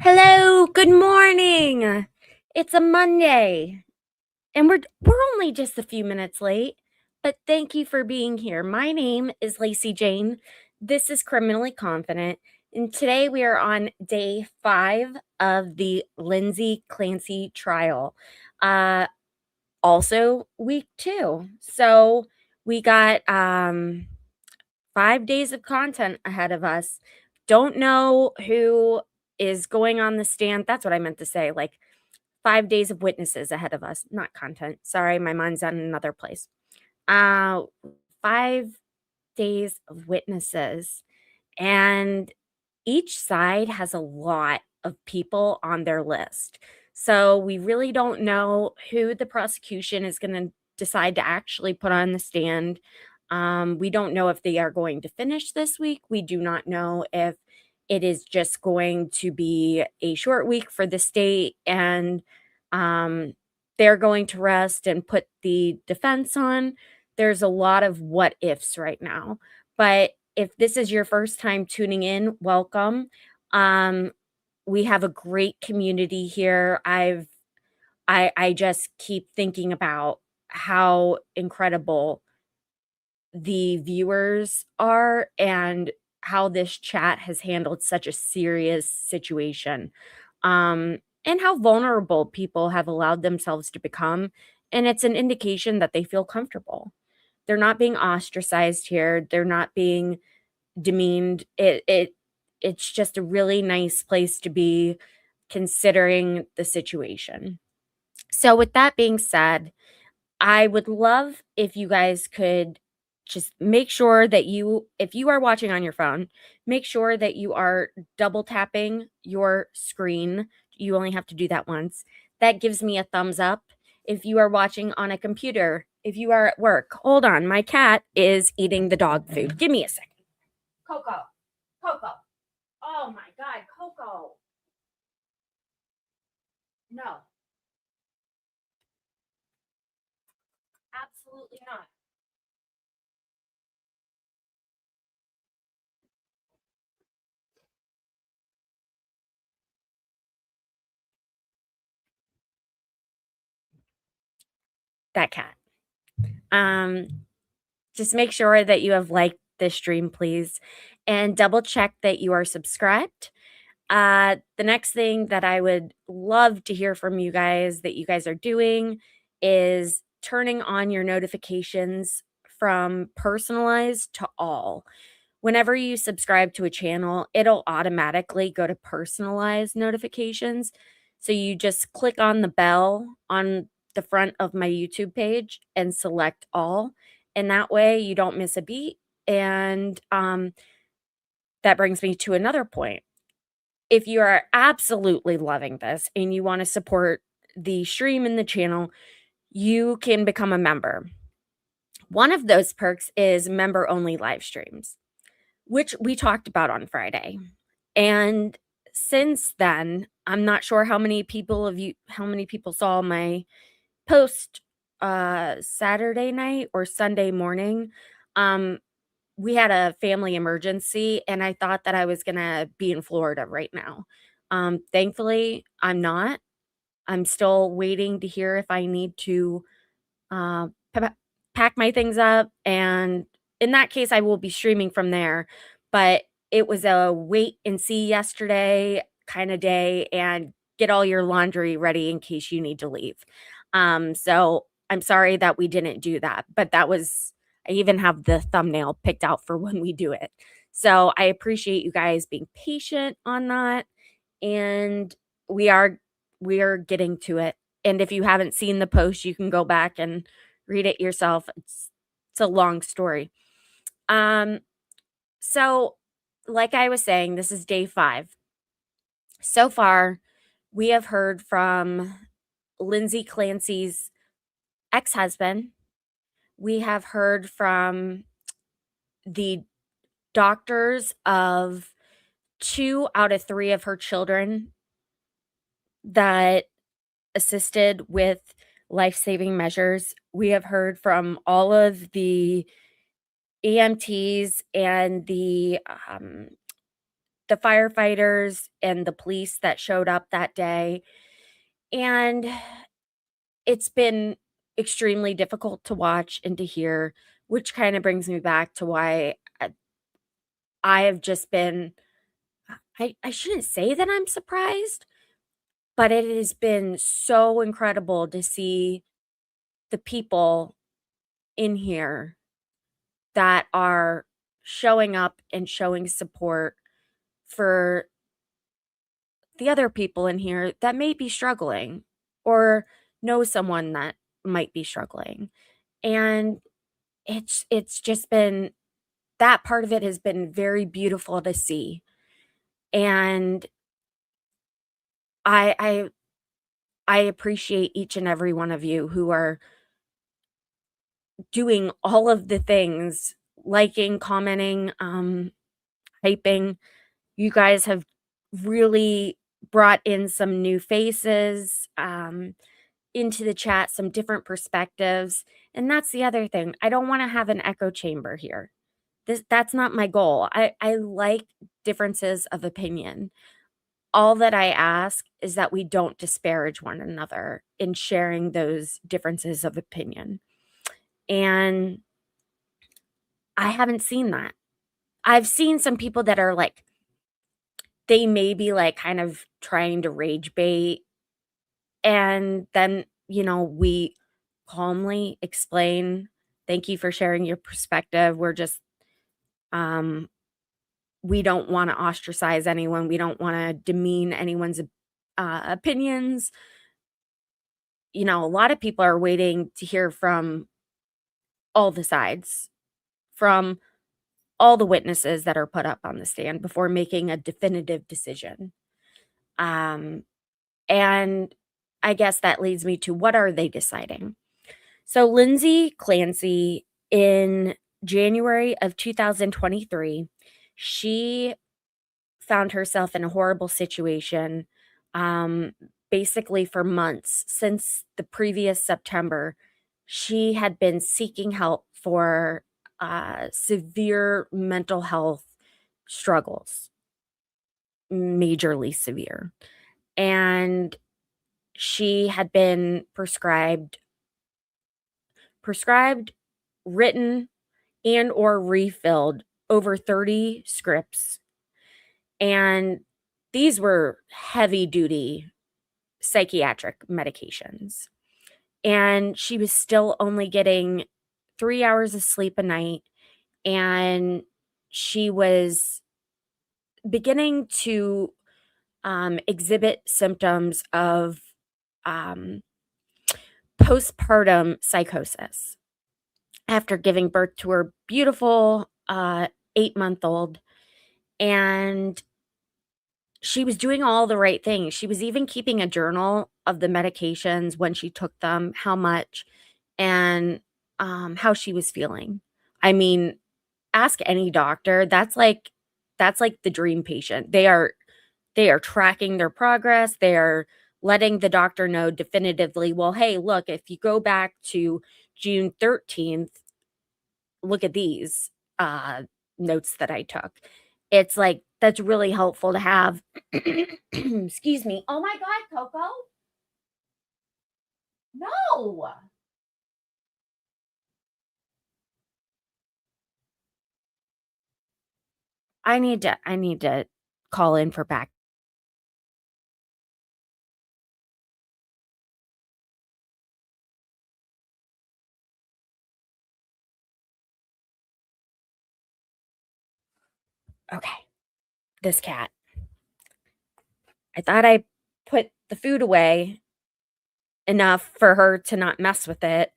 Hello, good morning. It's a Monday, and we're only just a few minutes late, but thank you for being here. My name is Lacey Jane. This is Criminally Confident, and today we are on day 5 of the Lindsay Clancy trial. Uh Also week 2. So we got 5 days of content ahead of us. Don't know who is going on the stand. That's what I meant to say. Like 5 days of witnesses ahead of us, not content. Sorry, my mind's on another place. Uh 5 days of witnesses, and each side has a lot of people on their list. So we really don't know who the prosecution is going to decide to actually put on the stand. We don't know if they are going to finish this week. We do not know if it is just going to be a short week for the state and um, they're going to rest and put the defense on. There's a lot of what ifs right now. But if this is your first time tuning in, welcome. Um, we have a great community here. I just keep thinking about how incredible the viewers are and how this chat has handled such a serious situation. And how vulnerable people have allowed themselves to become. And it's an indication that they feel comfortable. They're not being ostracized here. They're not being demeaned. It's just a really nice place to be considering the situation. So with that being said, I would love if you guys could just make sure that if you are watching on your phone, make sure that you are double tapping your screen. You only have to do that once. That gives me a thumbs up. If you are watching on a computer, if you are at work, hold on. My cat is eating the dog food. Give me a second. Coco. Coco. Oh my God, Coco. No, absolutely not. That cat. Um, just make sure that you have liked this stream, please, and double check that you are subscribed. The next thing that I would love to hear from you guys that you guys are doing is turning on your notifications from personalized to all. Whenever you subscribe to a channel, it'll automatically go to personalized notifications. So you just click on the bell on the front of my YouTube page and select all. And that way you don't miss a beat. And that brings me to another point. If you are absolutely loving this and you want to support the stream and the channel, you can become a member. One of those perks is member only live streams, which we talked about on Friday. And since then, I'm not sure how many people saw my post Saturday night or Sunday morning. Um we had a family emergency and I thought that I was going to be in Florida right now. Thankfully, I'm not. I'm still waiting to hear if I need to uh, pa- pack my things up. And in that case, I will be streaming from there. But it was a wait and see yesterday kind of day and get all your laundry ready in case you need to leave. So I'm sorry that we didn't do that. But I even have the thumbnail picked out for when we do it. So I appreciate you guys being patient on that. And we are we are getting to it. And if you haven't seen the post, you can go back and read it yourself. It's a long story. Um, so like I was saying, this is day 5. So far, we have heard from Lindsay Clancy's ex-husband. We have heard from the doctors of 2 out of 3 of her children that assisted with life-saving measures. We have heard from all of the EMTs and the the firefighters and the police that showed up that day, and it's been extremely difficult to watch and to hear, which kinda brings me back to why I have just been I shouldn't say that I'm surprised, but it has been so incredible to see the people in here that are showing up and showing support for the other people in here that may be struggling or know someone that might be struggling. And it's just been that part of it has been very beautiful to see. And I I appreciate each and every one of you who are doing all of the things, liking, commenting, hyping. You guys have really brought in some new faces, into the chat, some different perspectives, and that's the other thing. I don't wanna have an echo chamber here. That's not my goal. I like differences of opinion. All that I ask is that we don't disparage one another in sharing those differences of opinion, and I haven't seen that. I've seen some people that are, like they may be, like, kind of trying to rage bait, and then, we calmly explain, "Thank you for sharing your perspective. Um we don't wanna ostracize anyone. We don't wanna demean anyone's, opinions." A lot of people are waiting to hear from all the sides, from all the witnesses that are put up on the stand before making a definitive decision. Um, and I guess that leads me to what are they deciding? So Lindsay Clancy in January of 2023, she found herself in a horrible situation, um, basically for months since the previous September. She had been seeking help for severe mental health struggles, majorly severe. And she had been prescribed, written, and or refilled over 30 scripts, and these were heavy duty psychiatric medications. And she was still only getting 3 hours of sleep a night, and she was beginning to, exhibit symptoms of, um, postpartum psychosis after giving birth to her beautiful, 8-month-old, and she was doing all the right things. She was even keeping a journal of the medications, when she took them, how much, and, how she was feeling. I mean, ask any doctor, that's like the dream patient. They are tracking their progress, they are letting the doctor know definitively, "Well, hey, look, if you go back to June 13th, look at these, uh, notes that I took." It's like, that's really helpful to have. Excuse me. Oh my god, Coco. No. I need to call in for back. Okay. This cat. I thought I put the food away enough for her to not mess with it,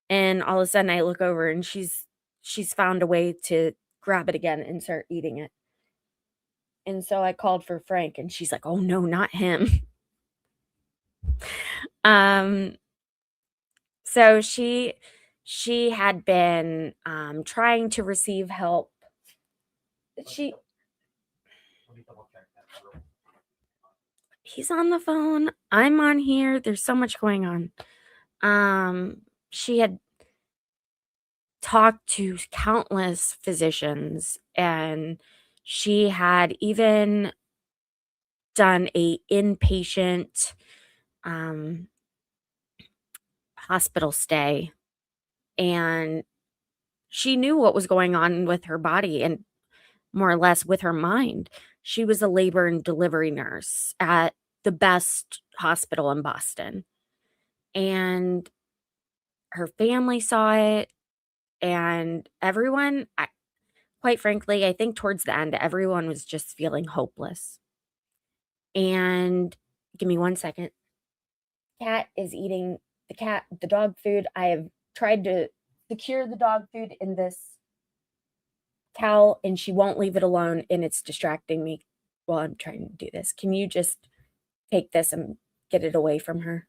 and all of a sudden I look over and she's found a way to grab it again and start eating it. And so I called for Frank and she's like, "Oh no, not him." Um so she had been trying to receive help. She He's on the phone. I'm on here. There's so much going on. She had talked to countless physicians, and She had even done a inpatient hospital stay, and she knew what was going on with her body and more or less with her mind. She was a labor and delivery nurse at the best hospital in Boston, and her family saw it, and everyone, quite frankly, I think towards the end, everyone was just feeling hopeless. And give me 1 second. Cat is eating the dog food. I have tried to secure the dog food in this towel, and she won't leave it alone, and it's distracting me while I'm trying to do this. Can you just take this and get it away from her?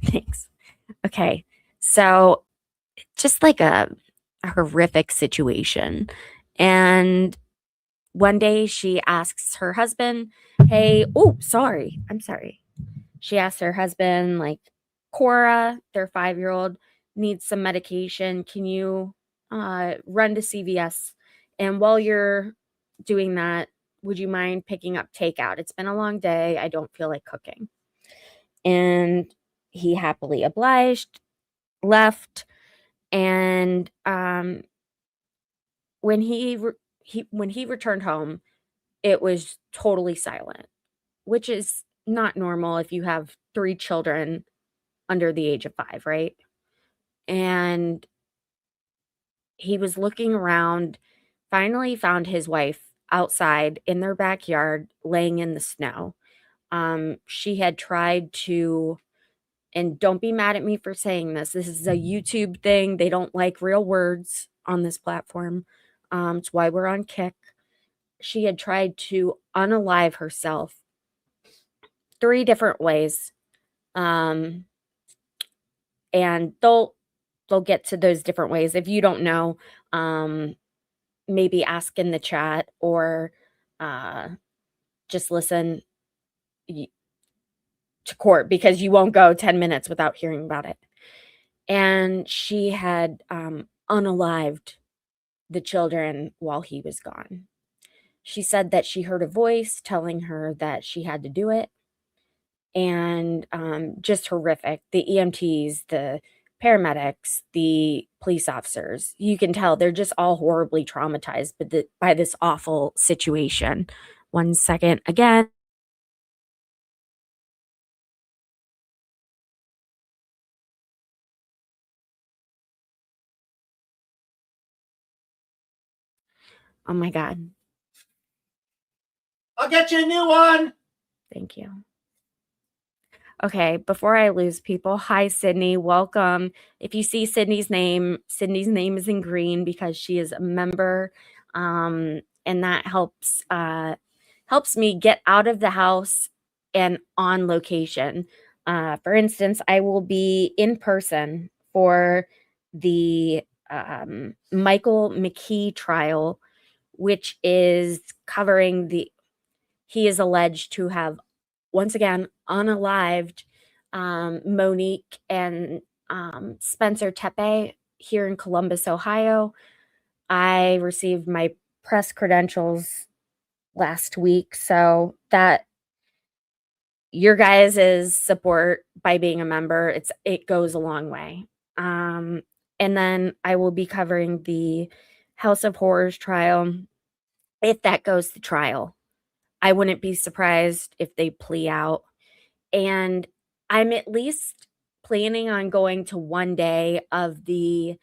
Thanks. Okay. So, just like a horrific situation. And one day she asks her husband, "Hey, oh, sorry. I'm sorry." She asks her husband, like, "Cora, their 5-year-old, needs some medication. Can you run to CVS? And while you're doing that, would you mind picking up takeout? It's been a long day. I don't feel like cooking." And he happily obliged, left, and when he returned home, it was totally silent, which is not normal if you have 3 children under the age of 5, right? And he was looking around, finally found his wife outside in their backyard laying in the snow. She had tried to, and don't be mad at me for saying this. This is a YouTube thing. They don't like real words on this platform. It's why we're on Kick. She had tried to unalive herself 3 different ways. And they'll get to those different ways. If you don't know, maybe ask in the chat or just listen to court, because you won't go 10 minutes without hearing about it. And she had unalived the children while he was gone. She said that she heard a voice telling her that she had to do it. And just horrific. The EMTs, the paramedics, the police officers, you can tell they're just all horribly traumatized by this awful situation. 1 second again. Oh my God. I'll get you a new one. Thank you. Okay, before I lose people, hi, Sydney, welcome. If you see Sydney's name is in green because she is a member, and that helps me get out of the house and on location. For instance, I will be in person for the Michael McKee trial, which is covering he is alleged to have, once again, unalived Monique and Spencer Tepe here in Columbus, Ohio. I received my press credentials last week, so that your guys' support by being a member, it goes a long way. And then I will be covering the House of Horrors trial if that goes to trial. I wouldn't be surprised if they plea out. And I'm at least planning on going to one day of the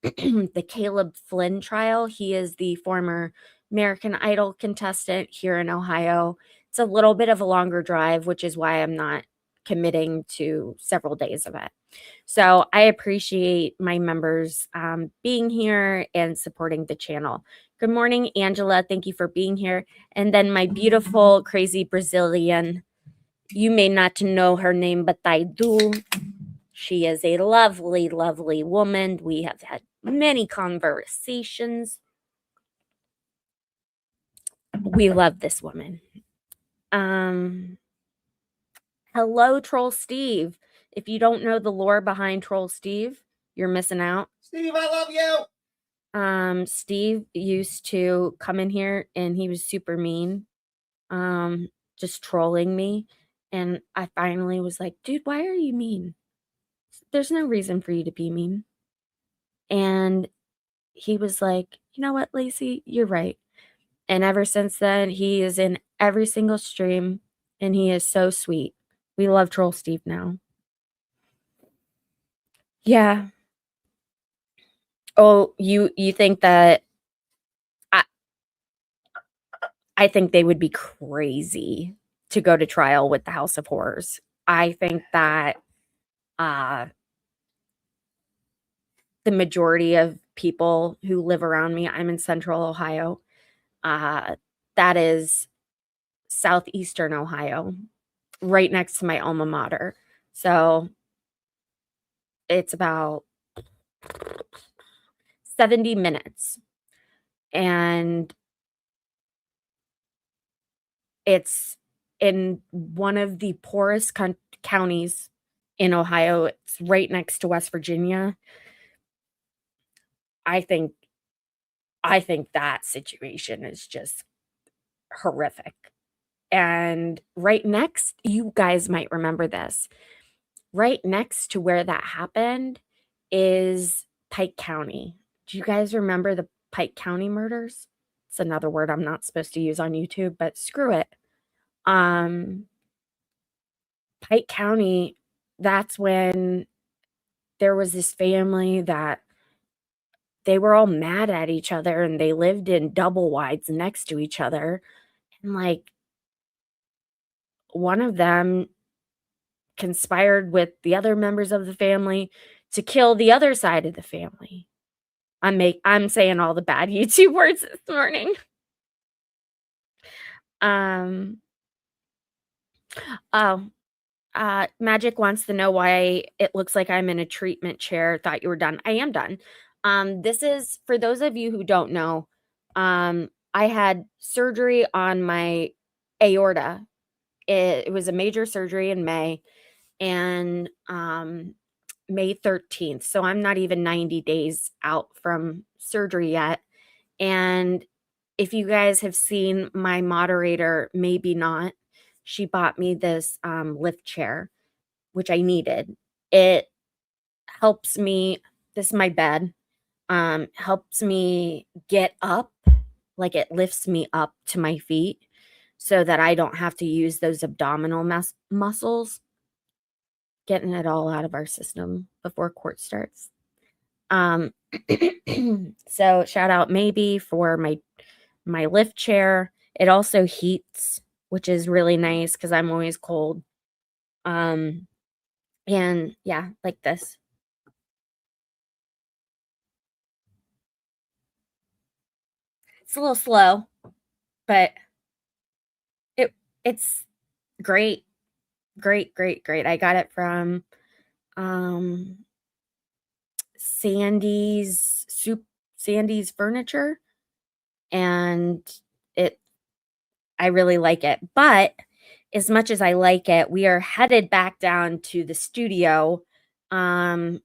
the Caleb Flynn trial. He is the former American Idol contestant here in Ohio. It's a little bit of a longer drive, which is why I'm not committing to several days of it. So I appreciate my members being here and supporting the channel. Good morning, Angela. Thank you for being here. And then my beautiful, crazy Brazilian. You may not know her name, but I do. She is a lovely, lovely woman. We have had many conversations. We love this woman. Hello, Troll Steve. If you don't know the lore behind Troll Steve, you're missing out. Steve, I love you. Steve used to come in here and he was super mean, just trolling me. And I finally was like, dude, why are you mean? There's no reason for you to be mean. And he was like, you know what, Lacey, you're right. And ever since then, he is in every single stream and he is so sweet. We love Troll Steve now. Yeah. Oh, you think that I I think they would be crazy to go to trial with the House of Horrors. I think that uh the majority of people who live around me, I'm in Central Ohio. Uh that is Southeastern Ohio, right next to my alma mater. So it's about 70 minutes. And it's in one of the poorest counties in Ohio. It's right next to West Virginia. I think I think that situation is just horrific. And right next, you guys might remember this. Right next to where that happened is Pike County. Do you guys remember the Pike County murders? It's another word I'm not supposed to use on YouTube, but screw it. Um, Pike County, that's when there was this family that they were all mad at each other and they lived in double wides next to each other. And like one of them conspired with the other members of the family to kill the other side of the family. I'm saying all the bad YouTube words this morning. Um oh, Magic wants to know why it looks like I'm in a treatment chair. Thought you were done. I am done. This is for those of you who don't know. I had surgery on my aorta. It was a major surgery in May, and May 13th. So I'm not even 90 days out from surgery yet. And if you guys have seen my moderator, maybe not, she bought me this lift chair, which I needed. It helps me, this is my bed, helps me get up, like it lifts me up to my feet so that I don't have to use those abdominal muscles, getting it all out of our system before court starts. Um, so shout out maybe for my lift chair. It also heats, which is really nice because I'm always cold. And yeah, like this. It's a little slow, but it's great. Great, great, great. I got it from um Sandy's Furniture, and it I really like it. But as much as I like it, we are headed back down to the studio. Um,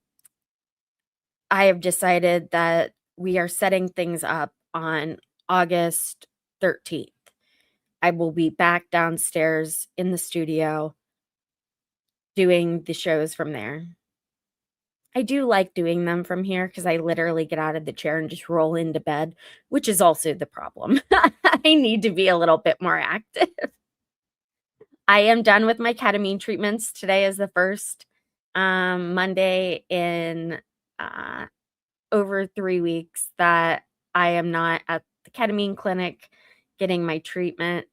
I have decided that we are setting things up on August 13th. I will be back downstairs in the studio doing the shows from there. I do like doing them from here because I literally get out of the chair and just roll into bed, which is also the problem. I need to be a little bit more active. I am done with my ketamine treatments. Today is the first Monday in over 3 weeks that I am not at the ketamine clinic getting my treatment.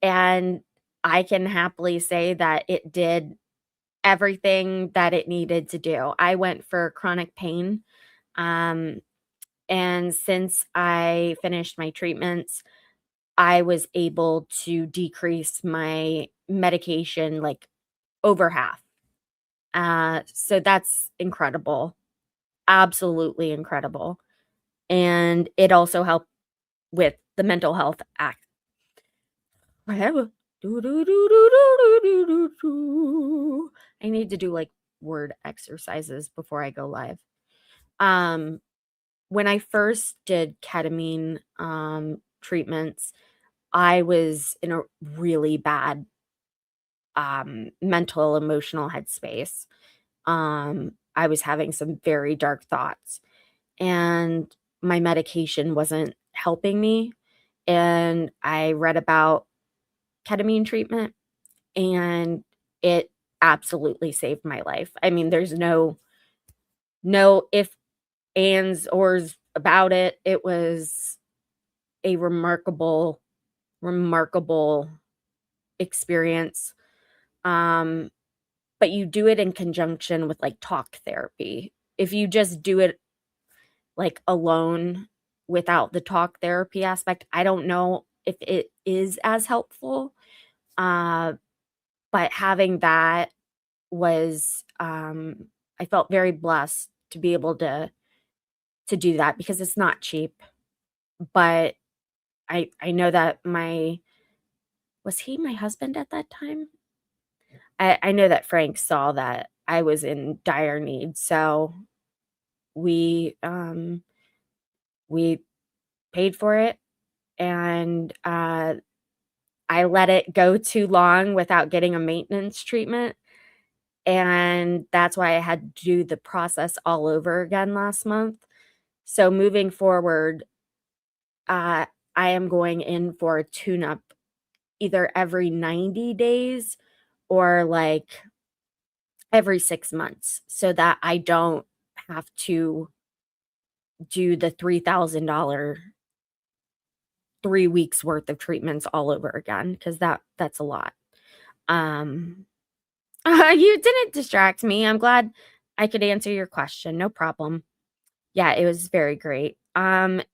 And I can happily say that it did everything that it needed to do. I went for chronic pain. And since I finished my treatments, I was able to decrease my medication like over half. So that's incredible. Absolutely incredible. And it also helped with the mental health act. I need to do like word exercises before I go live. when I first did ketamine, treatments, I was in a really bad, mental, emotional headspace. I was having some very dark thoughts, and my medication wasn't helping me, and I read about ketamine treatment, and it absolutely saved my life. I mean, there's no if, ands, ors about it. It was a remarkable experience. Um, but you do it in conjunction with, like, talk therapy. If you just do it, like, alone without the talk therapy aspect, I don't know if it is as helpful. Uh, but having that was, I felt very blessed to be able to do that because it's not cheap. But I know that my was he my husband at that time? I know that Frank saw that I was in dire need, so we, we paid for it, and, I let it go too long without getting a maintenance treatment, and that's why I had to do the process all over again last month. So moving forward, uh, I am going in for a tune-up either every 90 days or, like, every 6 months so that I don't have to do the $3,000 3 weeks worth of treatments all over again because that's a lot. Um, you didn't distract me. I'm glad I could answer your question, no problem. Yeah, it was very great. And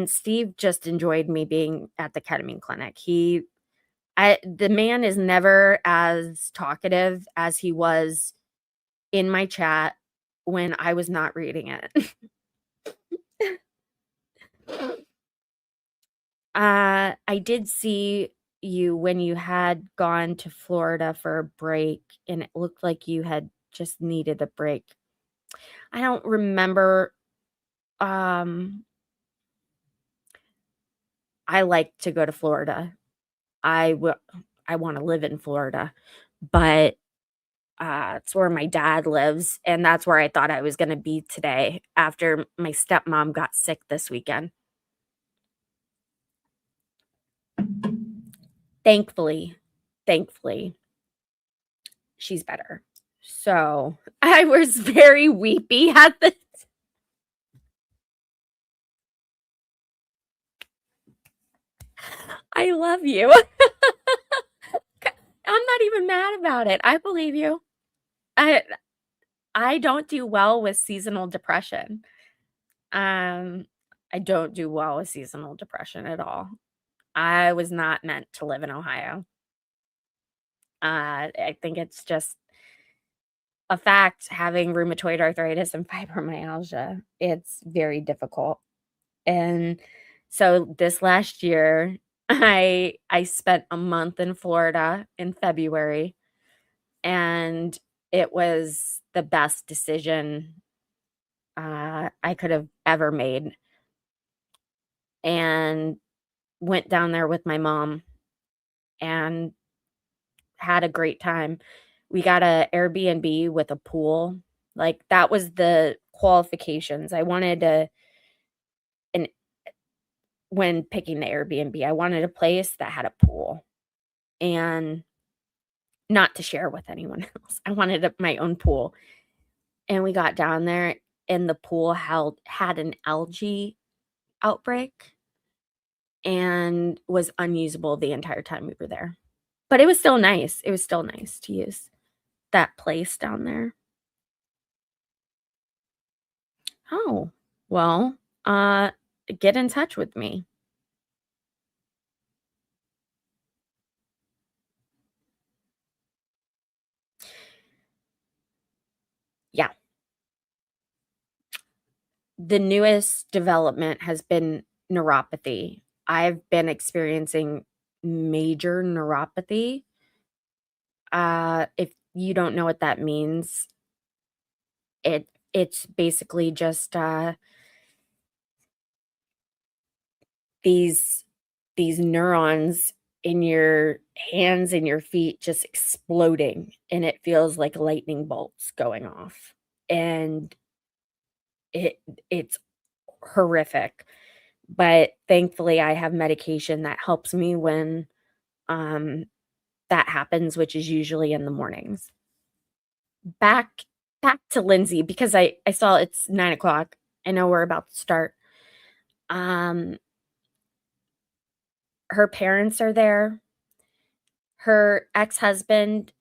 Steve just enjoyed me being at the ketamine clinic. The man is never as talkative as he was in my chat when I was not reading it. I did see you when you had gone to Florida for a break, and it looked like you had just needed a break. I don't remember, um I like to go to Florida. I will I wanna live in Florida, but, it's where my dad lives, and that's where I thought I was gonna be today after my stepmom got sick this weekend. Thankfully, thankfully, she's better. So, I was very weepy at the I love you. I'm not even mad about it. I believe you. I I don't do well with seasonal depression. Um, I don't do well with seasonal depression at all. I was not meant to live in Ohio. I think it's just a fact having rheumatoid arthritis and fibromyalgia. It's very difficult. And so this last year, I spent a month in Florida in February, and it was the best decision, I could have ever made, and went down there with my mom and had a great time. We got a Airbnb with a pool, like, that was the qualifications. I wanted to and when picking the Airbnb, I wanted a place that had a pool, and not to share with anyone else. I wanted my own pool, and we got down there, and the pool had an algae outbreak and was unusable the entire time we were there. But it was still nice. It was still nice to use that place down there. Oh, well, get in touch with me. Yeah. The newest development has been neuropathy. I've been experiencing major neuropathy. If you don't know what that means, it's basically just, these neurons in your hands and your feet just exploding, and it feels like lightning bolts going off, and it it's horrific. But thankfully, I have medication that helps me when, um, that happens, which is usually in the mornings. Back back to Lindsay because I saw it's 9 o'clock. I know we're about to start. Um, her parents are there. Her ex-husband,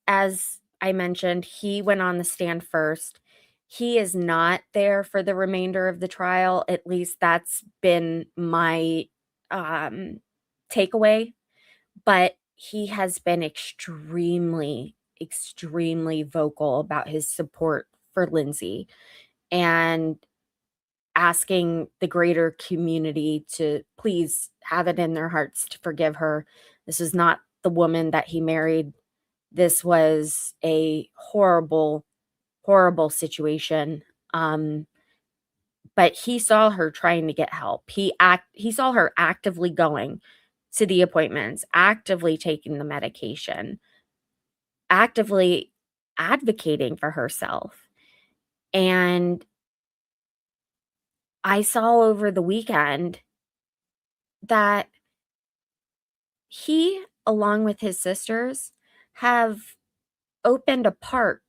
as I mentioned, he went on the stand first. He is not there for the remainder of the trial, at least that's been my, um, takeaway, but he has been extremely, extremely vocal about his support for Lindsay and asking the greater community to please have it in their hearts to forgive her. This is not the woman that he married. This was a horrible, horrible situation. But he saw her trying to get help. He saw her actively going to the appointments, actively taking the medication, actively advocating for herself. And I saw over the weekend that he, along with his sisters, have opened a park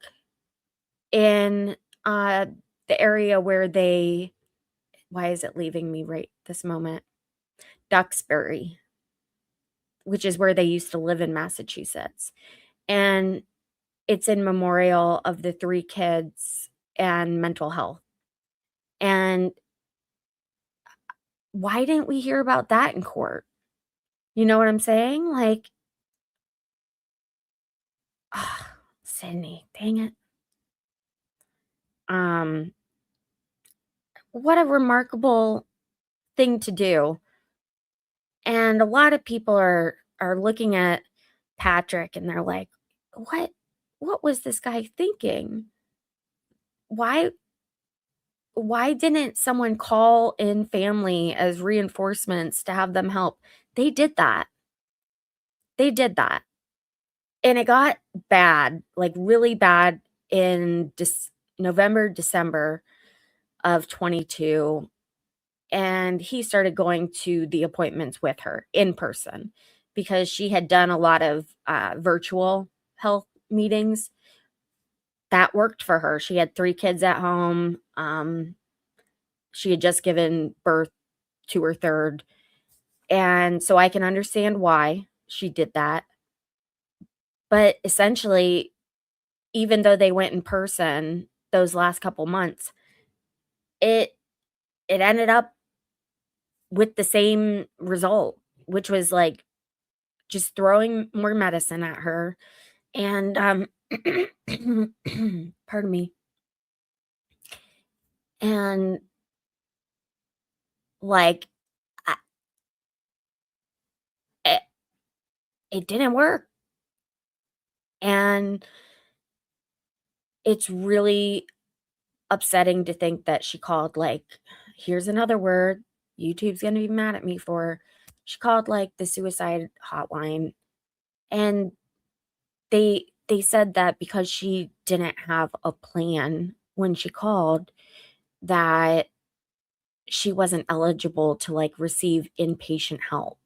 in, the area where they why is it leaving me right this moment? Duxbury, which is where they used to live in Massachusetts, and it's in memorial of the 3 kids and mental health, and why didn't we hear about that in court? You know what I'm saying? Like, Sydney, dang it. Um, what a remarkable thing to do, and a lot of people are looking at Patrick, and they're like, "What was this guy thinking? Why why didn't someone call in family as reinforcements to have them help?" They did that. They did that. And it got bad, like, really bad in November, December of '22, and he started going to the appointments with her in person because she had done a lot of, virtual health meetings. That worked for her. She had 3 kids at home, she had just given birth to her 3rd, and so I can understand why she did that. But essentially, even though they went in person those last couple months, it it ended up with the same result, which was, like, just throwing more medicine at her, and, pardon me, and, like, I it it didn't work, and it's really upsetting to think that she called, like here's another word YouTube's gonna be mad at me for. She called, like, the suicide hotline, and they said that because she didn't have a plan when she called, that she wasn't eligible to, like, receive inpatient help.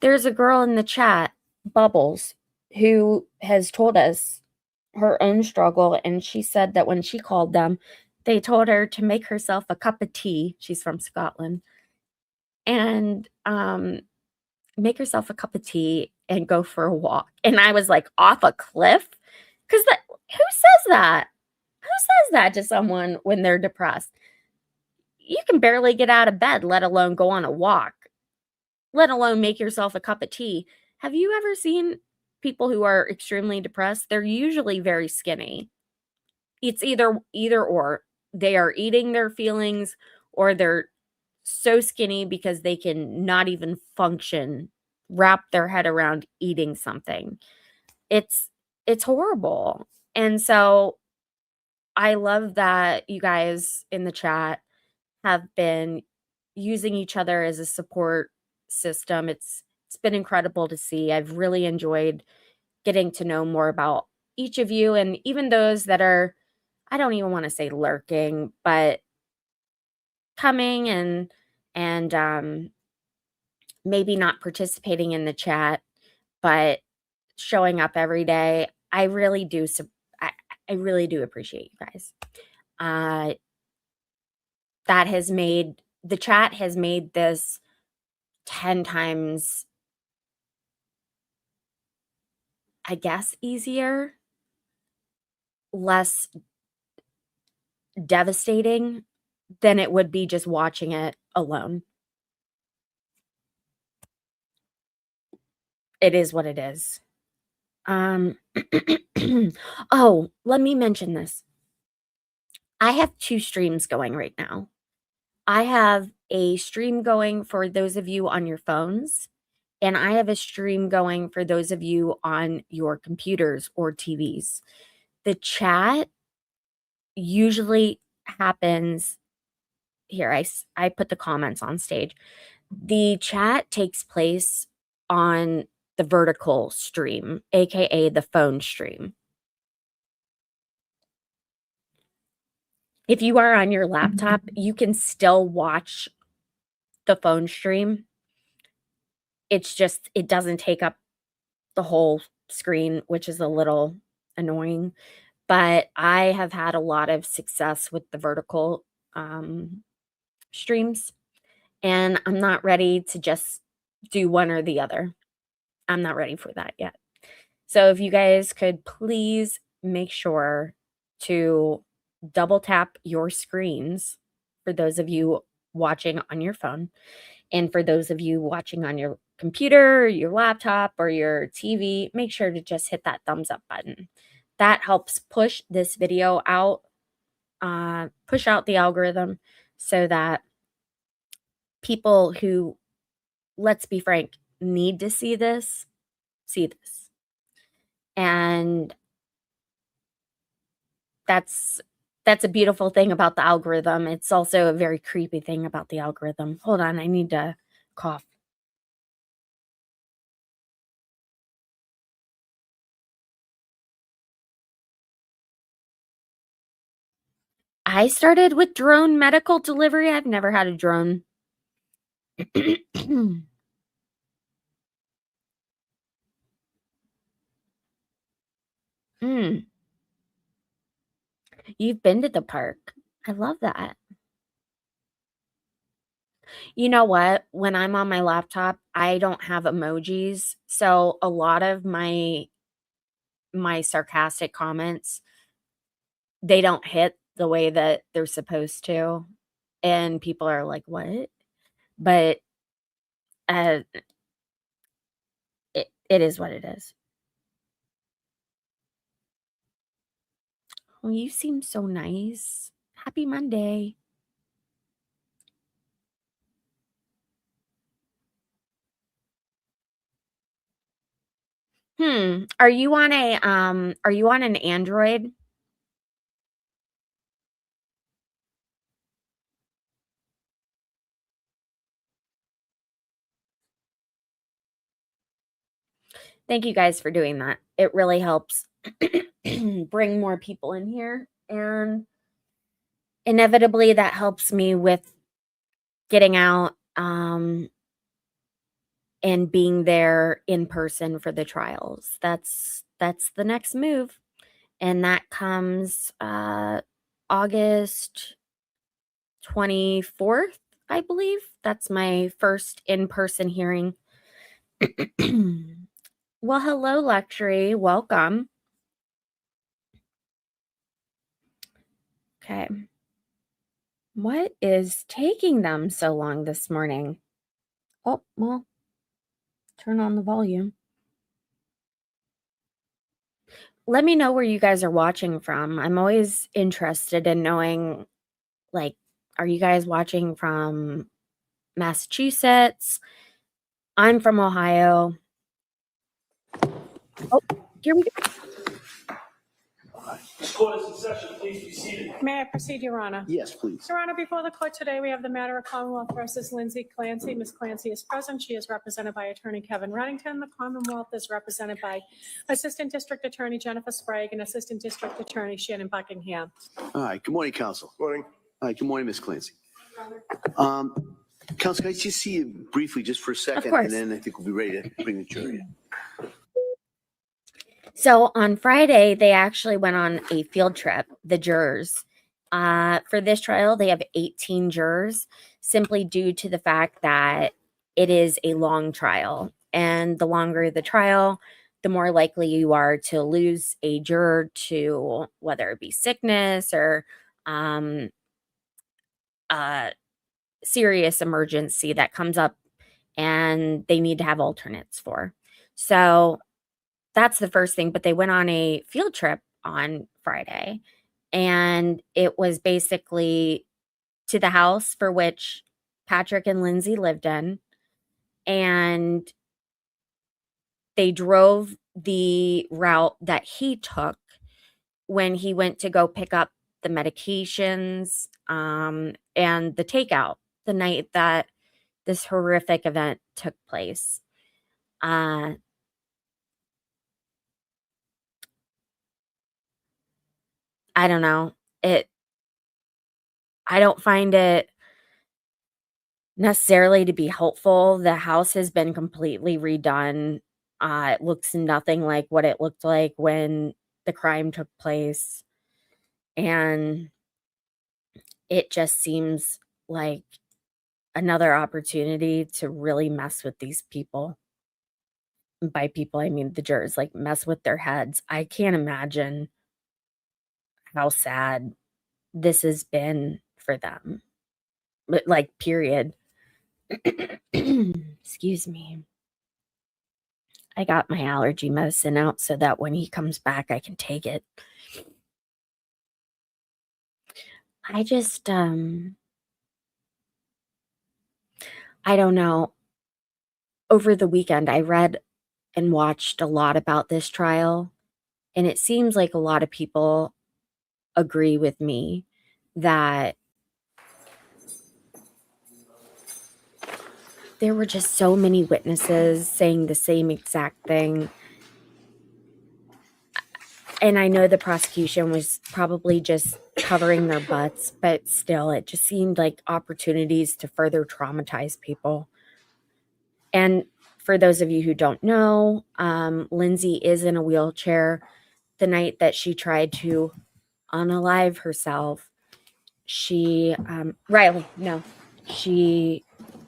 There's a girl in the chat, Bubbles, who has told us her own struggle, and she said that when she called them, they told her to make herself a cup of tea. She's from Scotland. And, make herself a cup of tea and go for a walk. And I was like, "Off a cliff?" 'Cause that who says that? Who says that to someone when they're depressed? You can barely get out of bed, let alone go on a walk, let alone make yourself a cup of tea. Have you ever seen people who are extremely depressed? They're usually very skinny. It's either or. They are eating their feelings or they're so skinny because they can not even function, wrap their head around eating something. It's it's horrible. And so I love that you guys in the chat have been using each other as a support system. It's been incredible to see. I've really enjoyed getting to know more about each of you, and even those that are, I don't even wanna say lurking, but coming and maybe not participating in the chat, but showing up every day. I really do I I really do appreciate you guys. Uh, that has made the chat has made this 10 times, I guess, easier, less devastating than it would be just watching it alone. It is what it is. Oh, let me mention this. I have 2 streams going right now. I have a stream going for those of you on your phones, and I have a stream going for those of you on your computers or TVs. The chat usually happens here. I put the comments on stage. The chat takes place on the vertical stream, aka the phone stream. If you are on your laptop, you can still watch the phone stream. It's just, it doesn't take up the whole screen, which is a little annoying. But I have had a lot of success with the vertical streams, and I'm not ready to just do one or the other. I'm not ready for that yet. So if you guys could please make sure to double tap your screens for those of you watching on your phone, and for those of you watching on your computer, your laptop, or your TV, make sure to just hit that thumbs up button. That helps push this video out, push out the algorithm so that people who, let's be frank, need to see this, see this. And that's a beautiful thing about the algorithm. It's also a very creepy thing about the algorithm. Hold on, I need to cough. I started with drone medical delivery. I've never had a drone. Mm, you've been to the park. I love that. You know what? When I'm on my laptop, I don't have emojis, so a lot of my sarcastic comments, they don't hit the way that they're supposed to, and people are like, "What?" But, uh, it is what it is. "Oh, you seem so nice. Happy Monday." Are you on are you on an Android? Thank you guys for doing that. It really helps bring more people in here, and inevitably that helps me with getting out, and being there in person for the trials. That's the next move, and that comes, August 24th, I believe. That's my first in-person hearing. Well, hello, Luxury. Welcome. Okay. What is taking them so long this morning? Oh, well, turn on the volume. Let me know where you guys are watching from. I'm always interested in knowing, like, are you guys watching from Massachusetts? I'm from Ohio. Oh, here we go. This court is in session. Please be seated. May I proceed, Your Honor? Yes, please. Your Honor, before the court today, we have the matter of Commonwealth versus Lindsay Clancy. Ms. Clancy is present. She is represented by Attorney Kevin Reddington. The Commonwealth is represented by Assistant District Attorney Jennifer Sprague and Assistant District Attorney Shannon Buckingham. All right. Good morning, counsel. Morning. All right. Good morning, Ms. Clancy. Counsel, can I just see you briefly just for a second? Of course. And then I think we'll be ready to bring the jury in. So on Friday, they actually went on a field trip, the jurors. For this trial, they have 18 jurors, simply due to the fact that it is a long trial. And the longer the trial, the more likely you are to lose a juror to whether it be sickness or a serious emergency that comes up and they need to have alternates for. So that's the first thing. But they went on a field trip on Friday, and it was basically to the house for which Patrick and Lindsay lived in. And they drove the route that he took when he went to go pick up the medications and the takeout the night that this horrific event took place. I don't know. I don't find it necessarily to be helpful. The house has been completely redone. It looks nothing like what it looked like when the crime took place. And it just seems like another opportunity to really mess with these people. By people, I mean the jurors, like mess with their heads. I can't imagine how sad this has been for them. But like, period. Excuse me. I got my allergy medicine out so that when he comes back, I can take it. I just, I don't know. Over the weekend, I read and watched a lot about this trial, and it seems like a lot of people agree with me that there were just so many witnesses saying the same exact thing. And I know the prosecution was probably just covering their butts, but still, it just seemed like opportunities to further traumatize people. And for those of you who don't know, Lindsay is in a wheelchair. The night that she tried to unalive herself, she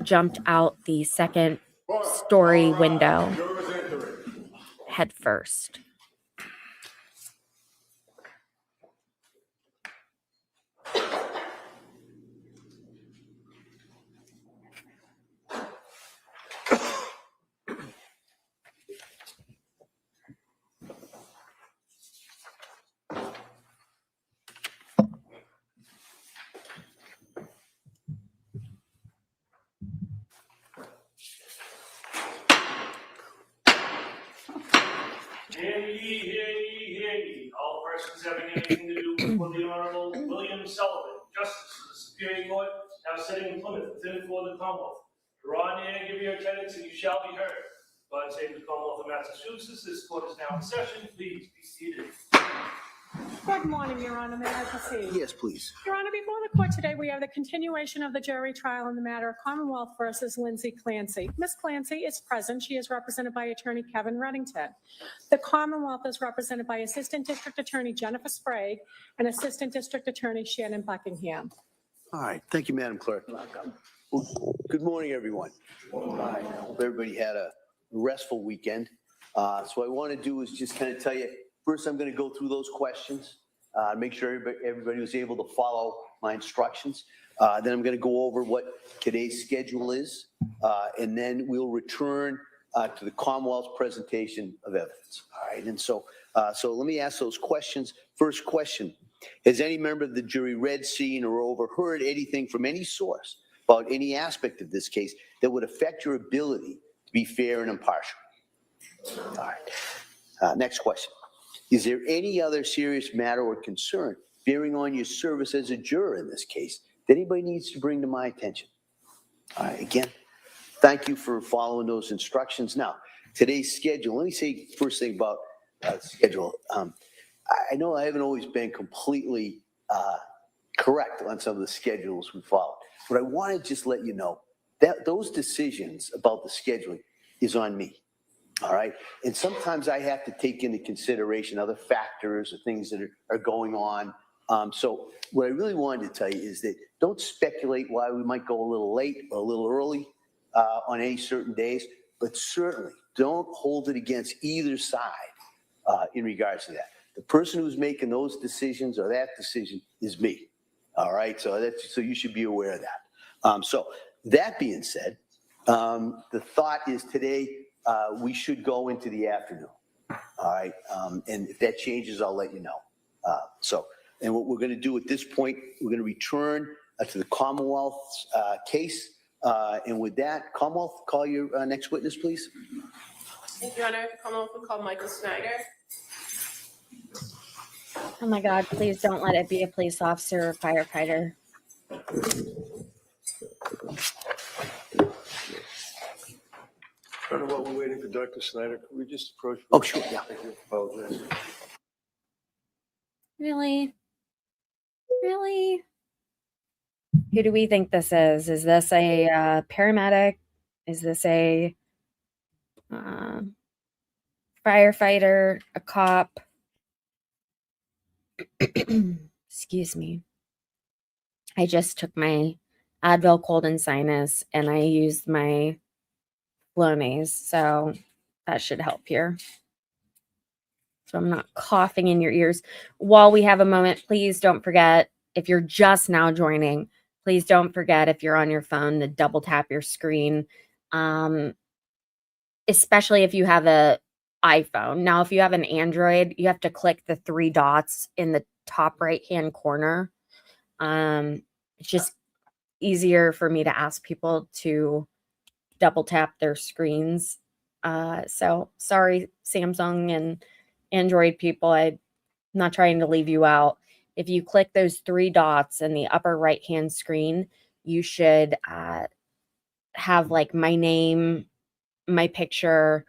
jumped out the second story window head first. Hear ye. All persons having anything to do with the Honorable William Sullivan, Justice of the Superior Court, now sitting in Plymouth, within for the Commonwealth. Draw near, give your attendance, and you shall be heard. God save the Commonwealth of Massachusetts. This court is now in session. Please be seated. Good morning, Your Honor. May I proceed? Yes, please. Your Honor, before the court today, we have the continuation of the jury trial in the matter of Commonwealth versus Lindsay Clancy. Ms. Clancy is present. She is represented by Attorney Kevin Reddington. The Commonwealth is represented by Assistant District Attorney Jennifer Sprague and Assistant District Attorney Shannon Buckingham. All right. Thank you, Madam Clerk. Welcome. Good morning, everyone. I hope everybody had a restful weekend. So what I want to do is just kind of tell you, first I'm going to go through those questions, make sure everybody was able to follow my instructions. Then I'm going to go over what today's schedule is, and then we'll return to the Commonwealth's presentation of evidence. All right, and so let me ask those questions. First question, has any member of the jury read, seen, or overheard anything from any source about any aspect of this case that would affect your ability to be fair and impartial? All right, next question. Is there any other serious matter or concern bearing on your service as a juror in this case that anybody needs to bring to my attention? All right, again, thank you for following those instructions. Now, today's schedule, let me say first thing about schedule. I know I haven't always been completely correct on some of the schedules we follow, but I want to just let you know that those decisions about the scheduling is on me. All right. And sometimes I have to take into consideration other factors or things that are going on. So what I really wanted to tell you is that don't speculate why we might go a little late or a little early on any certain days, but certainly don't hold it against either side in regards to that. The person who's making those decisions or that decision is me. All right. So you should be aware of that. So that being said, the thought is today we should go into the afternoon. All right. And if that changes, I'll let you know. And what we're going to do at this point, we're going to return to the Commonwealth's case. And with that, Commonwealth, call your next witness, please. Thank you, Your Honor. Commonwealth will call Michael Snyder. Oh my God, please don't let it be a police officer or firefighter. I don't know while we're waiting for Dr. Snyder, can we just approach? Oh, sure, yeah. Thank you. Apologize. Really? Really? Who do we think this is? Is this a paramedic? Is this a firefighter? A cop? Excuse me. I just took my Advil cold and sinus and I used my Flonase, so that should help here. So I'm not coughing in your ears. While we have a moment, please don't forget, if you're just now joining, please don't forget, if you're on your phone, to double tap your screen, especially if you have an iPhone. Now, if you have an Android, you have to click the 3 dots in the top right-hand corner. It's just easier for me to ask people to double tap their screens. So sorry, Samsung and Android people, I'm not trying to leave you out. If you click those 3 dots in the upper right hand screen, you should have like my name, my picture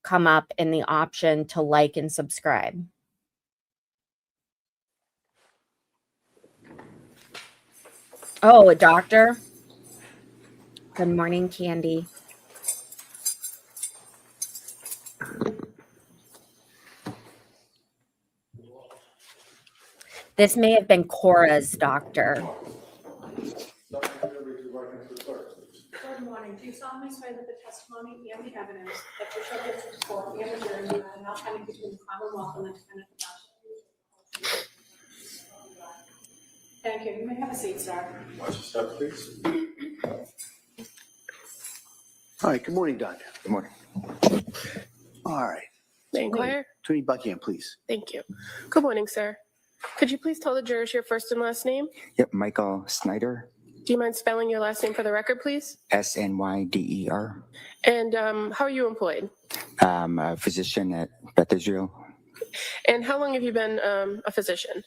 come up in the option to like and subscribe. Oh, a doctor. Good morning, Candy. This may have been Cora's doctor. Good morning. Do you solemnly swear that the testimony and the evidence that you shall give to the court and the jury are not pending between the Commonwealth and the defendant without? Thank you. You may have a seat, sir. Watch your step, please. All right. Good morning, Doctor. Good morning. All right. May I inquire? Attorney Buckingham, please. Thank you. Good morning, sir. Could you please tell the jurors your first and last name? Yep, Michael Snyder, Do you mind spelling your last name for the record, please? Snyder. And how are you employed? A physician at Beth Israel And how long have you been a physician?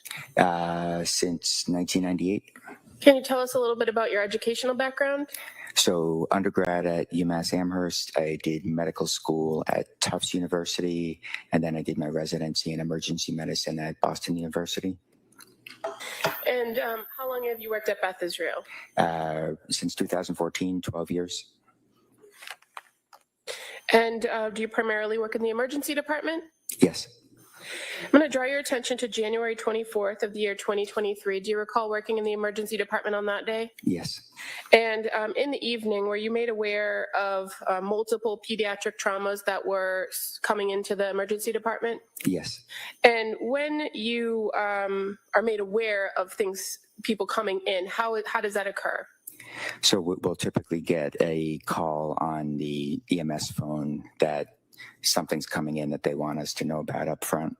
since 1998. Can you tell us a little bit about your educational background? So undergrad at UMass Amherst, I did medical school at Tufts University, and then I did my residency in emergency medicine at Boston University. And how long have you worked at Beth Israel? Since 2014, 12 years. And do you primarily work in the emergency department? Yes. I'm going to draw your attention to January 24th of the year 2023. Do you recall working in the emergency department on that day? Yes. And in the evening, were you made aware of multiple pediatric traumas that were coming into the emergency department? Yes. And when you are made aware of people coming in, how does that occur? So we'll typically get a call on the EMS phone that something's coming in that they want us to know about up front.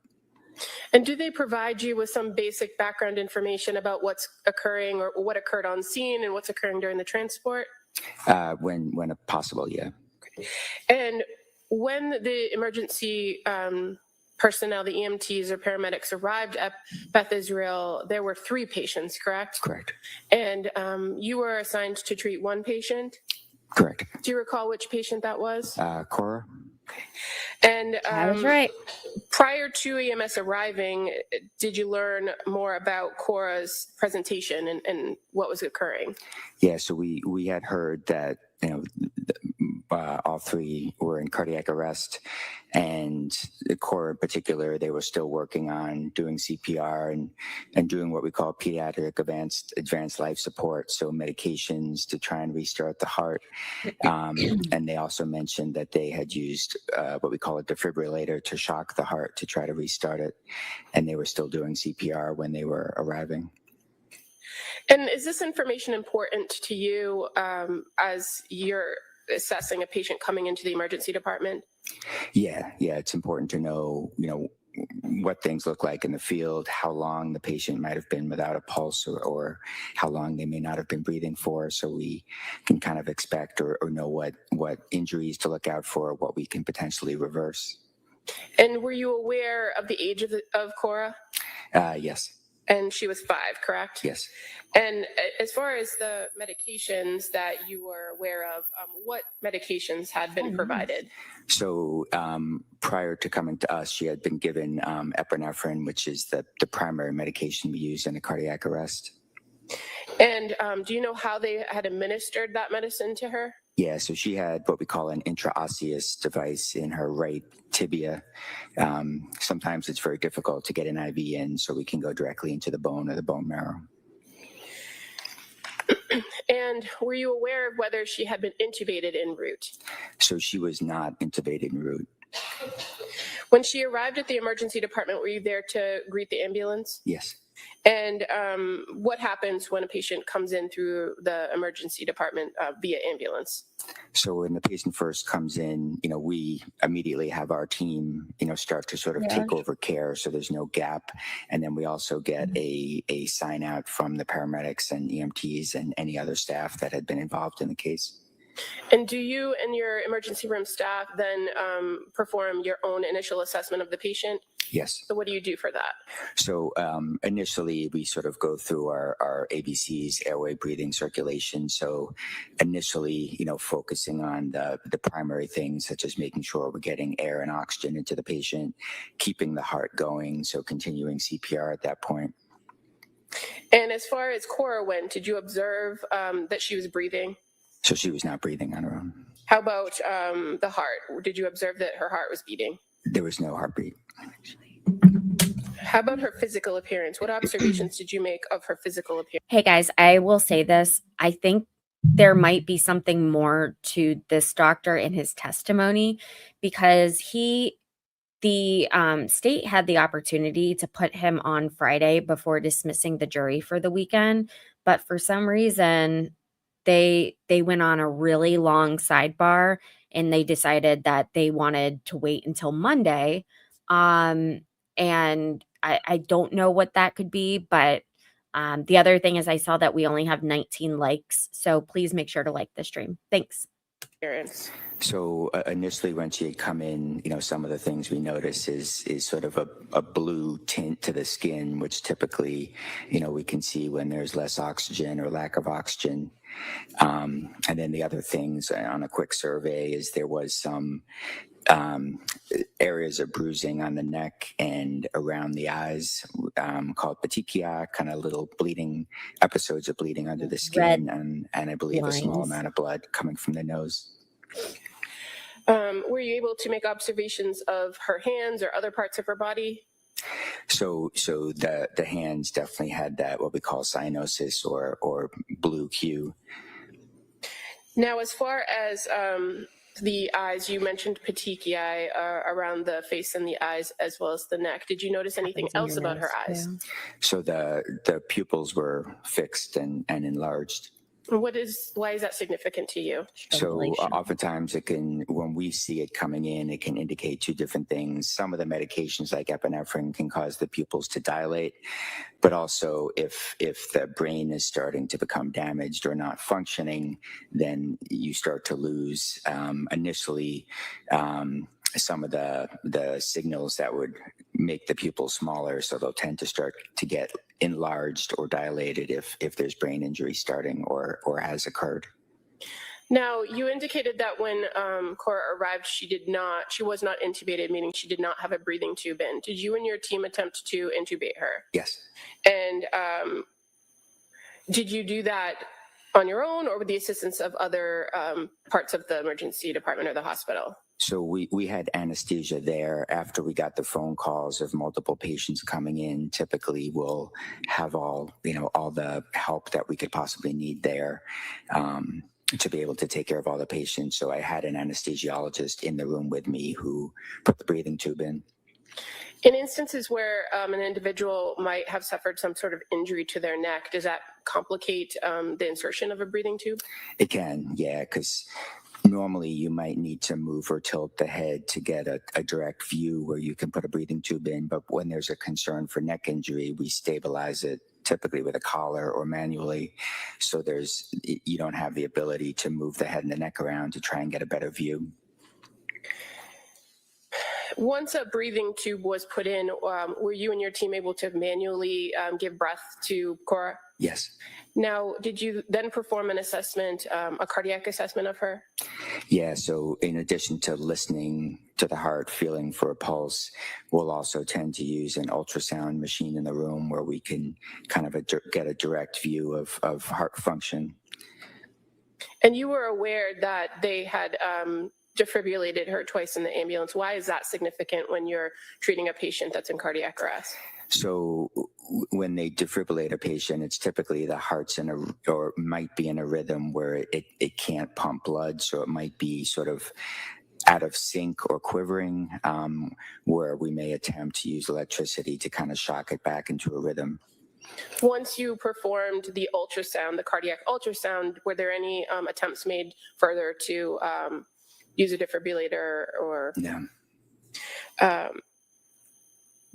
And do they provide you with some basic background information about what's occurring or what occurred on scene and what's occurring during the transport? When possible, yeah. And when the emergency personnel, the EMTs or paramedics, arrived at Beth Israel, there were 3 patients, correct? Correct. And you were assigned to treat 1 patient. Correct. Do you recall which patient that was? Cora? And That is right. prior to EMS arriving, did you learn more about Cora's presentation and what was occurring? Yeah, so we had heard that, all 3 were in cardiac arrest, and the Cora in particular, they were still working on doing CPR and doing what we call pediatric advanced life support, so medications to try and restart the heart. And they also mentioned that they had used what we call a defibrillator to shock the heart to try to restart it, and they were still doing CPR when they were arriving. And is this information important to you as you're assessing a patient coming into the emergency department? Yeah, it's important to know, what things look like in the field, how long the patient might have been without a pulse, or how long they may not have been breathing for, so we can kind of expect or know what injuries to look out for, what we can potentially reverse. And were you aware of the age of Cora? Yes. And she was 5, correct? Yes. And as far as the medications that you were aware of, what medications had been provided? So prior to coming to us, she had been given epinephrine, which is the primary medication we use in a cardiac arrest. And do you know how they had administered that medicine to her? Yeah, so she had what we call an intraosseous device in her right tibia. Sometimes it's very difficult to get an IV in, so we can go directly into the bone or the bone marrow. And were you aware of whether she had been intubated en route? So she was not intubated en route. When she arrived at the emergency department, were you there to greet the ambulance? Yes. And what happens when a patient comes in through the emergency department via ambulance? So when the patient first comes in, we immediately have our team, start to sort of take over care, so there's no gap. And then we also get a sign out from the paramedics and EMTs and any other staff that had been involved in the case. And do you and your emergency room staff then perform your own initial assessment of the patient? Yes. So what do you do for that? So initially, we sort of go through our ABCs, airway, breathing, circulation. So initially, focusing on the primary things, such as making sure we're getting air and oxygen into the patient, keeping the heart going, so continuing CPR at that point. And as far as Cora went, did you observe that she was breathing? So she was not breathing on her own. How about the heart? Did you observe that her heart was beating? There was no heartbeat. How about her physical appearance? What observations did you make of her physical appearance? Hey guys, I will say this. I think there might be something more to this doctor in his testimony, because the state had the opportunity to put him on Friday before dismissing the jury for the weekend. But for some reason, they went on a really long sidebar and they decided that they wanted to wait until Monday. And I don't know what that could be, but the other thing is I saw that we only have 19 likes. So please make sure to like the stream. Thanks. So initially when she had come in, some of the things we notice is sort of a blue tint to the skin, which typically, we can see when there's less oxygen or lack of oxygen. And then the other things on a quick survey is there was some areas of bruising on the neck and around the eyes, called petechia, kind of little bleeding, episodes of bleeding under the skin, and I believe lines. a small amount of blood coming from the nose. Were you able to make observations of her hands or other parts of her body? So the hands definitely had that, what we call cyanosis or blue hue. Now, as far as the eyes, you mentioned petechiae around the face and the eyes as well as the neck. Did you notice anything else about her eyes? So the pupils were fixed and enlarged. Why is that significant to you? So oftentimes when we see it coming in, it can indicate 2 different things. Some of the medications like epinephrine can cause the pupils to dilate, but also if the brain is starting to become damaged or not functioning, then you start to lose initially some of the signals that would make the pupils smaller, so they'll tend to start to get enlarged or dilated if there's brain injury starting or has occurred. Now, you indicated that when Cora arrived, she was not intubated, meaning she did not have a breathing tube in. Did you and your team attempt to intubate her? Yes. And did you do that on your own or with the assistance of other parts of the emergency department or the hospital? So we had anesthesia there after we got the phone calls of multiple patients coming in. Typically, we'll have all the help that we could possibly need there to be able to take care of all the patients. So I had an anesthesiologist in the room with me who put the breathing tube in. In instances where an individual might have suffered some sort of injury to their neck, does that complicate the insertion of a breathing tube? It can, yeah, because normally you might need to move or tilt the head to get a direct view where you can put a breathing tube in. But when there's a concern for neck injury, we stabilize it typically with a collar or manually. So you don't have the ability to move the head and the neck around to try and get a better view. Once a breathing tube was put in, were you and your team able to manually give breath to Cora? Yes. Now, did you then perform an assessment, a cardiac assessment of her? Yeah, so in addition to listening to the heart, feeling for a pulse, we'll also tend to use an ultrasound machine in the room where we can kind of get a direct view of heart function. And you were aware that they had defibrillated her twice in the ambulance. Why is that significant when you're treating a patient that's in cardiac arrest? So when they defibrillate a patient, it's typically the heart's or might be in a rhythm where it can't pump blood. So it might be sort of out of sync or quivering, where we may attempt to use electricity to kind of shock it back into a rhythm. Once you performed the ultrasound, the cardiac ultrasound, were there any attempts made further to use a defibrillator or? Yeah.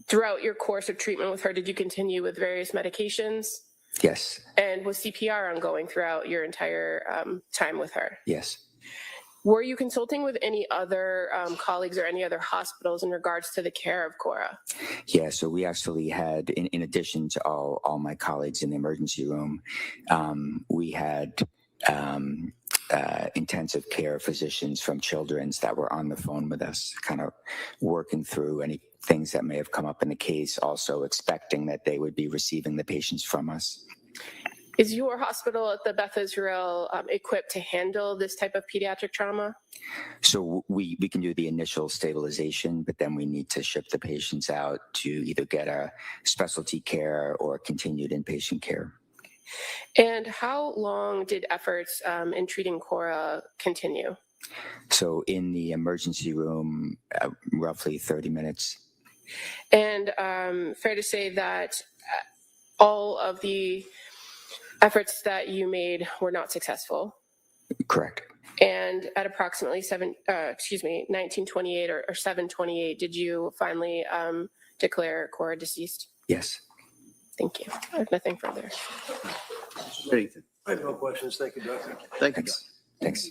Throughout your course of treatment with her, did you continue with various medications? Yes. And was CPR ongoing throughout your entire time with her? Yes. Were you consulting with any other colleagues or any other hospitals in regards to the care of Cora? Yeah, so we actually had, in addition to all my colleagues in the emergency room, we had intensive care physicians from Children's that were on the phone with us, kind of working through any things that may have come up in the case, also expecting that they would be receiving the patients from us. Is your hospital at the Beth Israel equipped to handle this type of pediatric trauma? So we can do the initial stabilization, but then we need to ship the patients out to either get a specialty care or continued inpatient care. And how long did efforts in treating Cora continue? So in the emergency room, roughly 30 minutes. And fair to say that all of the efforts that you made were not successful? Correct. And at approximately 1928 or 7:28, did you finally declare Cora deceased? Yes. Thank you. I have nothing further. Anything? I have no questions. Thank you, Doctor. Thank you. Thanks.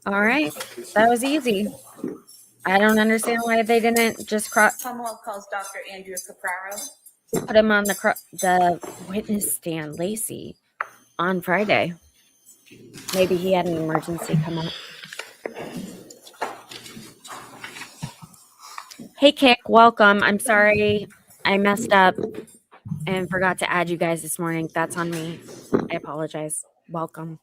All right. That was easy. I don't understand why they didn't just Commonwealth calls Dr. Andrew Capraro. put him on the witness stand, Lacey, on Friday. Maybe he had an emergency come up. Hey, Kick, welcome. I'm sorry I messed up and forgot to add you guys this morning. That's on me. I apologize. Welcome.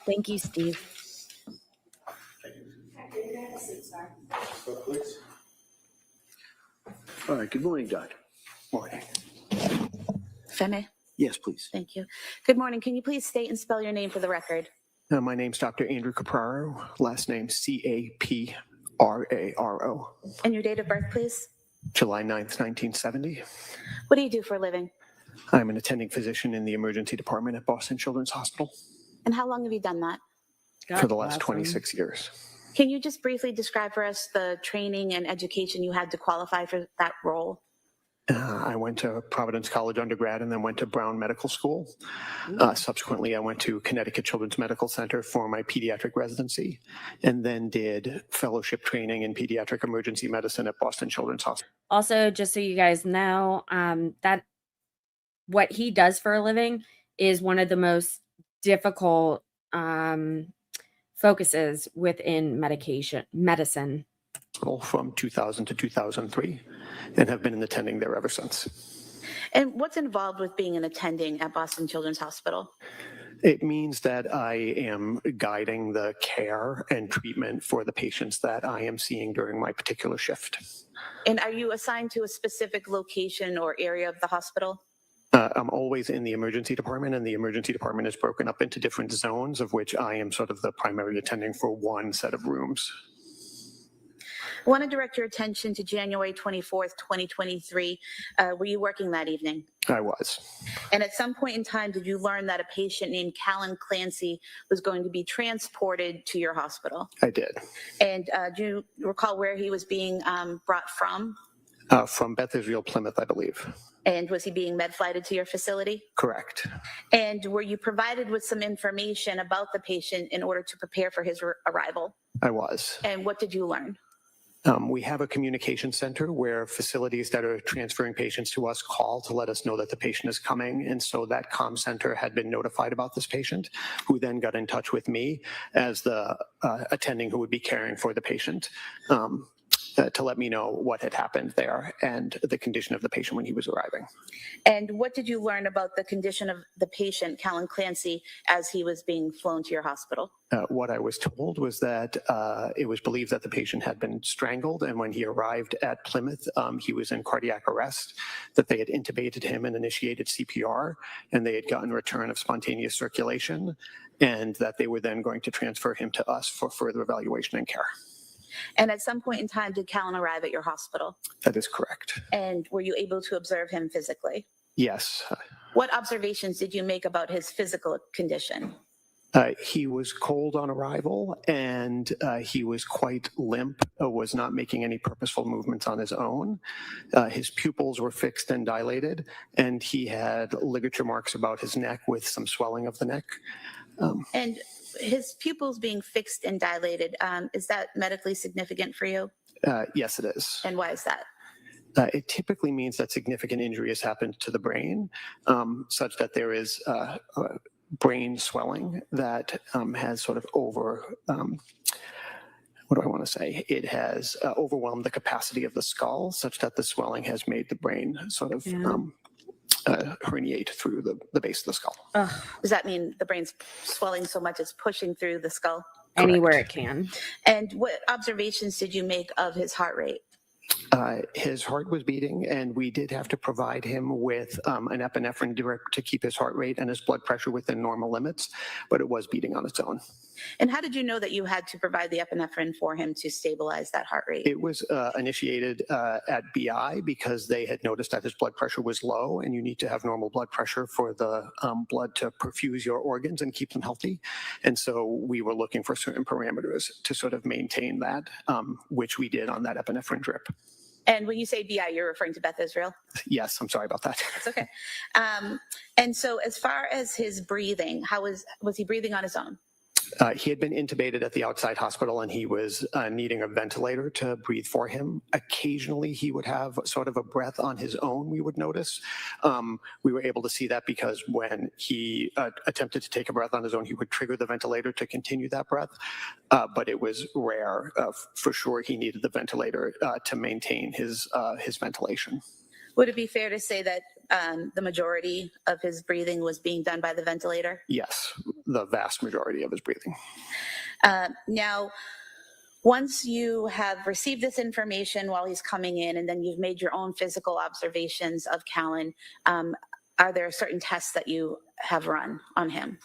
Thank you, Steve. All right, good morning, Doctor. Morning. Femi, Yes, please. thank you. Good morning. Can you please state and spell your name for the record? My name's Dr. Andrew Capraro, last name Capraro, And your date of birth, please? July 9th, 1970. What do you do for a living? I'm an attending physician in the emergency department at Boston Children's Hospital And how long have you done that? for the last 26 years. Can you just briefly describe for us the training and education you had to qualify for that role? I went to Providence College undergrad and then went to Brown Medical School. Subsequently, I went to Connecticut Children's Medical Center for my pediatric residency, and then did fellowship training in pediatric emergency medicine at Boston Children's Hospital. Also, just so you guys know, that what he does for a living is one of the most difficult focuses within medicine. From 2000 to 2003, and have been attending there ever since. And what's involved with being an attending at Boston Children's Hospital? It means that I am guiding the care and treatment for the patients that I am seeing during my particular shift. And are you assigned to a specific location or area of the hospital? I'm always in the emergency department, and the emergency department is broken up into different zones, of which I am sort of the primary attending for one set of rooms. I want to direct your attention to January 24th, 2023. Were you working that evening? I was. And at some point in time, did you learn that a patient named Callan Clancy was going to be transported to your hospital? I did. And do you recall where he was being brought from? From Beth Israel, Plymouth, I believe. And was he being med flighted to your facility? Correct. And were you provided with some information about the patient in order to prepare for his arrival? I was. And what did you learn? We have a communication center where facilities that are transferring patients to us call to let us know that the patient is coming. And so that comm center had been notified about this patient, who then got in touch with me as the attending who would be caring for the patient, to let me know what had happened there and the condition of the patient when he was arriving. And what did you learn about the condition of the patient, Callan Clancy, as he was being flown to your hospital? What I was told was that it was believed that the patient had been strangled, and when he arrived at Plymouth, he was in cardiac arrest, that they had intubated him and initiated CPR, and they had gotten return of spontaneous circulation, and that they were then going to transfer him to us for further evaluation and care. And at some point in time, did Callan arrive at your hospital? That is correct. And were you able to observe him physically? Yes. What observations did you make about his physical condition? He was cold on arrival, and he was quite limp, was not making any purposeful movements on his own. His pupils were fixed and dilated, and he had ligature marks about his neck with some swelling of the neck. And his pupils being fixed and dilated, is that medically significant for you? Yes, it is. And why is that? It typically means that significant injury has happened to the brain, such that there is brain swelling that has sort of what do I want to say? It has overwhelmed the capacity of the skull, such that the swelling has made the brain sort of herniate through the base of the skull. Does that mean the brain's swelling so much it's pushing through the skull? Anywhere it can. And what observations did you make of his heart rate? His heart was beating, and we did have to provide him with an epinephrine drip to keep his heart rate and his blood pressure within normal limits, but it was beating on its own. And how did you know that you had to provide the epinephrine for him to stabilize that heart rate? It was initiated at BI because they had noticed that his blood pressure was low, and you need to have normal blood pressure for the blood to perfuse your organs and keep them healthy. And so we were looking for certain parameters to sort of maintain that, which we did on that epinephrine drip. And when you say BI, you're referring to Beth Israel? Yes, I'm sorry about that. That's okay. And so as far as his breathing, was he breathing on his own? He had been intubated at the outside hospital, and he was needing a ventilator to breathe for him. Occasionally, he would have sort of a breath on his own, we would notice. We were able to see that because when he attempted to take a breath on his own, he would trigger the ventilator to continue that breath. But it was rare. For sure, he needed the ventilator to maintain his ventilation. Would it be fair to say that the majority of his breathing was being done by the ventilator? Yes, the vast majority of his breathing. Now, once you have received this information while he's coming in, and then you've made your own physical observations of Callan, are there certain tests that you have run on him?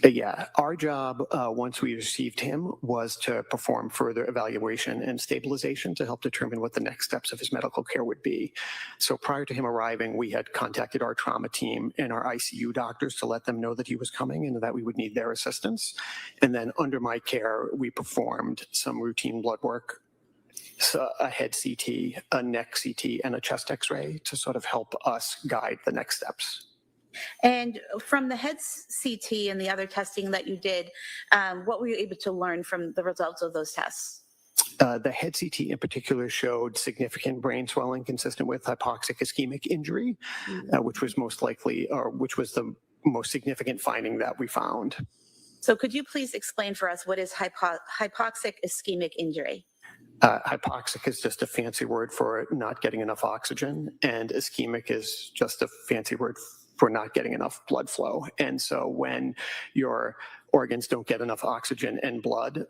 Yeah, our job, once we received him, was to perform further evaluation and stabilization to help determine what the next steps of his medical care would be. So prior to him arriving, we had contacted our trauma team and our ICU doctors to let them know that he was coming and that we would need their assistance. And then under my care, we performed some routine blood work, so a head CT, a neck CT, and a chest X-ray to sort of help us guide the next steps. And from the head CT and the other testing that you did, what were you able to learn from the results of those tests? The head CT in particular showed significant brain swelling consistent with hypoxic ischemic injury, which was most likely, or which was the most significant finding that we found. So could you please explain for us what is hypoxic ischemic injury? Hypoxic is just a fancy word for not getting enough oxygen, and ischemic is just a fancy word for not getting enough blood flow. And so when your organs don't get enough oxygen and blood,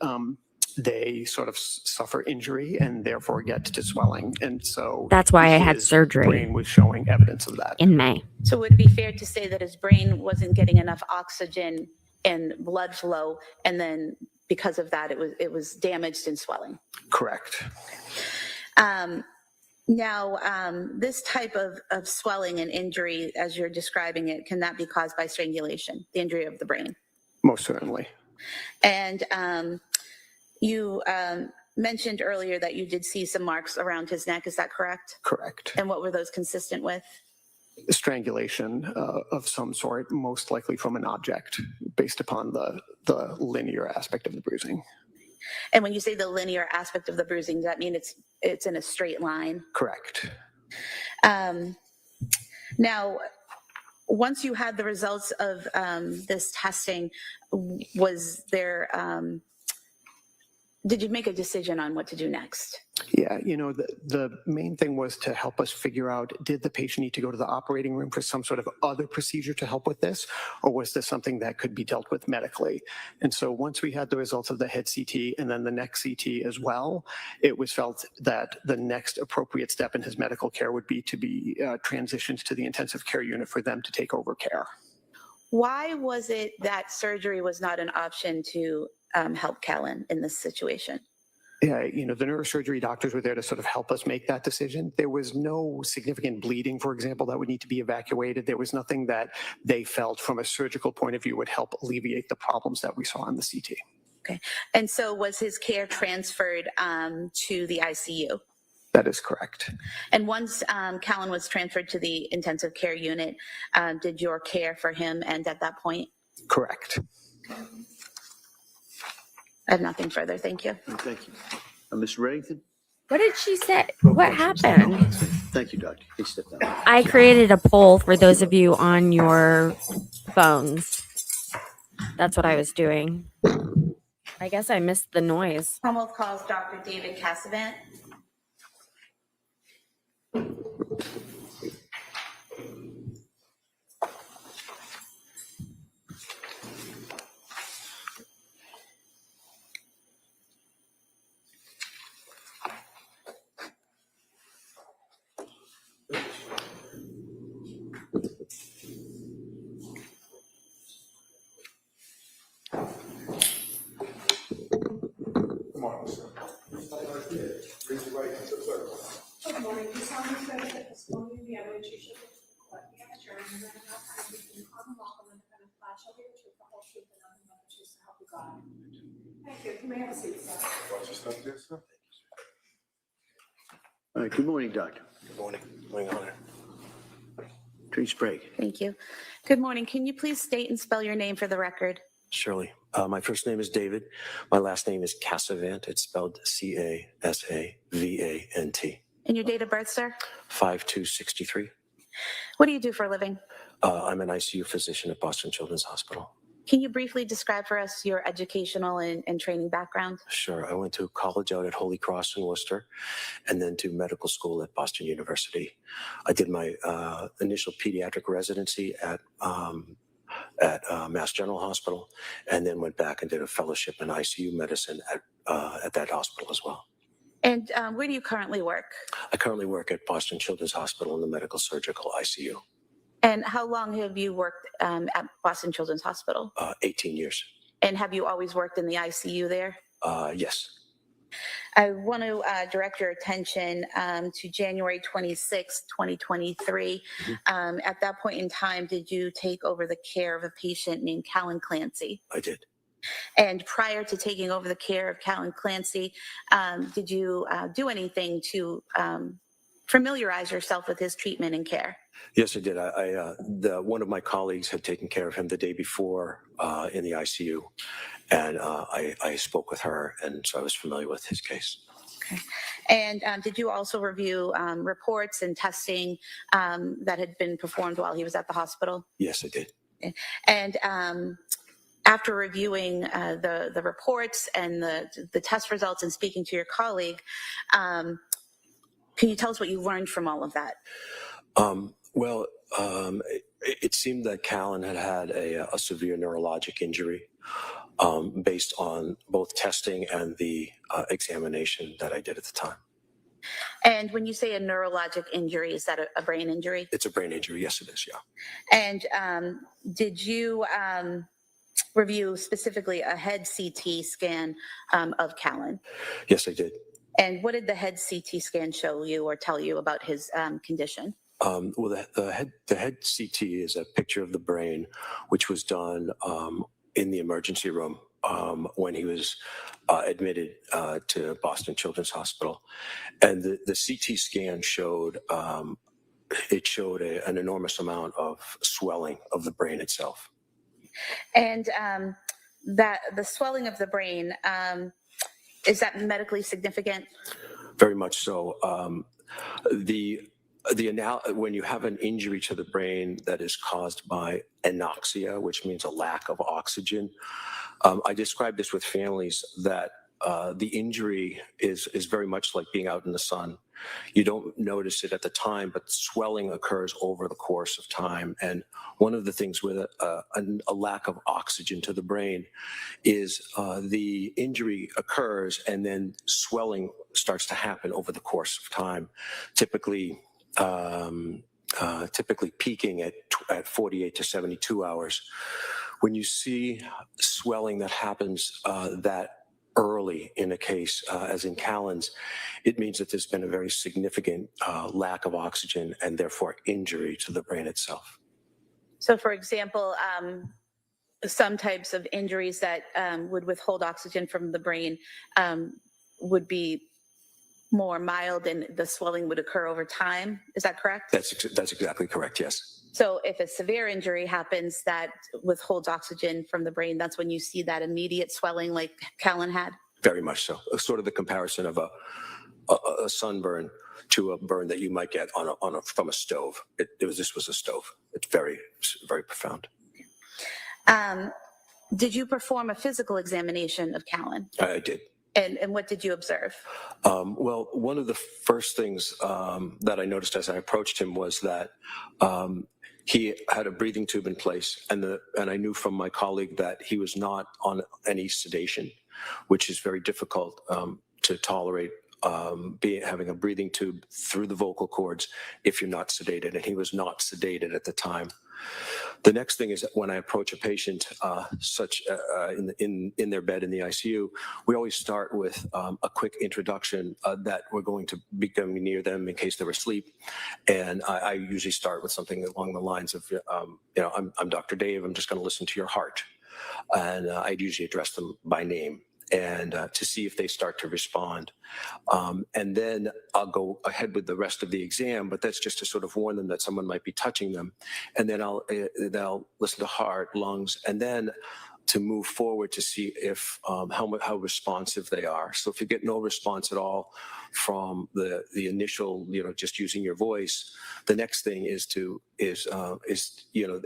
they sort of suffer injury and therefore get to swelling. And so That's why I had his surgery brain was showing evidence of that. in May. So would it be fair to say that his brain wasn't getting enough oxygen and blood flow, and then because of that, it was damaged and swelling? Correct. Now, this type of swelling and injury, as you're describing it, can that be caused by strangulation, the injury of the brain? Most certainly. And you mentioned earlier that you did see some marks around his neck. Is that correct? Correct. And what were those consistent with? Strangulation of some sort, most likely from an object, based upon the linear aspect of the bruising. And when you say the linear aspect of the bruising, does that mean it's in a straight line? Correct. Now, once you had the results of this testing, was there, did you make a decision on what to do next? Yeah, the main thing was to help us figure out, did the patient need to go to the operating room for some sort of other procedure to help with this, or was this something that could be dealt with medically? And so once we had the results of the head CT and then the neck CT as well, it was felt that the next appropriate step in his medical care would be to be transitioned to the intensive care unit for them to take over care. Why was it that surgery was not an option to help Kellen in this situation? Yeah, the neurosurgery doctors were there to sort of help us make that decision. There was no significant bleeding, for example, that would need to be evacuated. There was nothing that they felt from a surgical point of view would help alleviate the problems that we saw in the CT. Okay. And so was his care transferred to the ICU? That is correct. And once Kellen was transferred to the intensive care unit, did your care for him end at that point? Correct. I have nothing further. Thank you. Thank you. Mr. Reddington? What did she say? What happened? Thank you, Doctor. Please step down. I created a poll for those of you on your phones. That's what I was doing. I guess I missed the noise. Commonwealth calls Dr. David Cassavant. Good morning. You solemnly swear that the testimony and the evidence you should report me as your and that enough time between the Commonwealth and the defendant's flat shall be the truth, the whole truth, and nothing but the truth, so help you God. Thank you. You may have a seat, sir. All right, good morning, Doctor. Good morning. Morning, Honor. Please break. Thank you. Good morning. Can you please state and spell your name for the record? Surely. My first name is David. My last name is Cassavant. It's spelled Casavant. And your date of birth, sir? 5263. What do you do for a living? I'm an ICU physician at Boston Children's Hospital. Can you briefly describe for us your educational and training background? Sure. I went to college out at Holy Cross in Worcester and then to medical school at Boston University. I did my initial pediatric residency at Mass General Hospital and then went back and did a fellowship in ICU medicine at that hospital as well. And where do you currently work? I currently work at Boston Children's Hospital in the medical surgical ICU. And how long have you worked at Boston Children's Hospital? 18 years. And have you always worked in the ICU there? Yes. I want to direct your attention to January 26, 2023. At that point in time, did you take over the care of a patient named Callan Clancy? I did. And prior to taking over the care of Callan Clancy, did you do anything to familiarize yourself with his treatment and care? Yes, I did. One of my colleagues had taken care of him the day before in the ICU, and I spoke with her, and so I was familiar with his case. Okay. And did you also review reports and testing that had been performed while he was at the hospital? Yes, I did. And after reviewing the reports and the test results and speaking to your colleague, can you tell us what you learned from all of that? Well, it seemed that Callan had a severe neurologic injury based on both testing and the examination that I did at the time. And when you say a neurologic injury, is that a brain injury? It's a brain injury. Yes, it is. Yeah. And did you review specifically a head CT scan of Callan? Yes, I did. And what did the head CT scan show you or tell you about his condition? Well, the head CT is a picture of the brain, which was done in the emergency room when he was admitted to Boston Children's Hospital, and the CT scan showed an enormous amount of swelling of the brain itself. And that the swelling of the brain, is that medically significant? Very much so. When you have an injury to the brain that is caused by anoxia, which means a lack of oxygen, I describe this with families that the injury is very much like being out in the sun. You don't notice it at the time, but swelling occurs over the course of time. And one of the things with a lack of oxygen to the brain is the injury occurs and then swelling starts to happen over the course of time, typically peaking at 48 to 72 hours. When you see swelling that happens that early in a case, as in Callan's, it means that there's been a very significant lack of oxygen and therefore injury to the brain itself. So, for example, some types of injuries that would withhold oxygen from the brain would be more mild and the swelling would occur over time. Is that correct? That's exactly correct, yes. So if a severe injury happens that withholds oxygen from the brain, that's when you see that immediate swelling like Callan had? Very much so. Sort of the comparison of a sunburn to a burn that you might get from a stove. This was a stove. It's very, very profound. Did you perform a physical examination of Callan? I did. And what did you observe? Well, one of the first things that I noticed as I approached him was that he had a breathing tube in place, and I knew from my colleague that he was not on any sedation, which is very difficult to tolerate, having a breathing tube through the vocal cords if you're not sedated, and he was not sedated at the time. The next thing is that when I approach a patient in their bed in the ICU, we always start with a quick introduction that we're going to be coming near them in case they're asleep. And I usually start with something along the lines of, I'm Dr. Dave, I'm just going to listen to your heart. And I'd usually address them by name and to see if they start to respond. And then I'll go ahead with the rest of the exam, but that's just to sort of warn them that someone might be touching them. And then I'll listen to heart, lungs, and then to move forward to see if how responsive they are. So if you get no response at all from the initial, just using your voice, the next thing is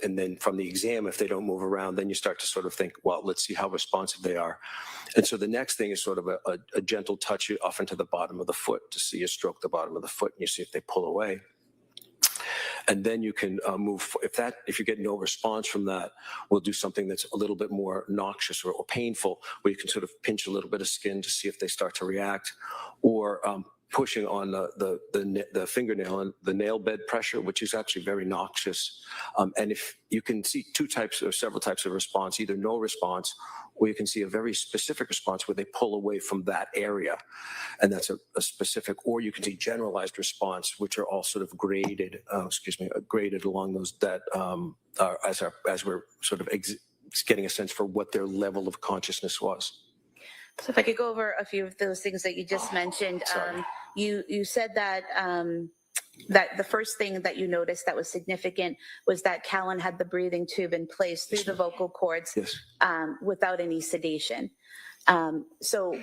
and then from the exam, if they don't move around, then you start to sort of think, well, let's see how responsive they are. And so the next thing is sort of a gentle touch off into the bottom of the foot to see you stroke the bottom of the foot and you see if they pull away. And then you can move. If you get no response from that, we'll do something that's a little bit more noxious or painful, where you can sort of pinch a little bit of skin to see if they start to react, or pushing on the fingernail and the nail bed pressure, which is actually very noxious. And if you can see two types or several types of response, either no response, or you can see a very specific response where they pull away from that area, and that's a specific, or you can see generalized response, which are all sort of graded, graded along those that are as we're sort of getting a sense for what their level of consciousness was. So if I could go over a few of those things that you just mentioned. You said that that the first thing that you noticed that was significant was that Callan had the breathing tube in place through the vocal cords without any sedation. So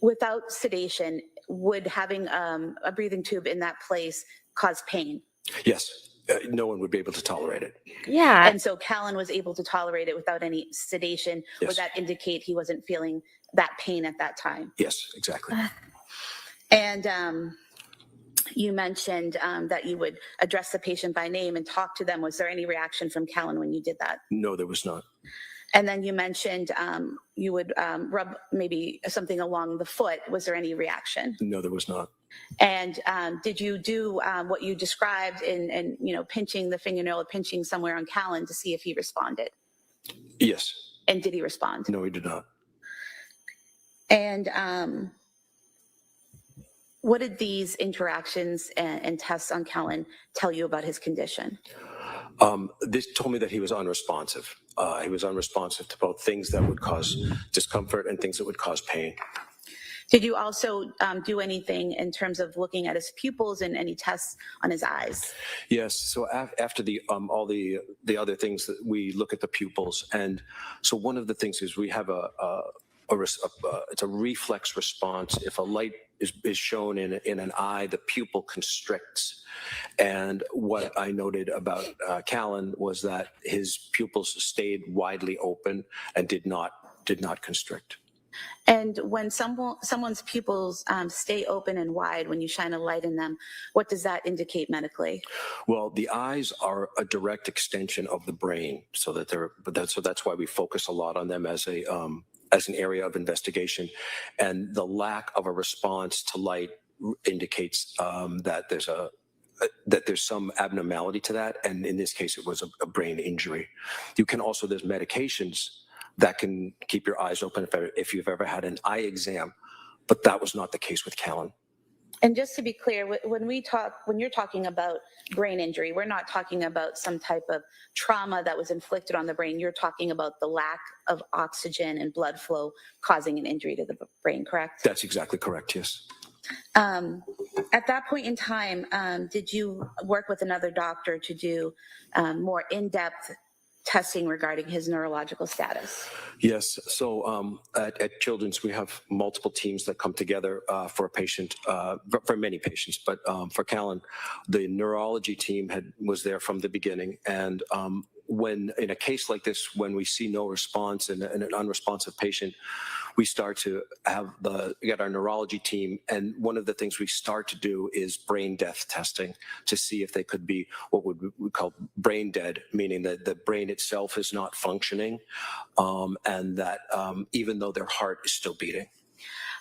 without sedation, would having a breathing tube in that place cause pain? Yes. No one would be able to tolerate it. Yeah. And so Callan was able to tolerate it without any sedation. Yes. Would that indicate he wasn't feeling that pain at that time? Yes, exactly. And you mentioned that you would address the patient by name and talk to them. Was there any reaction from Callan when you did that? No, there was not. And then you mentioned you would rub maybe something along the foot. Was there any reaction? No, there was not. And did you do what you described in pinching the fingernail or pinching somewhere on Callan to see if he responded? Yes. And did he respond? No, he did not. And what did these interactions and tests on Callan tell you about his condition? This told me that he was unresponsive. He was unresponsive to both things that would cause discomfort and things that would cause pain. Did you also do anything in terms of looking at his pupils and any tests on his eyes? Yes. So after all the other things that we look at the pupils, and so one of the things is we have it's a reflex response. If a light is shown in an eye, the pupil constricts. And what I noted about Callan was that his pupils stayed widely open and did not constrict. And when someone's pupils stay open and wide when you shine a light in them, what does that indicate medically? Well, the eyes are a direct extension of the brain, so that's why we focus a lot on them as an area of investigation. And the lack of a response to light indicates that there's some abnormality to that, and in this case, it was a brain injury. There's medications that can keep your eyes open if you've ever had an eye exam, but that was not the case with Callan. And just to be clear, when you're talking about brain injury, we're not talking about some type of trauma that was inflicted on the brain. You're talking about the lack of oxygen and blood flow causing an injury to the brain, correct? That's exactly correct, yes. At that point in time, did you work with another doctor to do more in-depth testing regarding his neurological status? Yes. So at Children's, we have multiple teams that come together for a patient, for many patients. But for Callan, the neurology team was there from the beginning. And when in a case like this, when we see no response in an unresponsive patient, we start to get our neurology team. And one of the things we start to do is brain death testing to see if they could be what we call brain dead, meaning that the brain itself is not functioning, and that even though their heart is still beating.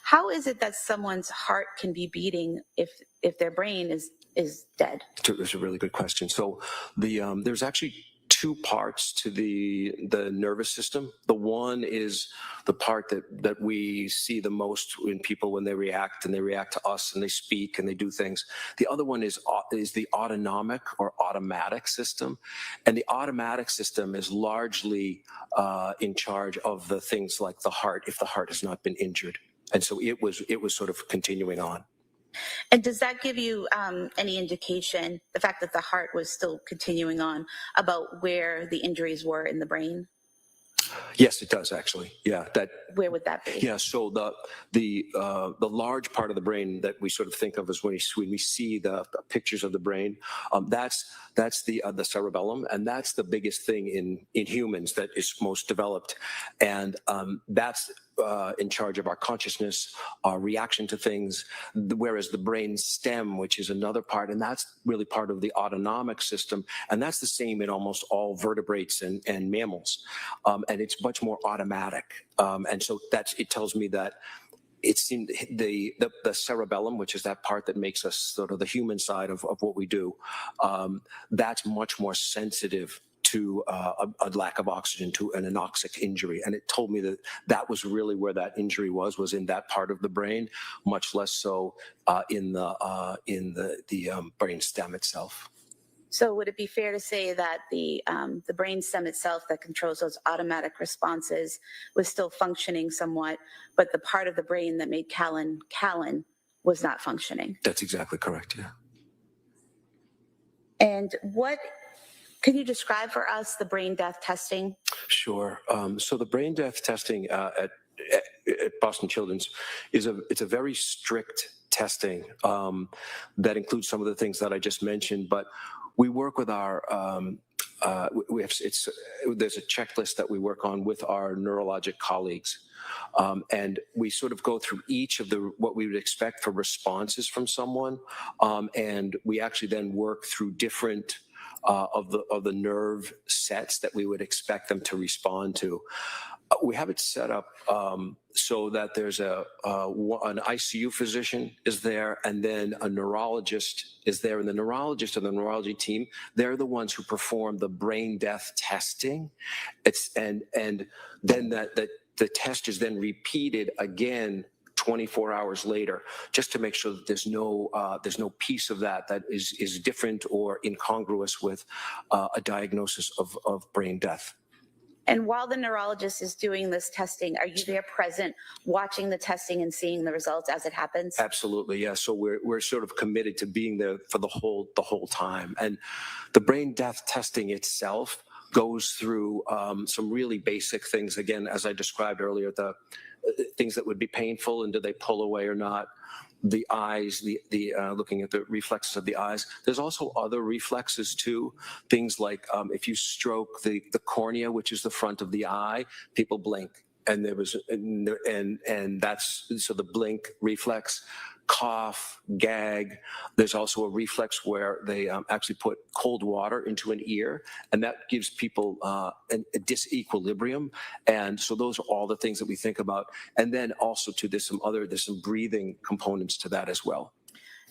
How is it that someone's heart can be beating if their brain is dead? It's a really good question. So there's actually two parts to the nervous system. The one is the part that we see the most in people when they react, and they react to us and they speak and they do things. The other one is the autonomic or automatic system. And the automatic system is largely in charge of the things like the heart, if the heart has not been injured. And so it was sort of continuing on. And does that give you any indication, the fact that the heart was still continuing on, about where the injuries were in the brain? Yes, it does actually. Yeah, Where would that be? Yeah, so the large part of the brain that we sort of think of as when we see the pictures of the brain, that's the cerebellum, and that's the biggest thing in humans that is most developed, and that's in charge of our consciousness, our reaction to things, whereas the brain stem, which is another part, and that's really part of the autonomic system, and that's the same in almost all vertebrates and mammals, and it's much more automatic, and so it tells me that it seemed the cerebellum, which is that part that makes us sort of the human side of what we do, that's much more sensitive to a lack of oxygen, to an anoxic injury. And it told me that that was really where that injury was in that part of the brain, much less so in the brain stem itself. So would it be fair to say that the brain stem itself that controls those automatic responses was still functioning somewhat, but the part of the brain that made Callan was not functioning? That's exactly correct, yeah. And can you describe for us the brain death testing? Sure. So the brain death testing at Boston Children's it's a very strict testing that includes some of the things that I just mentioned, but we work with our there's a checklist that we work on with our neurologic colleagues, and we sort of go through each of what we would expect for responses from someone, and we actually then work through different of the nerve sets that we would expect them to respond to. We have it set up so that there's an ICU physician is there, and then a neurologist is there, and the neurologist and the neurology team, they're the ones who perform the brain death testing. And then the test is then repeated again 24 hours later, just to make sure that there's no piece of that is different or incongruous with a diagnosis of brain death. And while the neurologist is doing this testing, are you there present, watching the testing and seeing the results as it happens? Absolutely, yeah. So we're sort of committed to being there for the whole time. And the brain death testing itself goes through some really basic things. Again, as I described earlier, the things that would be painful and do they pull away or not. The eyes, the looking at the reflexes of the eyes. There's also other reflexes too. Things like if you stroke the cornea, which is the front of the eye, people blink, and that's so the blink reflex. Cough, gag. There's also a reflex where they actually put cold water into an ear, and that gives people a disequilibrium. And so those are all the things that we think about. And then also there's some breathing components to that as well.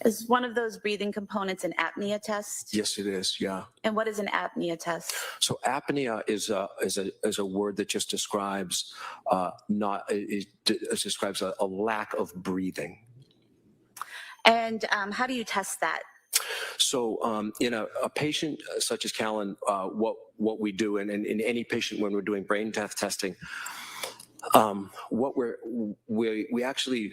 Is one of those breathing components an apnea test? Yes, it is. Yeah. And what is an apnea test? So apnea is a word that just describes describes a lack of breathing. And how do you test that? So in a patient such as Callan, what we do, and in any patient when we're doing brain death testing, we actually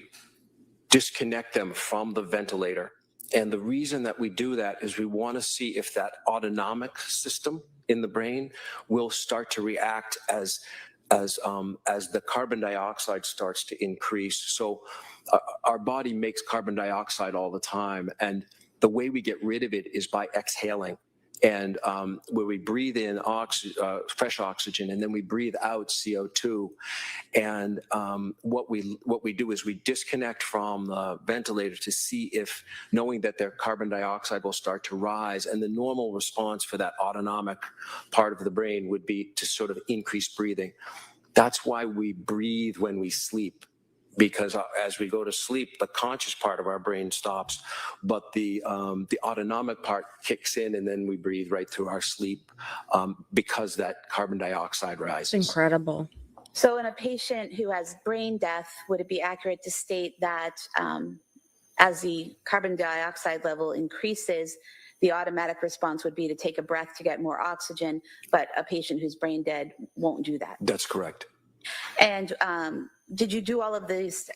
disconnect them from the ventilator. And the reason that we do that is we want to see if that autonomic system in the brain will start to react as the carbon dioxide starts to increase. So our body makes carbon dioxide all the time, and the way we get rid of it is by exhaling. And where we breathe in fresh oxygen, and then we breathe out CO2. And what we do is we disconnect from the ventilator to see if, knowing that their carbon dioxide will start to rise, and the normal response for that autonomic part of the brain would be to sort of increase breathing. That's why we breathe when we sleep, because as we go to sleep, the conscious part of our brain stops, but the autonomic part kicks in, and then we breathe right through our sleep because that carbon dioxide rises. It's incredible. So in a patient who has brain death, would it be accurate to state that as the carbon dioxide level increases, the automatic response would be to take a breath to get more oxygen, but a patient who's brain dead won't do that? That's correct. And did you do all of these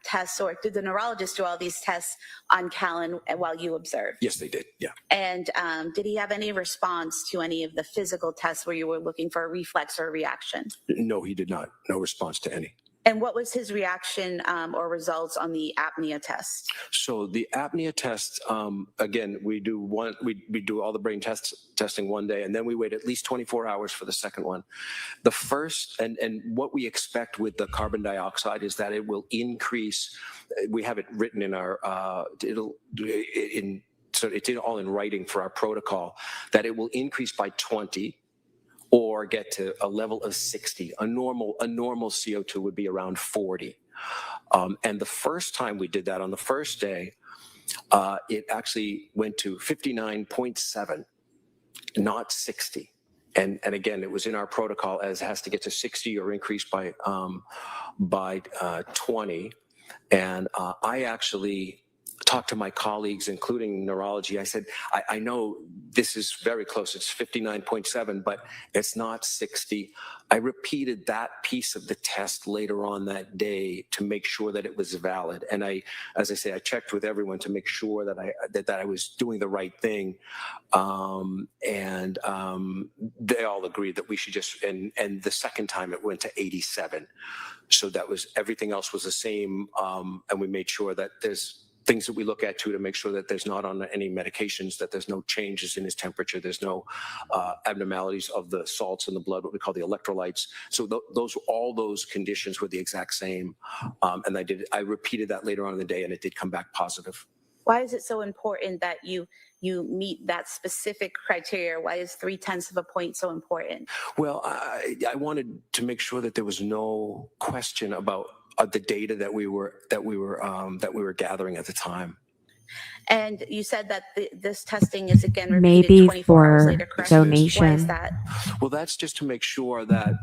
tests, or did the neurologist do all these tests on Callan while you observed? Yes, they did, yeah. And did he have any response to any of the physical tests where you were looking for a reflex or a reaction? No, he did not. No response to any. And what was his reaction or results on the apnea test? So the apnea test, again, we do all the brain testing one day, and then we wait at least 24 hours for the second one. The first, and what we expect with the carbon dioxide is that it will increase. We have it written in our, so it's all in writing for our protocol, that it will increase by 20. Or get to a level of 60. A normal CO2 would be around 40. And the first time we did that on the first day, it actually went to 59.7, not 60. And again, it was in our protocol as it has to get to 60 or increase by 20. And I actually talked to my colleagues, including neurology. I said, I know this is very close. It's 59.7, but it's not 60. I repeated that piece of the test later on that day to make sure that it was valid. And as I say, I checked with everyone to make sure that I was doing the right thing. They all agreed that we should just, and the second time it went to 87. So that was, everything else was the same. And we made sure that there's things that we look at too to make sure that there's not on any medications, that there's no changes in his temperature, there's no abnormalities of the salts in the blood, what we call the electrolytes. So all those conditions were the exact same. And I repeated that later on in the day, and it did come back positive. Why is it so important that you meet that specific criteria? Why is 0.3 of a point so important? Well, I wanted to make sure that there was no question about the data that we were gathering at the time. And you said that this testing is again repeated Maybe 24 hours for later, correct? donation. Why is that? Well, that's just to make sure that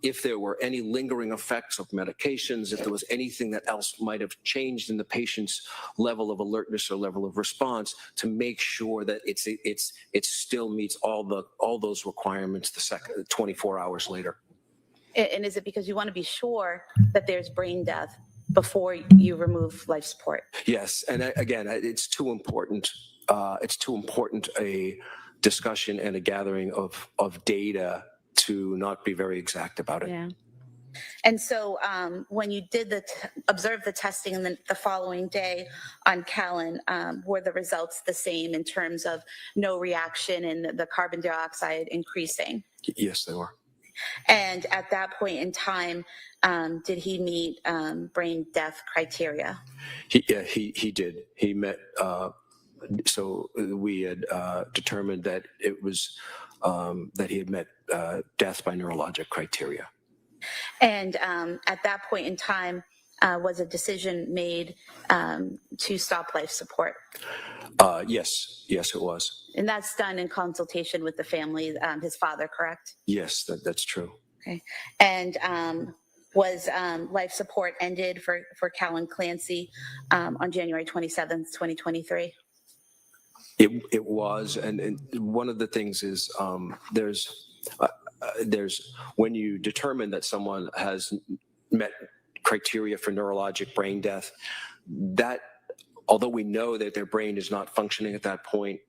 if there were any lingering effects of medications, if there was anything that else might have changed in the patient's level of alertness or level of response, to make sure that it still meets all those requirements the 24 hours later. And is it because you want to be sure that there's brain death before you remove life support? Yes, and again, it's too important. It's too important a discussion and a gathering of data to not be very exact about it. Yeah. And so when you did observe the testing and then the following day on Callan, were the results the same in terms of no reaction and the carbon dioxide increasing? Yes, they were. And at that point in time, did he meet brain death criteria? He did. He met. So we had determined that it was that he had met death by neurologic criteria. And at that point in time, was a decision made to stop life support? Yes, it was. And that's done in consultation with the family, his father, correct? Yes, that's true. Okay. And was life support ended for Callan Clancy on January 27th, 2023? It was, and one of the things is there's when you determine that someone has met criteria for neurologic brain death, that although we know that their brain is not functioning at that point,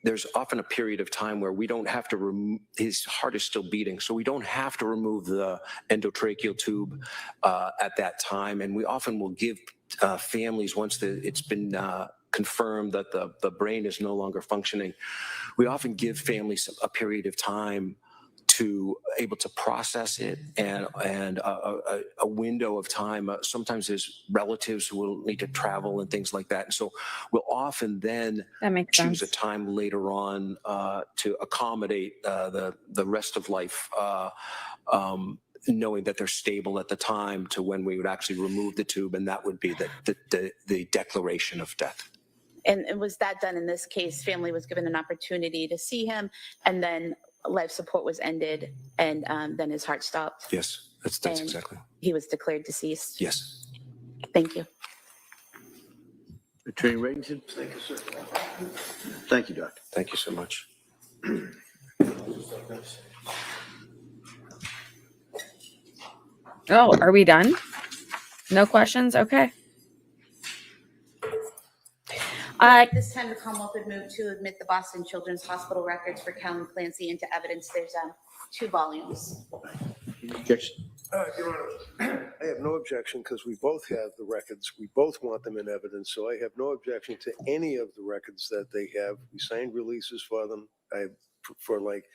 there's often a period of time where we don't have to remove, his heart is still beating, so we don't have to remove the endotracheal tube at that time. And we often will give families, once it's been confirmed that the brain is no longer functioning, we often give families a period of time to able to process it, and a window of time. Sometimes there's relatives who will need to travel and things like that. And so we'll often then choose a time later on to accommodate the rest of life, knowing that they're stable at the time to when we would actually remove the tube, and that would be the declaration of death. And was that done in this case? Family was given an opportunity to see him, and then life support was ended, and then his heart stopped. Yes, that's And exactly. he was declared deceased. Yes. Thank you. Attorney Reddington? Thank you, sir. Thank you, Doctor. Thank you so much. Oh, are we done? No questions? Okay. At this time, the Commonwealth would move to admit the Boston Children's Hospital records for Callan Clancy into evidence. There's 2 volumes. Objection? Your Honor, I have no objection because we both have the records. We both want them in evidence, so I have no objection to any of the records that they have. We signed releases for them. For like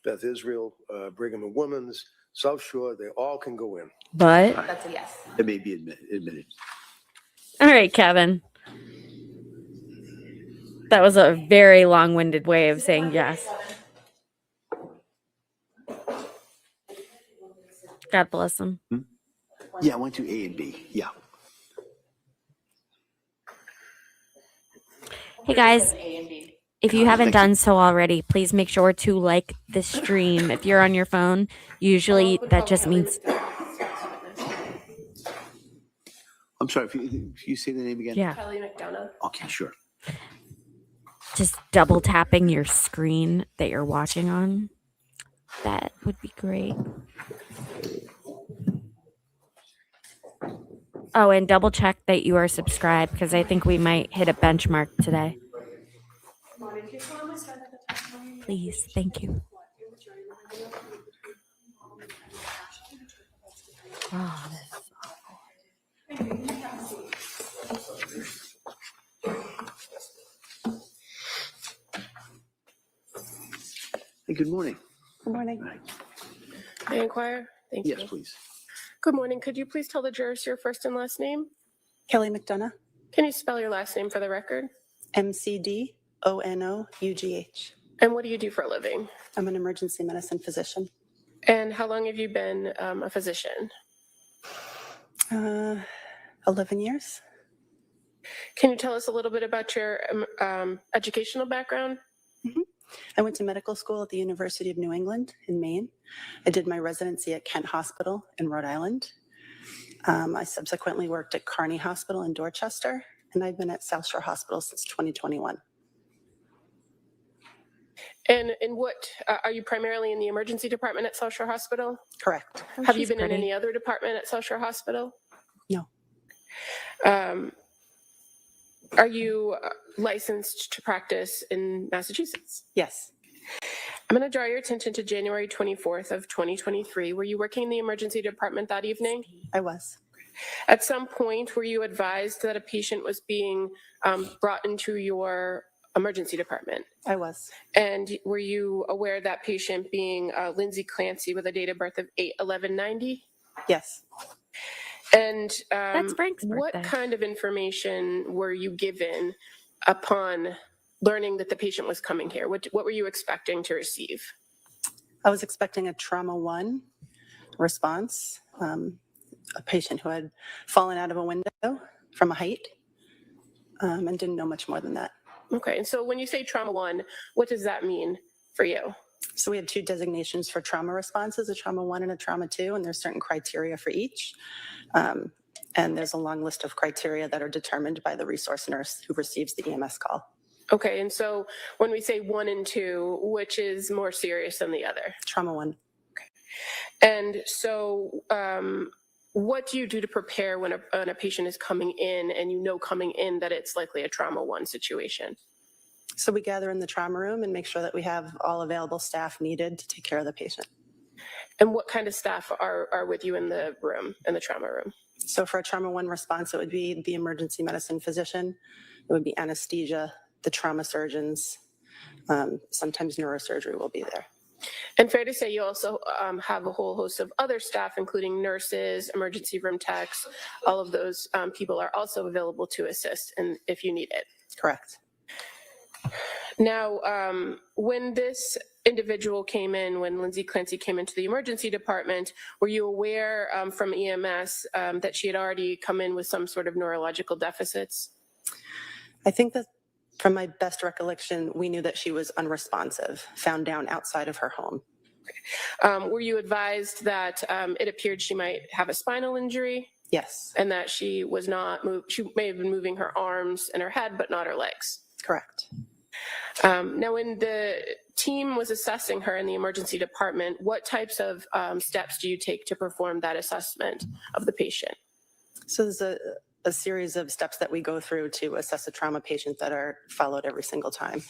Beth Israel, Brigham and Women's, South Shore, they all can go in. But That's a yes. It may be admitted. all right, Kevin. That was a very long-winded way of saying yes. God bless him. Yeah, I went to A and B, yeah. Hey guys, if you haven't done so already, please make sure to like this stream. If you're on your phone, usually that just means I'm sorry, if you say the name again? yeah, Kelly McDonough. Okay, sure. just double tapping your screen that you're watching on. That would be great. Oh, and double check that you are subscribed because I think we might hit a benchmark today. Please, thank you. Oh, Hey, good morning. Good morning. May I inquire? Thank you. Yes, please. Good morning. Could you please tell the jurors your first and last name? Kelly McDonough, Can you spell your last name for the record? MCDONOUGH. And what do you do for a living? I'm an emergency medicine physician. And how long have you been a physician? 11 years. Can you tell us a little bit about your educational background? I went to medical school at the University of New England in Maine. I did my residency at Kent Hospital in Rhode Island. I subsequently worked at Kearney Hospital in Dorchester, and I've been at South Shore Hospital since 2021. And in what, are you primarily in the emergency department at South Shore Hospital? Correct. Have you been in any other department at South Shore Hospital? No. Are you licensed to practice in Massachusetts? Yes. I'm going to draw your attention to January 24th of 2023. Were you working in the emergency department that evening? I was. At some point, were you advised that a patient was being brought into your emergency department? I was. And were you aware of that patient being Lindsay Clancy with a date of birth of 8/11/90? Yes. And That's Frank's what birthday. kind of information were you given upon learning that the patient was coming here? What were you expecting to receive? I was expecting a trauma 1 response, a patient who had fallen out of a window from a height and didn't know much more than that. Okay, and so when you say trauma 1, what does that mean for you? So we have 2 designations for trauma responses, a trauma 1 and a trauma 2, and there's certain criteria for each. And there's a long list of criteria that are determined by the resource nurse who receives the EMS call. Okay, and so when we say 1 and 2, which is more serious than the other? Trauma 1. And so what do you do to prepare when a patient is coming in and you know coming in that it's likely a trauma 1 situation? So we gather in the trauma room and make sure that we have all available staff needed to take care of the patient. And what kind of staff are with you in the room, in the trauma room? So for a trauma 1 response, it would be the emergency medicine physician, it would be anesthesia, the trauma surgeons, sometimes neurosurgery will be there. And fair to say you also have a whole host of other staff, including nurses, emergency room techs, all of those people are also available to assist and if you need it. Correct. Now, when this individual came in, when Lindsay Clancy came into the emergency department, were you aware from EMS that she had already come in with some sort of neurological deficits? I think that from my best recollection, we knew that she was unresponsive, found down outside of her home. Were you advised that it appeared she might have a spinal injury? Yes. And that she was not she may have been moving her arms and her head, but not her legs. Correct. Now, when the team was assessing her in the emergency department, what types of steps do you take to perform that assessment of the patient? So there's a series of steps that we go through to assess a trauma patient that are followed every single time.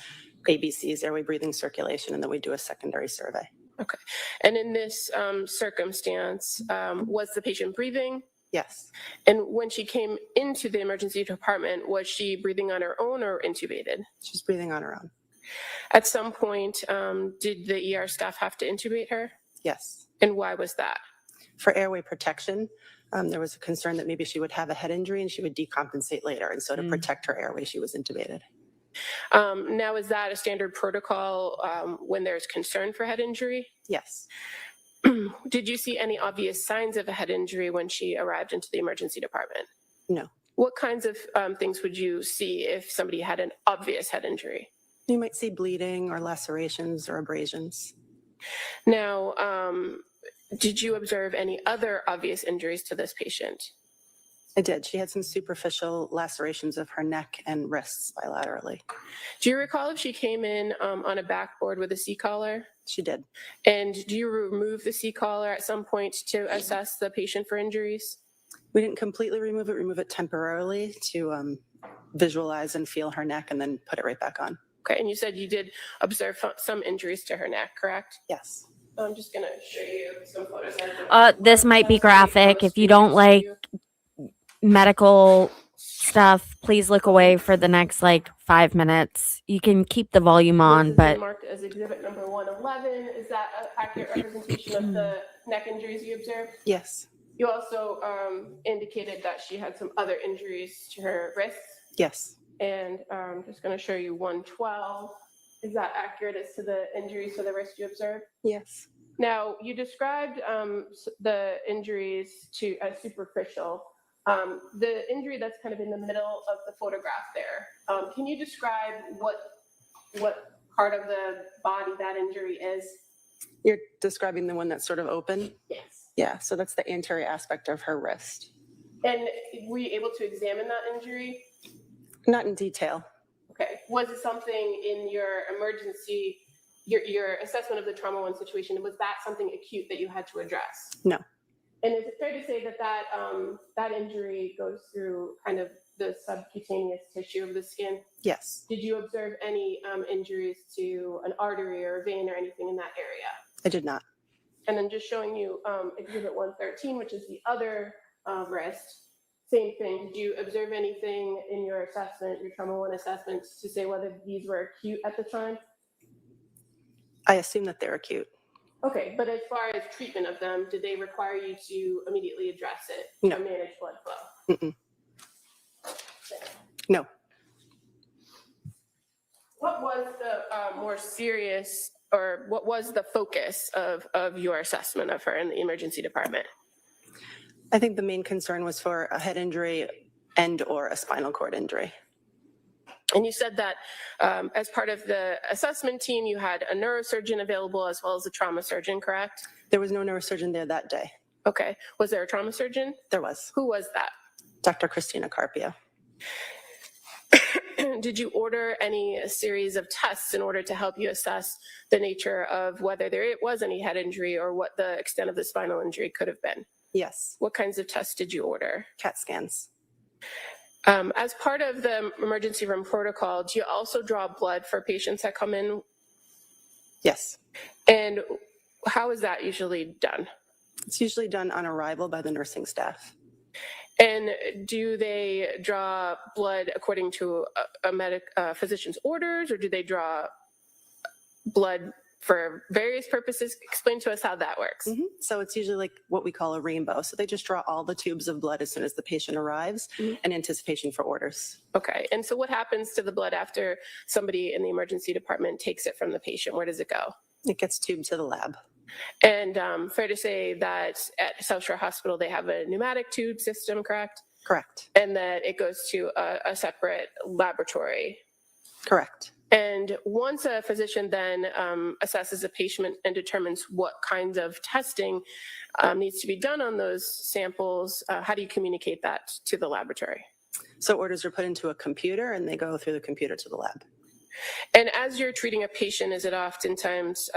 ABCs, airway, breathing, circulation, and then we do a secondary survey. Okay. And in this circumstance, was the patient breathing? Yes. And when she came into the emergency department, was she breathing on her own or intubated? She's breathing on her own. At some point, did the ER staff have to intubate her? Yes. And why was that? For airway protection, there was a concern that maybe she would have a head injury and she would decompensate later. And so to protect her airway, she was intubated. Now, is that a standard protocol when there's concern for head injury? Yes. Did you see any obvious signs of a head injury when she arrived into the emergency department? No. What kinds of things would you see if somebody had an obvious head injury? You might see bleeding or lacerations or abrasions. Now, did you observe any other obvious injuries to this patient? I did. She had some superficial lacerations of her neck and wrists bilaterally. Do you recall if she came in on a backboard with a C-collar? She did. And do you remove the C-collar at some point to assess the patient for injuries? We didn't completely remove it temporarily to visualize and feel her neck and then put it right back on. Okay, and you said you did observe some injuries to her neck, correct? Yes. I'm just going to show you some photos. This might be graphic. If you don't like medical stuff, please look away for the next like 5 minutes. You can keep the volume on, but marked as exhibit number 111. Is that an accurate representation of the neck injuries you observed? Yes. You also indicated that she had some other injuries to her wrists. Yes. And I'm just going to show you 112. Is that accurate as to the injuries to the wrist you observed? Yes. Now, you described the injuries to as superficial. The injury that's kind of in the middle of the photograph there, can you describe what part of the body that injury is? You're describing the one that's sort of open? Yes. Yeah, so that's the anterior aspect of her wrist. And were you able to examine that injury? Not in detail. Okay. Was it something in your emergency, your assessment of the trauma 1 situation, was that something acute that you had to address? No. And is it fair to say that injury goes through kind of the subcutaneous tissue of the skin? Yes. Did you observe any injuries to an artery or a vein or anything in that area? I did not. And then just showing you exhibit 113, which is the other wrist. Same thing. Did you observe anything in your assessment, your trauma 1 assessments, to say whether these were acute at the time? I assume that they're acute. Okay, but as far as treatment of them, did they require you to immediately address it No. or manage blood flow? Mm-mm. No. What was the more serious, or what was the focus of your assessment of her in the emergency department? I think the main concern was for a head injury and or a spinal cord injury. And you said that as part of the assessment team, you had a neurosurgeon available as well as a trauma surgeon, correct? There was no neurosurgeon there that day. Okay. Was there a trauma surgeon? There was. Who was that? Dr. Christina Carpio. Did you order any series of tests in order to help you assess the nature of whether there was any head injury or what the extent of the spinal injury could have been? Yes. What kinds of tests did you order? CAT scans. As part of the emergency room protocol, do you also draw blood for patients that come in? Yes. And how is that usually done? It's usually done on arrival by the nursing staff. And do they draw blood according to a physician's orders, or do they draw blood for various purposes? Explain to us how that works. Mm-hmm. So it's usually like what we call a rainbow. So they just draw all the tubes of blood as soon as the patient arrives in anticipation for orders. Okay. And so what happens to the blood after somebody in the emergency department takes it from the patient? Where does it go? It gets tubed to the lab. And fair to say that at South Shore Hospital, they have a pneumatic tube system, correct? Correct. And that it goes to a separate laboratory. Correct. And once a physician then assesses a patient and determines what kinds of testing needs to be done on those samples, how do you communicate that to the laboratory? So orders are put into a computer and they go through the computer to the lab. And as you're treating a patient, is it oftentimes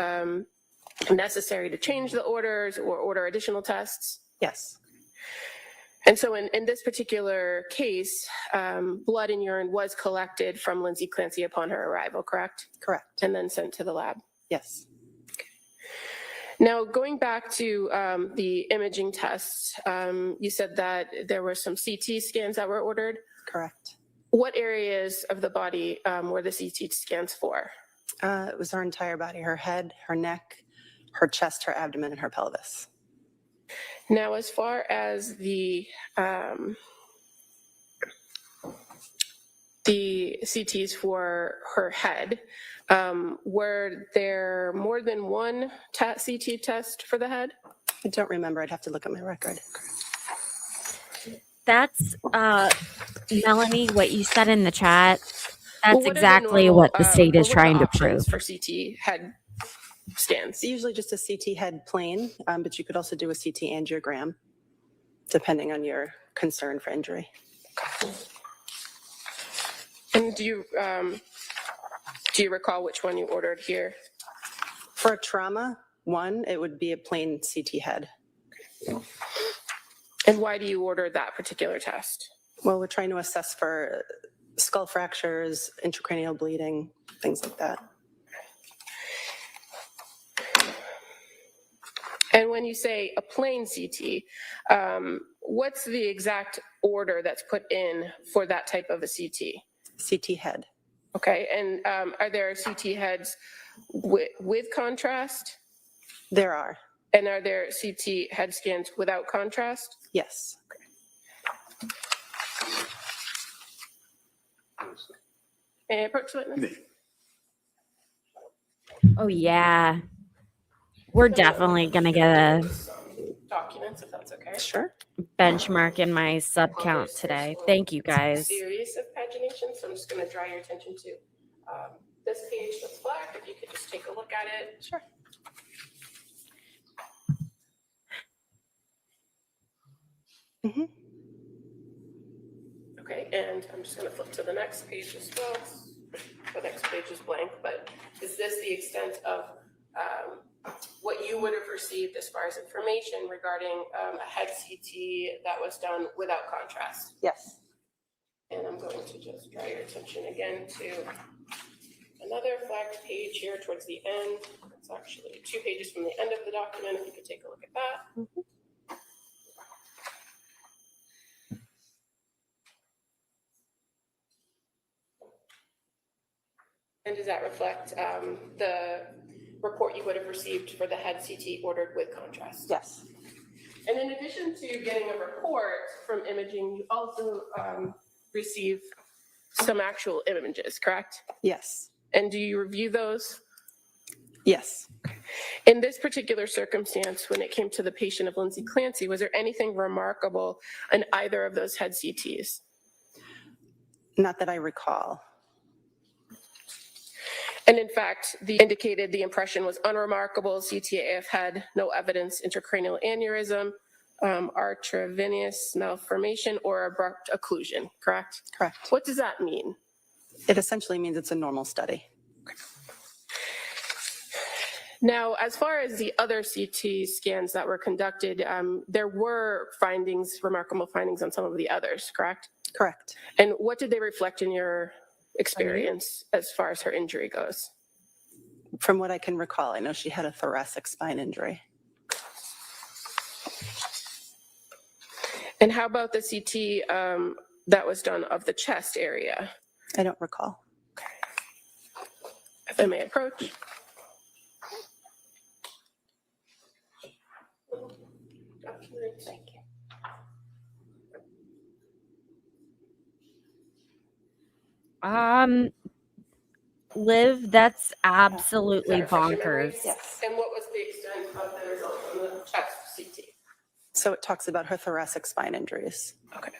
necessary to change the orders or order additional tests? Yes. And so in this particular case, blood and urine was collected from Lindsay Clancy upon her arrival, correct? Correct. And then sent to the lab. Yes. Now, going back to the imaging tests, you said that there were some CT scans that were ordered. Correct. What areas of the body were the CT scans for? It was her entire body, her head, her neck, her chest, her abdomen, and her pelvis. Now, as far as the the CTs for her head, were there more than one CT test for the head? I don't remember. I'd have to look at my record. That's Melanie, what you said in the chat. That's Well, what are the exactly normal, what the state or is what are the trying to options prove. for CT head scans? It's usually just a CT head plane, but you could also do a CT angiogram, depending on your concern for injury. And do you recall which one you ordered here? For a trauma one, it would be a plain CT head. And why do you order that particular test? Well, we're trying to assess for skull fractures, intracranial bleeding, things like that. And when you say a plain CT, what's the exact order that's put in for that type of a CT? CT head. Okay, and are there CT heads with contrast? There are. And are there CT head scans without contrast? Yes. And approach witness. Oh, yeah. We're definitely going to get a Documents, if that's okay. Sure. benchmark in my sub count today. Thank you, guys. Series of pagination, so I'm just going to draw your attention to this page that's flagged. If you could just take a look at it. Sure. Mm-hmm. Okay, and I'm just going to flip to the next page as well. The next page is blank, but is this the extent of what you would have received as far as information regarding a head CT that was done without contrast? Yes. And I'm going to just draw your attention again to another flagged page here towards the end. It's actually 2 pages from the end of the document, if you could take a look at that. Mm-hmm. And does that reflect the report you would have received for the head CT ordered with contrast? Yes. And in addition to getting a report from imaging, you also receive some actual images, correct? Yes. And do you review those? Yes. In this particular circumstance, when it came to the patient of Lindsay Clancy, was there anything remarkable in either of those head CTs? Not that I recall. And in fact, indicated the impression was unremarkable. CTAF had no evidence intracranial aneurysm, arteriovenous malformation, or abrupt occlusion, correct? Correct. What does that mean? It essentially means it's a normal study. Now, as far as the other CT scans that were conducted, there were findings, remarkable findings on some of the others, correct? Correct. And what did they reflect in your experience as far as her injury goes? From what I can recall, I know she had a thoracic spine injury. And how about the CT that was done of the chest area? I don't recall. If I may approach. Thank you. Liv, that's absolutely Does that refresh your memory? bonkers. Yes. And what was the extent of the result from the chest CT? So it talks about her thoracic spine injuries. Okay.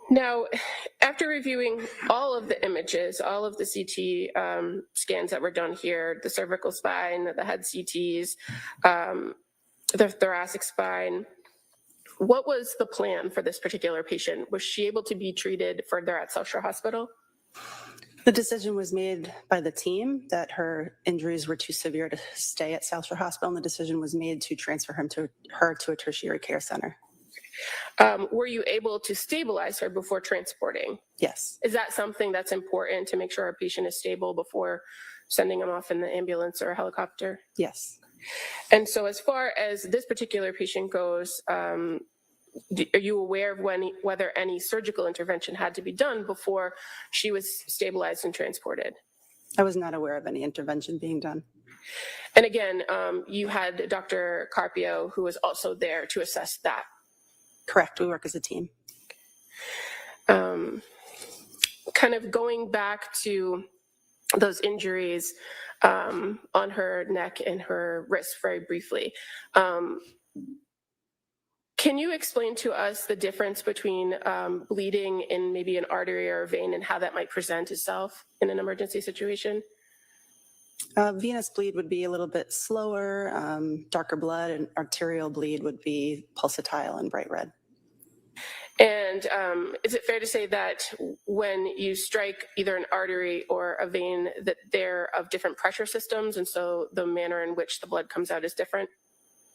Now, after reviewing all of the images, all of the CT scans that were done here, the cervical spine, the head CTs, the thoracic spine, what was the plan for this particular patient? Was she able to be treated further at South Shore Hospital? The decision was made by the team that her injuries were too severe to stay at South Shore Hospital, and the decision was made to transfer her to a tertiary care center. Were you able to stabilize her before transporting? Yes. Is that something that's important to make sure our patient is stable before sending them off in the ambulance or a helicopter? Yes. And so as far as this particular patient goes, are you aware of whether any surgical intervention had to be done before she was stabilized and transported? I was not aware of any intervention being done. And again, you had Dr. Carpio, who was also there to assess that. Correct. We work as a team. Kind of going back to those injuries on her neck and her wrist very briefly. Can you explain to us the difference between bleeding in maybe an artery or a vein and how that might present itself in an emergency situation? Venous bleed would be a little bit slower, darker blood, and arterial bleed would be pulsatile and bright red. And is it fair to say that when you strike either an artery or a vein that they're of different pressure systems, and so the manner in which the blood comes out is different?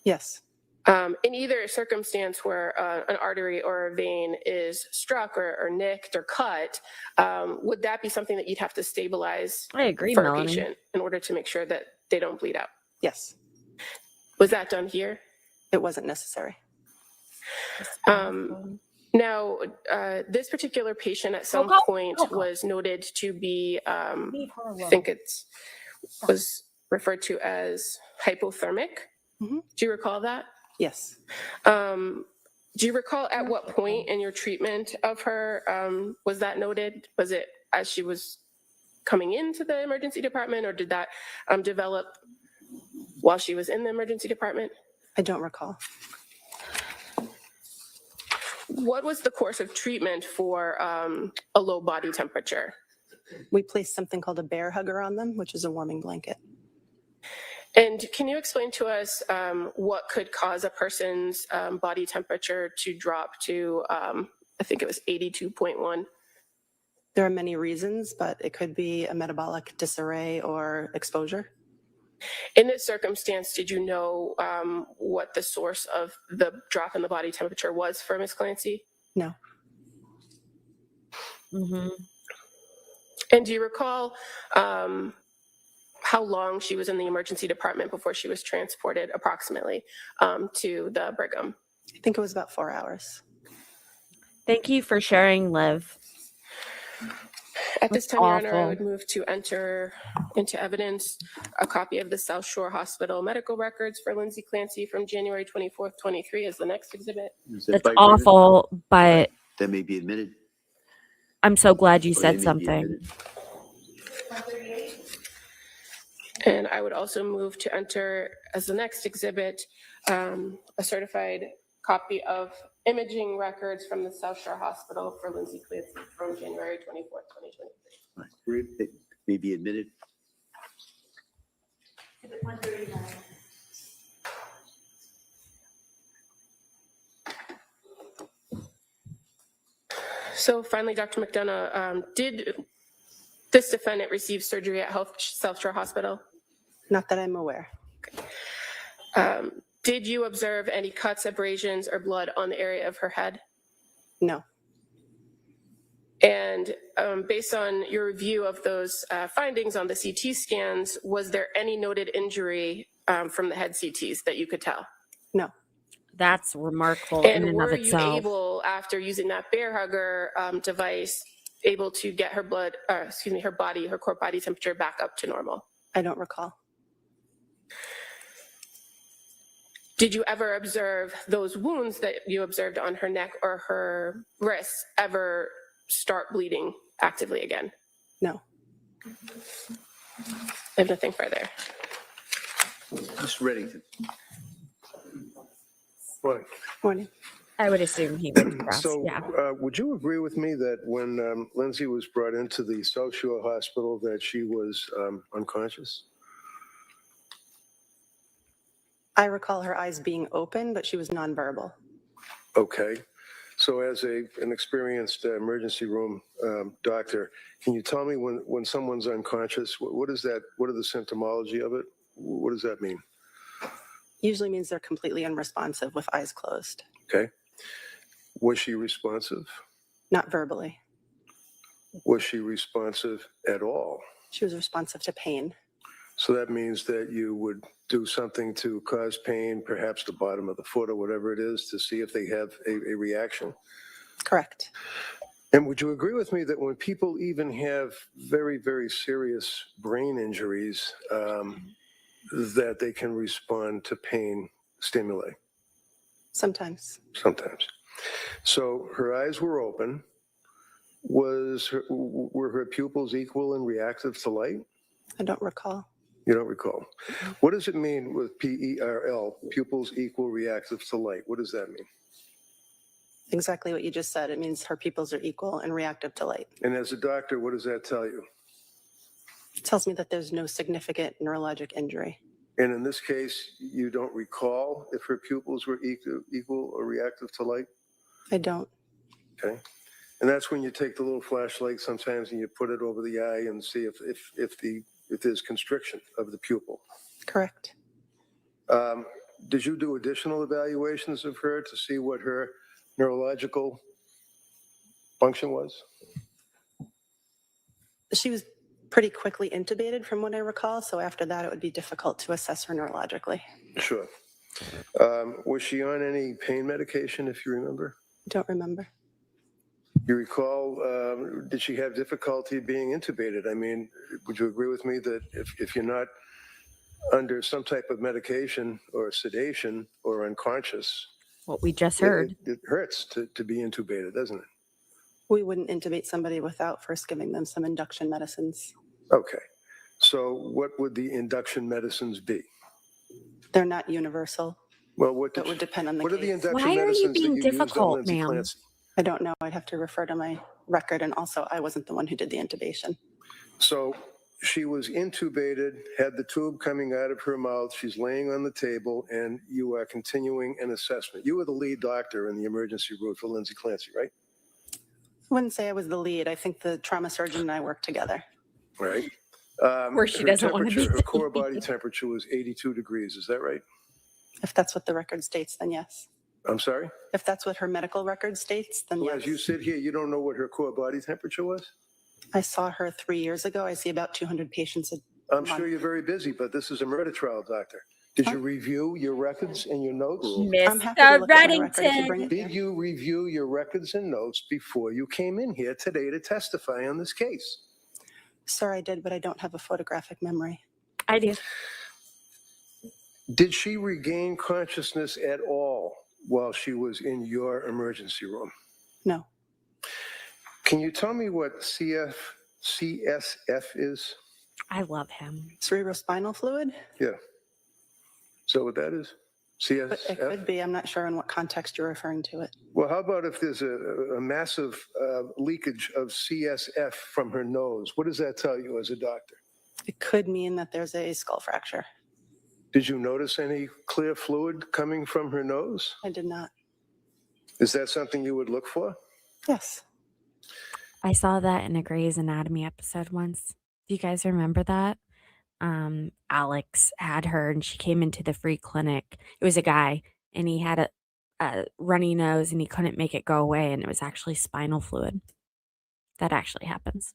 Yes. In either circumstance where an artery or a vein is struck or nicked or cut, would that be something that you'd have to stabilize I agree, for Melanie. a patient in order to make sure that they don't bleed out? Yes. Was that done here? It wasn't necessary. Now, this particular patient at some point was noted to be, I think it was referred to as hypothermic. Mm-hmm. Do you recall that? Yes. Do you recall at what point in your treatment of her was that noted? Was it as she was coming into the emergency department, or did that develop while she was in the emergency department? I don't recall. What was the course of treatment for a low body temperature? We placed something called a bear hugger on them, which is a warming blanket. And can you explain to us what could cause a person's body temperature to drop to, I think it was 82.1? There are many reasons, but it could be a metabolic disarray or exposure. In this circumstance, did you know what the source of the drop in the body temperature was for Ms. Clancy? No. Mm-hmm. And do you recall how long she was in the emergency department before she was transported approximately to the Brigham? I think it was about 4 hours. Thank you for sharing, Liv. At this That's time, Your Honor, I awful. would move to enter into evidence a copy of the South Shore Hospital medical records for Lindsay Clancy from January 24th, 23 as the next exhibit. Is that That's by awful, but That may be admitted. I'm so glad you Or they said may be something. admitted. And I would also move to enter as the next exhibit a certified copy of imaging records from the South Shore Hospital for Lindsay Clancy from January 24th, 2023. It may be admitted. So finally, Dr. McDonough, did this defendant receive surgery at South Shore Hospital? Not that I'm aware. Did you observe any cuts, abrasions, or blood on the area of her head? No. And based on your review of those findings on the CT scans, was there any noted injury from the head CTs that you could tell? No. That's remarkable in And and were of you itself. able, after using that bear hugger device, able to get her blood, her body, her core body temperature back up to normal? I don't recall. Did you ever observe those wounds that you observed on her neck or her wrists ever start bleeding actively again? No. I have nothing further. Mr. Reddington. Right. Morning. I would assume he would cross. So Yeah. would you agree with me that when Lindsay was brought into the South Shore Hospital that she was unconscious? I recall her eyes being open, but she was nonverbal. Okay. So as an experienced emergency room doctor, can you tell me when someone's unconscious, what is that? What are the symptomology of it? What does that mean? Usually means they're completely unresponsive with eyes closed. Okay. Was she responsive? Not verbally. Was she responsive at all? She was responsive to pain. So that means that you would do something to cause pain, perhaps the bottom of the foot or whatever it is, to see if they have a reaction. Correct. And would you agree with me that when people even have very, very serious brain injuries, that they can respond to pain stimuli Sometimes. sometimes? So her eyes were open. Were her pupils equal and reactive to light? I don't recall. You don't recall. What does it mean with PERL, pupils equal reactive to light? What does that mean? Exactly what you just said. It means her pupils are equal and reactive to light. And as a doctor, what does that tell you? It tells me that there's no significant neurologic injury. And in this case, you don't recall if her pupils were equal or reactive to light? I don't. Okay. And that's when you take the little flashlight sometimes and you put it over the eye and see if there's constriction of the pupil. Correct. Did you do additional evaluations of her to see what her neurological function was? She was pretty quickly intubated from what I recall. So after that, it would be difficult to assess her neurologically. Sure. Was she on any pain medication, if you remember? Don't remember. You recall, did she have difficulty being intubated? I mean, would you agree with me that if you're not under some type of medication or sedation or unconscious, What we just heard. it hurts to be intubated, doesn't it? We wouldn't intubate somebody without first giving them some induction medicines. Okay. So what would the induction medicines be? They're not universal. Well, what That would depend on the what are the case. induction Why are you medicines being that you used on difficult, Lindsay ma'am? Clancy? I don't know. I'd have to refer to my record. And also, I wasn't the one who did the intubation. So she was intubated, had the tube coming out of her mouth. She's laying on the table, and you are continuing an assessment. You were the lead doctor in the emergency room for Lindsay Clancy, right? I wouldn't say I was the lead. I think the trauma surgeon and I worked together. Right. Where she Her doesn't want to be. temperature, her core body temperature was 82 degrees. Is that right? If that's what the record states, then yes. I'm sorry? If that's what her medical record states, then Well, yes. as you sit here, you don't know what her core body temperature was? I saw her 3 years ago. I see about 200 patients a I'm month. sure you're very busy, but this is a murder trial, doctor. Did you review your records and your notes? I'm happy to Mr. look at my record if you bring Reddington. it Did here. you review your records and notes before you came in here today to testify on this case? Sir, I did, but I don't have a photographic memory. I do. Did she regain consciousness at all while she was in your emergency room? No. Can you tell me what CSF is? I love him. Cerebrospinal fluid? Yeah. Is that what that is? But it CSF? could be. I'm not sure in what context you're referring to it. Well, how about if there's a massive leakage of CSF from her nose? What does that tell you as a doctor? It could mean that there's a skull fracture. Did you notice any clear fluid coming from her nose? I did not. Is that something you would look for? Yes. I saw that in a Grey's Anatomy episode once. Do you guys remember that? Alex had her and she came into the free clinic. It was a guy and he had a runny nose and he couldn't make it go away, and it was actually spinal fluid. That actually happens.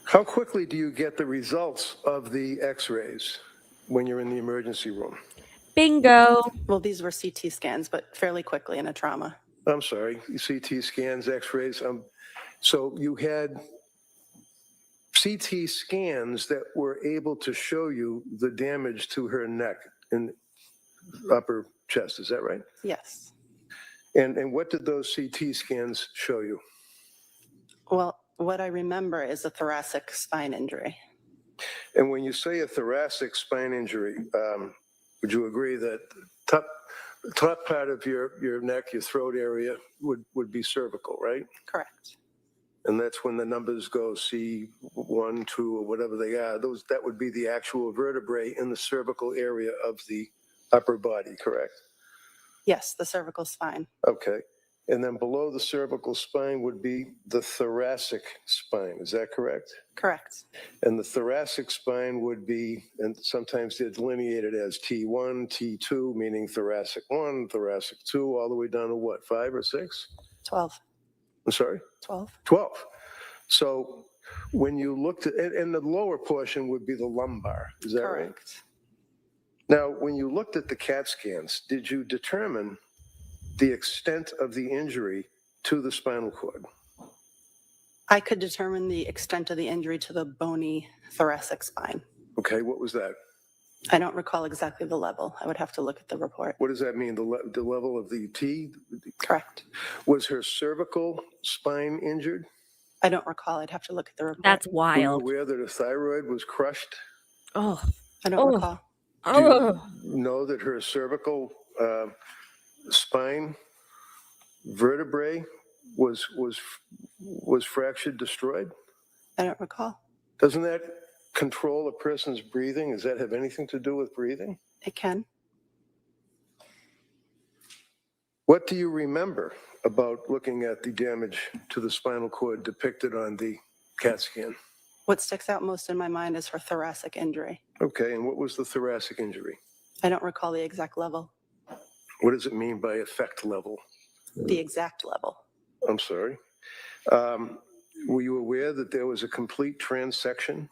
How quickly do you get the results of the x-rays when you're in the emergency room? Bingo. Well, these were CT scans, but fairly quickly in a trauma. I'm sorry, CT scans, x-rays. So you had CT scans that were able to show you the damage to her neck and upper chest. Is that right? Yes. And what did those CT scans show you? Well, what I remember is a thoracic spine injury. And when you say a thoracic spine injury, would you agree that top part of your neck, your throat area would be cervical, right? Correct. And that's when the numbers go C1, 2, or whatever they are. That would be the actual vertebrae in the cervical area of the upper body, correct? Yes, the cervical spine. Okay. And then below the cervical spine would be the thoracic spine. Is that correct? Correct. And the thoracic spine would be, and sometimes they're delineated as T1, T2, meaning thoracic 1, thoracic 2, all the way down to what, 5 or 6? 12. I'm sorry? 12. 12. So when you looked at, and the lower portion would be the lumbar, is that right? Correct. Now, when you looked at the CAT scans, did you determine the extent of the injury to the spinal cord? I could determine the extent of the injury to the bony thoracic spine. Okay, what was that? I don't recall exactly the level. I would have to look at the report. What does that mean? The level of the T? Correct. Was her cervical spine injured? I don't recall. I'd have to look at the report. That's Were you wild. aware that her thyroid was crushed? Oh, I don't Oh. recall. Do oh, you know that her cervical spine vertebrae was fractured, destroyed? I don't recall. Doesn't that control a person's breathing? Does that have anything to do with breathing? It can. What do you remember about looking at the damage to the spinal cord depicted on the CAT scan? What sticks out most in my mind is her thoracic injury. Okay, and what was the thoracic injury? I don't recall the exact level. What does it mean by effect level? The exact level. I'm sorry. Were you aware that there was a complete transection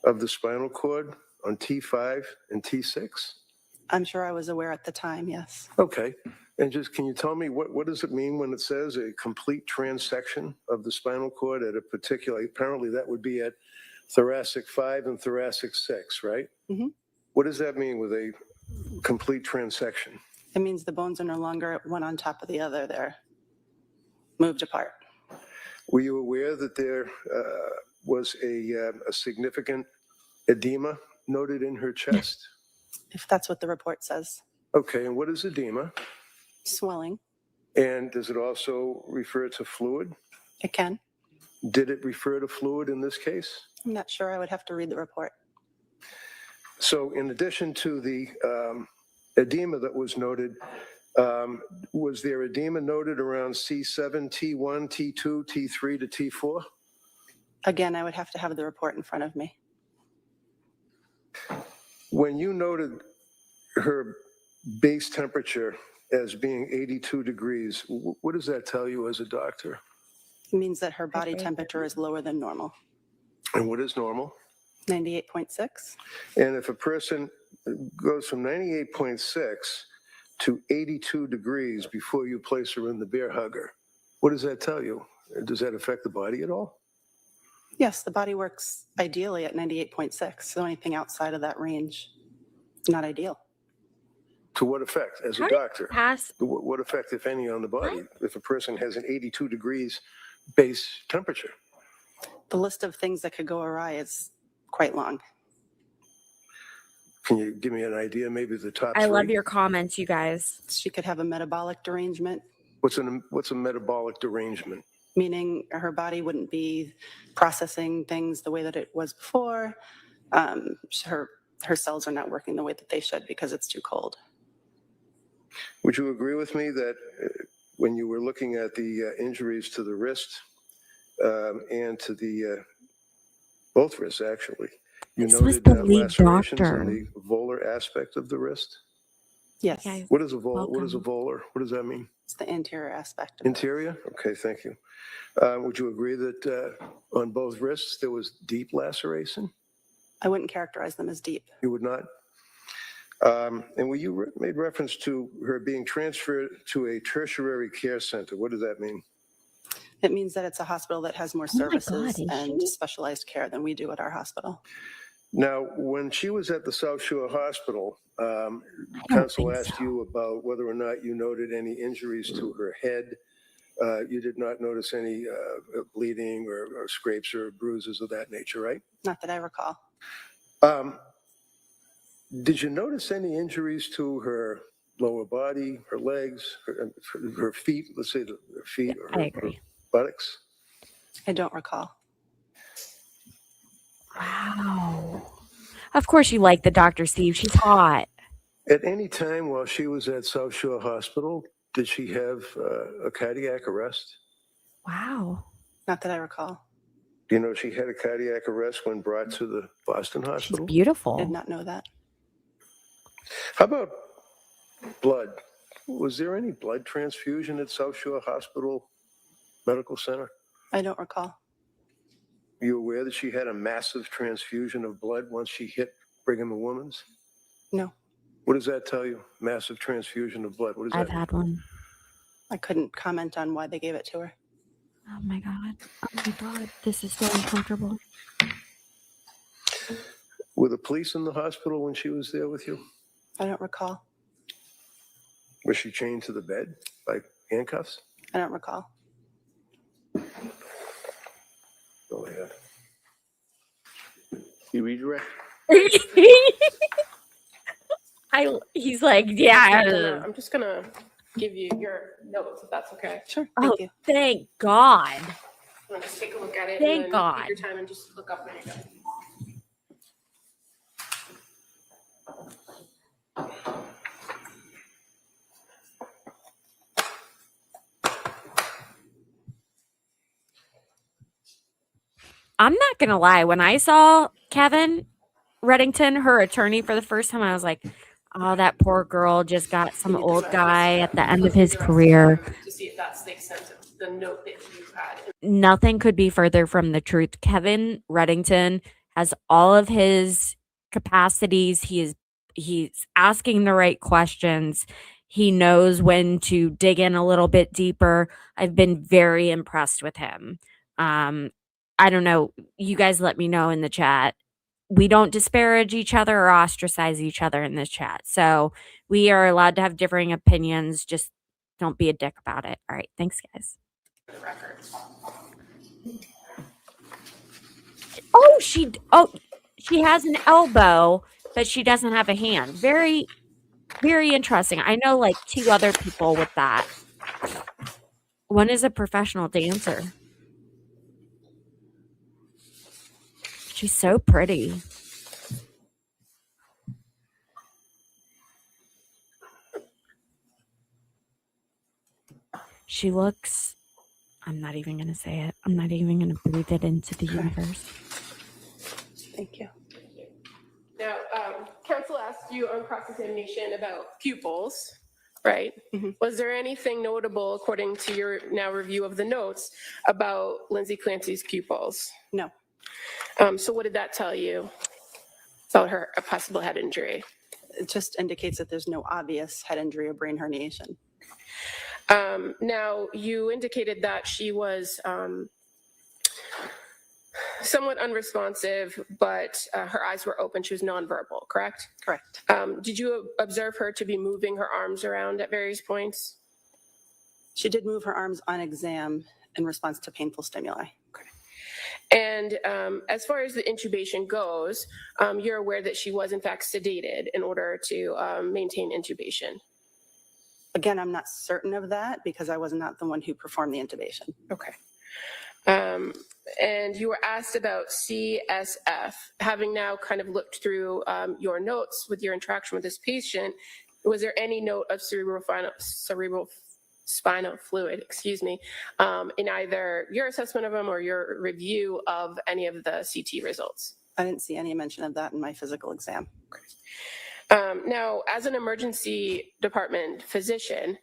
of the spinal cord on T5 and T6? I'm sure I was aware at the time, yes. Okay. And just, can you tell me what does it mean when it says a complete transection of the spinal cord at a particular, apparently that would be at thoracic 5 and thoracic 6, right? Mhm. What does that mean with a complete transection? It means the bones are no longer one on top of the other. They're moved apart. Were you aware that there was a significant edema noted in her chest? If that's what the report says. Okay, and what is edema? Swelling. And does it also refer to fluid? It can. Did it refer to fluid in this case? I'm not sure. I would have to read the report. So in addition to the edema that was noted, was there edema noted around C7, T1, T2, T3 to T4? Again, I would have to have the report in front of me. When you noted her base temperature as being 82 degrees, what does that tell you as a doctor? It means that her body temperature is lower than normal. And what is normal? 98.6. And if a person goes from 98.6 to 82 degrees before you place her in the bear hugger, what does that tell you? Does that affect the body at all? Yes, the body works ideally at 98.6. So anything outside of that range, not ideal. To what effect, as a How do you doctor? pass. What effect, if any, on the body if a person has an 82 degrees base temperature? The list of things that could go awry is quite long. Can you give me an idea, maybe the top I three? love your comments, you guys. She could have a metabolic derangement, What's a metabolic derangement? meaning her body wouldn't be processing things the way that it was before. Her cells are not working the way that they should because it's too cold. Would you agree with me that when you were looking at the injuries to the wrist and to the both wrists, actually, you This was noted the lead lacerations doctor. in the volar aspect of the wrist? Yes, Okay. What is a volar? What is a Welcome. volar? What does that mean? it's the anterior aspect. Of it. Interior? Okay, thank you. Would you agree that on both wrists there was deep laceration? I wouldn't characterize them as deep. You would not? And when you made reference to her being transferred to a tertiary care center, what does that mean? It means that it's a hospital that has more Oh my services God, is and she? specialized care than we do at our hospital. Now, when she was at the South Shore Hospital, don't counsel think asked so. you about whether or not you noted any injuries to her head. You did not notice any bleeding or scrapes or bruises of that nature, right? Not that I recall. Did you notice any injuries to her lower body, her legs, her feet, let's say her feet or I her agree. buttocks? I don't recall. Wow. Of course you like the Dr. Steve. She's hot. At any time while she was at South Shore Hospital, did she have a cardiac arrest? Wow. Not that I recall. Do you know she had a cardiac arrest when brought to the Boston She's Hospital? I did beautiful. not know that. How about blood? Was there any blood transfusion at South Shore Hospital Medical Center? I don't recall. Are you aware that she had a massive transfusion of blood once she hit Brigham and Women's? No, What does that tell you? Massive transfusion of blood. What does I've that had one. I couldn't comment on why they gave it to her. Oh my God. Oh my God. This is so uncomfortable. Were the police in the hospital when she was there with you? I don't recall. Was she chained to the bed by handcuffs? I don't recall. Go ahead. You redirect? He's like, yeah. I'm just gonna give you your notes if that's okay. Sure. Oh, Thank you. thank God. I'm gonna just take a look at it. Thank and then God. Take your time and just look up when you're done. I'm not going to lie. When I saw Kevin Reddington, her attorney, for the first time, I was like, oh, that poor girl just got some old guy at the end of his career. To see if that's the extent of the note that you had. Nothing could be further from the truth. Kevin Reddington has all of his capacities. He's asking the right questions. He knows when to dig in a little bit deeper. I've been very impressed with him. I don't know. You guys let me know in the chat. We don't disparage each other or ostracize each other in this chat. So we are allowed to have differing opinions. Just don't be a dick about it. All right. Thanks, guys. The record. Oh, she has an elbow, but she doesn't have a hand. Very, very interesting. I know like 2 other people with that. One is a professional dancer. She's so pretty. She looks, I'm not even going to say it. I'm not even going to breathe it into the universe. Thank you. Now, counsel asked you on cross-examination about pupils, right? Mhm. Was there anything notable, according to your now review of the notes, about Lindsay Clancy's pupils? No. So what did that tell you about a possible head injury? It just indicates that there's no obvious head injury or brain herniation. Now, you indicated that she was somewhat unresponsive, but her eyes were open. She was nonverbal, correct? Correct. Did you observe her to be moving her arms around at various points? She did move her arms on exam in response to painful stimuli. And as far as the intubation goes, you're aware that she was in fact sedated in order to maintain intubation. Again, I'm not certain of that because I was not the one who performed the intubation. Okay. And you were asked about CSF. Having now kind of looked through your notes with your interaction with this patient, was there any note of cerebral spinal fluid, in either your assessment of them or your review of any of the CT results? I didn't see any mention of that in my physical exam. Now, as an emergency department physician,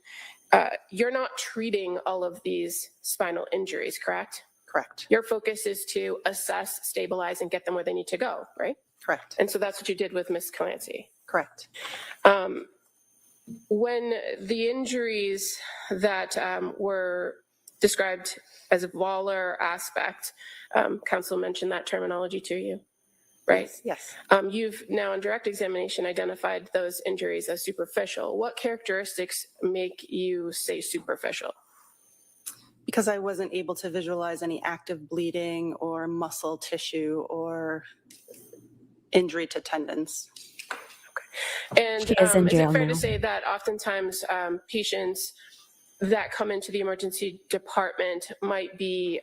you're not treating all of these spinal injuries, correct? Correct. Your focus is to assess, stabilize, and get them where they need to go, right? Correct. And so that's what you did with Ms. Clancy. Correct. When the injuries that were described as a volar aspect, counsel mentioned that terminology to you, right? Yes. You've now in direct examination identified those injuries as superficial. What characteristics make you say superficial? Because I wasn't able to visualize any active bleeding or muscle tissue or injury to tendons. And She is in is jail it fair now. to say that oftentimes patients that come into the emergency department might be,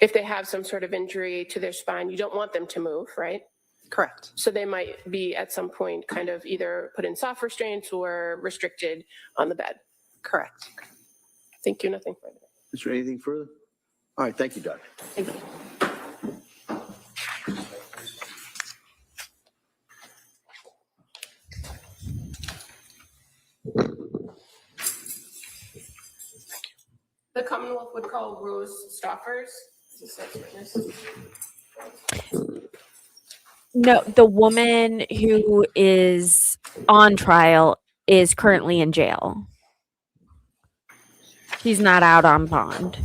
if they have some sort of injury to their spine, you don't want them to move, right? Correct. So they might be at some point kind of either put in soft restraints or restricted on the bed. Correct. Thank you, nothing further. Is there anything further? All right, thank you, Doc. Thank you. The Commonwealth would call Rose Stoffers as a sex witness. No, the woman who is on trial is currently in jail. She's not out on bond.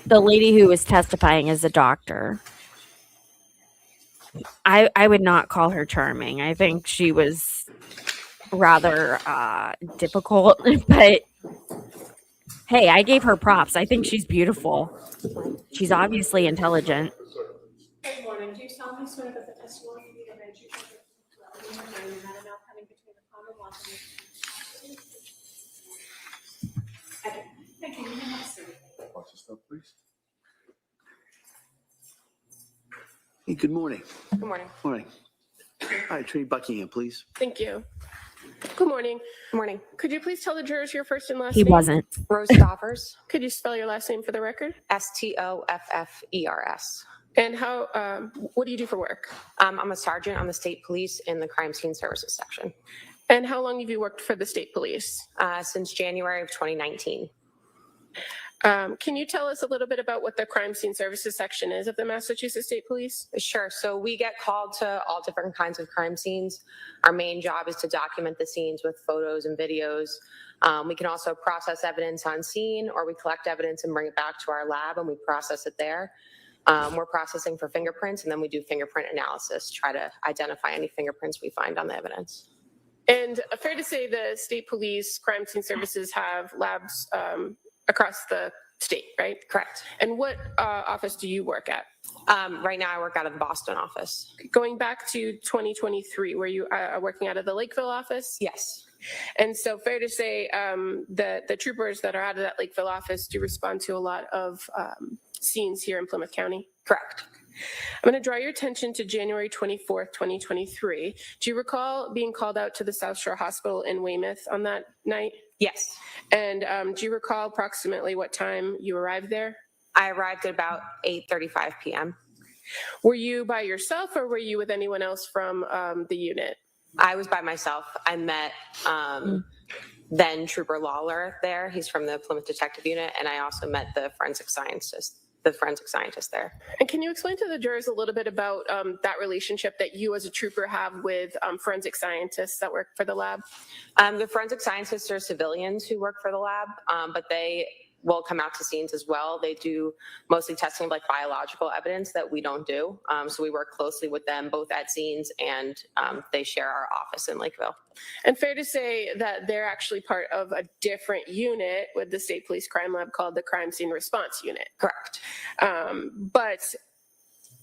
The lady who was testifying is a doctor. I would not call her charming. I think she was rather difficult, but hey, I gave her props. I think she's beautiful. She's obviously intelligent. Good morning. Do you solemnly swear that the testimony you give is true and the matter now pending between the Commonwealth and the Thank you. You may have a seat. Watch this stuff, please. Hey, good morning. Good morning. Morning. Hi, Attorney Buckingham, please. Thank you. Good morning. Good morning. Could you please tell the jurors your first and last He name? wasn't. Rose Stoffers, Could you spell your last name for the record? Stoffers. And what do you do for work? I'm a sergeant on the state police in the crime scene services section And how long have you worked for the state police? since January of 2019. Can you tell us a little bit about what the crime scene services section is of the Massachusetts State Police? Sure. So we get called to all different kinds of crime scenes. Our main job is to document the scenes with photos and videos. We can also process evidence on scene, or we collect evidence and bring it back to our lab and we process it there. We're processing for fingerprints, and then we do fingerprint analysis, try to identify any fingerprints we find on the evidence. And fair to say the state police crime scene services have labs across the state, right? Correct. And what office do you work at? Right now I work out of the Boston office. Going back to 2023, were you working out of the Lakeville office? Yes. And so fair to say that the troopers that are out of that Lakeville office do respond to a lot of scenes here in Plymouth County? Correct. I'm going to draw your attention to January 24th, 2023. Do you recall being called out to the South Shore Hospital in Weymouth on that night? Yes. And do you recall approximately what time you arrived there? I arrived at about 8:35 p.m. Were you by yourself or were you with anyone else from the unit? I was by myself. I met then Trooper Lawler there. He's from the Plymouth Detective Unit. And I also met the forensic scientist there. And can you explain to the jurors a little bit about that relationship that you as a trooper have with forensic scientists that work for the lab? The forensic scientists are civilians who work for the lab, but they will come out to scenes as well. They do mostly testing of like biological evidence that we don't do. So we work closely with them both at scenes, and they share our office in Lakeville. And fair to say that they're actually part of a different unit with the State Police Crime Lab called the Crime Scene Response Unit. Correct. But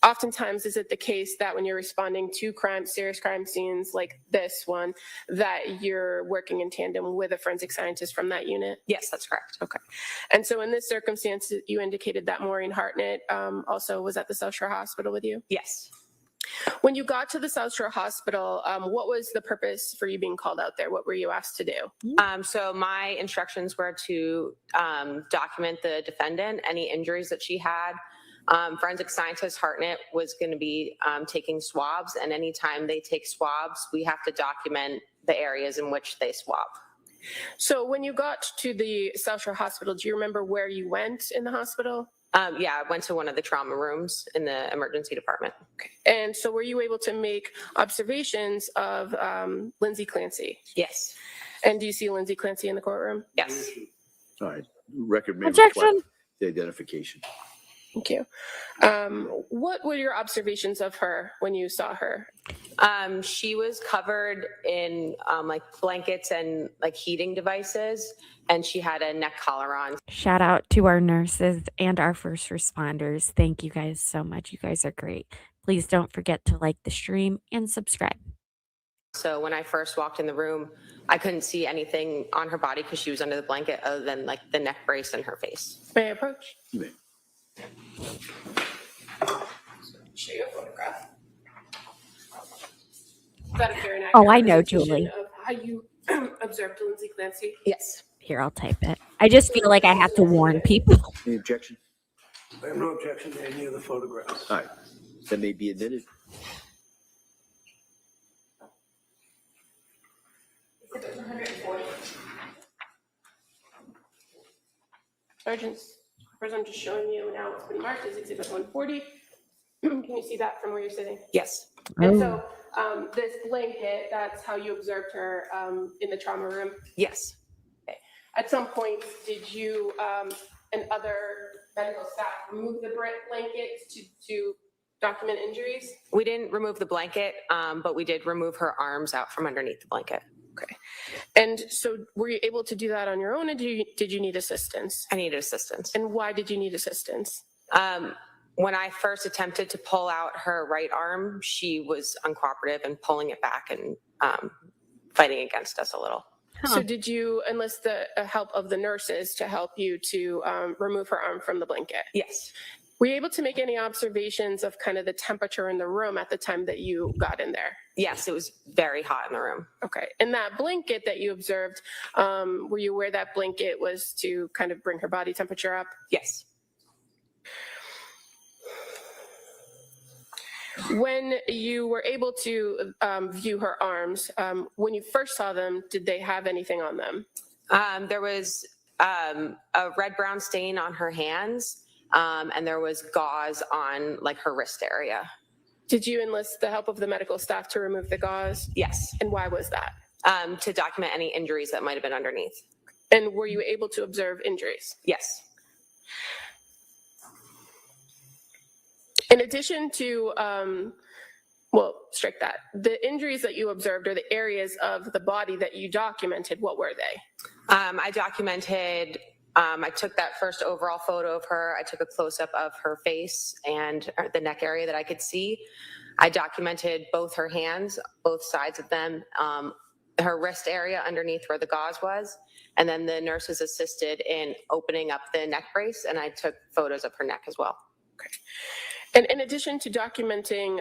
oftentimes is it the case that when you're responding to serious crime scenes like this one, that you're working in tandem with a forensic scientist from that unit? Yes, that's correct. Okay. And so in this circumstance, you indicated that Maureen Hartnett also was at the South Shore Hospital with you? Yes. When you got to the South Shore Hospital, what was the purpose for you being called out there? What were you asked to do? So my instructions were to document the defendant, any injuries that she had. Forensic scientist Hartnett was going to be taking swabs, and anytime they take swabs, we have to document the areas in which they swab. So when you got to the South Shore Hospital, do you remember where you went in the hospital? Yeah, I went to one of the trauma rooms in the emergency department. Okay. And so were you able to make observations of Lindsay Clancy? Yes. And do you see Lindsay Clancy in the courtroom? Yes. All right, record may Objection. reflect the identification. Thank you. What were your observations of her when you saw her? She was covered in like blankets and like heating devices, and she had a neck collar on. Shout out to our nurses and our first responders. Thank you guys so much. You guys are great. Please don't forget to like the stream and subscribe. So when I first walked in the room, I couldn't see anything on her body because she was under the blanket other than like the neck brace and her face. May I approach? You may. Show you a photograph. Got a very nice Oh, I know, representation Julie. of how you observed Lindsay Clancy. Yes. Here, I'll type it. I just feel like I have to warn people. Any objection? I have no objection to any of the photographs. All right, that may be admitted. Exhibit 140. Sergeants, first I'm just showing you now what's been marked as Exhibit 140. Can you see that from where you're sitting? Yes. And so this blanket, that's how you observed her in the trauma room. Yes. At some point, did you and other medical staff remove the blanket to document injuries? We didn't remove the blanket, but we did remove her arms out from underneath the blanket. Okay. And so were you able to do that on your own, or did you need assistance? I needed assistance. And why did you need assistance? When I first attempted to pull out her right arm, she was uncooperative and pulling it back and fighting against us a little. So did you enlist the help of the nurses to help you to remove her arm from the blanket? Yes. Were you able to make any observations of kind of the temperature in the room at the time that you got in there? Yes, it was very hot in the room. Okay. And that blanket that you observed, were you aware that blanket was to kind of bring her body temperature up? Yes. When you were able to view her arms, when you first saw them, did they have anything on them? There was a red-brown stain on her hands, and there was gauze on like her wrist area. Did you enlist the help of the medical staff to remove the gauze? Yes. And why was that? To document any injuries that might have been underneath. And were you able to observe injuries? Yes. In addition to, well, strike that. The injuries that you observed or the areas of the body that you documented, what were they? I documented, I took that first overall photo of her. I took a close-up of her face and the neck area that I could see. I documented both her hands, both sides of them, her wrist area underneath where the gauze was, and then the nurses assisted in opening up the neck brace, and I took photos of her neck as well. Okay. And in addition to documenting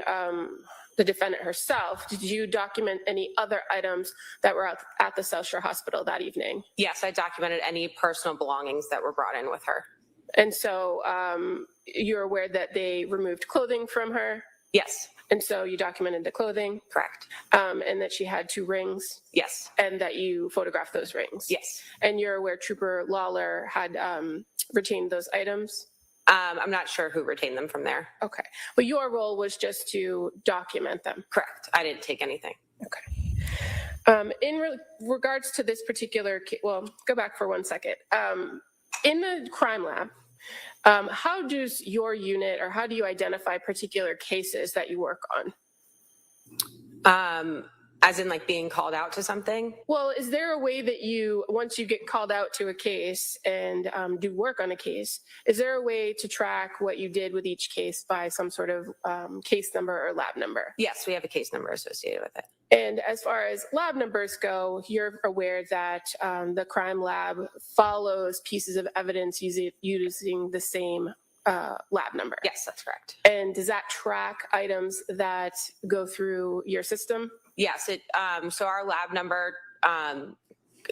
the defendant herself, did you document any other items that were at the South Shore Hospital that evening? Yes, I documented any personal belongings that were brought in with her. And so you're aware that they removed clothing from her? Yes. And so you documented the clothing? Correct. And that she had 2 rings? Yes. And that you photographed those rings? Yes. And you're aware Trooper Lawler had retained those items? I'm not sure who retained them from there. Okay. But your role was just to document them? Correct. I didn't take anything. Okay. In regards to this particular case, well, go back for 1 second. In the crime lab, how does your unit, or how do you identify particular cases that you work on? As in like being called out to something? Well, is there a way that you, once you get called out to a case and do work on a case, is there a way to track what you did with each case by some sort of case number or lab number? Yes, we have a case number associated with it. And as far as lab numbers go, you're aware that the crime lab follows pieces of evidence using the same lab number? Yes, that's correct. And does that track items that go through your system? Yes, so our lab number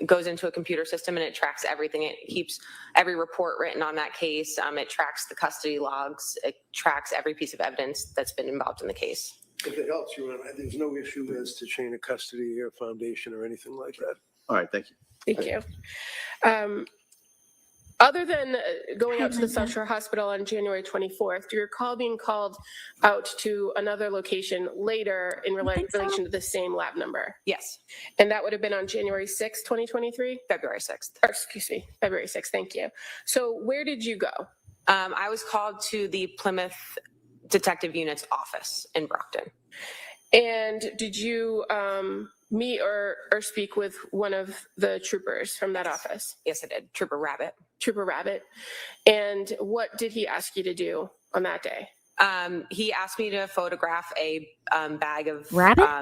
goes into a computer system and it tracks everything. It keeps every report written on that case. It tracks the custody logs. It tracks every piece of evidence that's been involved in the case. If it helps you, there's no issue as to chain of custody or foundation or anything like that. All right, thank you. Thank you. Other than going out to the South Shore Hospital on January 24th, do you recall being called out to another location later in relation to the same lab number? Yes. And that would have been on January 6th, 2023? February 6th. Or, excuse me, February 6th, thank you. So where did you go? I was called to the Plymouth Detective Unit's office in Brockton. And did you meet or speak with one of the troopers from that office? Yes, I did. Trooper Rabbit. Trooper Rabbit. And what did he ask you to do on that day? He asked me to photograph a bag of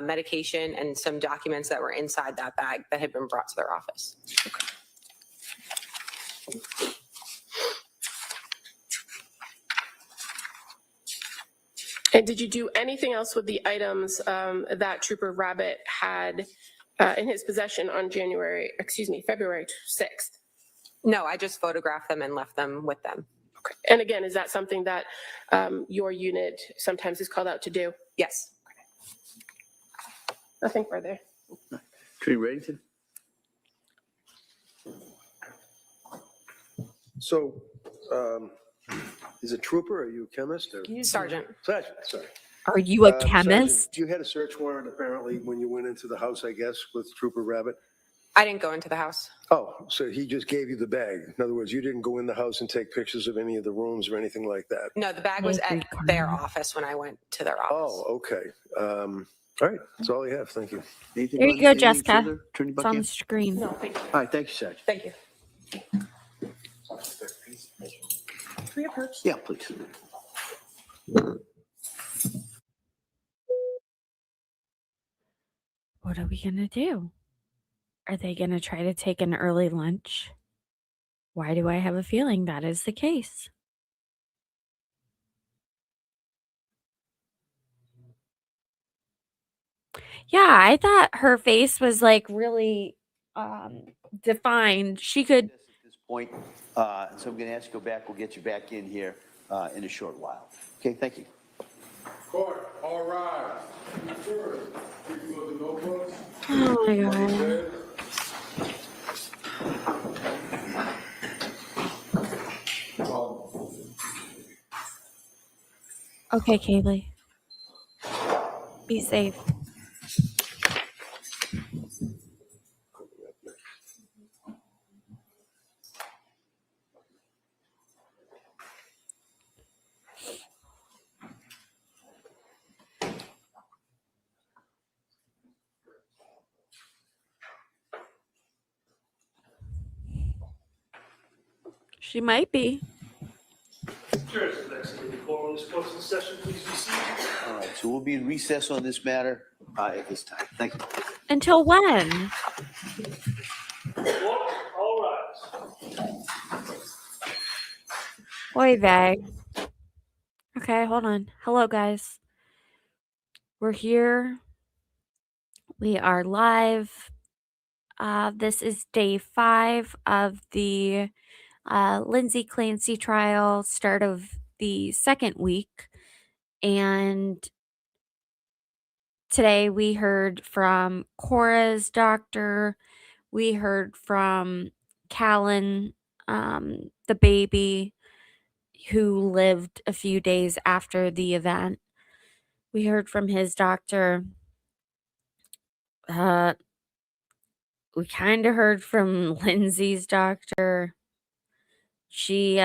medication and some documents that were inside that bag that had been brought to their office. Okay. And did you do anything else with the items that Trooper Rabbit had in his possession on February 6th? No, I just photographed them and left them with them. Okay. And again, is that something that your unit sometimes is called out to do? Yes. Okay. Nothing further. Attorney Reddington? So, is it trooper? Are you a chemist? Or? Sergeant. Sergeant, sorry. Are you a Sergeant, chemist? you had a search warrant apparently when you went into the house, I guess, with Trooper Rabbit? I didn't go into the house. Oh, so he just gave you the bag. In other words, you didn't go in the house and take pictures of any of the rooms or anything like that? No, the bag was at their office when I went to their office. Oh, okay. All right, that's all I have. Thank you. Anything There you on- go, anything Jessica. further, Attorney It's on the Buckingham? screen. No, thank you. All right, thank you, Sarge. Thank you. Can we have hers? Yeah, please. What are we going to do? Are they going to try to take an early lunch? Why do I have a feeling that is the case? Yeah, I thought her face was like really defined. She could. At this point, so I'm going to ask you to go back. We'll get you back in here in a short while. Okay, thank you. Court, all rise. Jurors, please go to notebooks. Oh my god. Okay, Kaylee. Be safe. She might be. Jurors, next to the courtroom, this court's in session, please be seated. All right, so we'll be in recess on this matter at this time. Thank you. Until when? Court, all rise. Oy vey. Okay, hold on. Hello, guys. We're here. We are live. This is day 5 of the Lindsay Clancy trial, start of the second week. And today we heard from Cora's doctor. We heard from Callan, the baby who lived a few days after the event. We heard from his doctor. We kind of heard from Lindsay's doctor. She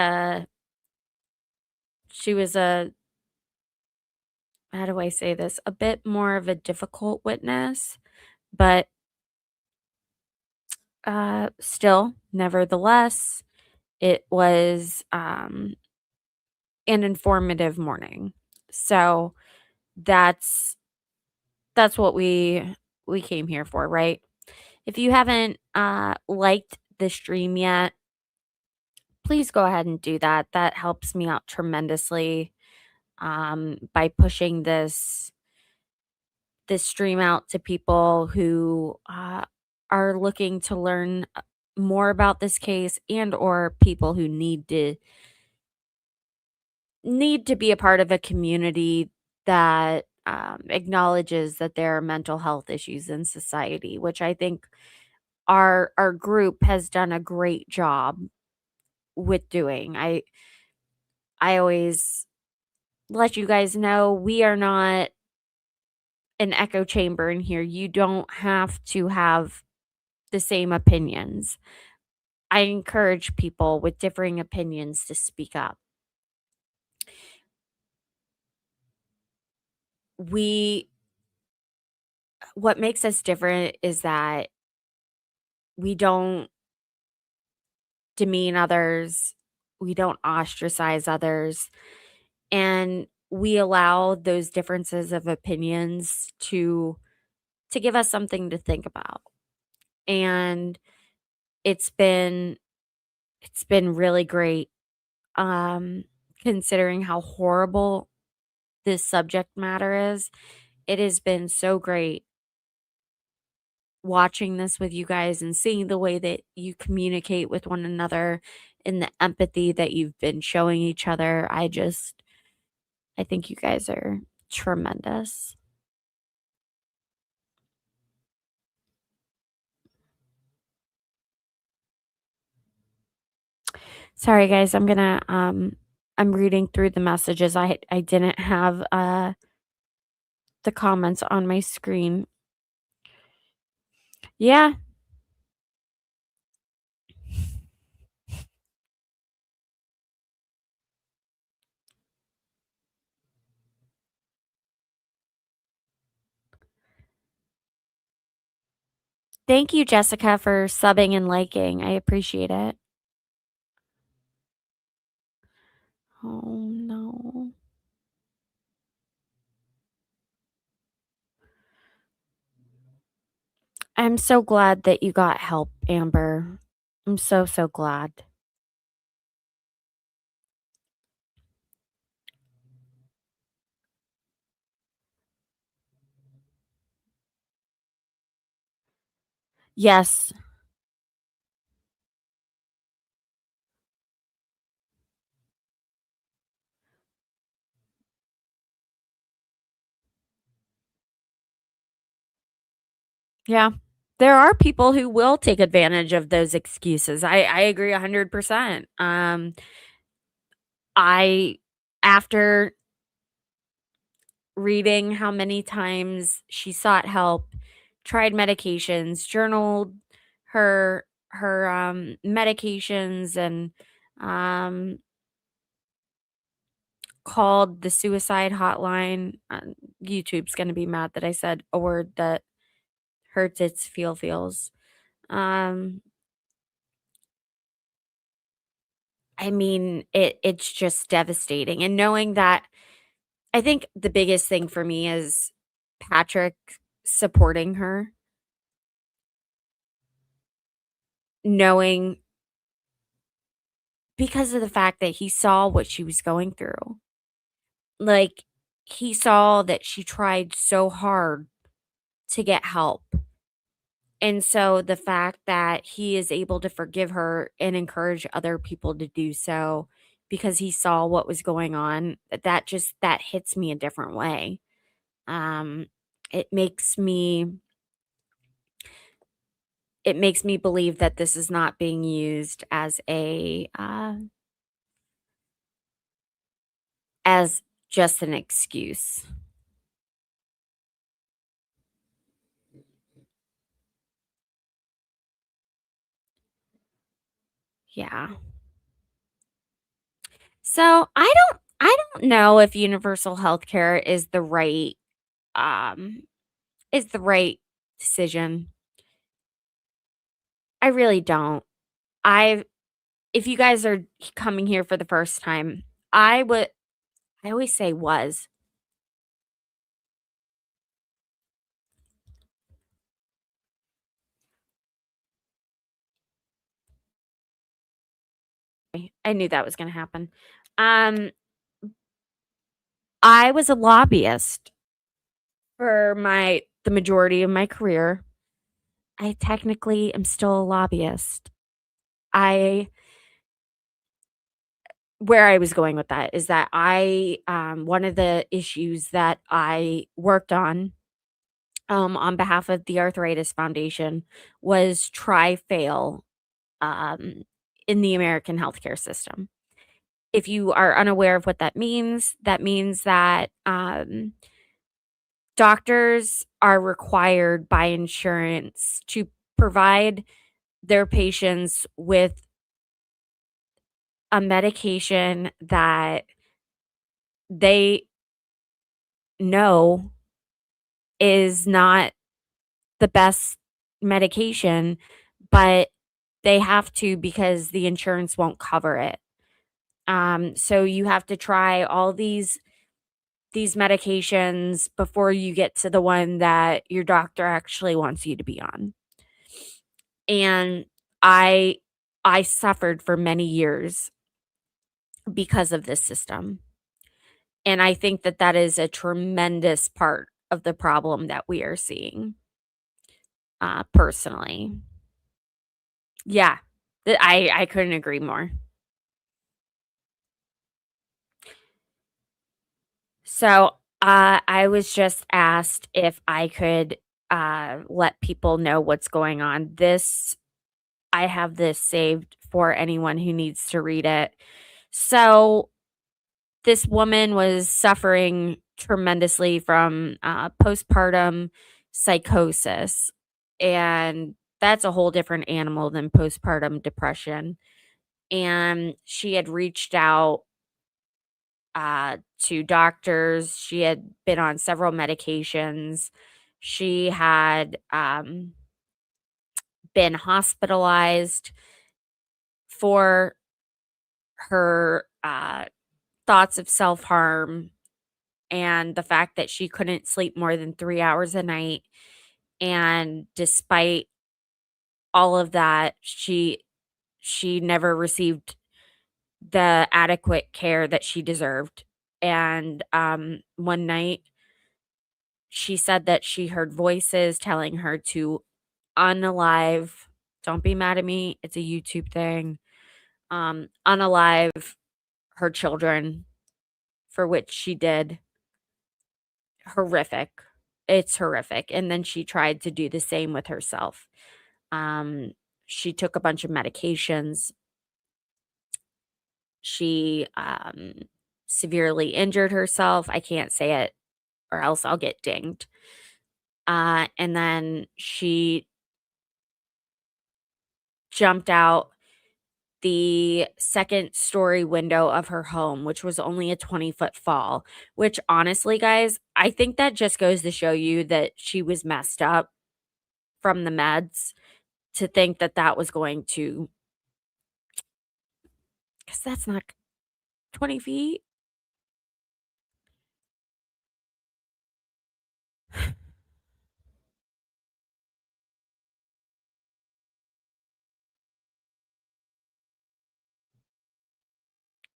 was how do I say this? A bit more of a difficult witness, but still, nevertheless, it was an informative morning. So that's what we came here for, right? If you haven't liked the stream yet, please go ahead and do that. That helps me out tremendously by pushing this stream out to people who are looking to learn more about this case, and or people who need to be a part of a community that acknowledges that there are mental health issues in society, which I think our group has done a great job with doing. I always let you guys know we are not an echo chamber in here. You don't have to have the same opinions. I encourage people with differing opinions to speak up. What makes us different is that we don't demean others, we don't ostracize others, and we allow those differences of opinions to give us something to think about. And it's been really great, considering how horrible this subject matter is. It has been so great watching this with you guys and seeing the way that you communicate with one another and the empathy that you've been showing each other. I think you guys are tremendous. Sorry guys, I'm reading through the messages. I didn't have the comments on my screen. Yeah. Thank you, Jessica, for subbing and liking. I appreciate it. Oh, no. I'm so glad that you got help, Amber. I'm so, so glad. Yes. Yeah. There are people who will take advantage of those excuses. I agree 100%. I after reading how many times she sought help, tried medications, journaled her medications, and um called the suicide hotline. YouTube's going to be mad that I said a word that hurts its feels. Um I mean, it's just devastating, and knowing that, I think the biggest thing for me is Patrick supporting her, knowing, because of the fact that he saw what she was going through. Like, he saw that she tried so hard to get help. And so the fact that he is able to forgive her and encourage other people to do so because he saw what was going on, that hits me a different way. Um, it makes me it makes me believe that this is not being used as just an excuse. Yeah. So I don't know if universal health care um is the right decision. I really don't. I If you guys are coming here for the first time, I always say was. I knew that was going to happen. Um I was a lobbyist for the majority of my career. I technically am still a lobbyist. I Where I was going with that is that one of the issues that I worked on behalf of the Arthritis Foundation was try-fail, um, in the American healthcare system. If you are unaware of what that means that, doctors are required by insurance to provide their patients with a medication that they know is not the best medication, but they have to because the insurance won't cover it. So you have to try all these medications before you get to the one that your doctor actually wants you to be on. And I I suffered for many years because of this system. And I think that that is a tremendous part of the problem that we are seeing, personally. Yeah, I couldn't agree more. So, I was just asked if I could, let people know what's going on. I have this saved for anyone who needs to read it. So, this woman was suffering tremendously from, postpartum psychosis, and that's a whole different animal than postpartum depression. And she had reached out to doctors. She had been on several medications. She had been hospitalized for her thoughts of self-harm and the fact that she couldn't sleep more than 3 hours a night. And despite all of that, she never received the adequate care that she deserved. And one night she said that she heard voices telling her to unalive. Don't be mad at me. It's a YouTube thing. Unalive her children, for which she did. Horrific. It's horrific. And then she tried to do the same with herself. She took a bunch of medications. She severely injured herself. I can't say it or else I'll get dinged. And then she jumped out the second story window of her home, which was only a 20-foot fall, which honestly, guys, I think that just goes to show you that she was messed up from the meds to think that that was going to, because that's not 20 feet.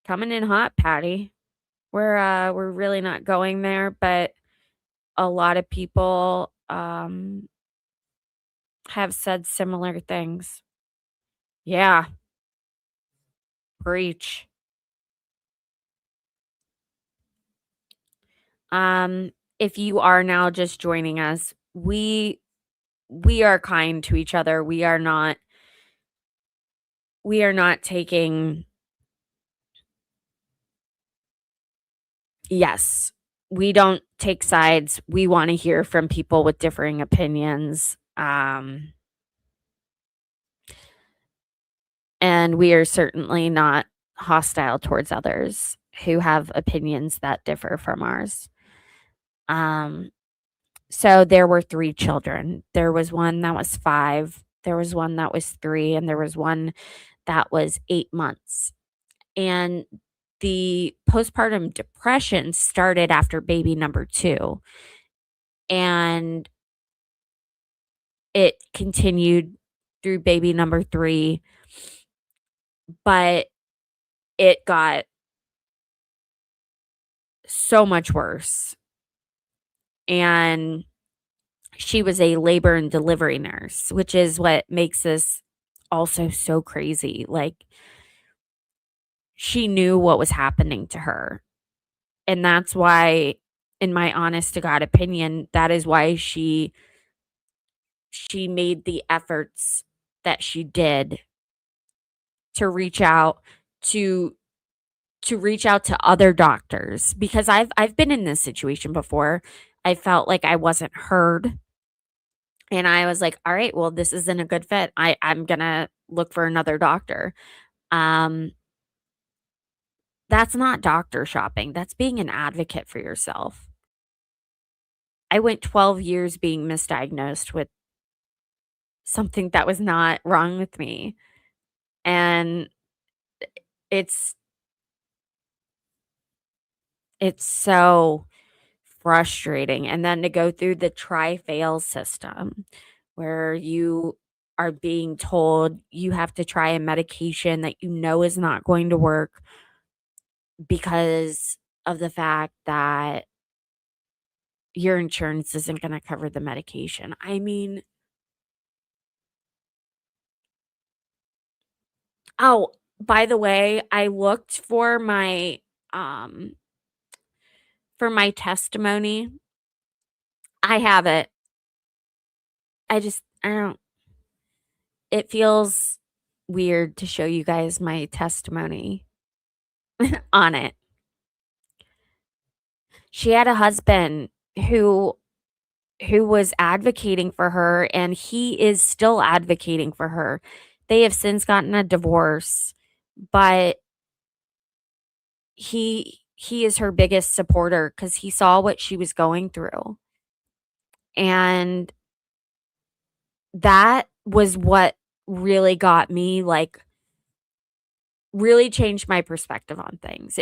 Coming in hot, Patty. We're really not going there, but a lot of people have said similar things. Yeah. Preach. If you are now just joining us, we are kind to each other. We are not taking, yes, we don't take sides. We want to hear from people with differing opinions. And we are certainly not hostile towards others who have opinions that differ from ours. So there were 3 children. There was one that was 5, there was one that was 3, and there was one that was 8 months. And the postpartum depression started after baby number 2. And it continued through baby number 3, but it got so much worse. And she was a labor and delivery nurse, which is what makes this also so crazy. Like, she knew what was happening to her. And that's why, in my honest to God opinion, that is why she made the efforts that she did to reach out to other doctors, because I've been in this situation before. I felt like I wasn't heard. And I was like, all right, well, this isn't a good fit. I'm going to look for another doctor. That's not doctor shopping. That's being an advocate for yourself. I went 12 years being misdiagnosed with something that was not wrong with me. And it's so frustrating. And then to go through the try-fail system where you are being told you have to try a medication that you know is not going to work because of the fact that your insurance isn't going to cover the medication. I mean, oh, by the way, I looked for my testimony. I have it. I don't, it feels weird to show you guys my testimony on it. She had a husband who was advocating for her, and he is still advocating for her. They have since gotten a divorce, but he is her biggest supporter because he saw what she was going through. And that was what really got me, like, really changed my perspective on things.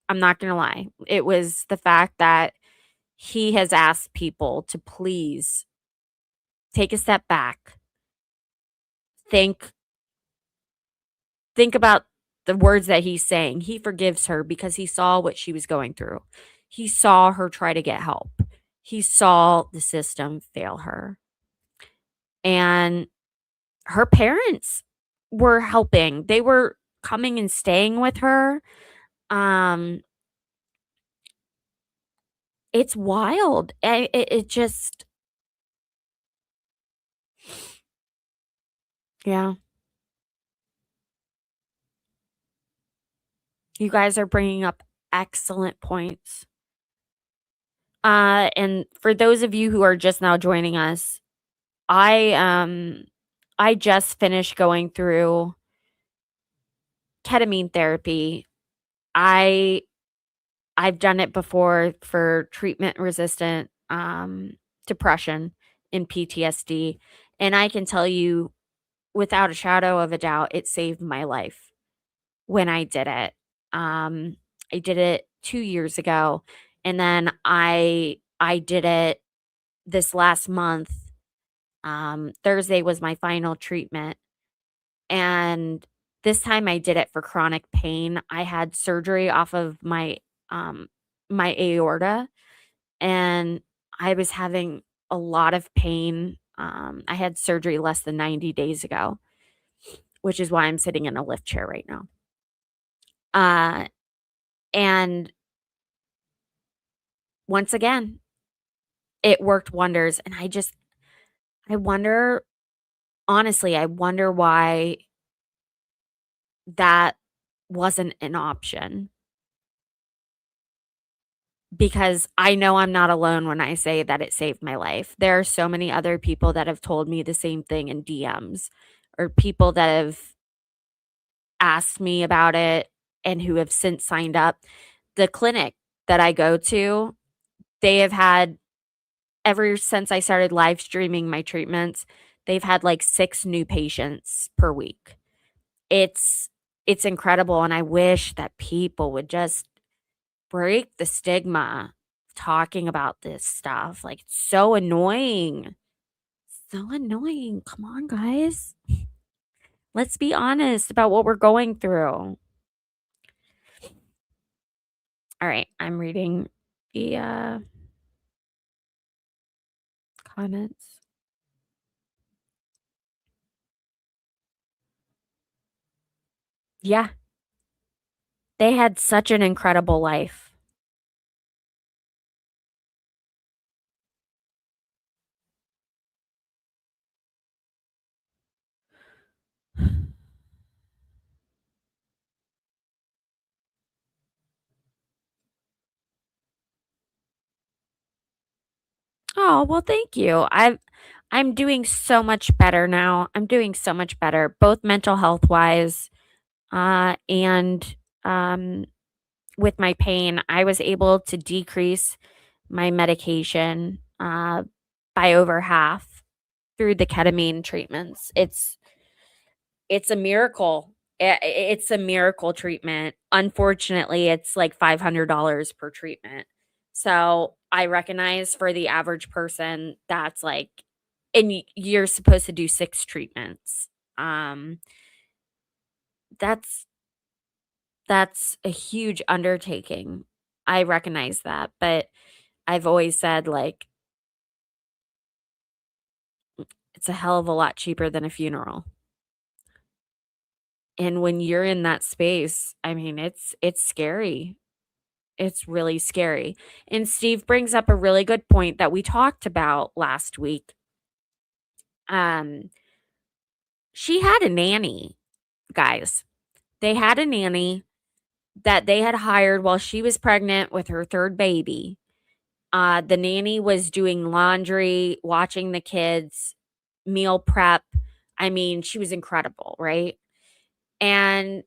I'm not gonna lie. It was the fact that he has asked people to please take a step back, think about the words that he's saying. He forgives her because he saw what she was going through. He saw her try to get help. He saw the system fail her. And her parents were helping. They were coming and staying with her. It's wild. It just, yeah. You guys are bringing up excellent points. And for those of you who are just now joining us, I just finished going through ketamine therapy. I've done it before for treatment resistant depression and PTSD, and I can tell you without a shadow of a doubt, it saved my life when I did it. I did it 2 years ago, and then I did it this last month. Thursday was my final treatment, and this time I did it for chronic pain. I had surgery off of my my aorta, and I was having a lot of pain. I had surgery less than 90 days ago, which is why I'm sitting in a lift chair right now. And once again, it worked wonders. And I wonder, honestly, I wonder why that wasn't an option. Because I know I'm not alone when I say that it saved my life. There are so many other people that have told me the same thing in DMs, or people that have asked me about it and who have since signed up. The clinic that I go to, they have had, ever since I started live streaming my treatments, they've had like 6 new patients per week. It's incredible, and I wish that people would just break the stigma of talking about this stuff. Like, it's so annoying. So annoying. Come on, guys. Let's be honest about what we're going through. All right, I'm reading the comments. Yeah. They had such an incredible life. Oh, well, thank you. I'm doing so much better now. I'm doing so much better, both mental health wise, and with my pain. I was able to decrease my medication by over half through the ketamine treatments. It's a miracle. It's a miracle treatment. Unfortunately, it's like $500 per treatment. So I recognize for the average person, that's like, and you're supposed to do 6 treatments. Um, that's a huge undertaking. I recognize that, but I've always said, like, it's a hell of a lot cheaper than a funeral. And when you're in that space, I mean, it's scary. It's really scary. And Steve brings up a really good point that we talked about last week. She had a nanny, guys. They had a nanny that they had hired while she was pregnant with her 3rd baby. The nanny was doing laundry, watching the kids, meal prep. I mean, she was incredible, right? And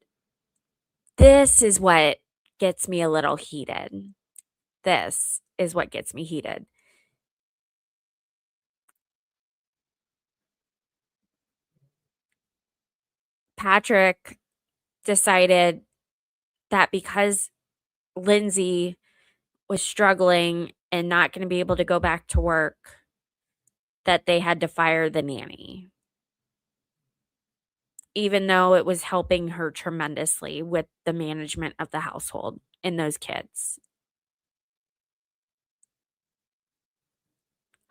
this is what gets me a little heated. This is what gets me heated. Patrick decided that because Lindsay was struggling and not going to be able to go back to work, that they had to fire the nanny, even though it was helping her tremendously with the management of the household and those kids.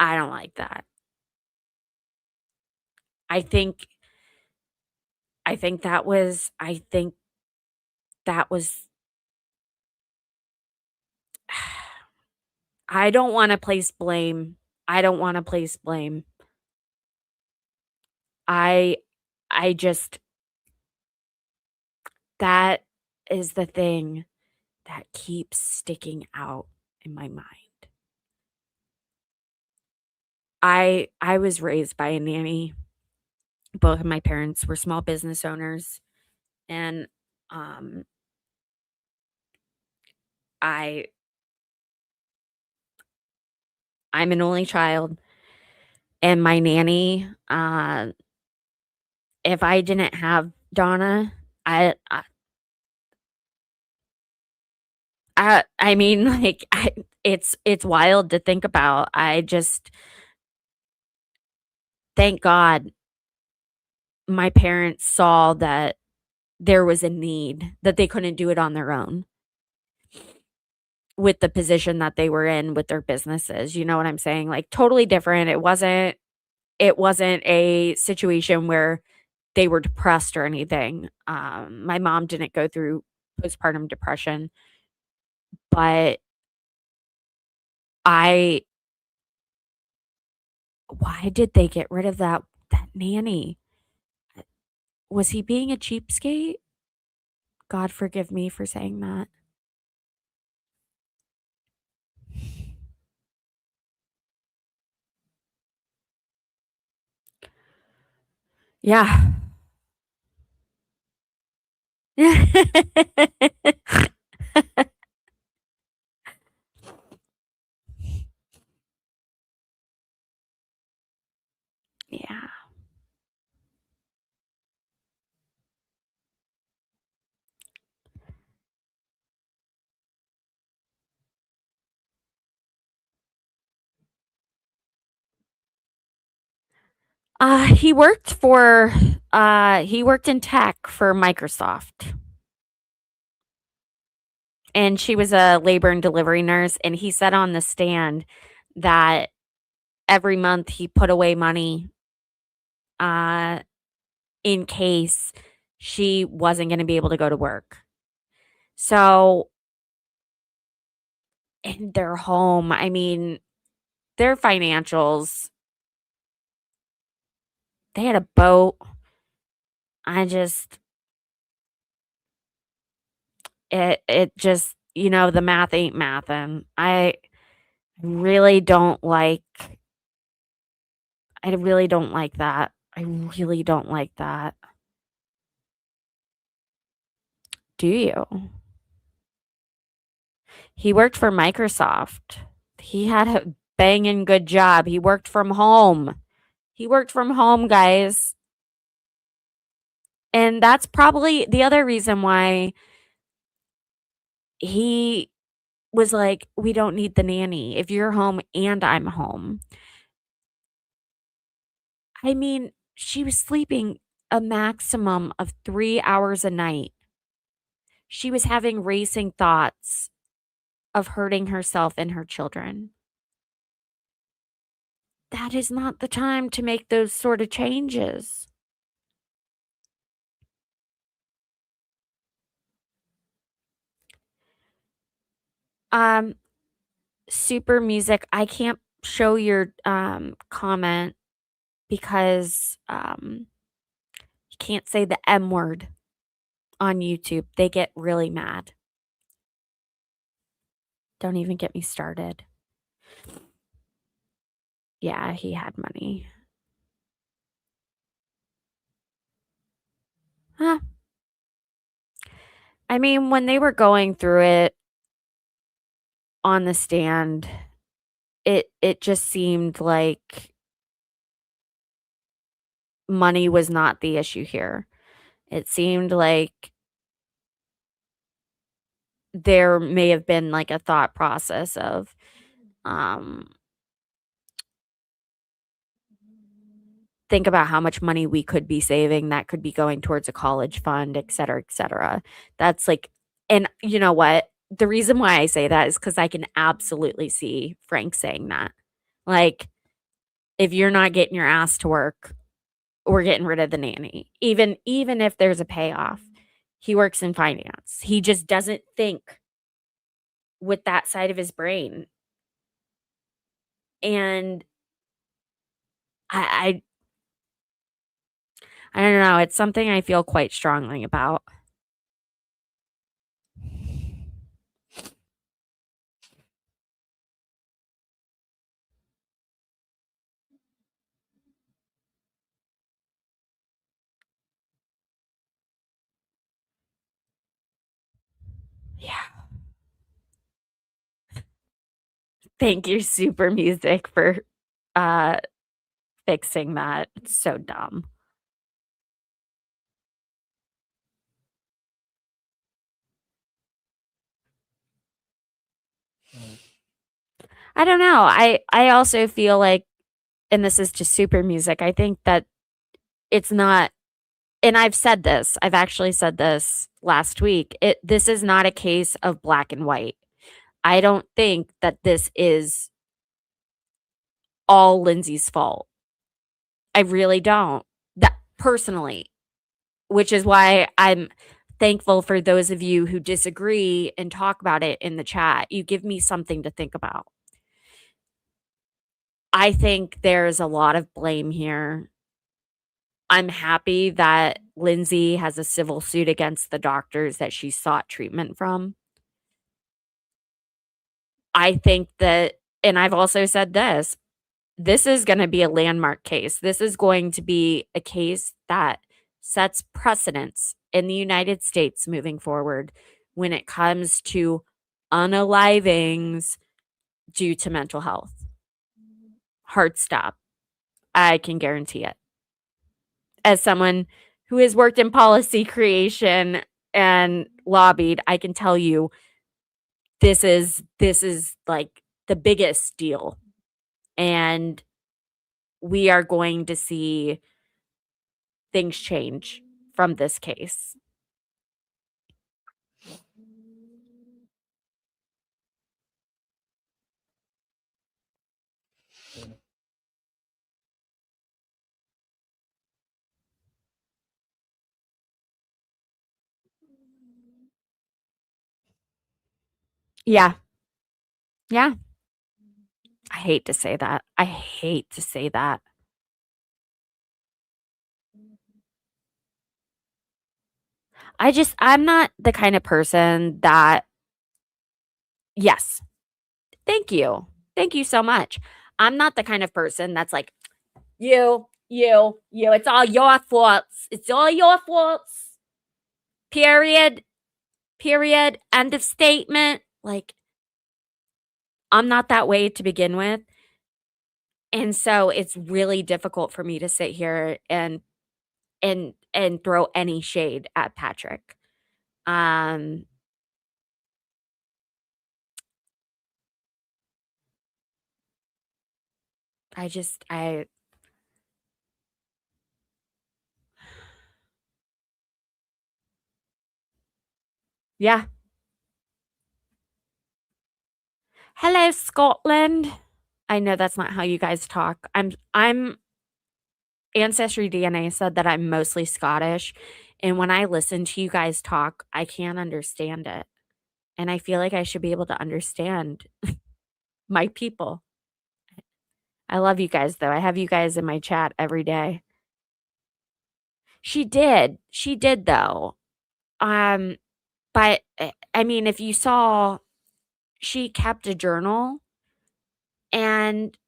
I don't like that. I think that was I don't want to place blame. I don't want to place blame. I just, that is the thing that keeps sticking out in my mind. I was raised by a nanny. Both of my parents were small business owners, and I'm an only child, and my nanny, if I didn't have Donna, I mean, like, it's wild to think about. I just, thank God my parents saw that there was a need, that they couldn't do it on their own with the position that they were in with their businesses. You know what I'm saying? Like, totally different. It wasn't a situation where they were depressed or anything. My mom didn't go through postpartum depression, but why did they get rid of that nanny? Was he being a cheapskate? God forgive me for saying that. Yeah. Yeah. He worked in tech for Microsoft. And she was a labor and delivery nurse, and he said on the stand that every month he put away money in case she wasn't going to be able to go to work. So in their home, I mean, their financials, they had a boat. It just, the math ain't mathin'. I really don't like that. I really don't like that. Do you? He worked for Microsoft. He had a banging good job. He worked from home. Guys. And that's probably the other reason why he was like, we don't need the nanny if you're home and I'm home. I mean, she was sleeping a maximum of 3 hours a night. She was having racing thoughts of hurting herself and her children. That is not the time to make those sort of changes. Super music, I can't show your comment because you can't say the M word on YouTube. They get really mad. Don't even get me started. Yeah, he had money. Huh. I mean, when they were going through it on the stand, it just seemed like money was not the issue here. It seemed like there may have been like a thought process of, think about how much money we could be saving that could be going towards a college fund, et cetera, et cetera. That's like, and you know what? The reason why I say that is because I can absolutely see Frank saying that. Like, if you're not getting your ass to work, we're getting rid of the nanny. Even if there's a payoff, he works in finance. He just doesn't think with that side of his brain. And I don't know. It's something I feel quite strongly about. Yeah. Thank you, Super Music, for fixing that. It's so dumb. I don't know. I also feel like, and this is just Super Music, I think that it's not, and I've said this, I've actually said this last week. This is not a case of black and white. I don't think that this is all Lindsay's fault. I really don't. That personally, which is why I'm thankful for those of you who disagree and talk about it in the chat. You give me something to think about. I think there's a lot of blame here. I'm happy that Lindsay has a civil suit against the doctors that she sought treatment from. I think that, and I've also said this is going to be a landmark case. This is going to be a case that sets precedents in the United States moving forward when it comes to unalivings due to mental health. Hard stop. I can guarantee it. As someone who has worked in policy creation and lobbied, I can tell you this is like the biggest deal. And we are going to see things change from this case. Yeah. Yeah. I hate to say that. I hate to say that. I'm not the kind of person that, yes, thank you. Thank you so much. I'm not the kind of person that's like, you, it's all your faults. It's all your faults. Period. End of statement. Like, I'm not that way to begin with. And so it's really difficult for me to sit here and throw any shade at Patrick. I yeah. Hello, Scotland. I know that's not how you guys talk. I'm Ancestry DNA said that I'm mostly Scottish, and when I listen to you guys talk, I can't understand it. And I feel like I should be able to understand my people. I love you guys though. I have you guys in my chat every day. She did though. But I mean, if you saw, she kept a journal, and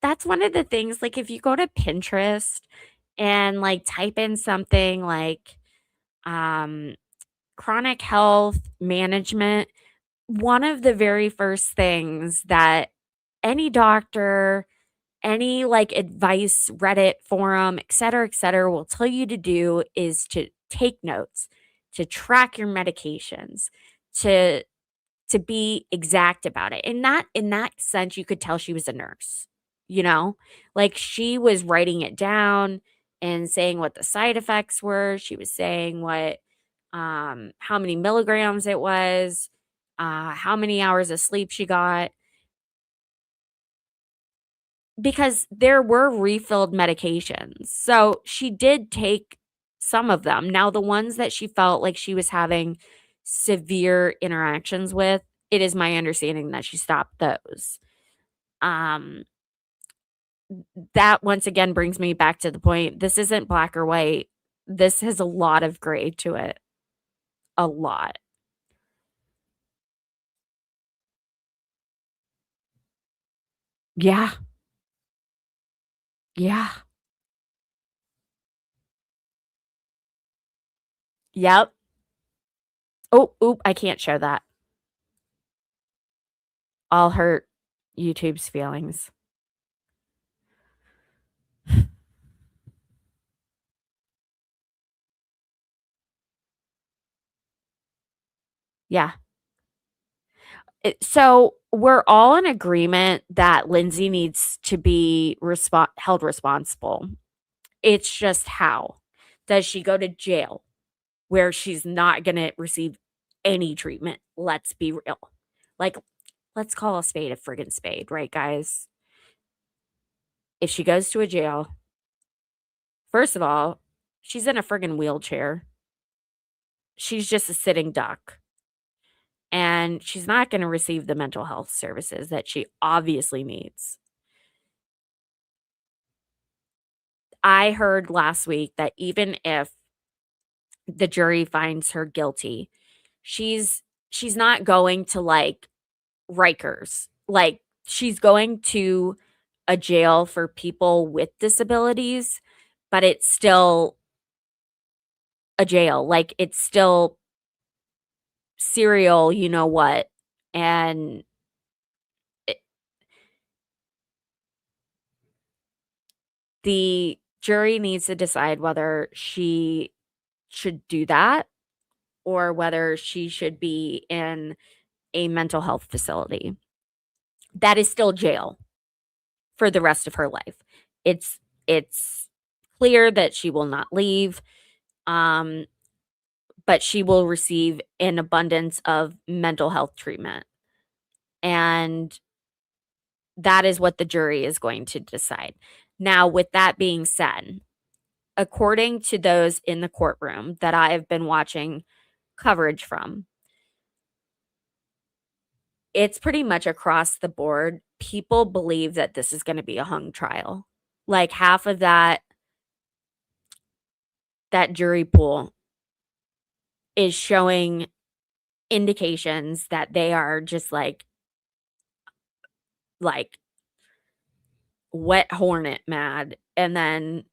that's one of the things, like, if you go to Pinterest and, like, type in something like, chronic health management, one of the very first things that any doctor, any like advice, Reddit, forum, et cetera, will tell you to do is to take notes, to track your medications, to be exact about it. And that in that sense, you could tell she was a nurse, you know? Like she was writing it down and saying what the side effects were. She was saying what how many milligrams it was, how many hours of sleep she got. Because there were refilled medications. So she did take some of them. Now, the ones that she felt like she was having severe interactions with, it is my understanding that she stopped those. Um, that once again brings me back to the point, this isn't black or white. This has a lot of gray to it. A lot. Yeah. Yeah. Yep. Oh, oop, I can't show that. I'll hurt YouTube's feelings. Yeah. So we're all in agreement that Lindsay needs to be held responsible. It's just how. Does she go to jail where she's not going to receive any treatment? Let's be real. Like, let's call a spade a friggin' spade, right, guys? If she goes to a jail, first of all, she's in a friggin' wheelchair. She's just a sitting duck. And she's not going to receive the mental health services that she obviously needs. I heard last week that even if the jury finds her guilty, she's not going to like Rikers. Like she's going to a jail for people with disabilities, but it's still a jail. Like it's still serial, you know what? And the jury needs to decide whether she should do that or whether she should be in a mental health facility. That is still jail for the rest of her life. It's clear that she will not leave, but she will receive an abundance of mental health treatment. And that is what the jury is going to decide. Now, with that being said, according to those in the courtroom that I have been watching coverage from, it's pretty much across the board. People believe that this is going to be a hung trial. Like half of that jury pool is showing indications that they are just like wet hornet mad. And then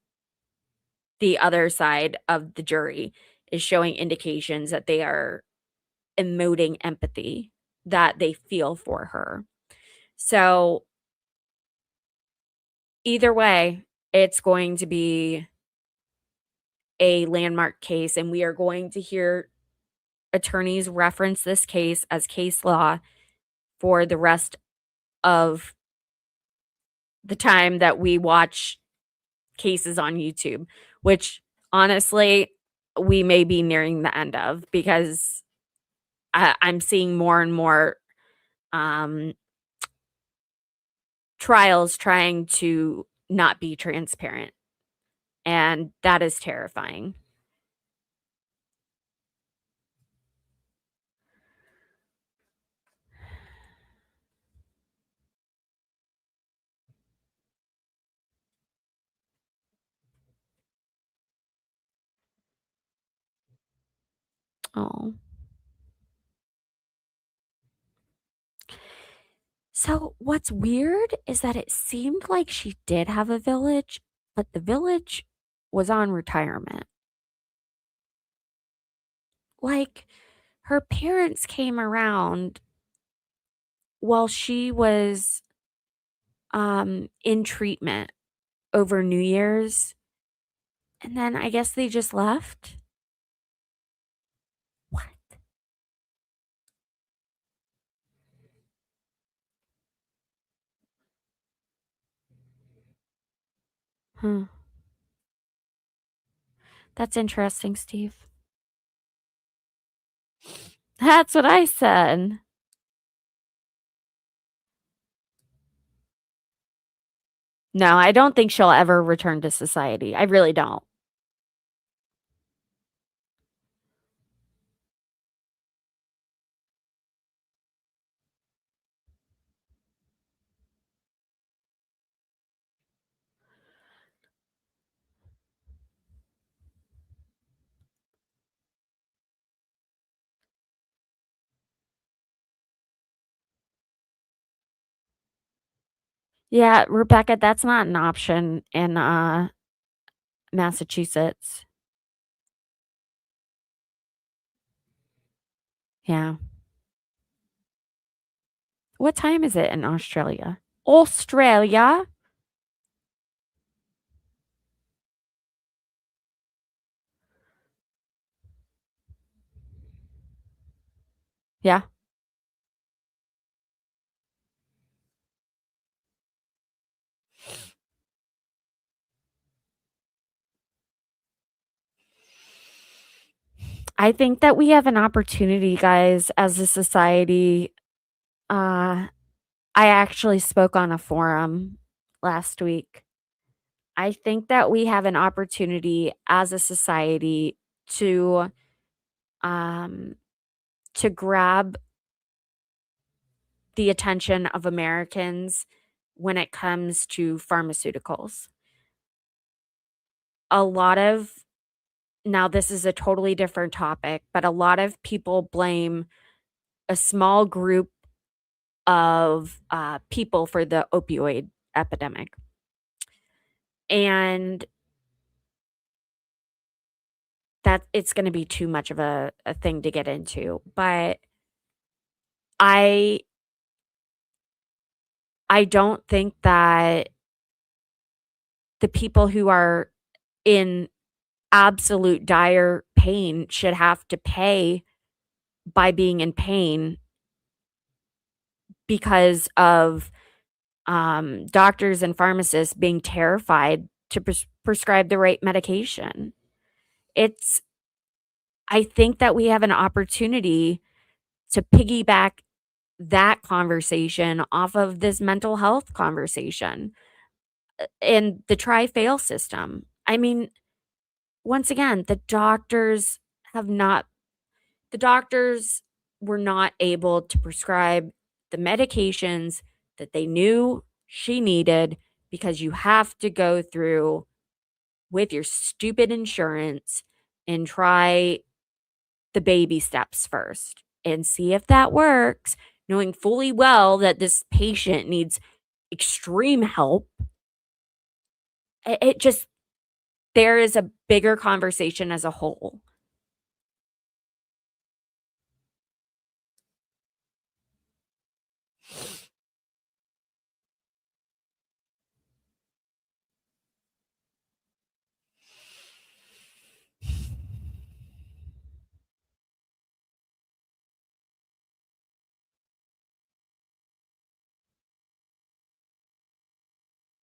the other side of the jury is showing indications that they are emoting empathy, that they feel for her. So either way, it's going to be a landmark case, and we are going to hear attorneys reference this case as case law for the rest of the time that we watch cases on YouTube, which honestly, we may be nearing the end of, because I'm seeing more and more trials trying to not be transparent. And that is terrifying. Oh. So what's weird is that it seemed like she did have a village, but the village was on retirement. Like her parents came around while she was in treatment over New Year's. And then I guess they just left. What? Huh. That's interesting, Steve. That's what I said. No, I don't think she'll ever return to society. I really don't. Yeah, Rebecca, that's not an option in Massachusetts. Yeah. What time is it in Australia? Australia? Yeah. I think that we have an opportunity, guys, as a society. I actually spoke on a forum last week. I think that we have an opportunity as a society to um, grab the attention of Americans when it comes to pharmaceuticals. A lot of Now this is a totally different topic, but a lot of people blame a small group of people for the opioid epidemic. And that it's going to be too much of a thing to get into. But I don't think that the people who are in absolute dire pain should have to pay by being in pain because of doctors and pharmacists being terrified to prescribe the right medication. I think that we have an opportunity to piggyback that conversation off of this mental health conversation and the try-fail system. I mean, once again, the doctors were not able to prescribe the medications that they knew she needed because you have to go through with your stupid insurance and try the baby steps first and see if that works, knowing fully well that this patient needs extreme help. It just, there is a bigger conversation as a whole.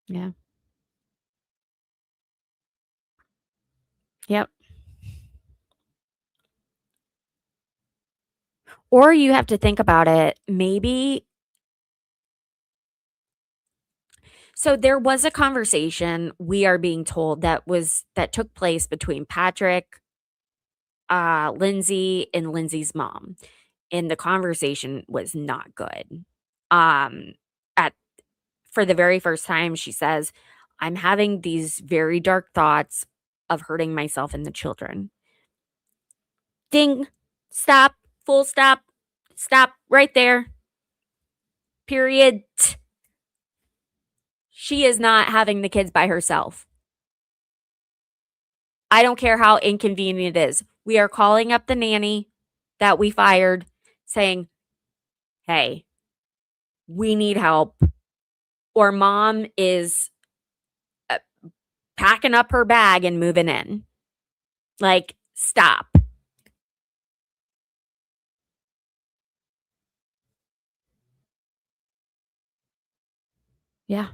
Yeah. Yep. Or you have to think about it, maybe. So there was a conversation, we are being told, that took place between Patrick, Lindsay, and Lindsay's mom. And the conversation was not good. At For the very first time, she says, "I'm having these very dark thoughts of hurting myself and the children." Ding. Stop. Full stop. Stop right there. Period. She is not having the kids by herself. I don't care how inconvenient it is. We are calling up the nanny that we fired saying, "Hey, we need help. or mom is packing up her bag and moving in. Like, stop. Yeah.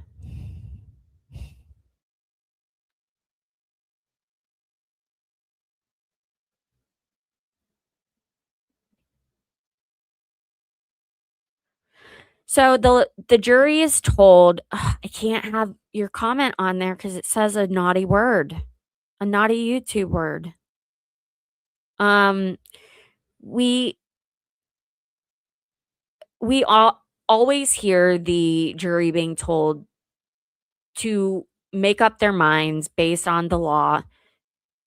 So the jury is told, "Ugh, I can't have your comment on there because it says a naughty word, a naughty YouTube word." We always hear the jury being told to make up their minds based on the law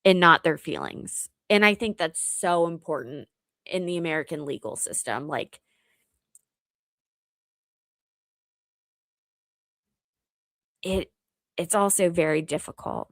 and not their feelings. And I think that's so important in the American legal system. Like, it's also very difficult.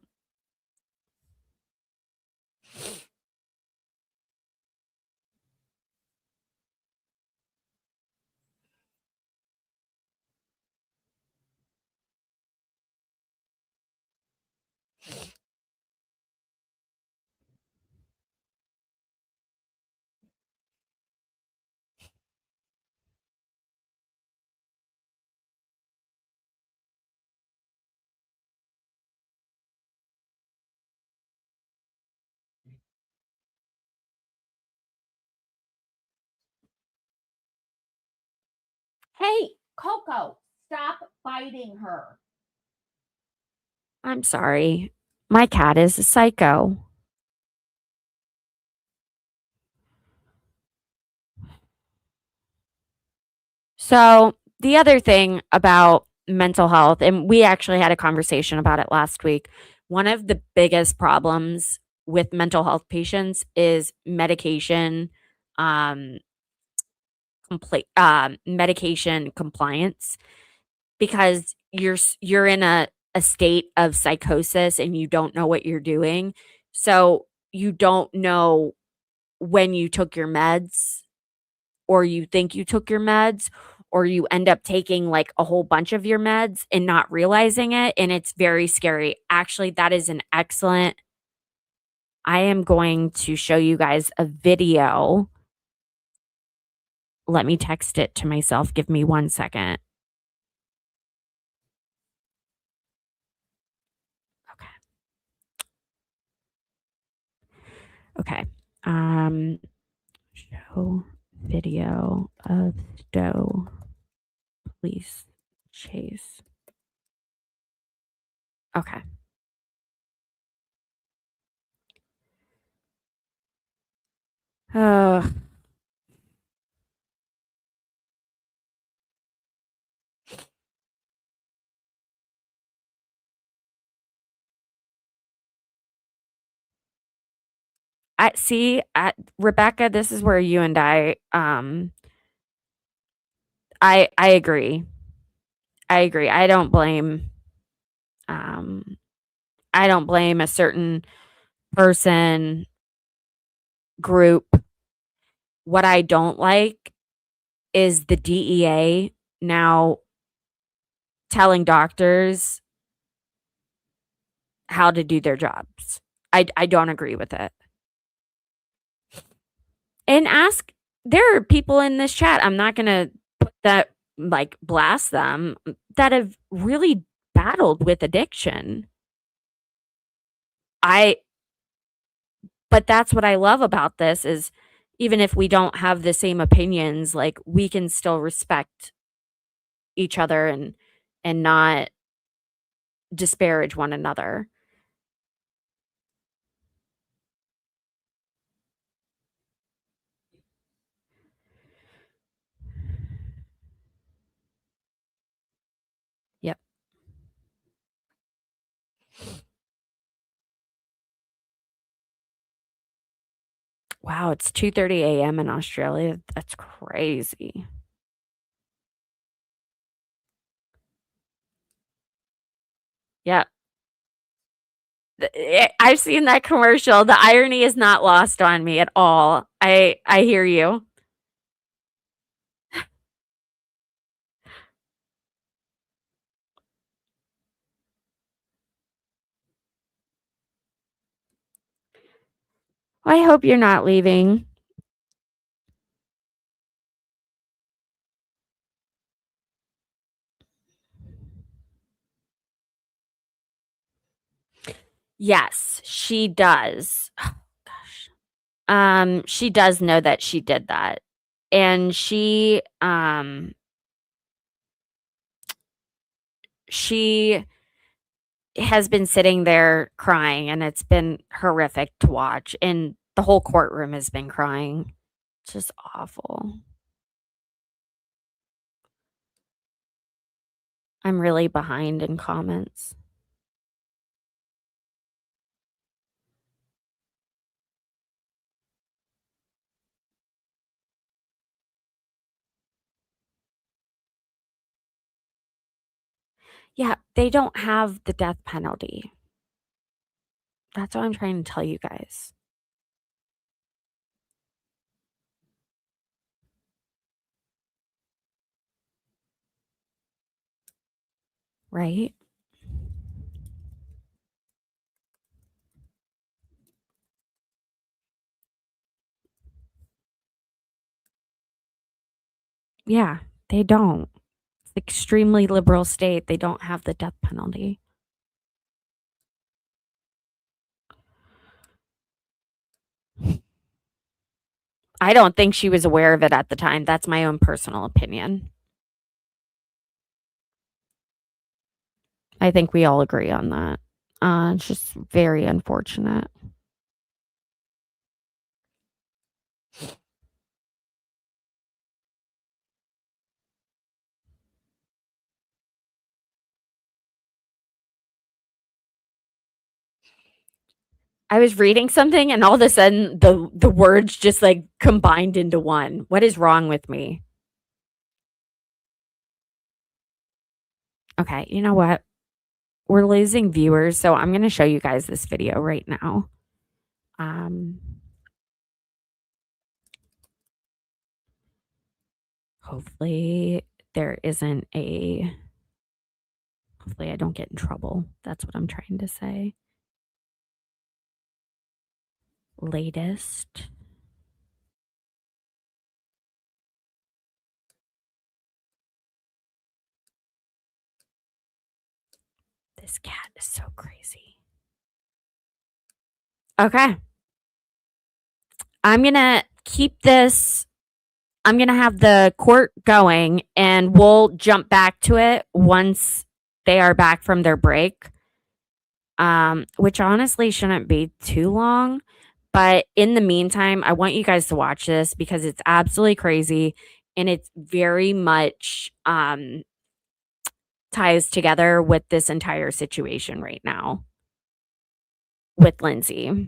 Hey, Coco, stop biting her. I'm sorry. My cat is a psycho. So, the other thing about mental health, and we actually had a conversation about it last week. One of the biggest problems with mental health patients is medication, um, medication compliance, because you're in a state of psychosis and you don't know what you're doing. So you don't know when you took your meds, or you think you took your meds, or you end up taking like a whole bunch of your meds and not realizing it. And it's very scary. Actually, that is an excellent. I am going to show you guys a video. Let me text it to myself. Give me 1 second. Okay. Show video of Stowe police chase. Okay. Uh, I see, Rebecca, this is where you and I agree. I agree. Um I don't blame a certain person, group. What I don't like is the DEA now telling doctors how to do their jobs. I don't agree with it. And there are people in this chat, I'm not going to put that, like, blast them, that have really battled with addiction. But that's what I love about this is, even if we don't have the same opinions, like, we can still respect each other and not disparage one another. Yep. Wow, it's 2:30 a.m. in Australia. That's crazy. Yeah. I've seen that commercial. The irony is not lost on me at all. I hear you. I hope you're not leaving. Yes, she does. Oh, gosh. She does know that she did that. And she has been sitting there crying, and it's been horrific to watch. And the whole courtroom has been crying. It's just awful. I'm really behind in comments. Yeah, they don't have the death penalty. That's what I'm trying to tell you guys. Right? Yeah, they don't. It's an extremely liberal state. They don't have the death penalty. I don't think she was aware of it at the time. That's my own personal opinion. I think we all agree on that. It's just very unfortunate. I was reading something and all of a sudden the words just like combined into one. What is wrong with me? Okay, you know what? We're losing viewers, so I'm going to show you guys this video right now. Hopefully there isn't a... Hopefully I don't get in trouble. That's what I'm trying to say. Latest. This cat is so crazy. Okay. I'm going to keep this. I'm going to have the court going and we'll jump back to it once they are back from their break. Which honestly shouldn't be too long. But in the meantime, I want you guys to watch this because it's absolutely crazy and it's very much ties together with this entire situation right now with Lindsay.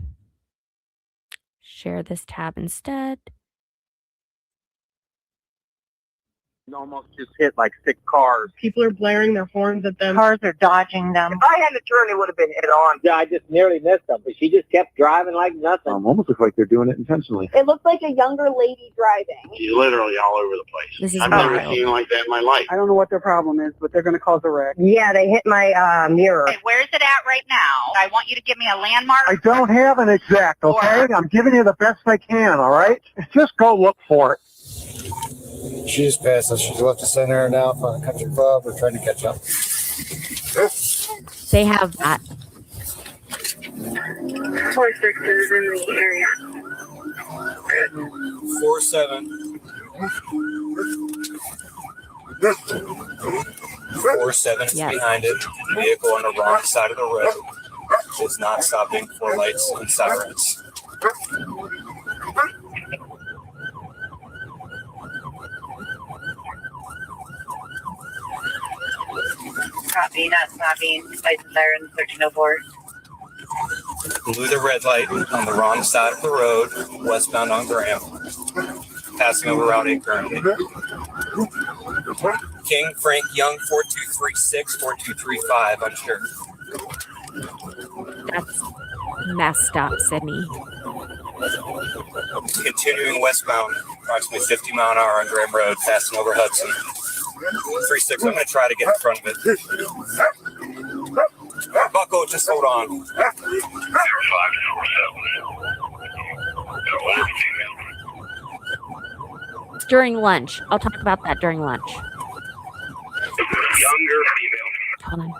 Share this tab instead. Almost just hit like 6 cars. People are blaring their horns at them. Cars are dodging them. If I hadn't turned, it would have been head on. Yeah, I just nearly missed them, but she just kept driving like nothing. Almost looks like they're doing it intentionally. It looked like a younger lady driving. She's literally all over the place. This is I've never wild. seen like that in my life. I don't know what their problem is, but they're going to cause a wreck. Yeah, they hit my mirror. Okay, where's it at right now? I want you to give me a landmark. I don't have an exact, okay? I'm giving you the best I can, all right? Just go look for it. She just passed us. She's left the center now for a country club. We're trying to catch up. They have that. 46 is in the area. 47. 47 is Yes. behind it. Vehicle on the wrong side of the road. Is not stopping for lights and sirens. Copy, not stopping. Lights and sirens, 1304. Blew the red light on the wrong side of the road, westbound on Graham. Passing over Route 8 currently. King Frank Young, 4236, 4235, unsure. That's messed up, Sydney. Continuing westbound, approximately 50 mile an hour on Graham Road, passing over Hudson. 36, I'm going to try to get in front of it. Bucko, just hold on. 0547. During lunch. I'll talk about that during lunch. Younger female. Hold on.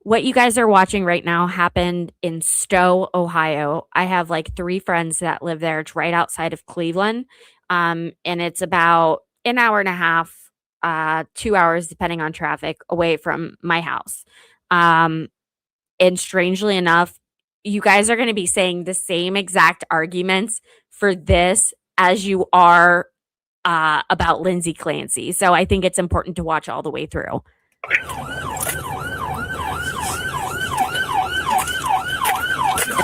What you guys are watching right now happened in Stowe, Ohio. I have like 3 friends that live there. It's right outside of Cleveland. And it's about an hour and a half, 2 hours, depending on traffic, away from my house. And strangely enough, you guys are going to be saying the same exact arguments for this as you are about Lindsay Clancy. So I think it's important to watch all the way through.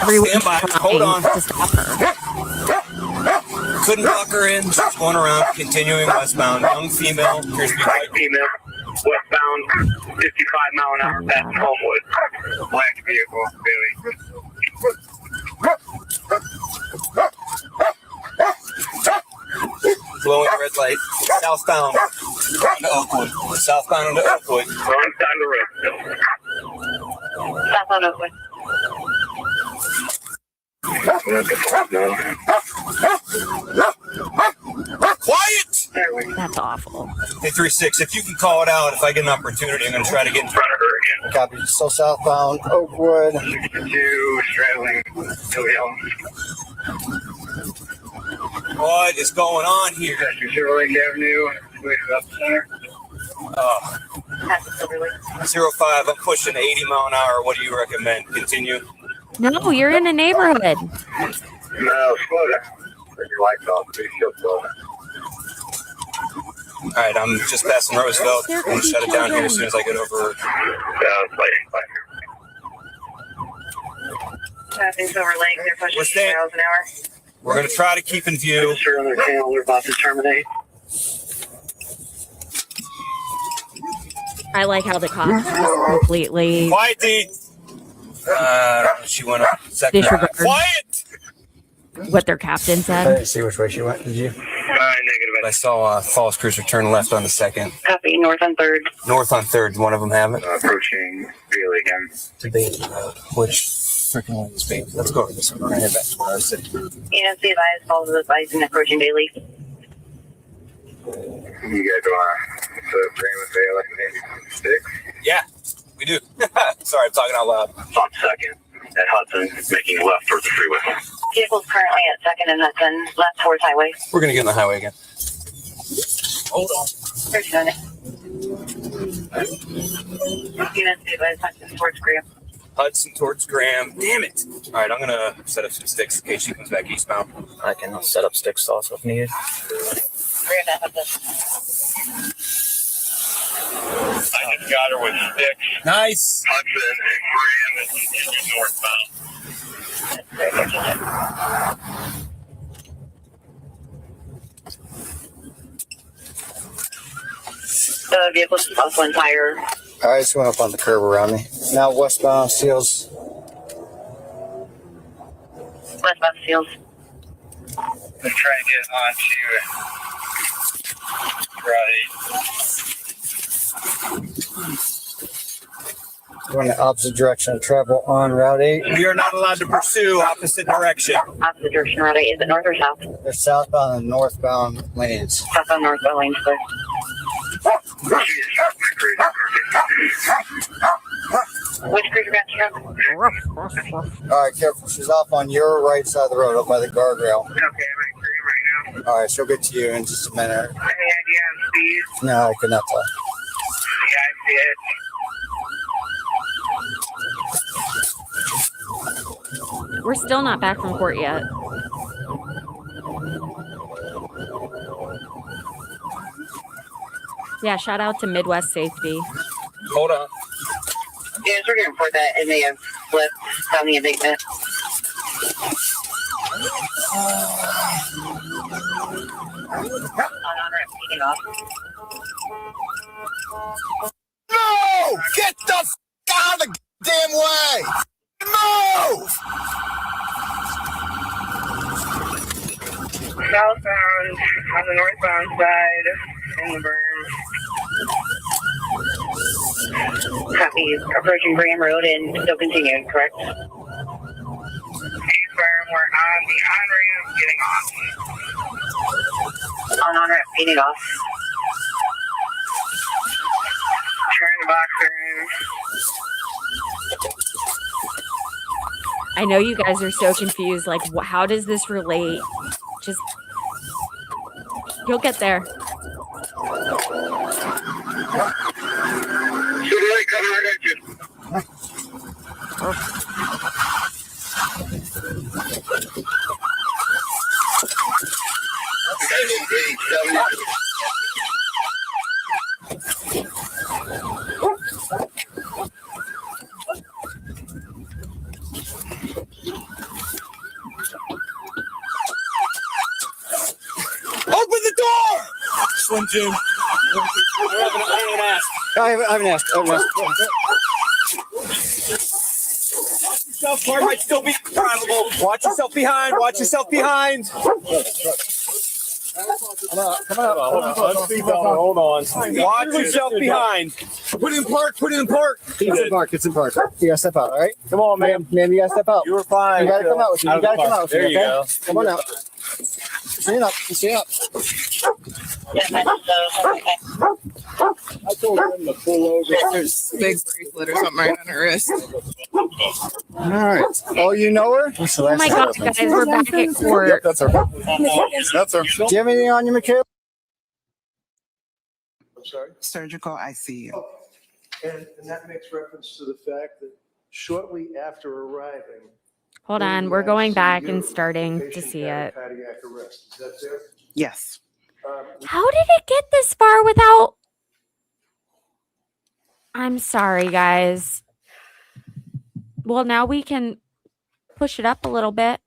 Everyone's Stand by. Hold on. trying to stop her. Couldn't lock her in. She's going around, continuing westbound. Young female, appears to be White female, westbound, 55 mile an hour, past Homewood. Black vehicle, Bailey. blowing red light, southbound onto Oakwood. Southbound onto Oakwood. Wrong side of the road. Southbound Oakwood. Quiet! That's awful. Hey, 3-6, if you can call it out, if I get an opportunity, I'm going to try to get in front of her again. Copy. So southbound Oakwood. 62, straddling Hill. What is going on here? Silver Lake Avenue, way up center. Oh. 05, I'm pushing 80 mile an hour. What do you recommend? Continue? No, you're in a neighborhood. No, slow down. Turn your lights off. Please still slow down. All right, I'm just passing Roosevelt. I'm going to shut it down here as soon as I get over. Passing Silver Lake, they're pushing We're 80 miles an hour. We're going to try to keep in view. Sure, on their channel, they're about to terminate. I like how the cops just completely Quiet, D. She went up. Second. disregard Quiet! what their captain I said. didn't see which way she went. Did you? Negative. I saw Falls Cruiser turn left on the second. Copy, north on 3rd. North on 3rd. One of them have it. Approaching Bailey again. Debate. Which freaking one is Bailey? Let's go over this one. We're going to head back to where I was sitting. EST advised, follows the advice and approaching Bailey. You guys want to frame with Bailey maybe 6? Yeah, we do. Sorry, I'm talking out loud. On 2nd at Hudson, making left towards the freeway. Vehicle's currently at 2nd and Hudson, left towards highway. We're going to get on the highway again. Hold on. 39. EST advised Hudson towards Graham. Hudson towards Graham. Damn it. All right, I'm going to set up some sticks in case she comes back eastbound. I can set up sticks also if needed. Graham at Hudson. I just got her with 6. Nice. Hudson and Graham is northbound. The vehicle's also entire. I just went up on the curb around me. Now westbound Seals. Westbound Seals. I'm trying to get onto Route 8. Going the opposite direction of travel on Route 8. We are not allowed to pursue opposite direction. Opposite direction, Route 8. Is it north or south? They're southbound and northbound lanes. Southbound, northbound lanes, sir. Which cruiser got you? All right, careful. She's off on your right side of the road, up by the guardrail. Okay, I'm at Graham right now. All right, she'll get to you in just a minute. Any idea on speed? No, I could not tell. Yeah, I see it. We're still not back from court yet. Yeah, shout out to Midwest Safety. Hold on. Yes, we're going to report that it may have flipped down the embankment. Taking off. No! Get the out of the damn way! Move! Southbound on the northbound side in the berm. Copy. Approaching Graham Road and still continuing, correct? East berm, we're the on-ramp getting off. On-ramp getting off. Turn the box around. I know you guys are so confused. Like, how does this relate? Just, you'll get there. Open the door! Slim Jim. I haven't asked. Yourself, Mark, might still be probable. Watch yourself behind. Watch yourself behind. Come on. Hold on. Watch yourself behind. Put it in park. It's in park. You gotta step out, all right? Come on, man. Man, you gotta step out. You were fine. You gotta come out with me. There you go. Come on out. Stand up. I told him to pull over. There's a big bracelet or something right on her wrist. All right. Oh, you know her? Oh my God, guys, we're back at court. Yep, that's her. That's her. Do you have anything on you, Michaela? I'm sorry? Surgical ICU. And that makes reference to the fact that shortly after arriving. Hold on, we're going back and starting to see it. Cardiac arrest. Is that fair? Yes. How did it get this far without? I'm sorry, guys. Well, now we can push it up a little bit.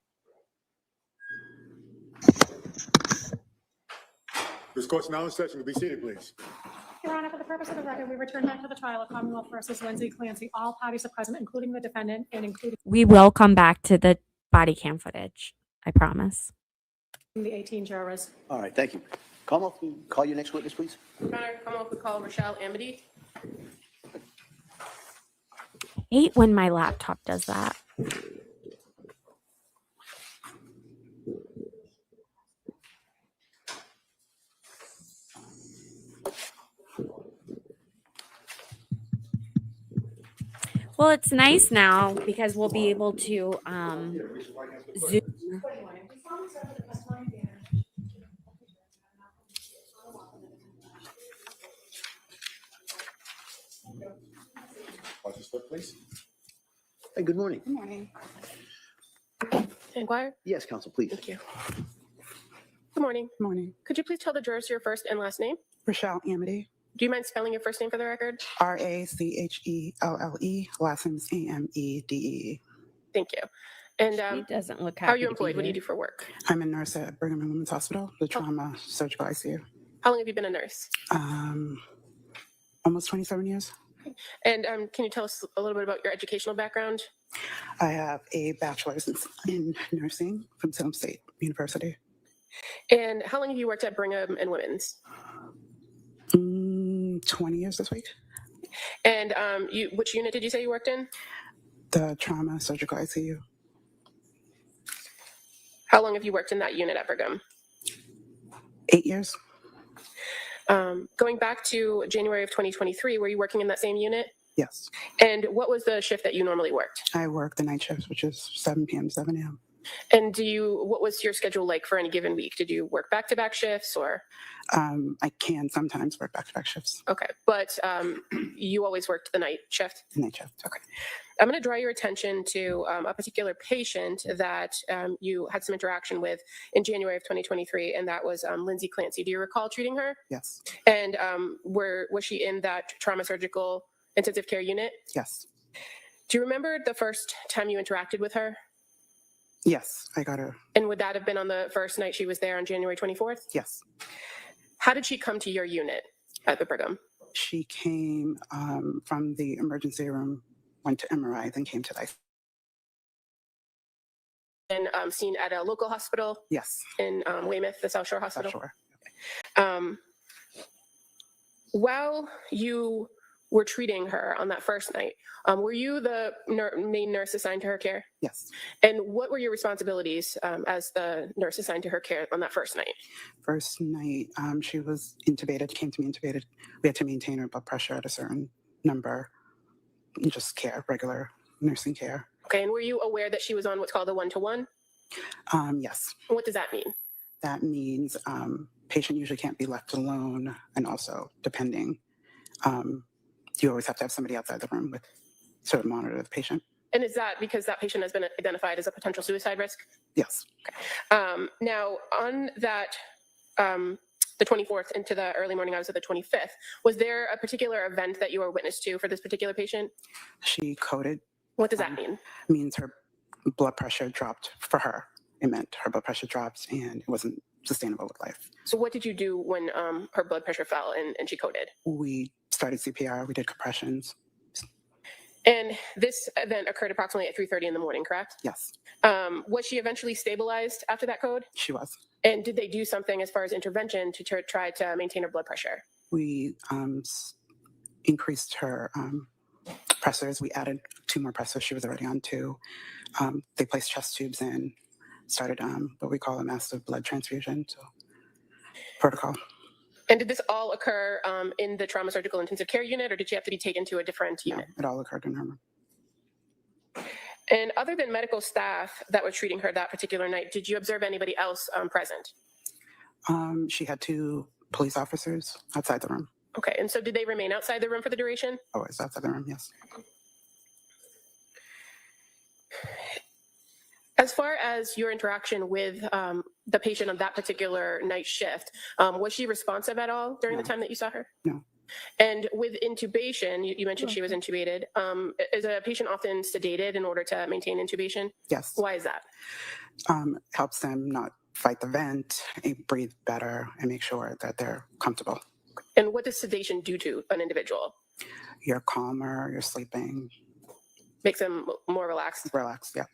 This court's now in session. Be seated, please. Your Honor, for the purpose of the record, we return back to the trial of Commonwealth versus Lindsay Clancy. All parties are present, including the defendant and including We will come back to the body cam footage. I promise. the 18 jurors. All right, thank you. Commonwealth, call your next witness, please. Your Honor, Commonwealth would call Rochelle Amity. I hate when my laptop does that. Well, it's nice now because we'll be able to zoom. Watch your step, please. Hey, good morning. Good morning. Inquire? Yes, counsel, please. Thank you. Good morning. Good morning. Could you please tell the jurors your first and last name? Rochelle Amity. Do you mind spelling your first name for the record? RACHELLE. Last name is AMEDE. Thank you. And She doesn't look how are happy you to be employed? What do you here. do for work? I'm a nurse at Brigham and Women's Hospital, the trauma surgical ICU. How long have you been a nurse? Almost 27 years. And can you tell us a little bit about your educational background? I have a bachelor's in nursing from Salem State University. And how long have you worked at Brigham and Women's? 20 years this week. And which unit did you say you worked in? The trauma surgical ICU. How long have you worked in that unit at Brigham? 8 years. Going back to January of 2023, were you working in that same unit? Yes. And what was the shift that you normally worked? I work the night shifts, which is 7 p.m. 7 a.m. And what was your schedule like for any given week? Did you work back-to-back shifts or? I can sometimes work back-to-back shifts. Okay, but you always worked the night shift? The night shift. Okay. I'm going to draw your attention to a particular patient that you had some interaction with in January of 2023, and that was Lindsay Clancy. Do you recall treating her? Yes. And was she in that trauma surgical intensive care unit? Yes. Do you remember the first time you interacted with her? Yes, I got her. And would that have been on the first night she was there on January 24th? Yes. How did she come to your unit at the Brigham? She came from the emergency room, went to MRI, then came to the ICU. And seen at a local hospital? Yes. In Weymouth, the South Shore Hospital? South Shore. While you were treating her on that first night, were you the main nurse assigned to her care? Yes. And what were your responsibilities as the nurse assigned to her care on that first night? First night, she was intubated, came to me intubated. We had to maintain her blood pressure at a certain number, just care, regular nursing care. Okay, and were you aware that she was on what's called a 1-to-1? Yes. What does that mean? That means patient usually can't be left alone, and also depending, you always have to have somebody outside the room with sort of monitor the patient. And is that because that patient has been identified as a potential suicide risk? Yes. Now, on that, the 24th into the early morning hours of the 25th, was there a particular event that you were witness to for this particular patient? She coded. What does that mean? Means her blood pressure dropped for her. It meant her blood pressure dropped and it wasn't sustainable with life. So what did you do when her blood pressure fell and she coded? We started CPR, we did compressions. And this event occurred approximately at 3:30 in the morning, correct? Yes. Was she eventually stabilized after that code? She was. And did they do something as far as intervention to try to maintain her blood pressure? We increased her pressors. We added 2 more pressors. She was already on 2. They placed chest tubes in, started what we call a massive blood transfusion protocol. And did this all occur in the trauma surgical intensive care unit, or did she have to be taken to a different unit? It all occurred in her room. And other than medical staff that were treating her that particular night, did you observe anybody else present? She had 2 police officers outside the room. Okay, and so did they remain outside the room for the duration? Always outside the room, yes. As far as your interaction with the patient on that particular night shift, was she responsive at all during the time that you saw her? No. And with intubation, you mentioned she was intubated. Is a patient often sedated in order to maintain intubation? Yes. Why is that? Helps them not fight the vent, breathe better, and make sure that they're comfortable. And what does sedation do to an individual? You're calmer, you're sleeping. Makes them more relaxed? Relaxed, yeah.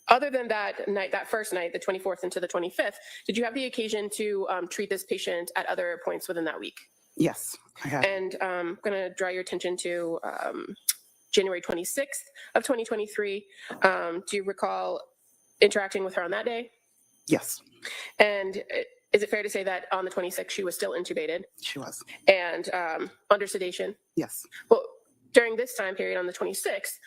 Other than that night, that first night, the 24th into the 25th, did you have the occasion to treat this patient at other points within that week? Yes, I have. And I'm going to draw your attention to January 26th of 2023. Do you recall interacting with her on that day? Yes. And is it fair to say that on the 26th, she was still intubated? She was. And under sedation? Yes. Well, during this time period on the 26th,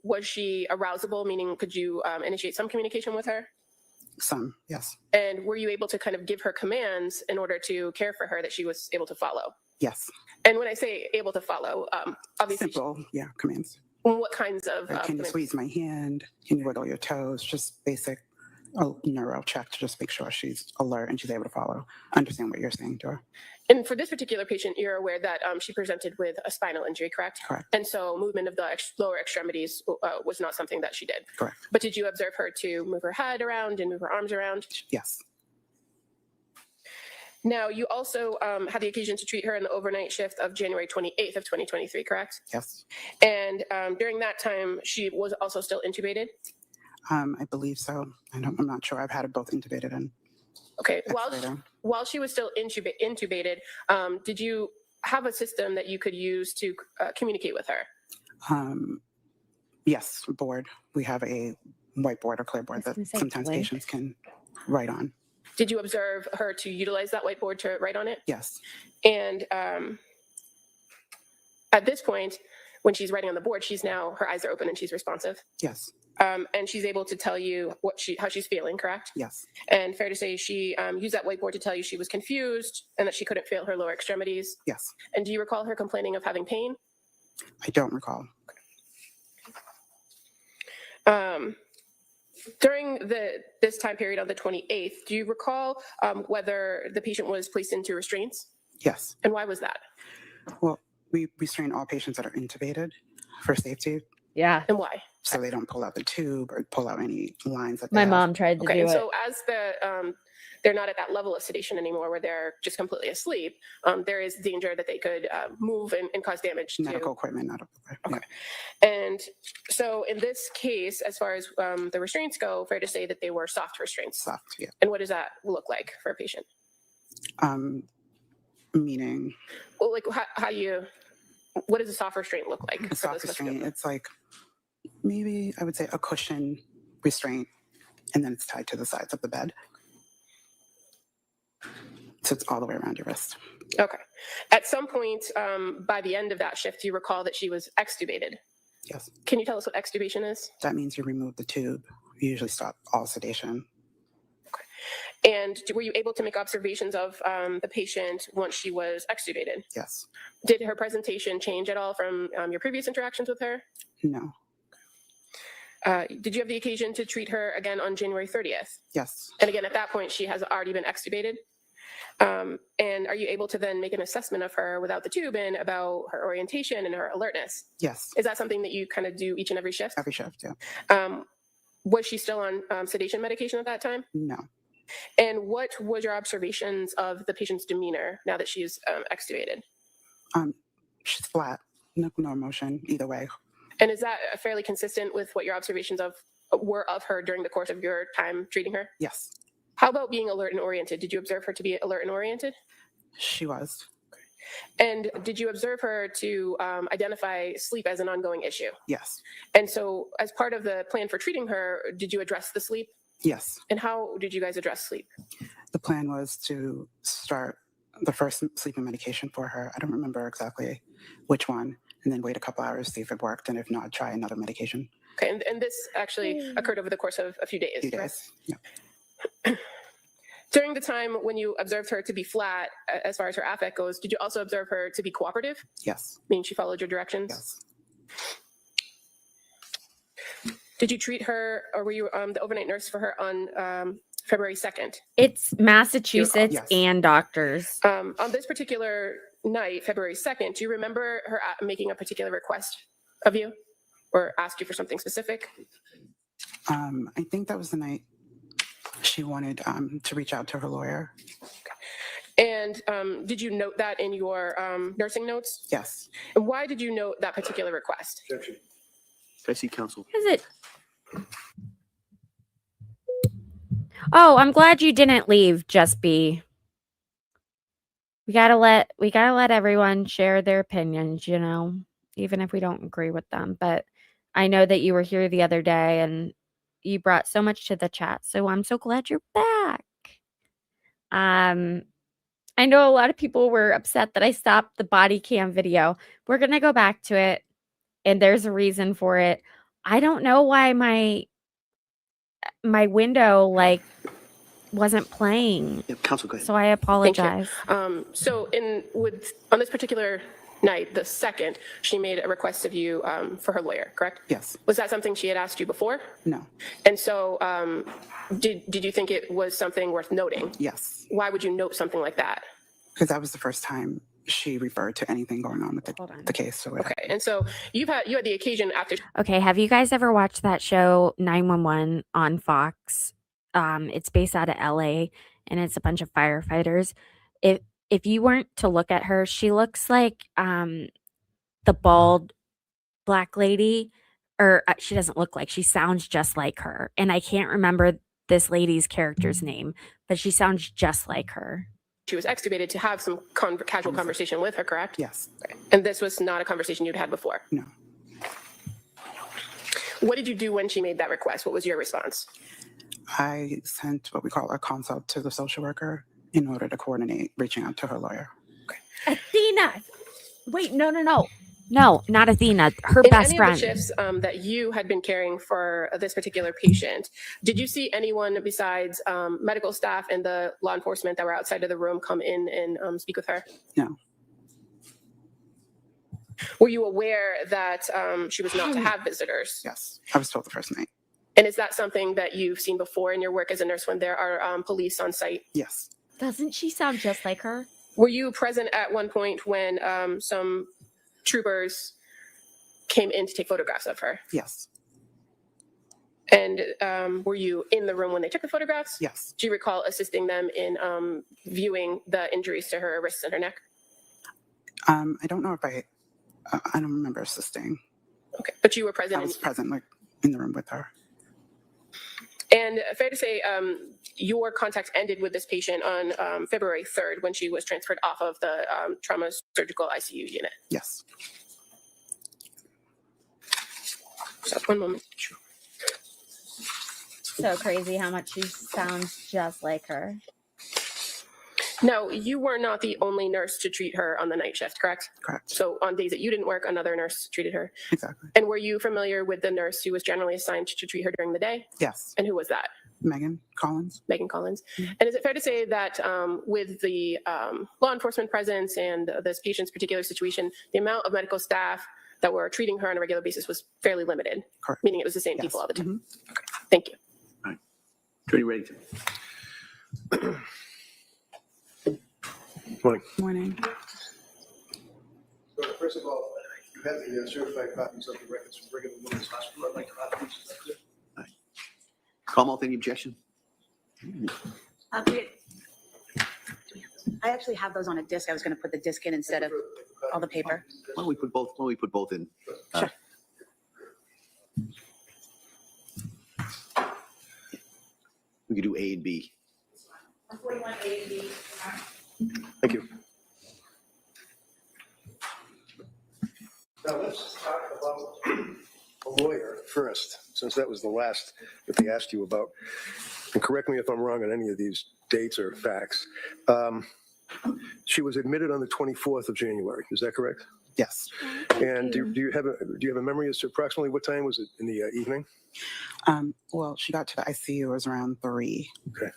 was she arousable, meaning could you initiate some communication with her? Some, yes. And were you able to kind of give her commands in order to care for her that she was able to follow? Yes. And when I say able to follow, obviously. Simple, yeah, commands. What kinds of Can you commands? squeeze my hand? Can you wiggle your toes? Just basic neuro check to just make sure she's alert and she's able to follow, understand what you're saying to her. And for this particular patient, you're aware that she presented with a spinal injury, correct? Correct. And so movement of the lower extremities was not something that she did. Correct. But did you observe her to move her head around and move her arms around? Yes. Now, you also had the occasion to treat her in the overnight shift of January 28th of 2023, correct? Yes. And during that time, she was also still intubated? I believe so. I'm not sure. I've had it both intubated and okay. extubated. While she was still intubated, did you have a system that you could use to communicate with her? Yes, board. We have a whiteboard or clipboard that sometimes patients can write on. Did you observe her to utilize that whiteboard to write on it? Yes. And at this point, when she's writing on the board, her eyes are open and she's responsive. Yes. And she's able to tell you how she's feeling, correct? Yes. And fair to say she used that whiteboard to tell you she was confused and that she couldn't feel her lower extremities. Yes. And do you recall her complaining of having pain? I don't recall. During this time period on the 28th, do you recall whether the patient was placed into restraints? Yes. And why was that? Well, we restrain all patients that are intubated for safety. Yeah. And why? So they don't pull out the tube or pull out any lines that they My have. mom tried to do and it. so as they're not at that level of sedation anymore where they're just completely asleep, there is danger that they could move and cause damage Medical equipment, not okay. And so in this case, as far as the restraints go, fair to say that they were soft restraints. Soft, yeah. And what does that look like for a patient? Meaning, Well, like what does a soft restraint look like? a soft restraint, it's like maybe I would say a cushion restraint, and then it's tied to the sides of the bed. So it's all the way around your wrist. Okay. At some point by the end of that shift, do you recall that she was extubated? Yes. Can you tell us what extubation is? That means you remove the tube. You usually stop all sedation. And were you able to make observations of the patient once she was extubated? Yes. Did her presentation change at all from your previous interactions with her? No. Did you have the occasion to treat her again on January 30th? Yes. And again, at that point, she has already been extubated. And are you able to then make an assessment of her without the tube in about her orientation and her alertness? Yes. Is that something that you kind of do each and every shift? Every shift, yeah. Was she still on sedation medication at that time? No. And what was your observations of the patient's demeanor now that she's extubated? She's flat, no emotion either way. And is that fairly consistent with what your observations were of her during the course of your time treating her? Yes. How about being alert and oriented? Did you observe her to be alert and oriented? She was. And did you observe her to identify sleep as an ongoing issue? Yes. And so as part of the plan for treating her, did you address the sleep? Yes. And how did you guys address sleep? The plan was to start the first sleeping medication for her. I don't remember exactly which one, and then wait a couple hours, see if it worked, and if not, try another medication. Okay, and this actually occurred over the course of a few days. Few days. Yeah. During the time when you observed her to be flat, as far as her affect goes, did you also observe her to be cooperative? Yes. Meaning she followed your directions? Yes. Did you treat her, or were you the overnight nurse for her on February 2nd? It's Massachusetts Yes. and doctors. On this particular night, February 2nd, do you remember her making a particular request of you or asked you for something specific? I think that was the night she wanted to reach out to her lawyer. And did you note that in your nursing notes? Yes. And why did you note that particular request? Objection. I see counsel. Is it? Oh, I'm glad you didn't leave, Just Be. We gotta let everyone share their opinions, you know, even if we don't agree with them. But I know that you were here the other day and you brought so much to the chat. So I'm so glad you're back. I know a lot of people were upset that I stopped the body cam video. We're gonna go back to it, and there's a reason for it. I don't know why my window wasn't playing. Yeah, counsel, go ahead. So I apologize. So on this particular night, the 2nd, she made a request of you for her lawyer, correct? Yes. Was that something she had asked you before? No. And so did you think it was something worth noting? Yes. Why would you note something like that? Because that was the first time she referred to anything going on with the case. So Okay, and so you had the occasion after. Okay, have you guys ever watched that show 911 on Fox? It's based out of LA and it's a bunch of firefighters. If you weren't to look at her, she looks like the bald black lady, or she doesn't look like, she sounds just like her. And I can't remember this lady's character's name, but she sounds just like her. She was extubated to have some casual conversation with her, correct? Yes. Okay. And this was not a conversation you'd had before? No. What did you do when she made that request? What was your response? I sent what we call a consult to the social worker in order to coordinate reaching out to her lawyer. Athena! Wait, no. No, not Athena. Her In best any friend. of the shifts that you had been caring for this particular patient, did you see anyone besides medical staff and the law enforcement that were outside of the room come in and speak with her? No. Were you aware that she was not to have visitors? Yes, I was told the first night. And is that something that you've seen before in your work as a nurse when there are police on site? Yes. Doesn't she sound just like her? Were you present at one point when some troopers came in to take photographs of her? Yes. And were you in the room when they took the photographs? Yes. Do you recall assisting them in viewing the injuries to her wrists and her neck? I don't know if I don't remember assisting. Okay, but you were present. I was present, like in the room with her. And fair to say, your contact ended with this patient on February 3rd when she was transferred off of the trauma surgical ICU unit. Yes. So 1 moment. So crazy how much she sounds just like her. Now, you were not the only nurse to treat her on the night shift, correct? Correct. So on days that you didn't work, another nurse treated her. Exactly. And were you familiar with the nurse who was generally assigned to treat her during the day? Yes. And who was that? Megan Collins. Megan Collins. And is it fair to say that with the law enforcement presence and this patient's particular situation, the amount of medical staff that were treating her on a regular basis was fairly limited? Correct. Meaning it was the same people all the time? Mm-hmm. Okay. Thank you. Attorney Reddington. Morning. Morning. So first of all, you have the certified copies of the records from Brigham and Women's Hospital. I'd like copies. Is that clear? Call any objection? I actually have those on a disc. I was going to put the disc in instead of all the paper. Why don't we put both in? Sure. We could do A and B. 41 A and B. Thank you. Now let's talk about a lawyer first, since that was the last that they asked you about. And correct me if I'm wrong on any of these dates or facts. She was admitted on the 24th of January. Is that correct? Yes. And do you have a memory as to approximately what time was it in the evening? Well, she got to the ICU, it was around 3. Okay.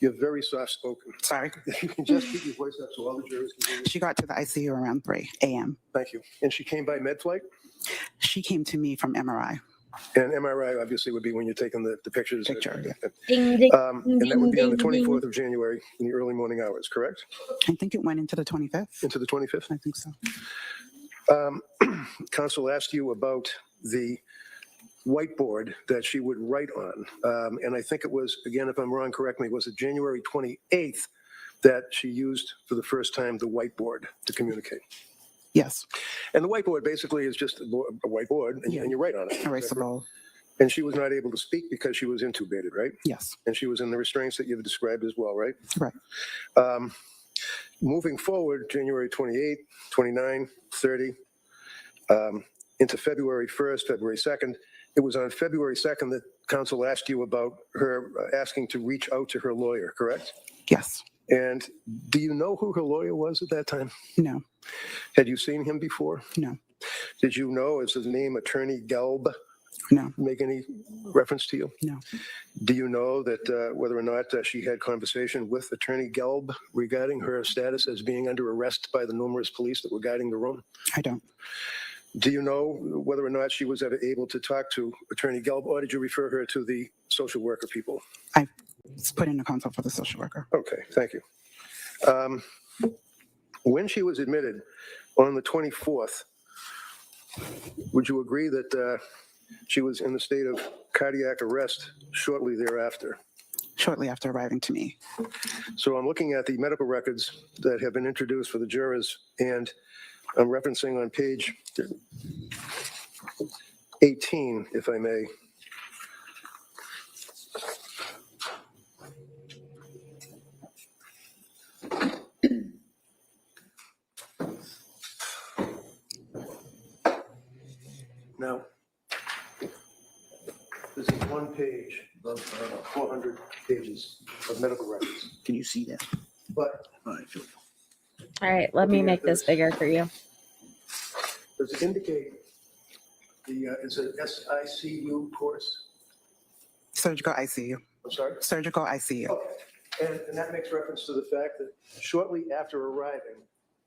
You're very soft spoken. Sorry. You can just keep your voice up so all the jurors can hear you. She got to the ICU around 3 a.m. Thank you. And she came by med flight? She came to me from MRI. And MRI obviously would be when you're taking the pictures. Picture, yeah. Ding, ding, And that would be on the ding, ding. 24th of January in the early morning hours, correct? I think it went into the 25th. Into the 25th? I think so. Counsel asked you about the whiteboard that she would write on. And I think it was, again, if I'm wrong, correct me, was it January 28th that she used for the first time the whiteboard to communicate? Yes. And the whiteboard basically is just a whiteboard and you write on it. Erasable. And she was not able to speak because she was intubated, right? Yes. And she was in the restraints that you've described as well, right? Right. Moving forward, January 28, 29, 30, into February 1st, February 2nd, it was on February 2nd that counsel asked you about her asking to reach out to her lawyer, correct? Yes. And do you know who her lawyer was at that time? No. Had you seen him before? No. Did you know, is his name Attorney Gelb? No. Make any reference to you? No. Do you know that whether or not she had conversation with Attorney Gelb regarding her status as being under arrest by the numerous police that were guarding the room? I don't. Do you know whether or not she was ever able to talk to Attorney Gelb, or did you refer her to the social worker people? I put in a consult for the social worker. Okay, thank you. When she was admitted on the 24th, would you agree that she was in the state of cardiac arrest shortly thereafter? Shortly after arriving to me. So I'm looking at the medical records that have been introduced for the jurors, and I'm referencing on page 18, if I may. Now, this is one page of 400 pages of medical records. Can you see that? But All right, let me make this bigger for you. does it indicate is it SICU course? Surgical ICU. I'm sorry? Surgical ICU. Okay. And that makes reference to the fact that shortly after arriving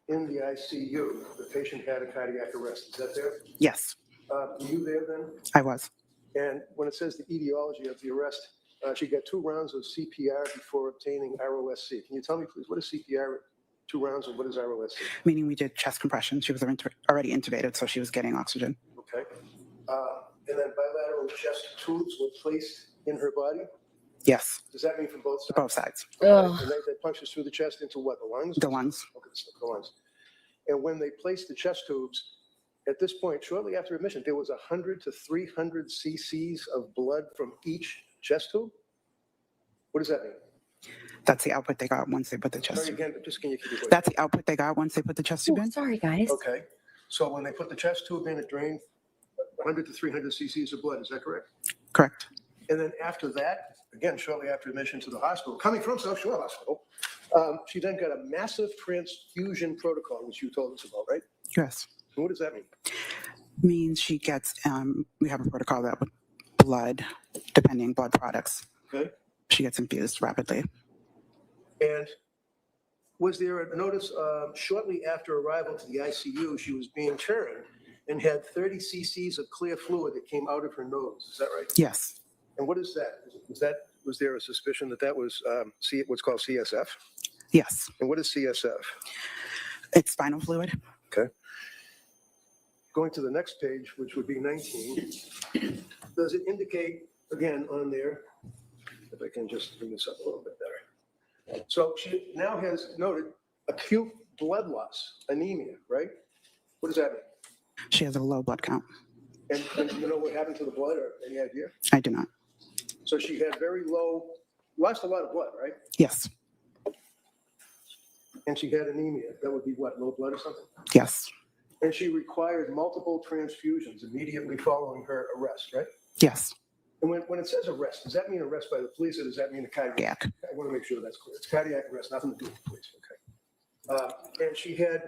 in the ICU, the patient had a cardiac arrest. Is that there? Yes, Were you there then? I was. And when it says the etiology of the arrest, she got 2 rounds of CPR before obtaining ROSC. Can you tell me, please, what is CPR? 2 rounds, and what is ROSC? Meaning we did chest compression. She was already intubated, so she was getting oxygen. Okay. And then bilateral chest tubes were placed in her body? Yes, Does that mean from both sides? both sides. Okay. And that punctures through the chest into what, the lungs? The lungs. Okay, so the lungs. And when they placed the chest tubes, at this point, shortly after admission, there was 100 to 300 cc's of blood from each chest tube? What does that mean? That's the output they got once they put the chest Sorry tube. again, just can you keep it quick? That's the output they got once they put the chest tube Oh, in? sorry, guys. Okay, so when they put the chest tube in, it drained 100 to 300 cc's of blood, is that correct? Correct. And then after that, again, shortly after admission to the hospital, coming from South Shore Hospital, she then got a massive transfusion protocol, which you told us about, right? Yes. And what does that mean? Means she gets, we have a protocol that with blood, depending blood products, Okay. she gets infused rapidly. And was there a notice shortly after arrival to the ICU, she was being turned and had 30 cc's of clear fluid that came out of her nose? Is that right? Yes. And what is that? Was there a suspicion that that was what's called CSF? Yes. And what is CSF? It's spinal fluid. Okay. Going to the next page, which would be 19, does it indicate, again, on there, if I can just bring this up a little bit better. So she now has noted acute blood loss, anemia, right? What does that mean? She has a low blood count. And do you know what happened to the blood, or any idea? I do not. So she had lost a lot of blood, right? Yes. And she had anemia. That would be what, low blood or something? Yes. And she required multiple transfusions immediately following her arrest, right? Yes. And when it says arrest, does that mean arrest by the police, or does that mean a cardiac? I want to make sure that's clear. It's cardiac arrest, nothing to do with the police, okay? And she had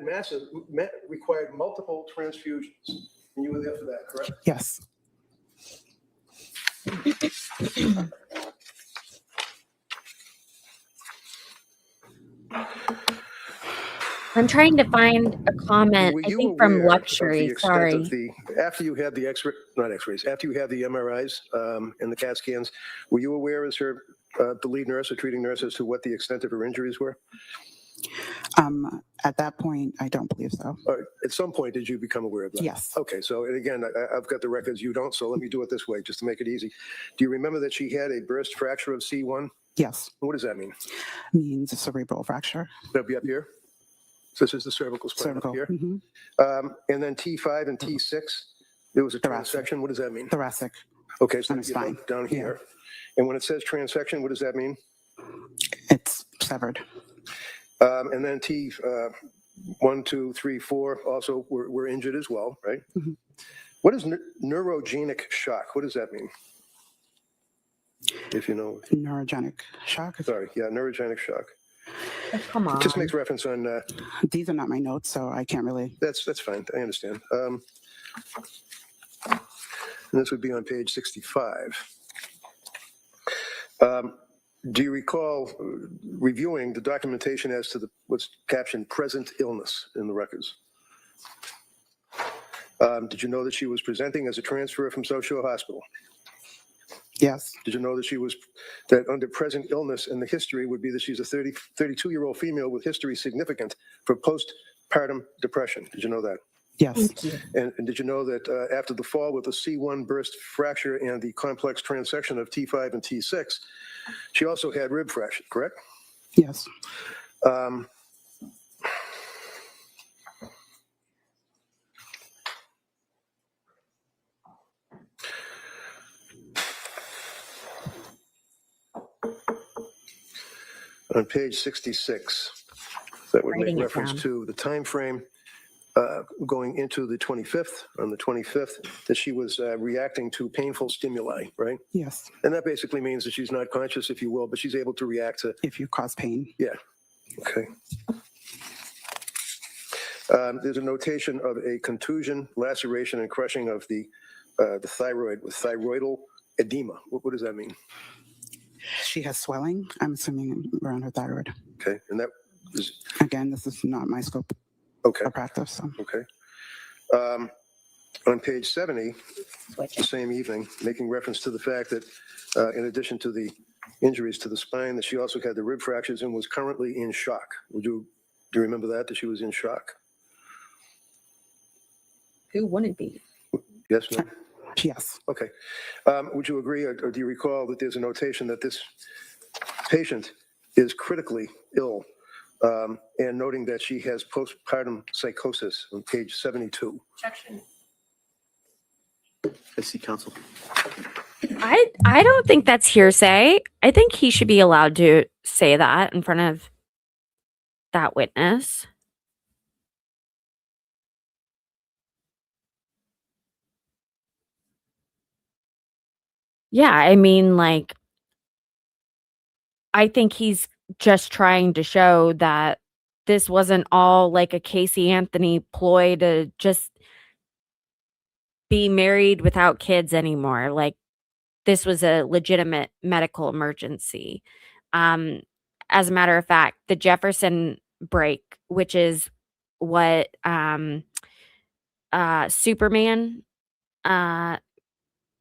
required multiple transfusions. And you were there for that, correct? Yes. I'm trying to find a comment, Were I you think from aware of the Luxury, extent sorry. of after you had the after you had the MRIs and the CAT scans, were you aware as her, the lead nurse or treating nurse, as to what the extent of her injuries were? At that point, I don't believe so. At some point, did you become aware of that? Yes. Okay, so and again, I've got the records, you don't, so let me do it this way, just to make it easy. Do you remember that she had a burst fracture of C1? Yes. What does that mean? Means a cerebral fracture. That'll be up here? So this is the cervical spine up here? Mhm. And then T5 and T6, there was a transection, what does that mean? Thoracic. Okay, so On the spine. down here. And when it says transection, what does that mean? It's severed. And then T1, 2, 3, 4 also were injured as well, right? Mhm. What is neurogenic shock? What does that mean? If you know. Neurogenic shock. Sorry, yeah, neurogenic shock. Oh, come on. It just makes reference on. These are not my notes, so I can't really. That's fine. I understand. And this would be on page 65. Do you recall reviewing the documentation as to what's captioned present illness in the records? Did you know that she was presenting as a transfer from South Shore Hospital? Yes. Did you know that under present illness in the history would be that she's a 32-year-old female with history significant for postpartum depression? Did you know that? Yes. And did you know that after the fall with the C1 burst fracture and the complex transection of T5 and T6, she also had rib fracture, correct? Yes. On page 66, that would Writing make it reference down. to the time frame going into the 25th, on the 25th, that she was reacting to painful stimuli, right? Yes. And that basically means that she's not conscious, if you will, but she's able to react to. If you cause pain. Yeah. Okay. There's a notation of a contusion, laceration, and crushing of the thyroid with thyroidal edema. What does that mean? She has swelling, I'm assuming, around her thyroid. Okay. And that is. Again, this is not my scope Okay. of practice. So. Okay. On page 70, the same evening, making reference to the fact that in addition to the injuries to the spine, that she also had the rib fractures and was currently in shock. Do you remember that she was in shock? Who wouldn't be? Yes, no? Yes. Okay. Would you agree, or do you recall that there's a notation that this patient is critically ill, and noting that she has postpartum psychosis on page 72? Objection. I see counsel. I don't think that's hearsay. I think he should be allowed to say that in front of that witness. Yeah, I mean, like, I think he's just trying to show that this wasn't all like a Casey Anthony ploy to just be married without kids anymore. Like, this was a legitimate medical emergency. Um, as a matter of fact, the Jefferson break, which is what Superman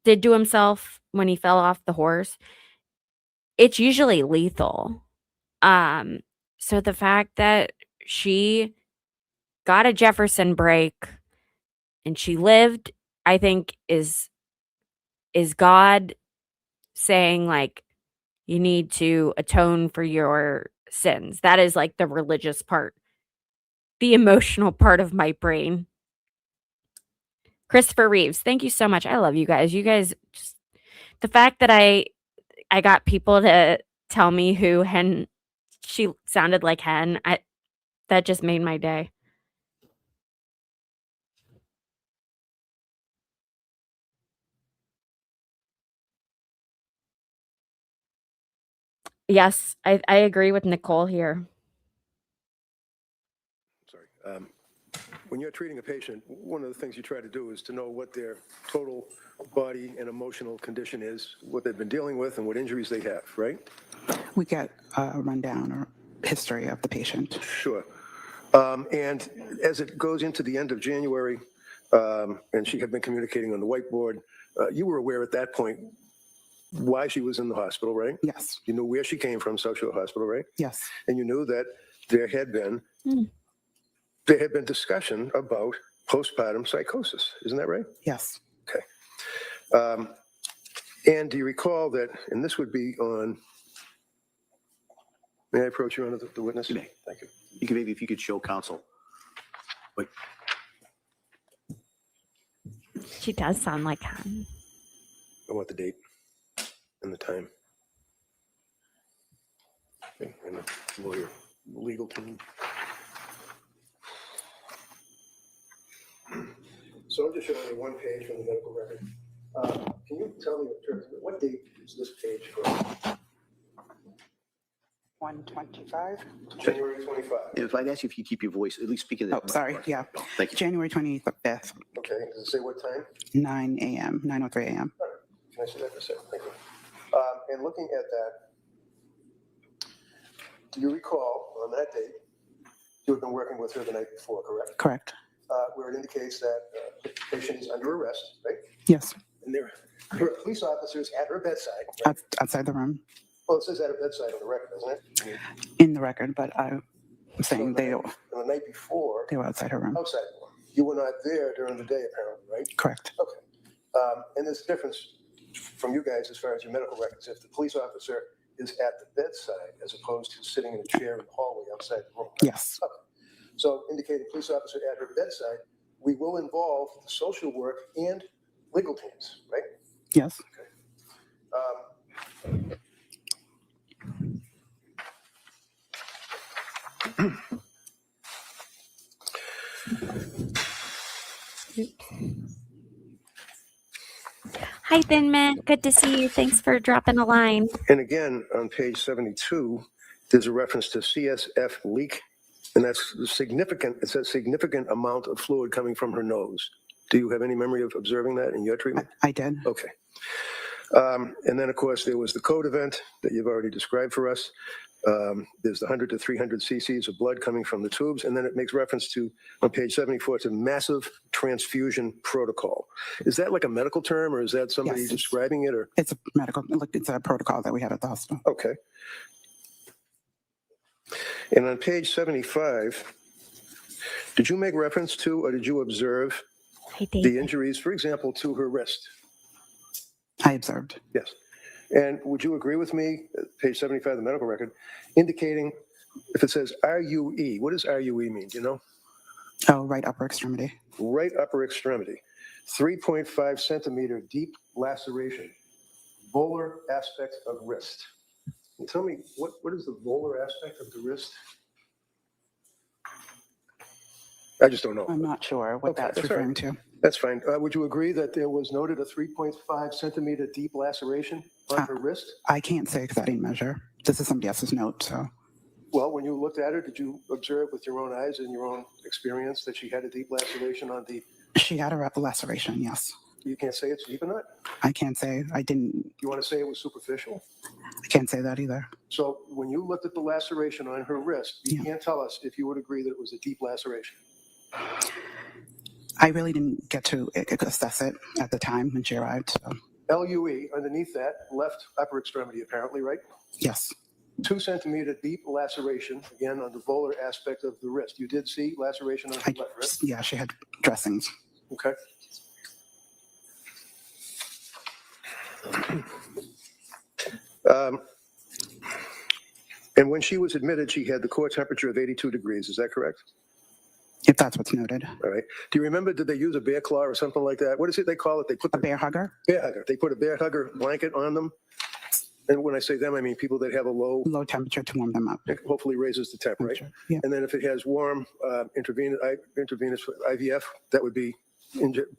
did to himself when he fell off the horse, it's usually lethal. Um, so the fact that she got a Jefferson break and she lived, I think is God saying, like, you need to atone for your sins. That is like the religious part, the emotional part of my brain. Christopher Reeves, thank you so much. I love you guys. You guys, just the fact that I got people to tell me who she sounded like Hen, that just made my day. Yes, I agree with Nicole here. Sorry. When you're treating a patient, one of the things you try to do is to know what their total body and emotional condition is, what they've been dealing with, and what injuries they have, right? We get a rundown or history of the patient. Sure. And as it goes into the end of January, and she had been communicating on the whiteboard, you were aware at that point why she was in the hospital, right? Yes. You knew where she came from, South Shore Hospital, right? Yes. And you knew that there had been discussion about postpartum psychosis. Isn't that right? Yes. Okay. And do you recall that, and this would be on, may I approach you, Honor, the witness? You may. Thank you. You can maybe, if you could show counsel. Wait. She does sound like Hen. I want the date and the time. Okay, and the lawyer, legal team. So I'm just showing you one page from the medical record. Can you tell me, what date is this page from? 125. January 25. If I'd ask you if you keep your voice, at least speak of the. Oh, sorry. Yeah. Oh, thank you. January 25th, Okay, does it say what time? 9 a.m., 9:03 a.m. All right. Can I see that for a second? Thank you. And looking at that, do you recall on that date, you had been working with her the night before, correct? Correct. Where it indicates that the patient is under arrest, right? Yes. And there are police officers at her bedside. Right? Outside the room. Well, it says at her bedside on the record, doesn't it? I mean, In the record, but I'm saying so the night before, they were outside her room. outside the room. You were not there during the day, apparently, right? Correct. Okay. And there's a difference from you guys as far as your medical records. If the police officer is at the bedside as opposed to sitting in a chair in the hallway outside the room. Right? Yes. Okay. So indicating police officer at her bedside, we will involve the social work and legal teams, right? Yes. Okay. Hi, Thin Man. Good to see you. Thanks for dropping a line. And again, on page 72, there's a reference to CSF leak, and that's significant. It's a significant amount of fluid coming from her nose. Do you have any memory of observing that in your treatment? I did. Okay. And then, of course, there was the code event that you've already described for us. There's the 100 to 300 cc's of blood coming from the tubes. And then it makes reference to, on page 74, to massive transfusion protocol. Is that like a medical term, or is that somebody Yes. describing it? Or It's a medical, it's a protocol that we have at the hospital. okay. And on page 75, did you make reference to, or did you observe the injuries, for example, to her wrist? I observed. Yes. And would you agree with me, page 75 of the medical record, indicating if it says RUE, what does RUE mean? Do you know? Oh, right upper extremity. Right upper extremity, 3.5 centimeter deep laceration volar aspect of wrist. Can you tell me what is the volar aspect of the wrist? I just don't know. I'm not sure what Okay, that's that's all right. referring to. That's fine. Would you agree that there was noted a 3.5 centimeter deep laceration on her wrist? I can't say because I didn't measure. This is somebody else's note, so. Well, when you looked at her, did you observe with your own eyes and your own experience that she had a deep laceration on the... She had a laceration, yes. You can't say it's deep or not? I can't say. I didn't. You want to say it was superficial? I can't say that either. So when you looked at the laceration on her wrist, you can't tell us if you would agree that it was a deep laceration. I really didn't get to assess it at the time when she arrived. So. LUE, underneath that, left upper extremity apparently, right? Yes. 2 centimeter deep laceration, again, on the volar aspect of the wrist. You did see laceration on the left wrist? Yeah, she had dressings. Okay. And when she was admitted, she had the core temperature of 82 degrees. Is that correct? If that's what's noted. All right. Do you remember, did they use a bear claw or something like that? What is it they call it? They put a bear hugger? Bear hugger. They put a bear hugger blanket on them. And when I say them, I mean people that have a low temperature to warm them up. It hopefully raises the temp, right? Yeah. And then if it has warm intravenous IVF, that would be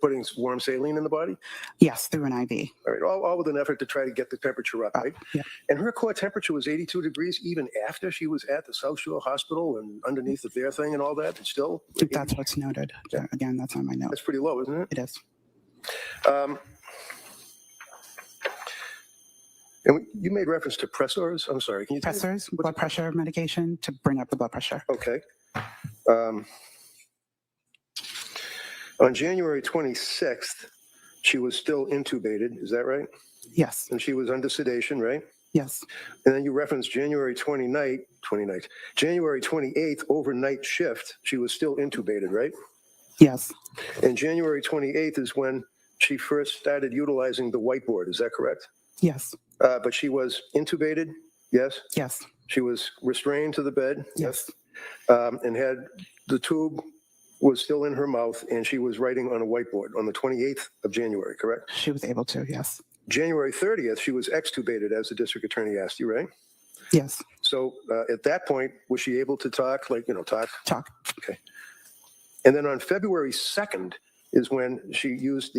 putting warm saline in the body? Yes, through an IV. All right, all with an effort to try to get the temperature up, right? Yeah. And her core temperature was 82 degrees even after she was at the South Shore Hospital and underneath the bear thing and all that, and still? If that's what's noted. Yeah. Again, that's on my note. That's pretty low, isn't it? It is. And you made reference to pressors. I'm sorry. Can you pressors, blood pressure medication to bring up the blood pressure. Okay. On January 26th, she was still intubated. Is that right? Yes. And she was under sedation, right? Yes. And then you referenced January 28th, overnight shift. She was still intubated, right? Yes. And January 28th is when she first started utilizing the whiteboard. Is that correct? Yes. But she was intubated, yes? Yes. She was restrained to the bed, yes? And had the tube was still in her mouth, and she was writing on a whiteboard on the 28th of January, correct? She was able to, yes. January 30th, she was extubated, as the district attorney asked you, right? Yes. So at that point, was she able to talk, talk? Talk. Okay. And then on February 2nd is when she used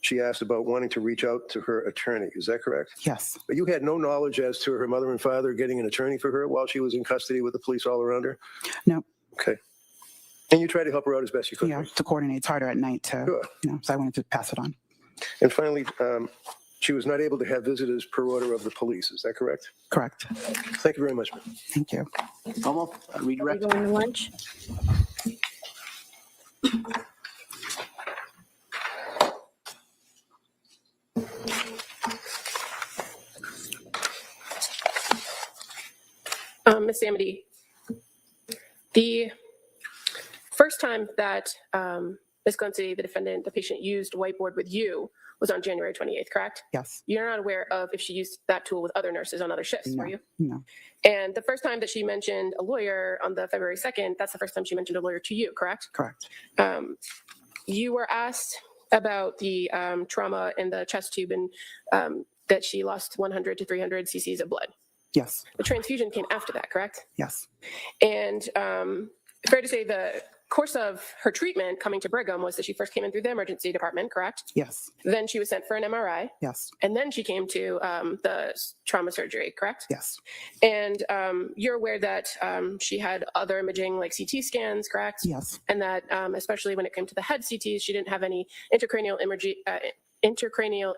she asked about wanting to reach out to her attorney. Is that correct? Yes. But you had no knowledge as to her mother and father getting an attorney for her while she was in custody with the police all around her? No. Okay. And you tried to help her out as best you could? Yeah, to coordinate. It's harder at night to, so I wanted to pass it on. And finally, she was not able to have visitors per order of the police. Is that correct? Correct. Thank you very much, ma'am. Thank you. Almost redirect. Are we going to lunch? Ms. Amity, the first time that Ms. Clancy, the defendant, the patient, used whiteboard with you was on January 28th, correct? Yes. You're not aware of if she used that tool with other nurses on other shifts, were you? No. And the first time that she mentioned a lawyer on the February 2nd, that's the first time she mentioned a lawyer to you, correct? Correct. You were asked about the trauma in the chest tube and that she lost 100 to 300 cc's of blood. Yes. The transfusion came after that, correct? Yes. And fair to say the course of her treatment coming to Brigham was that she first came in through the emergency department, correct? Yes. Then she was sent for an MRI. Yes. And then she came to the trauma surgery, correct? Yes. And you're aware that she had other imaging like CT scans, correct? Yes. And that especially when it came to the head CTs, she didn't have any intracranial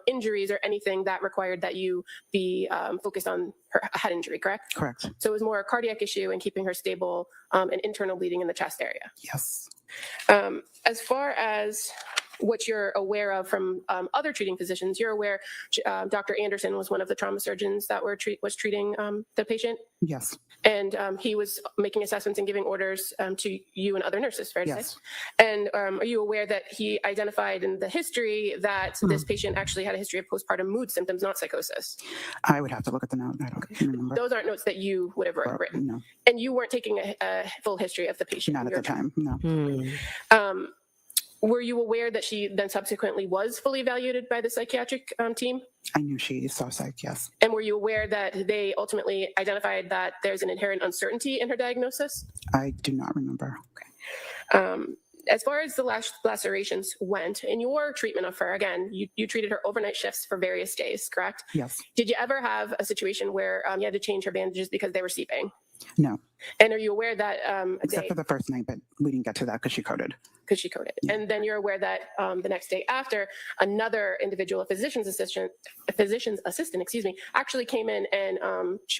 injuries or anything that required that you be focused on her head injury, correct? Correct. So it was more a cardiac issue and keeping her stable and internal bleeding in the chest area. Yes. As far as what you're aware of from other treating physicians, you're aware Dr. Anderson was one of the trauma surgeons that was treating the patient? Yes. And he was making assessments and giving orders to you and other nurses, fair to Yes. say? And are you aware that he identified in the history that this patient actually had a history of postpartum mood symptoms, not psychosis? I would have to look at the note. I don't remember. Those aren't notes that you would have written. No. And you weren't taking a full history of the patient. Not at the time. No. Were you aware that she then subsequently was fully evaluated by the psychiatric team? I knew she saw psych, yes. And were you aware that they ultimately identified that there's an inherent uncertainty in her diagnosis? I do not remember. As far as the lacerations went, in your treatment of her, again, you treated her overnight shifts for various days, correct? Yes. Did you ever have a situation where you had to change her bandages because they were seeping? No. And are you aware that Except for the first night, but we didn't get to that because she coded. because she coded. Yeah. And then you're aware that the next day after, another individual, a physician's assistant, actually came in and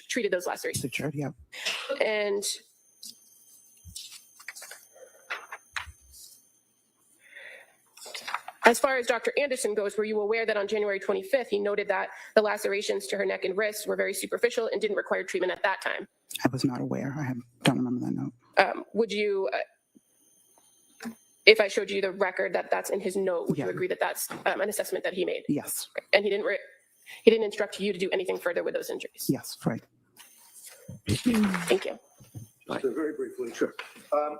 treated those lacerations. Sutured, yeah. And as far as Dr. Anderson goes, were you aware that on January 25th, he noted that the lacerations to her neck and wrists were very superficial and didn't require treatment at that time? I was not aware. Don't remember that note. Would you, if I showed you the record that's in his note, would you agree that that's an assessment that he made? Yes. And he didn't instruct you to do anything further with those injuries? Yes, right. Thank you. So very briefly. Sure.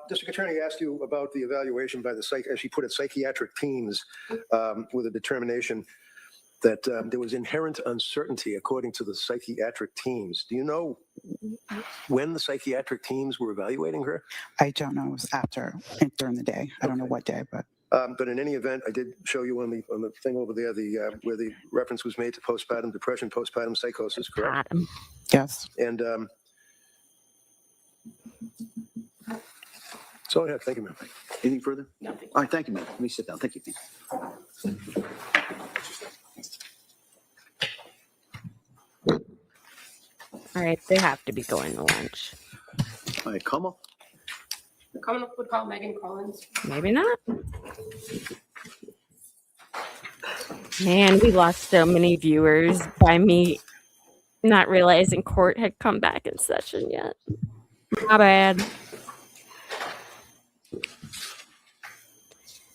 District Attorney asked you about the evaluation by the as she put it, psychiatric teams with a determination that there was inherent uncertainty according to the psychiatric teams. Do you know when the psychiatric teams were evaluating her? I don't know. It was after, during the day. I don't know what day, but. But in any event, I did show you on the thing over there, where the reference was made to postpartum depression, postpartum psychosis, correct? Yes. And that's all I have. Thank you, ma'am. Anything further? Nothing. All right, thank you, ma'am. Let me sit down. Thank you, ma'am. All right, they have to be going to lunch. All right, come on. The Commonwealth would call Megan Collins. Maybe not. Man, we lost so many viewers by me not realizing court had come back in session yet. My bad.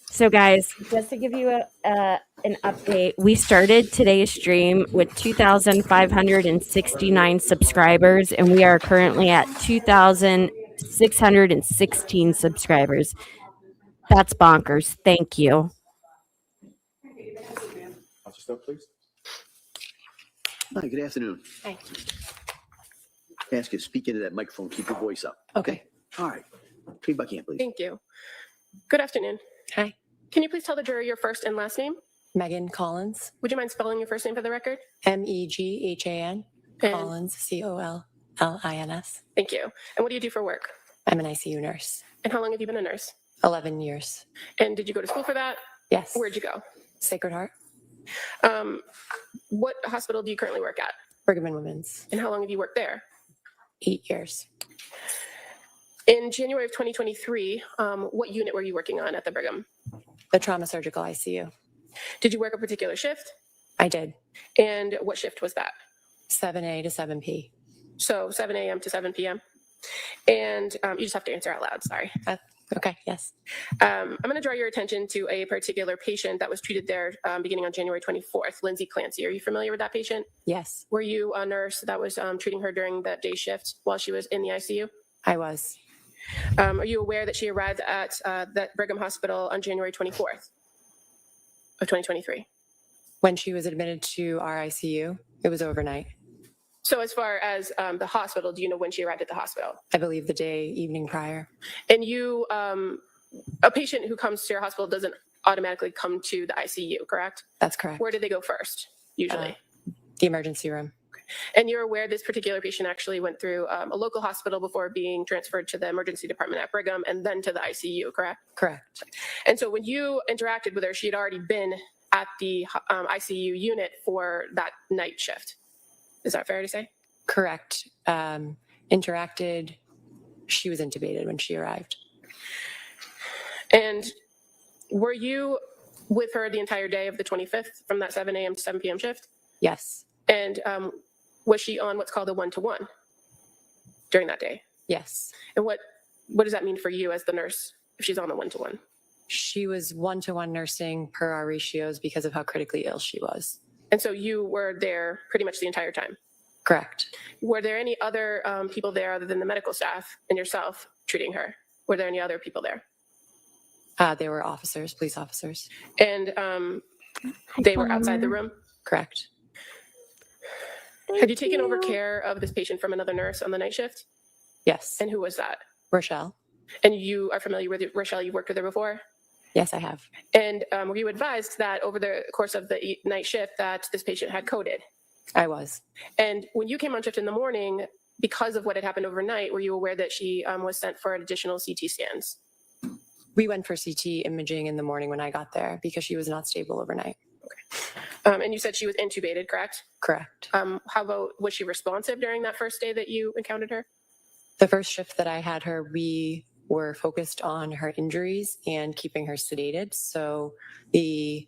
So guys, just to give you an update, we started today's stream with 2,569 subscribers, and we are currently at 2,616 subscribers. That's bonkers. Thank you. Start, please. Hi, good afternoon. Hi. Ask you to speak into that microphone. Keep your voice up. Okay. All right. Feedback in, please. Thank you. Good afternoon. Hi, Can you please tell the jury your first and last name? Megan Collins, Would you mind spelling your first name for the record? MEGHAN, And- Collins, COLLINS. Thank you. And what do you do for work? I'm an ICU nurse, And how long have you been a nurse? 11 years. And did you go to school for that? Yes. Where'd you go? Sacred Heart, What hospital do you currently work at? Brigham and Women's, And how long have you worked there? 8 years. In January of 2023, what unit were you working on at the Brigham? The trauma surgical ICU. Did you work a particular shift? I did. And what shift was that? 7A to 7P. So 7 a.m. to 7 p.m. And you just have to answer out loud, sorry. Okay, yes. I'm going to draw your attention to a particular patient that was treated there beginning on January 24th, Lindsay Clancy. Are you familiar with that patient? Yes, Were you a nurse that was treating her during that day shift while she was in the ICU? I was. Are you aware that she arrived at that Brigham Hospital on January 24th of 2023? When she was admitted to our ICU, it was overnight. So as far as the hospital, do you know when she arrived at the hospital? I believe the evening prior. And you, a patient who comes to your hospital doesn't automatically come to the ICU, correct? That's correct. Where do they go first, usually? The emergency room. And you're aware this particular patient actually went through a local hospital before being transferred to the emergency department at Brigham and then to the ICU, correct? Correct. And so when you interacted with her, she had already been at the ICU unit for that night shift. Is that fair to say? Correct. Interacted. She was intubated when she arrived. And were you with her the entire day of the 25th from that 7 a.m. to 7 p.m. shift? Yes. And was she on what's called a 1-to-1 during that day? Yes. And what does that mean for you as the nurse if she's on the 1-to-1? She was 1-to-1 nursing per our ratios because of how critically ill she was. And so you were there pretty much the entire time? Correct. Were there any other people there other than the medical staff and yourself treating her? Were there any other people there? They were officers, police officers. And they were outside the room? Correct. Had you taken over care of this patient from another nurse on the night shift? Yes. And who was that? Rochelle. And you are familiar with Rochelle? You've worked with her before? Yes, I have. And were you advised that over the course of the night shift that this patient had coded? I was. And when you came on shift in the morning, because of what had happened overnight, were you aware that she was sent for additional CT scans? We went for CT imaging in the morning when I got there because she was not stable overnight. And you said she was intubated, correct? Correct. How about, was she responsive during that first day that you encountered her? The first shift that I had her, we were focused on her injuries and keeping her sedated. So the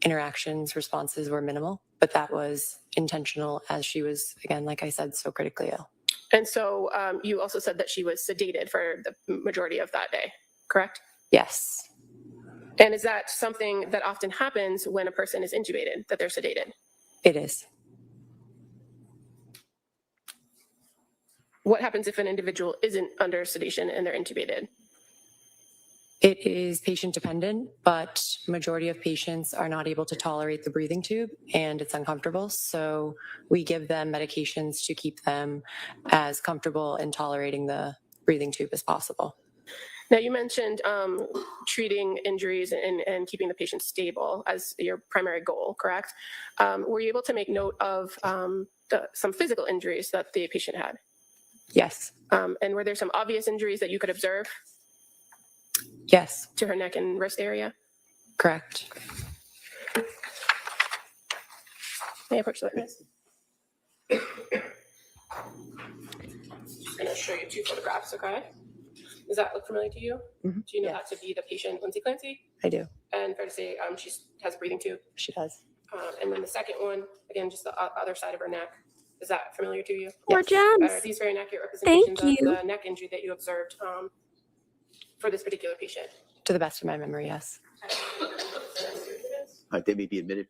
interactions, responses were minimal, but that was intentional as she was, again, like I said, so critically ill. And so you also said that she was sedated for the majority of that day, correct? Yes. And is that something that often happens when a person is intubated, that they're sedated? It is. What happens if an individual isn't under sedation and they're intubated? It is patient dependent, but majority of patients are not able to tolerate the breathing tube and it's uncomfortable. So we give them medications to keep them as comfortable in tolerating the breathing tube as possible. Now, you mentioned treating injuries and keeping the patient stable as your primary goal, correct? Were you able to make note of some physical injuries that the patient had? Yes. And were there some obvious injuries that you could observe? Yes. To her neck and wrist area? Correct. May I approach the witness? I'm going to show you two photographs, okay? Does that look familiar to you? Mm-hmm. Do you know that to be the patient, Lindsay Clancy? I do. And fair to say she has a breathing tube? She does. And then the second one, again, just the other side of her neck. Is that familiar to you? Poor Gems. Are these very accurate representations Thank you. of the neck injury that you observed for this particular patient? To the best of my memory, yes. They may be admitted.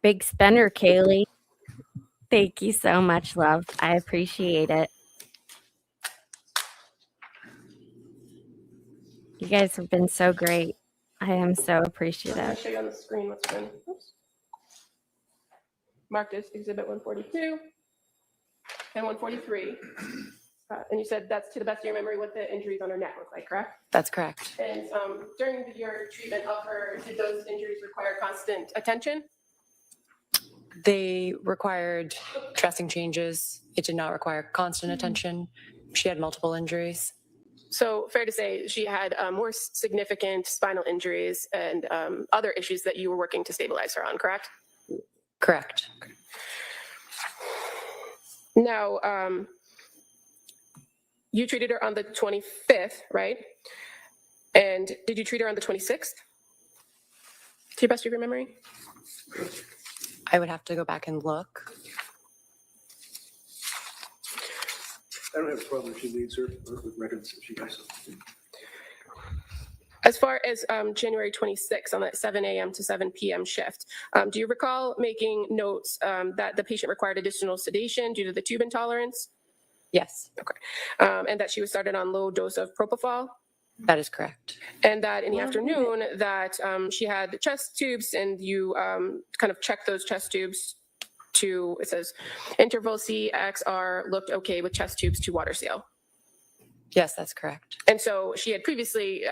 Big spender, Kaylee. Thank you so much, love. I appreciate it. You guys have been so great. I am so I'll appreciative. show you on the screen what's been marked as Exhibit 142 and 143. And you said that's, to the best of your memory, what the injuries on her neck look like, correct? That's correct. And during your treatment of her, did those injuries require constant attention? They required dressing changes. It did not require constant attention. She had multiple injuries. So fair to say she had more significant spinal injuries and other issues that you were working to stabilize her on, correct? Correct. Now, you treated her on the 25th, right? And did you treat her on the 26th? To your best of your memory? I would have to go back and look. I don't have a problem if she needs her with records if she has some. As far as January 26th on that 7 a.m. to 7 p.m. shift, do you recall making notes that the patient required additional sedation due to the tube intolerance? Yes. Okay. And that she was started on low dose of propofol? That is correct. And that in the afternoon that she had chest tubes and you kind of checked those chest tubes to, it says, interval CXR looked okay with chest tubes to water seal. Yes, that's correct. And so she had previously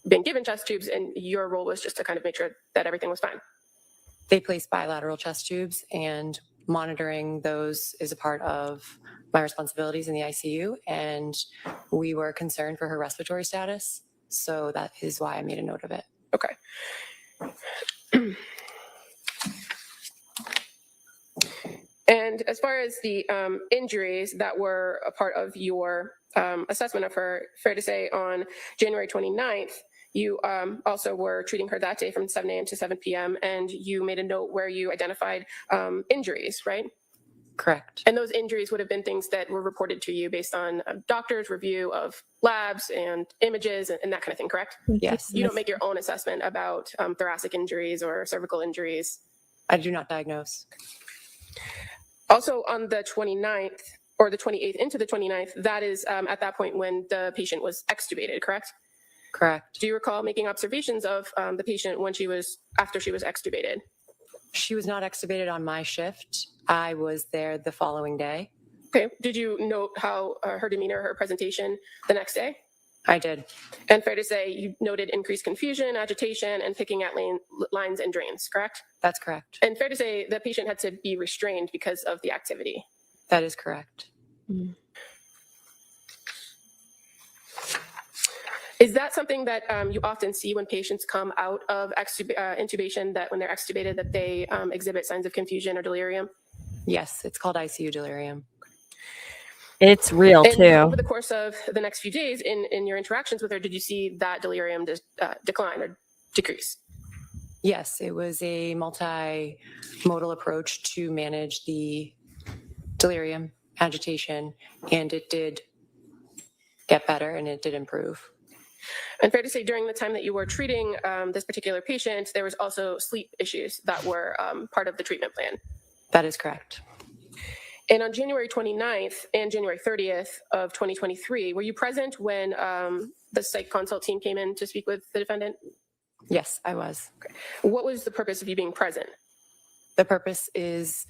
been given chest tubes and your role was just to kind of make sure that everything was fine. They placed bilateral chest tubes and monitoring those is a part of my responsibilities in the ICU. And we were concerned for her respiratory status. So that is why I made a note of it. Okay. And as far as the injuries that were a part of your assessment of her, fair to say on January 29th, you also were treating her that day from 7 a.m. to 7 p.m. and you made a note where you identified injuries, right? Correct. And those injuries would have been things that were reported to you based on a doctor's review of labs and images and that kind of thing, correct? Yes. You don't make your own assessment about thoracic injuries or cervical injuries. I do not diagnose. Also on the 29th or the 28th into the 29th, that is at that point when the patient was extubated, correct? Correct. Do you recall making observations of the patient when after she was extubated? She was not extubated on my shift. I was there the following day. Okay. Did you note how her demeanor, her presentation the next day? I did. And fair to say you noted increased confusion, agitation, and picking at lines and drains, correct? That's correct. And fair to say the patient had to be restrained because of the activity. That is correct. Is that something that you often see when patients come out of intubation, that when they're extubated that they exhibit signs of confusion or delirium? Yes, it's called ICU delirium. It's real And too. over the course of the next few days in your interactions with her, did you see that delirium decline or decrease? Yes, it was a multimodal approach to manage the delirium, agitation, and it did get better and it did improve. And fair to say during the time that you were treating this particular patient, there was also sleep issues that were part of the treatment plan. That is correct. And on January 29th and January 30th of 2023, were you present when the psych consult team came in to speak with the defendant? Yes, I was. Okay. What was the purpose of you being present? The purpose is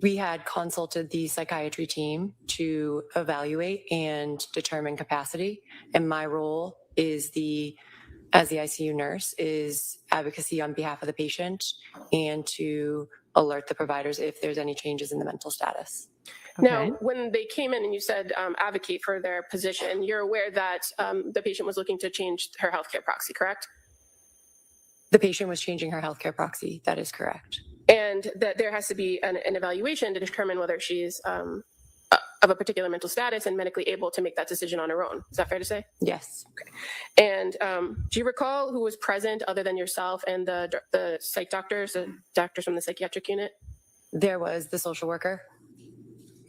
we had consulted the psychiatry team to evaluate and determine capacity. And my role is as the ICU nurse is advocacy on behalf of the patient and to alert the providers if there's any changes in the mental status. Now, when they came in and you said advocate for their position, you're aware that the patient was looking to change her healthcare proxy, correct? The patient was changing her healthcare proxy. That is correct. And that there has to be an evaluation to determine whether she's of a particular mental status and medically able to make that decision on her own. Is that fair to say? Yes. Okay. And do you recall who was present other than yourself and the psych doctors, the doctors from the psychiatric unit? There was the social worker,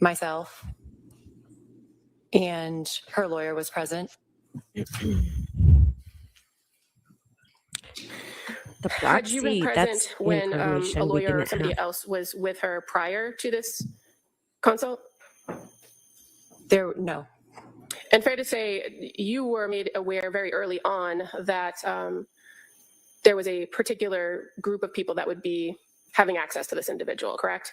myself, and her lawyer was present. Had you been present when a information we lawyer or didn't somebody have. else was with her prior to this consult? No. And fair to say, you were made aware very early on that there was a particular group of people that would be having access to this individual, correct?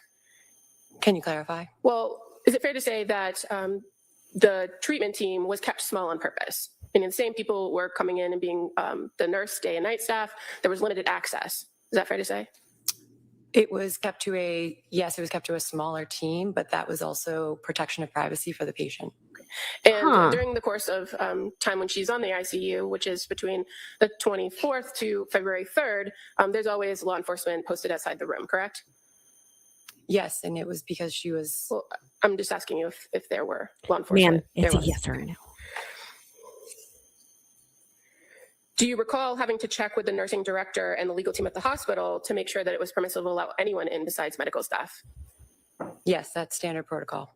Can you clarify? Well, is it fair to say that the treatment team was kept small on purpose? And the same people were coming in and being the nurse, day and night staff. There was limited access. Is that fair to say? It was kept to a smaller team, but that was also protection of privacy for the patient. And during the course of time when she's on the ICU, which is between the 24th to February 3rd, there's always law enforcement posted outside the room, correct? Yes, and it was because she was... Well, I'm just asking you if there were law enforcement. Ma'am, it's There a was. yes or a no. Do you recall having to check with the nursing director and the legal team at the hospital to make sure that it was permissible to allow anyone in besides medical staff? Yes, that's standard protocol.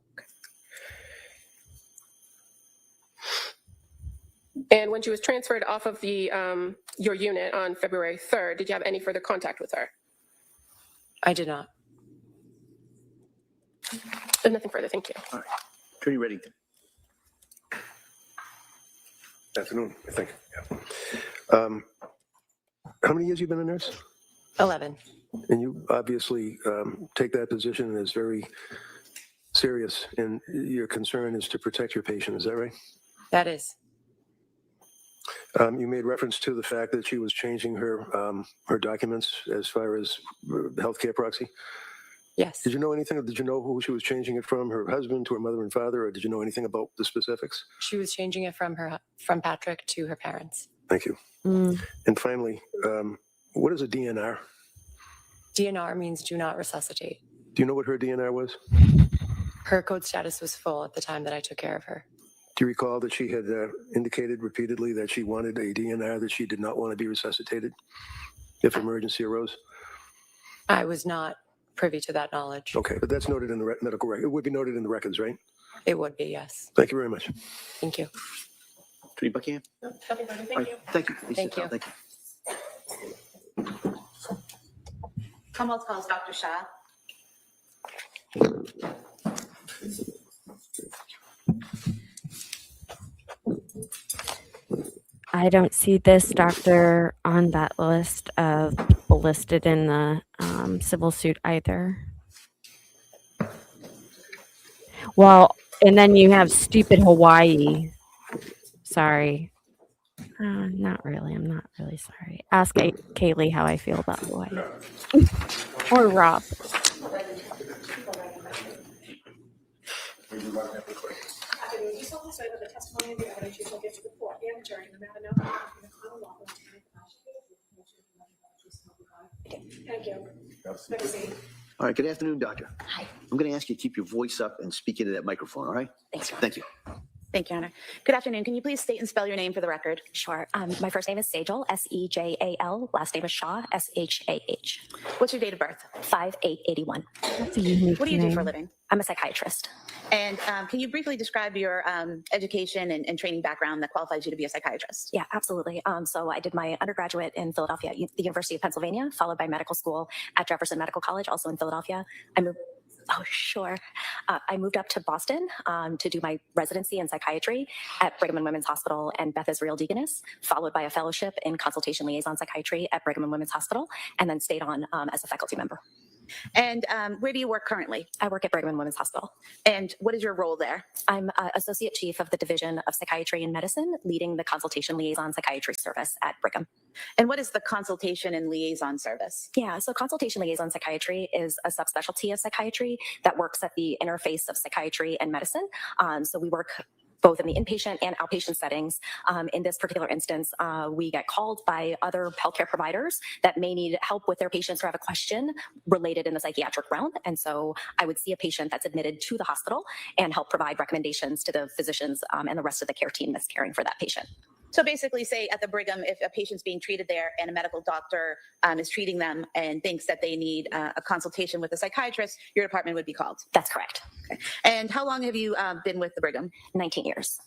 And when she was transferred off of your unit on February 3rd, did you have any further contact with her? I did not. Nothing further, thank you. All right. Attorney Reddington. Afternoon, I think. Yeah. How many years you been a nurse? 11. And you obviously take that position as very serious, and your concern is to protect your patient. Is that right? That is. You made reference to the fact that she was changing her documents as far as healthcare proxy. Yes. Did you know anything? Did you know who she was changing it from? Her husband to her mother and father, or did you know anything about the specifics? She was changing it from Patrick to her parents. Thank you. And finally, what is a DNR? DNR means do not resuscitate. Do you know what her DNR was? Her code status was full at the time that I took care of her. Do you recall that she had indicated repeatedly that she wanted a DNR, that she did not want to be resuscitated if emergency arose? I was not privy to that knowledge. Okay, but that's noted in the medical record. It would be noted in the records, right? It would be, yes. Thank you very much. Thank you. Attorney Buckingham. Nothing further, All thank you. right, thank you. Please Thank sit down. you. Thank you. Commonwealth calls Dr. Shah. I don't see this doctor on that list of people listed in the civil suit either. Well, and then you have stupid Hawaii. Sorry. Not really. I'm not really sorry. Ask Kaylee how I feel about Hawaii. Or Rob. Thank you. All right, good afternoon, doctor. Hi. I'm going to ask you to keep your voice up and speak into that microphone, all right? Thanks. Thank you. Thank you, Honor. Good afternoon. Can you please state and spell your name for the record? Sure. My first name is Sejal, Sejal. Last name is Shah, Shah. What's your date of birth? 5/8/81. That's a unique What do you do for a name. living? I'm a psychiatrist. And can you briefly describe your education and training background that qualifies you to be a psychiatrist? Yeah, absolutely. So I did my undergraduate in Philadelphia, the University of Pennsylvania, followed by medical school at Jefferson Medical College, also in Philadelphia. I moved up to Boston to do my residency in psychiatry at Brigham and Women's Hospital and Beth Israel Deaconess, followed by a fellowship in consultation liaison psychiatry at Brigham and Women's Hospital, and then stayed on as a faculty member. And where do you work currently? I work at Brigham and Women's Hospital. And what is your role there? I'm Associate Chief of the Division of Psychiatry and Medicine, leading the consultation liaison psychiatry service at Brigham. And what is the consultation and liaison service? Yeah, so consultation liaison psychiatry is a subspecialty of psychiatry that works at the interface of psychiatry and medicine. So we work both in the inpatient and outpatient settings. In this particular instance, we get called by other healthcare providers that may need help with their patients or have a question related in the psychiatric realm. And so I would see a patient that's admitted to the hospital and help provide recommendations to the physicians and the rest of the care team that's caring for that patient. So basically, say at the Brigham, if a patient's being treated there and a medical doctor is treating them and thinks that they need a consultation with a psychiatrist, your department would be called. That's correct. Okay. And how long have you been with the Brigham? 19 years.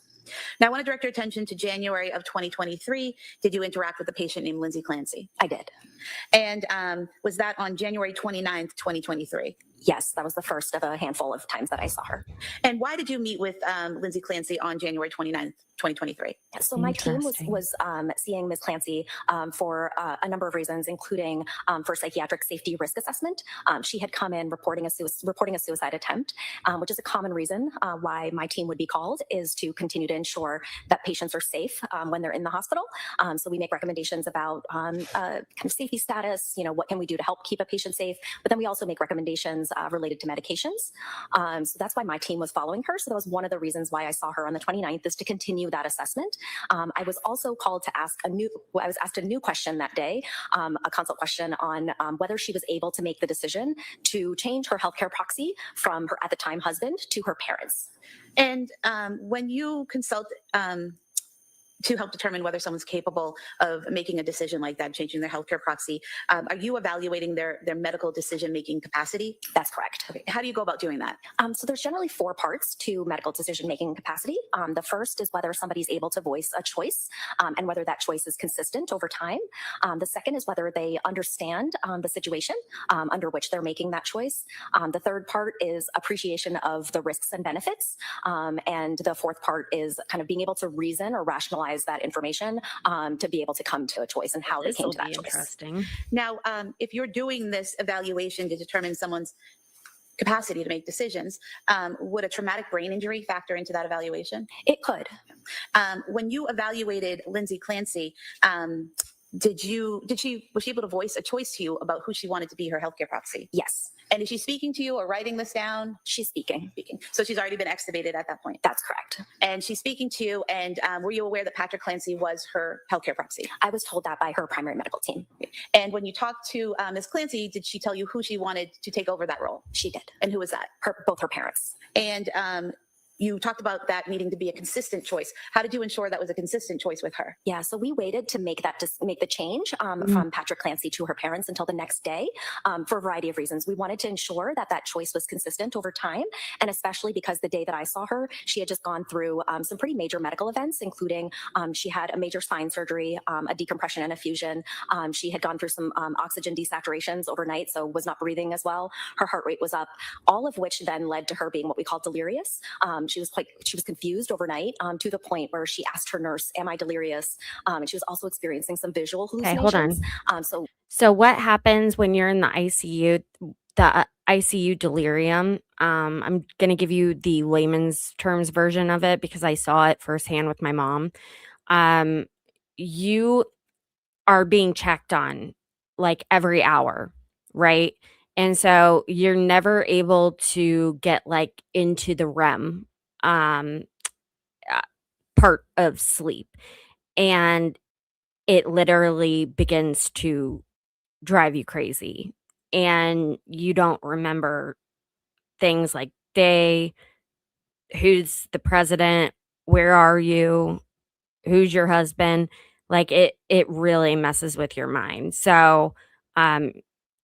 Now, I want to direct your attention to January of 2023. Did you interact with a patient named Lindsay Clancy? I did. And was that on January 29th, 2023? Yes, that was the first of a handful of times that I saw her. And why did you meet with Lindsay Clancy on January 29th, 2023? So my team was seeing Ms. Clancy for a number of reasons, including for psychiatric safety risk assessment. She had come in reporting a suicide attempt, which is a common reason why my team would be called, is to continue to ensure that patients are safe when they're in the hospital. So we make recommendations about kind of safety status, what can we do to help keep a patient safe, but then we also make recommendations related to medications. So that's why my team was following her. So that was one of the reasons why I saw her on the 29th, is to continue that assessment. I was also called to ask I was asked a new question that day, a consult question on whether she was able to make the decision to change her healthcare proxy from her, at the time, husband to her parents. And when you consult to help determine whether someone's capable of making a decision like that, changing their healthcare proxy, are you evaluating their medical decision-making capacity? That's correct. Okay. How do you go about doing that? So there's generally 4 parts to medical decision-making capacity. The first is whether somebody's able to voice a choice and whether that choice is consistent over time. The second is whether they understand the situation under which they're making that choice. The third part is appreciation of the risks and benefits. And the fourth part is kind of being able to reason or rationalize that information to be able to come to a choice and how they came to that choice. Interesting. Now, if you're doing this evaluation to determine someone's capacity to make decisions, would a traumatic brain injury factor into that evaluation? It could. When you evaluated Lindsay Clancy, was she able to voice a choice to you about who she wanted to be her healthcare proxy? Yes. And is she speaking to you or writing this down? She's speaking. So she's already been extubated at that point? That's correct. And she's speaking to you, and were you aware that Patrick Clancy was her healthcare proxy? I was told that by her primary medical team. And when you talked to Ms. Clancy, did she tell you who she wanted to take over that role? She did. And who was that? Both her parents. And you talked about that needing to be a consistent choice. How did you ensure that was a consistent choice with her? Yeah, so we waited to make the change from Patrick Clancy to her parents until the next day for a variety of reasons. We wanted to ensure that that choice was consistent over time, and especially because the day that I saw her, she had just gone through some pretty major medical events, including she had a major spine surgery, a decompression and a fusion. She had gone through some oxygen desaturations overnight, so was not breathing as well. Her heart rate was up, all of which then led to her being what we call delirious. She was confused overnight to the point where she asked her nurse, "Am I delirious?" And she was also experiencing some visual Okay, hallucinations. hold on. So what happens when you're in the ICU? The ICU delirium. I'm going to give you the layman's terms version of it because I saw it firsthand with my mom. You are being checked on like every hour, right? And so you're never able to get like into the REM uh, part of sleep. And it literally begins to drive you crazy. And you don't remember things like day, who's the president, where are you, who's your husband. Like it really messes with your mind. So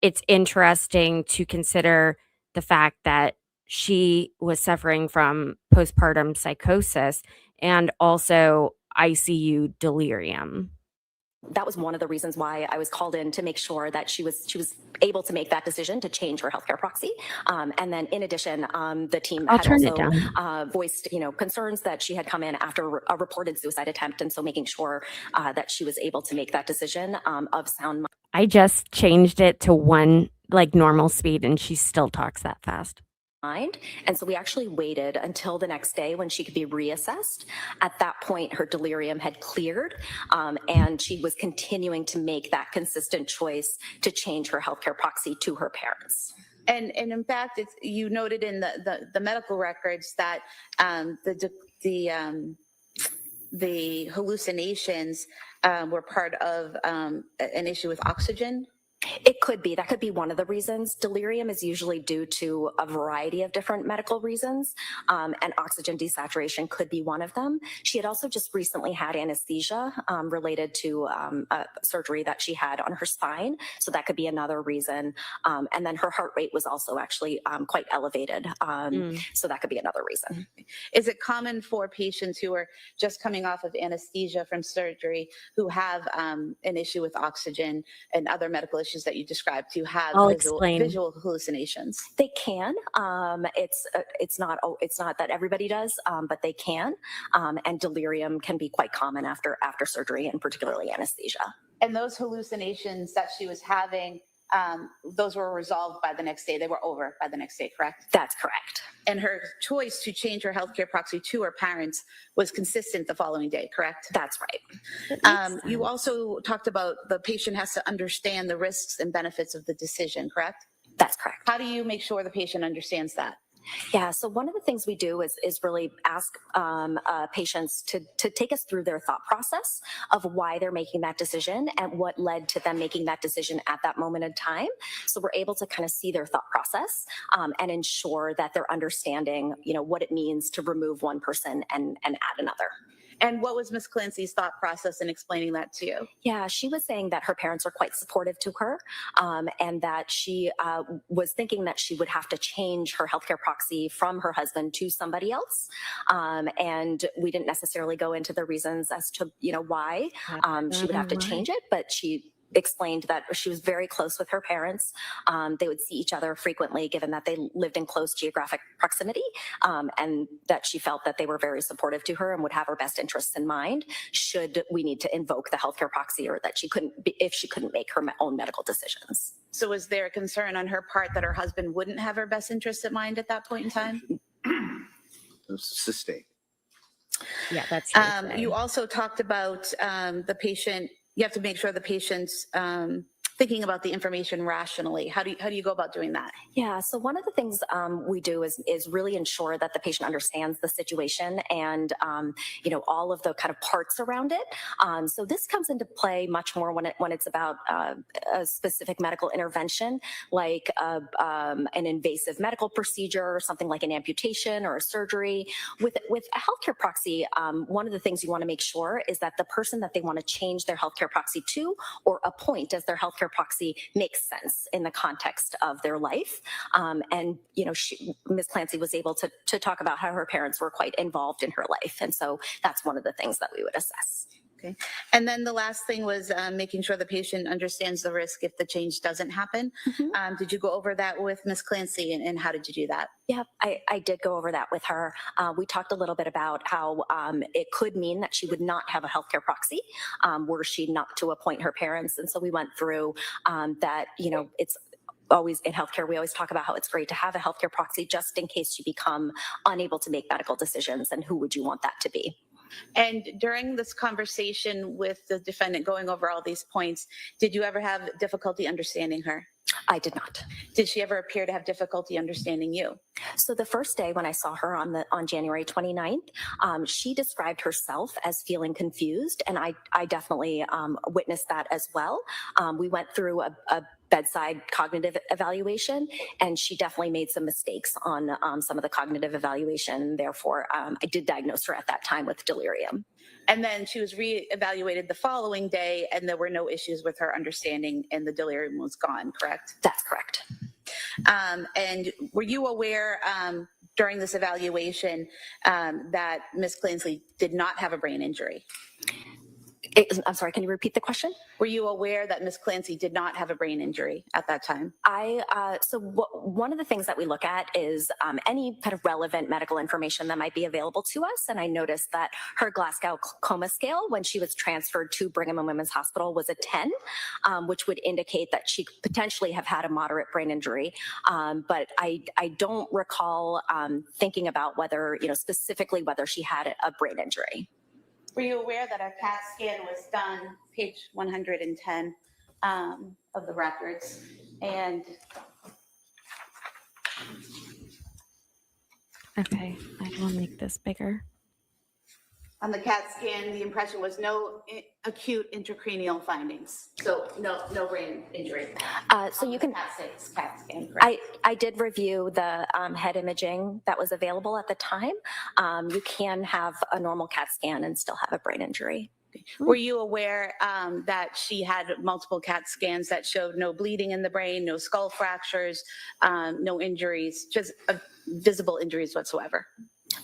it's interesting to consider the fact that she was suffering from postpartum psychosis and also ICU delirium. That was one of the reasons why I was called in, to make sure that she was able to make that decision to change her healthcare proxy. And then in addition, the team I'll had turn it also down. voiced, concerns that she had come in after a reported suicide attempt. And so making sure that she was able to make that decision of sound mind. I just changed it to one like normal speed and she still talks that fast. And so we actually waited until the next day when she could be reassessed. At that point, her delirium had cleared, and she was continuing to make that consistent choice to change her healthcare proxy to her parents. And in fact, you noted in the medical records that the hallucinations were part of an issue with oxygen. It could be. That could be one of the reasons. Delirium is usually due to a variety of different medical reasons, and oxygen desaturation could be one of them. She had also just recently had anesthesia related to a surgery that she had on her spine, so that could be another reason. And then her heart rate was also actually quite elevated, so that could be another reason. Is it common for patients who are just coming off of anesthesia from surgery, who have an issue with oxygen and other medical issues that you described, to have visual hallucinations? They can. It's not that everybody does, but they can. And delirium can be quite common after surgery, and particularly anesthesia. And those hallucinations that she was having, those were resolved by the next day. They were over by the next day, correct? That's correct. And her choice to change her healthcare proxy to her parents was consistent the following day, correct? That's right. You also talked about the patient has to understand the risks and benefits of the decision, correct? That's correct. How do you make sure the patient understands that? Yeah, so one of the things we do is really ask patients to take us through their thought process of why they're making that decision and what led to them making that decision at that moment in time. So we're able to kind of see their thought process and ensure that they're understanding, what it means to remove one person and add another. And what was Ms. Clancy's thought process in explaining that to you? Yeah, she was saying that her parents are quite supportive to her, and that she was thinking that she would have to change her healthcare proxy from her husband to somebody else. And we didn't necessarily go into the reasons as to, why she would have to change it, but she explained that she was very close with her parents. They would see each other frequently, given that they lived in close geographic proximity, and that she felt that they were very supportive to her and would have her best interests in mind should we need to invoke the healthcare proxy, or that if she couldn't make her own medical decisions. So was there a concern on her part that her husband wouldn't have her best interests in mind at that point in time? Sustained. Yeah, that's you also talked about the patient. You have to make sure the patient's thinking about the information rationally? How do you go about doing that? Yeah, so one of the things we do is really ensure that the patient understands the situation and all of the kind of parts around it. So this comes into play much more when it's about a specific medical intervention, like an invasive medical procedure, or something like an amputation or a surgery. With a healthcare proxy, one of the things you want to make sure is that the person that they want to change their healthcare proxy to or appoint as their healthcare proxy makes sense in the context of their life. And Ms. Clancy was able to talk about how her parents were quite involved in her life, and so that's one of the things that we would assess. Okay. And then the last thing was making sure the patient understands the risk if the change doesn't happen. Did you go over that with Ms. Clancy, and how did you do that? Yeah, I did go over that with her. We talked a little bit about how it could mean that she would not have a healthcare proxy were she not to appoint her parents. And so we went through that, it's always in healthcare, we always talk about how it's great to have a healthcare proxy just in case you become unable to make medical decisions, and who would you want that to be? And during this conversation with the defendant going over all these points, did you ever have difficulty understanding her? I did not. Did she ever appear to have difficulty understanding you? So the first day when I saw her on January 29th, she described herself as feeling confused, and I definitely witnessed that as well. We went through a bedside cognitive evaluation, and she definitely made some mistakes on some of the cognitive evaluation. Therefore, I did diagnose her at that time with delirium. And then she was re-evaluated the following day, and there were no issues with her understanding, and the delirium was gone, correct? That's correct. And were you aware during this evaluation that Ms. Clancy did not have a brain injury? I'm sorry, can you repeat the question? Were you aware that Ms. Clancy did not have a brain injury at that time? One of the things that we look at is any kind of relevant medical information that might be available to us. And I noticed that her Glasgow Coma Scale, when she was transferred to Brigham and Women's Hospital, was a 10, which would indicate that she could potentially have had a moderate brain injury. But I don't recall thinking about whether, specifically whether she had a brain injury. Were you aware that a CAT scan was done, page 110 of the records? And Okay, I will make this bigger. on the CAT scan, the impression was no acute intracranial findings. So no brain injury. So you can. CAT scan, correct? I did review the head imaging that was available at the time. You can have a normal CAT scan and still have a brain injury. Were you aware that she had multiple CAT scans that showed no bleeding in the brain, no skull fractures, no injuries, just visible injuries whatsoever?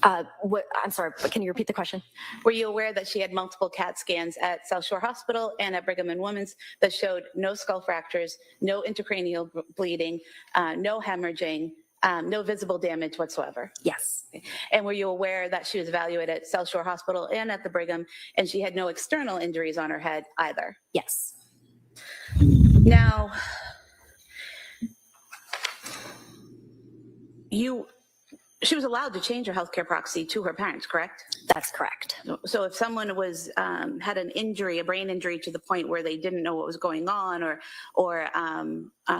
I'm sorry, but can you repeat the question? Were you aware that she had multiple CAT scans at South Shore Hospital and at Brigham and Women's that showed no skull fractures, no intracranial bleeding, no hemorrhaging, no visible damage whatsoever? Yes. And were you aware that she was evaluated at South Shore Hospital and at the Brigham, and she had no external injuries on her head either? Yes. Now, she was allowed to change her healthcare proxy to her parents, correct? That's correct. So if someone was had an injury, a brain injury, to the point where they didn't know what was going on, or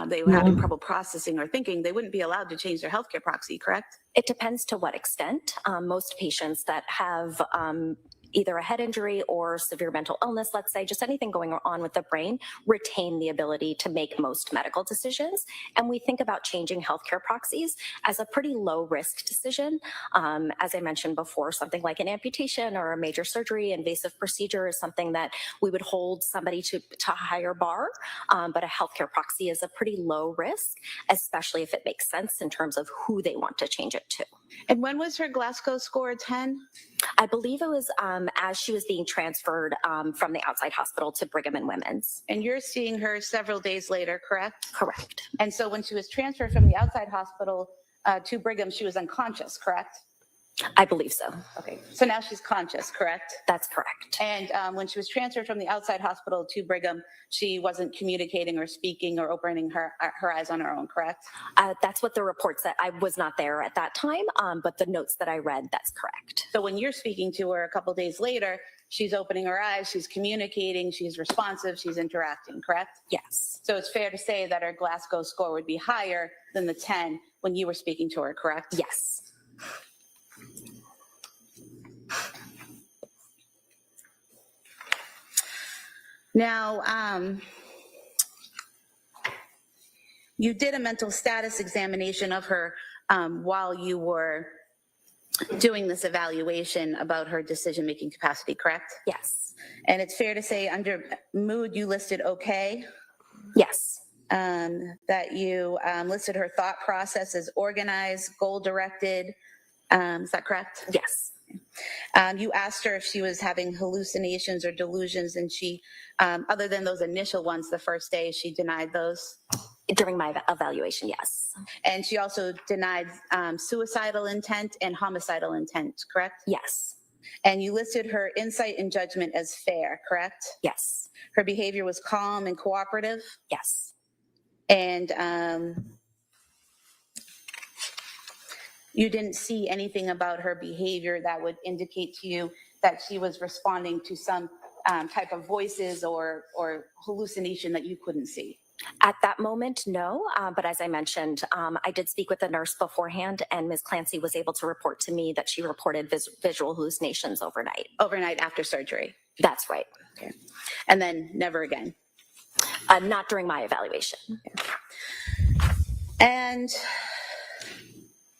they were having trouble processing or thinking, they wouldn't be allowed to change their healthcare proxy, correct? It depends to what extent. Most patients that have either a head injury or severe mental illness, let's say, just anything going on with the brain, retain the ability to make most medical decisions. And we think about changing healthcare proxies as a pretty low risk decision. As I mentioned before, something like an amputation or a major surgery, invasive procedure is something that we would hold somebody to a higher bar. But a healthcare proxy is a pretty low risk, especially if it makes sense in terms of who they want to change it to. And when was her Glasgow score 10? I believe it was as she was being transferred from the outside hospital to Brigham and Women's. And you're seeing her several days later, correct? Correct. And so when she was transferred from the outside hospital to Brigham, she was unconscious, correct? I believe so. Okay, so now she's conscious, correct? That's correct. And when she was transferred from the outside hospital to Brigham, she wasn't communicating or speaking or opening her eyes on her own, correct? That's what the reports that I was not there at that time, but the notes that I read, that's correct. So when you're speaking to her a couple days later, she's opening her eyes, she's communicating, she's responsive, she's interacting, correct? Yes. So it's fair to say that her Glasgow score would be higher than the 10 when you were speaking to her, correct? Yes. Now, you did a mental status examination of her while you were doing this evaluation about her decision-making capacity, correct? Yes. And it's fair to say under mood, you listed okay, Yes. that you listed her thought process as organized, goal-directed. Is that correct? Yes. You asked her if she was having hallucinations or delusions, and she, other than those initial ones the first day, she denied those. During my evaluation, yes. And she also denied suicidal intent and homicidal intent, correct? Yes. And you listed her insight and judgment as fair, correct? Yes. Her behavior was calm and cooperative. Yes. And you didn't see anything about her behavior that would indicate to you that she was responding to some type of voices or hallucination that you couldn't see. At that moment, no. But as I mentioned, I did speak with the nurse beforehand, and Ms. Clancy was able to report to me that she reported visual hallucinations overnight. Overnight after surgery? That's right. Okay. And then never again? Not during my evaluation. Okay. And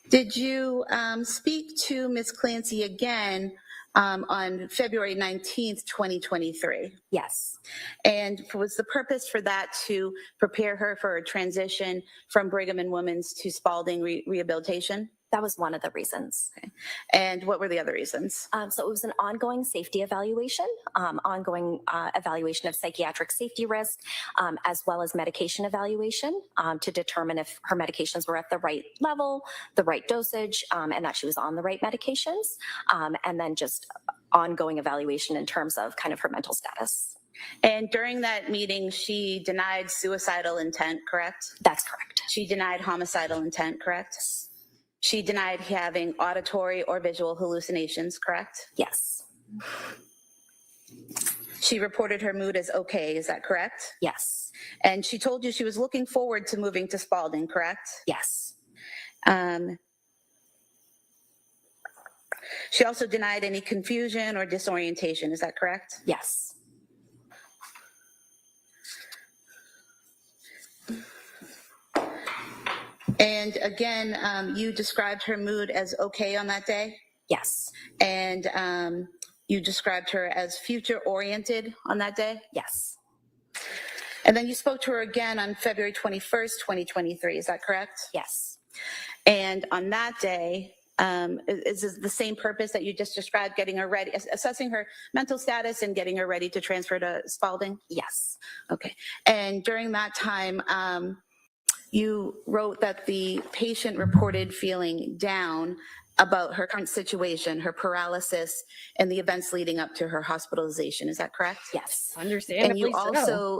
did you speak to Ms. Clancy again on February 19th, 2023? Yes. And was the purpose for that to prepare her for a transition from Brigham and Women's to Spalding Rehabilitation? That was one of the reasons. Okay. And what were the other reasons? So it was an ongoing safety evaluation, ongoing evaluation of psychiatric safety risk, as well as medication evaluation to determine if her medications were at the right level, the right dosage, and that she was on the right medications. And then just ongoing evaluation in terms of kind of her mental status. And during that meeting, she denied suicidal intent, correct? That's correct. She denied homicidal intent, correct? She denied having auditory or visual hallucinations, correct? Yes. She reported her mood as okay, is that correct? Yes. And she told you she was looking forward to moving to Spalding, correct? Yes. She also denied any confusion or disorientation, is that correct? Yes. And again, you described her mood as okay on that day? Yes. And you described her as future-oriented on that day? Yes. And then you spoke to her again on February 21st, 2023, is that correct? Yes. And on that day, is this the same purpose that you just described, getting her ready, assessing her mental status and getting her ready to transfer to Spalding? Yes. Okay. And during that time, you wrote that the patient reported feeling down about her current situation, her paralysis, and the events leading up to her hospitalization. Is that correct? Yes. Understandably And you so.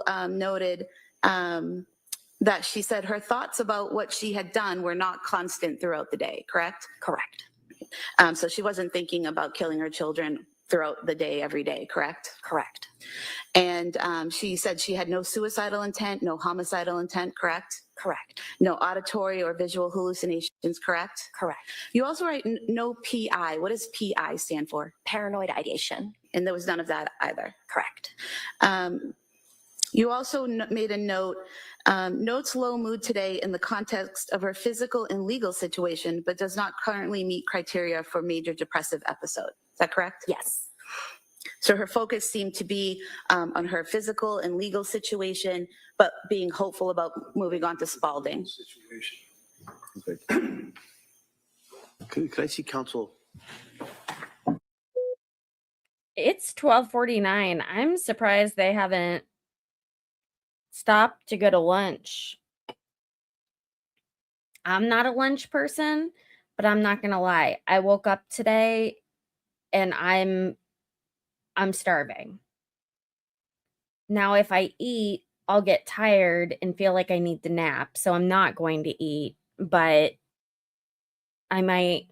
also noted that she said her thoughts about what she had done were not constant throughout the day, correct? Correct. So she wasn't thinking about killing her children throughout the day, every day, correct? Correct. And she said she had no suicidal intent, no homicidal intent, correct? Correct. No auditory or visual hallucinations, correct? Correct. You also write no PI. What does PI stand for? Paranoid ideation. And there was none of that either. Correct. You also made a note, notes low mood today in the context of her physical and legal situation, but does not currently meet criteria for major depressive episode. Is that correct? Yes. So her focus seemed to be on her physical and legal situation, but being hopeful about moving on to Spalding. Could I see counsel? It's 12:49. I'm surprised they haven't stopped to go to lunch. I'm not a lunch person, but I'm not gonna lie. I woke up today and I'm starving. Now, if I eat, I'll get tired and feel like I need to nap, so I'm not going to eat, but I might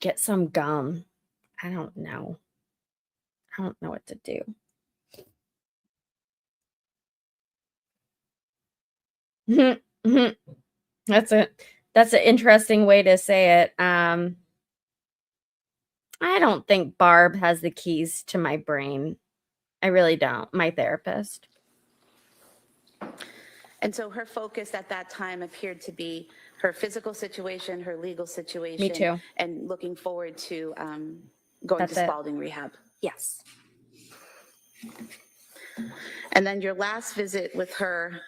get some gum. I don't know. I don't know what to do. That's an interesting way to say it. I don't think Barb has the keys to my brain. I really don't. My therapist. And so her focus at that time appeared to be her physical situation, her legal situation. Me too. And looking forward to going That's to it. Spalding Rehab. Yes. And then your last visit with her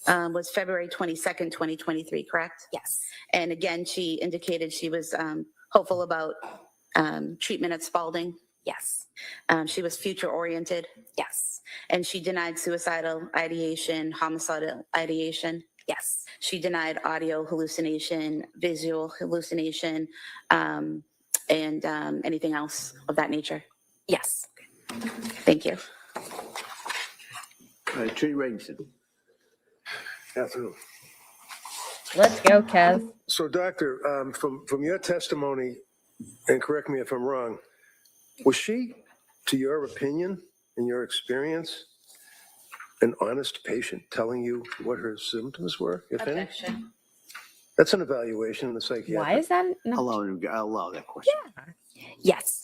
was February 22nd, 2023, correct? Yes. And again, she indicated she was hopeful about treatment at Spalding. Yes. She was future oriented. Yes. And she denied suicidal ideation, homicidal ideation. Yes. She denied audio hallucination, visual hallucination, and anything else of that nature. Yes. Thank you. Attorney Reddington. Afternoon. Let's go, Kev. So, Doctor, from your testimony, and correct me if I'm wrong, was she, to your opinion, in your experience, an honest patient telling you what her symptoms were, if any? Objection. That's an evaluation in the psychiatric. Why is that? I'll allow that question. Yes.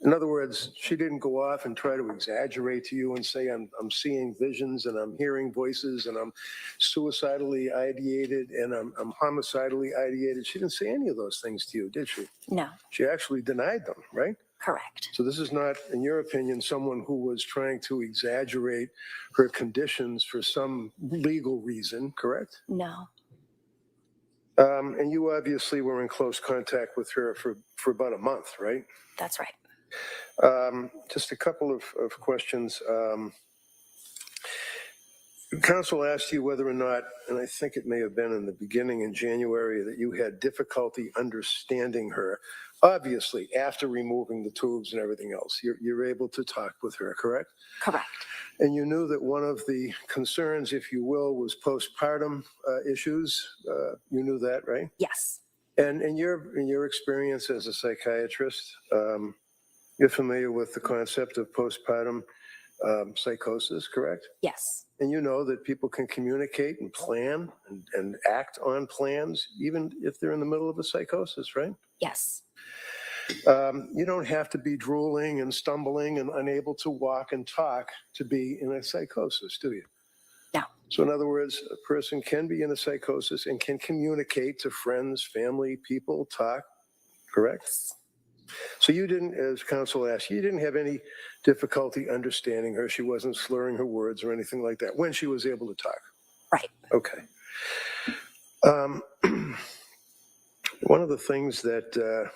In other words, she didn't go off and try to exaggerate to you and say, I'm seeing visions and I'm hearing voices and I'm suicidally ideated and I'm homicidally ideated. She didn't say any of those things to you, did she? No. She actually denied them, right? Correct. So this is not, in your opinion, someone who was trying to exaggerate her conditions for some legal reason, correct? No. And you obviously were in close contact with her for about a month, right? That's right. Just a couple of questions. Counsel asked you whether or not, and I think it may have been in the beginning in January, that you had difficulty understanding her. Obviously, after removing the tubes and everything else, you're able to talk with her, correct? Correct. And you knew that one of the concerns, if you will, was postpartum issues. You knew that, right? Yes. And in your experience as a psychiatrist, you're familiar with the concept of postpartum psychosis, correct? Yes. And you know that people can communicate and plan and act on plans, even if they're in the middle of a psychosis, right? Yes. You don't have to be drooling and stumbling and unable to walk and talk to be in a psychosis, do you? No. So in other words, a person can be in a psychosis and can communicate to friends, family, people, talk, correct? So you didn't, as counsel asked, you didn't have any difficulty understanding her. She wasn't slurring her words or anything like that when she was able to talk. Right. Okay. One of the things that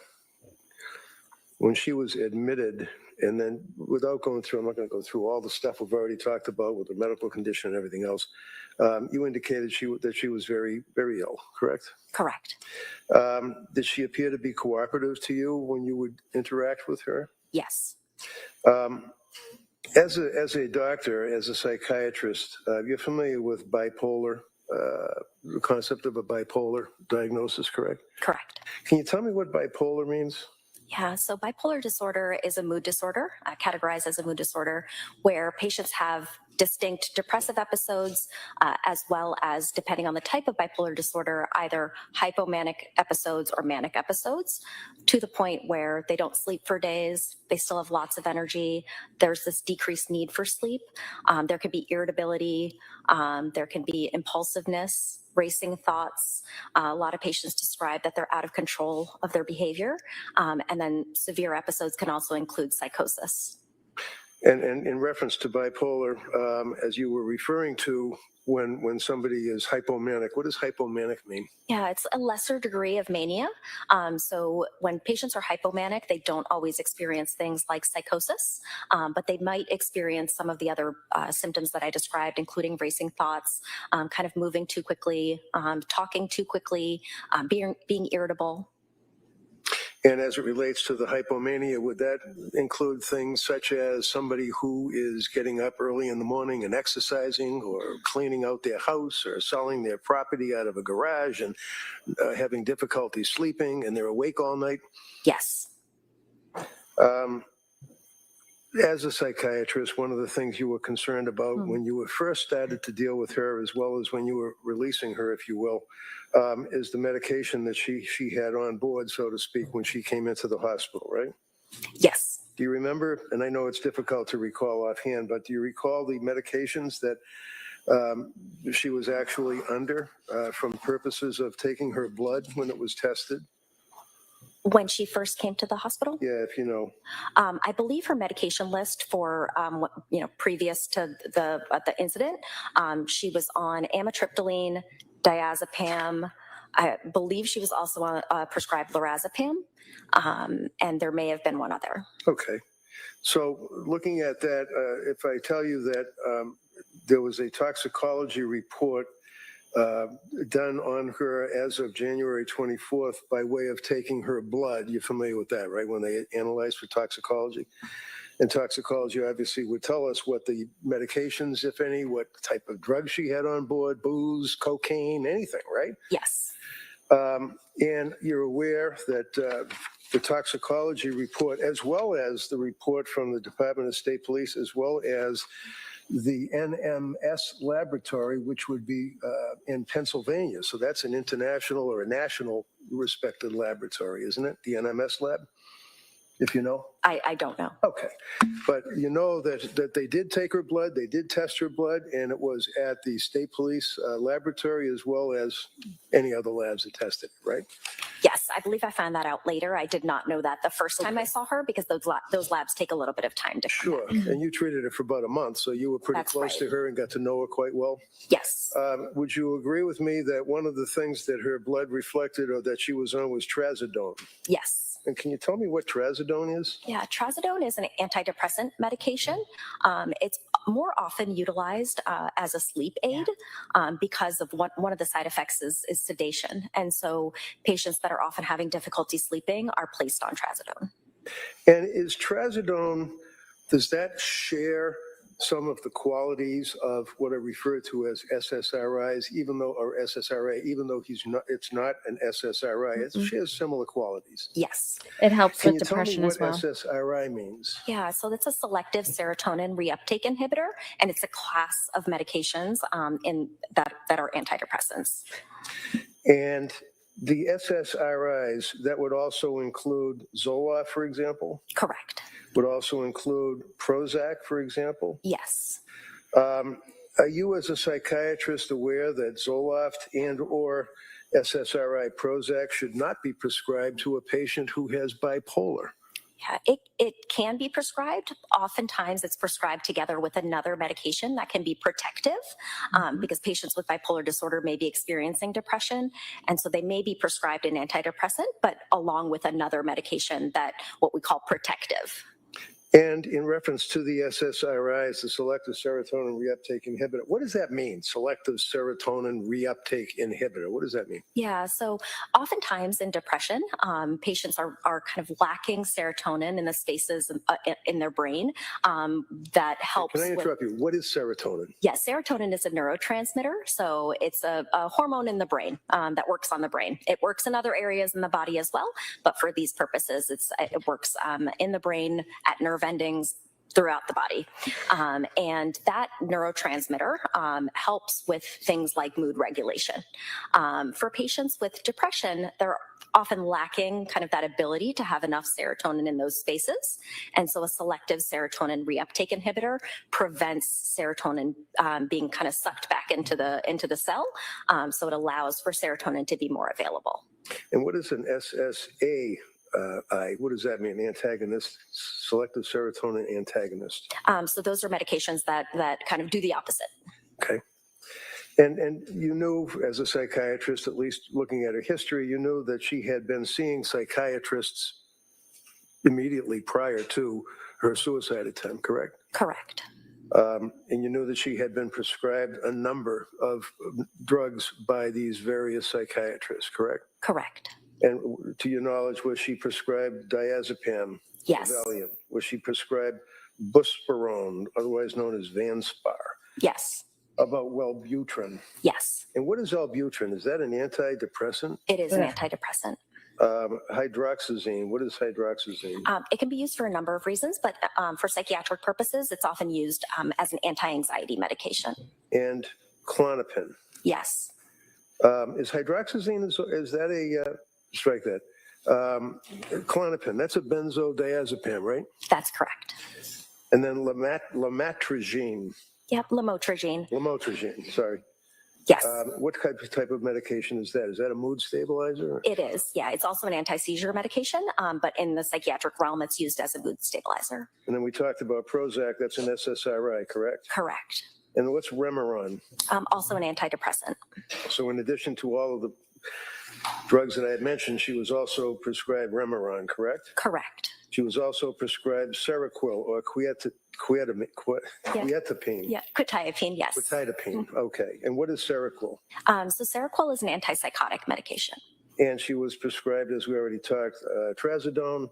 when she was admitted, and then without going through, I'm not going to go through all the stuff we've already talked about with her medical condition and everything else, you indicated that she was very, very ill, correct? Correct. Did she appear to be cooperative to you when you would interact with her? Yes. As a doctor, as a psychiatrist, you're familiar with bipolar, the concept of a bipolar diagnosis, correct? Correct. Can you tell me what bipolar means? Yeah, so bipolar disorder is a mood disorder, categorized as a mood disorder, where patients have distinct depressive episodes, as well as, depending on the type of bipolar disorder, either hypomanic episodes or manic episodes, to the point where they don't sleep for days, they still have lots of energy, there's this decreased need for sleep, there can be irritability, there can be impulsiveness, racing thoughts. A lot of patients describe that they're out of control of their behavior. And then severe episodes can also include psychosis. And in reference to bipolar, as you were referring to, when somebody is hypomanic, what does hypomanic mean? Yeah, it's a lesser degree of mania. So when patients are hypomanic, they don't always experience things like psychosis, but they might experience some of the other symptoms that I described, including racing thoughts, kind of moving too quickly, talking too quickly, being irritable. And as it relates to the hypomania, would that include things such as somebody who is getting up early in the morning and exercising, or cleaning out their house, or selling their property out of a garage and having difficulty sleeping, and they're awake all night? Yes. As a psychiatrist, one of the things you were concerned about when you were first started to deal with her, as well as when you were releasing her, if you will, is the medication that she had on board, so to speak, when she came into the hospital, right? Yes. Do you remember, and I know it's difficult to recall offhand, but do you recall the medications that she was actually under from purposes of taking her blood when it was tested? When she first came to the hospital? Yeah, if you know. I believe her medication list for, previous to the incident, she was on amitriptyline, diazepam. I believe she was also on prescribed lorazepam, and there may have been one other. Okay. So looking at that, if I tell you that there was a toxicology report done on her as of January 24th by way of taking her blood. You're familiar with that, right? When they analyze for toxicology. And toxicology obviously would tell us what the medications, if any, what type of drugs she had on board, booze, cocaine, anything, right? Yes. And you're aware that the toxicology report, as well as the report from the Department of State Police, as well as the NMS laboratory, which would be in Pennsylvania. So that's an international or a national respected laboratory, isn't it? The NMS lab, if you know? I don't know. Okay. But you know that they did take her blood, they did test her blood, and it was at the state police laboratory, as well as any other labs that tested it, right? Yes, I believe I found that out later. I did not know that the first time I saw her, because those labs take a little bit of time to come Sure. in. And you treated her for about a month, so you were pretty That's close to right. her and got to know her quite well? Yes. Would you agree with me that one of the things that her blood reflected or that she was on was trazodone? Yes. And can you tell me what trazodone is? Yeah, trazodone is an antidepressant medication. It's more often utilized as a sleep aid because of one of the side effects is sedation. And so patients that are often having difficulty sleeping are placed on trazodone. And is trazodone, does that share some of the qualities of what I refer to as SSRIs, even though it's not an SSRI, it shares similar qualities? Yes. It helps Can with you tell me depression what as well. SSRI means? Yeah, so that's a selective serotonin reuptake inhibitor, and it's a class of medications that are antidepressants. And the SSRIs, that would also include Zoloft, for example? Correct. Would also include Prozac, for example? Yes. Are you, as a psychiatrist, aware that Zoloft and or SSRI Prozac should not be prescribed to a patient who has bipolar? Yeah, it can be prescribed. Oftentimes it's prescribed together with another medication that can be protective because patients with bipolar disorder may be experiencing depression. And so they may be prescribed an antidepressant, but along with another medication that what we call protective. And in reference to the SSRIs, the selective serotonin reuptake inhibitor, what does that mean? Selective serotonin reuptake inhibitor, what does that mean? Yeah, so oftentimes in depression, patients are kind of lacking serotonin in the spaces in their brain that helps. Can I interrupt you? What is serotonin? Yeah, serotonin is a neurotransmitter. So it's a hormone in the brain that works on the brain. It works in other areas in the body as well, but for these purposes, it works in the brain at nerve endings throughout the body. And that neurotransmitter helps with things like mood regulation. For patients with depression, they're often lacking kind of that ability to have enough serotonin in those spaces. And so a selective serotonin reuptake inhibitor prevents serotonin being kind of sucked back into the cell. So it allows for serotonin to be more available. And what is an SSA? What does that mean? Antagonist, selective serotonin antagonist. So those are medications that kind of do the opposite. Okay. And you knew, as a psychiatrist, at least looking at her history, you knew that she had been seeing psychiatrists immediately prior to her suicide attempt, correct? Correct. And you knew that she had been prescribed a number of drugs by these various psychiatrists, correct? Correct. And to your knowledge, was she prescribed diazepam? Yes. Valium? Was she prescribed buspirone, otherwise known as Vanspar? Yes. About Wellbutrin? Yes. And what is Wellbutrin? Is that an antidepressant? It is an antidepressant. Hydroxyzine. What is hydroxyzine? It can be used for a number of reasons, but for psychiatric purposes, it's often used as an anti-anxiety medication. And Klonopin. Yes. Is hydroxyzine, is that a, strike that. Klonopin, that's a benzodiazepam, right? That's correct. And then lamotrigine. Yep, lamotrigine. Lamotrigine, sorry. Yes. What type of medication is that? Is that a mood stabilizer? It is, yeah. It's also an anti-seizure medication, but in the psychiatric realm, it's used as a mood stabilizer. And then we talked about Prozac, that's an SSRI, correct? Correct. And what's Remeron? Also an antidepressant. So in addition to all of the drugs that I had mentioned, she was also prescribed Remeron, correct? Correct. She was also prescribed Seroquel or quetiapine. Yeah, quetiapine, yes. Quetiapine, okay. And what is Seroquel? So Seroquel is an antipsychotic medication. And she was prescribed, as we already talked, trazodone.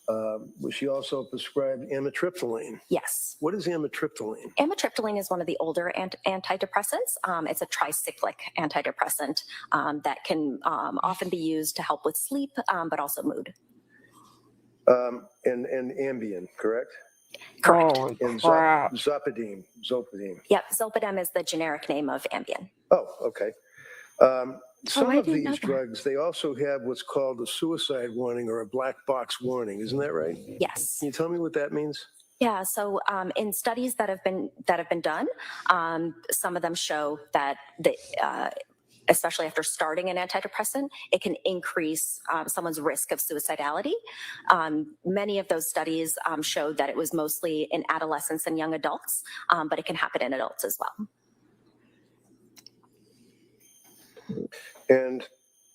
Was she also prescribed amitriptyline? Yes. What is amitriptyline? Amitriptyline is one of the older antidepressants. It's a tricyclic antidepressant that can often be used to help with sleep, but also mood. And Ambien, correct? Correct. And Zolpidem. Yep, Zolpidem is the generic name of Ambien. Oh, okay. Some I of didn't know these that. drugs, they also have what's called a suicide warning or a black box warning. Isn't that right? Yes. Can you tell me what that means? Yeah. So in studies that have been done, some of them show that especially after starting an antidepressant, it can increase someone's risk of suicidality. Many of those studies showed that it was mostly in adolescents and young adults, but it can happen in adults as well. And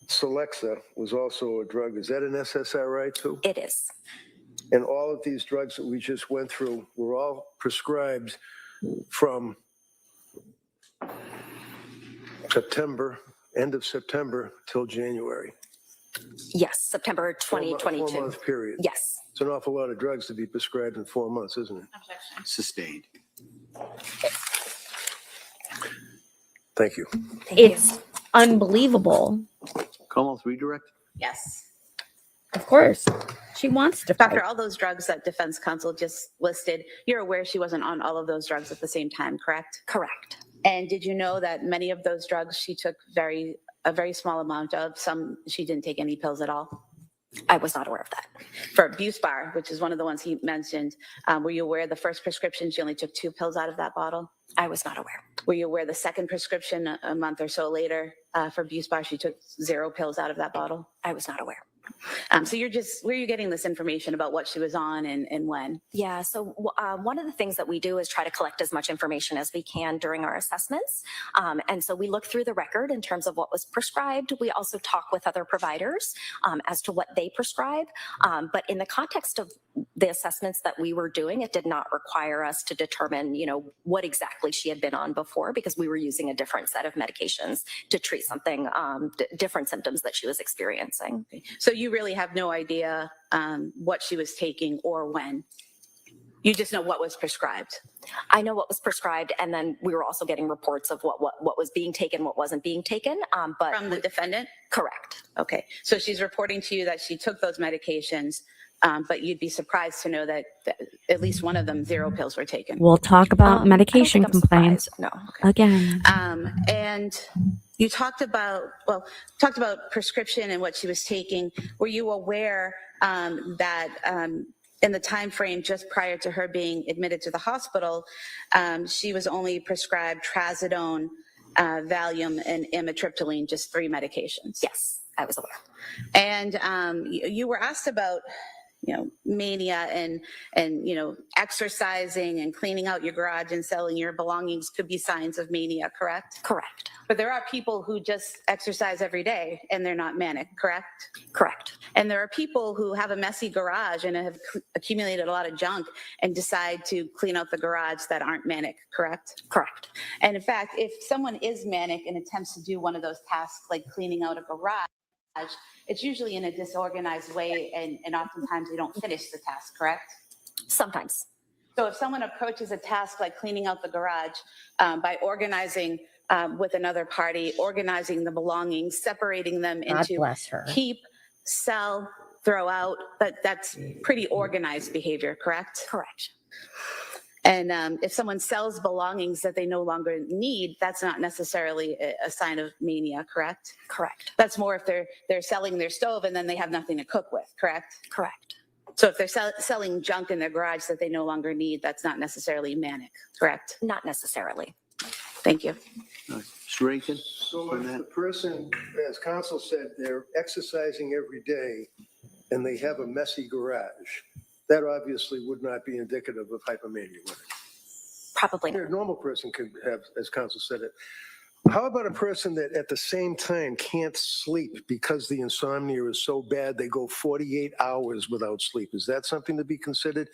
Celexa was also a drug. Is that an SSRI too? It is. And all of these drugs that we just went through were all prescribed from September, end of September till January. Yes, September 2022. 4-month period. Yes. It's an awful lot of drugs to be prescribed in 4 months, isn't it? Sustained. Thank you. It's unbelievable. Almost redirect? Yes. Of course. She wants to Doctor, fight. all those drugs that defense counsel just listed, you're aware she wasn't on all of those drugs at the same time, correct? Correct. And did you know that many of those drugs she took a very small amount of? Some she didn't take any pills at all? I was not aware of that. For Buspar, which is one of the ones he mentioned, were you aware the first prescription she only took 2 pills out of that bottle? I was not aware. Were you aware the second prescription a month or so later for Buspar, she took 0 pills out of that bottle? I was not aware. So where are you getting this information about what she was on and when? Yeah, so one of the things that we do is try to collect as much information as we can during our assessments. And so we look through the record in terms of what was prescribed. We also talk with other providers as to what they prescribe. But in the context of the assessments that we were doing, it did not require us to determine, what exactly she had been on before, because we were using a different set of medications to treat something, different symptoms that she was experiencing. So you really have no idea what she was taking or when? You just know what was prescribed? I know what was prescribed, and then we were also getting reports of what was being taken, what wasn't being taken. But From the defendant? Correct. Okay, so she's reporting to you that she took those medications, but you'd be surprised to know that at least one of them, 0 pills were taken. We'll talk about medication I don't think I'm complaints surprised. No. again. And you talked about prescription and what she was taking. Were you aware that in the time frame just prior to her being admitted to the hospital, she was only prescribed trazodone, Valium, and amitriptyline, just 3 medications? Yes, I was aware. And you were asked about mania and exercising and cleaning out your garage and selling your belongings could be signs of mania, correct? Correct. But there are people who just exercise every day and they're not manic, correct? Correct. And there are people who have a messy garage and have accumulated a lot of junk and decide to clean out the garage that aren't manic, correct? Correct. And in fact, if someone is manic and attempts to do one of those tasks like cleaning out a garage, it's usually in a disorganized way, and oftentimes they don't finish the task, correct? Sometimes. So if someone approaches a task like cleaning out the garage by organizing with another party, organizing the belongings, separating them God into bless her. keep, sell, throw out, that's pretty organized behavior, correct? Correct. And if someone sells belongings that they no longer need, that's not necessarily a sign of mania, correct? Correct. That's more if they're selling their stove and then they have nothing to cook with, correct? Correct. So if they're selling junk in their garage that they no longer need, that's not necessarily manic, correct? Not necessarily. Thank you. Mr. Rankin? So if the person, as counsel said, they're exercising every day and they have a messy garage, that obviously would not be indicative of hypomania, would it? Probably not. A normal person could have, as counsel said it. How about a person that at the same time can't sleep because the insomnia is so bad they go 48 hours without sleep? Is that something to be considered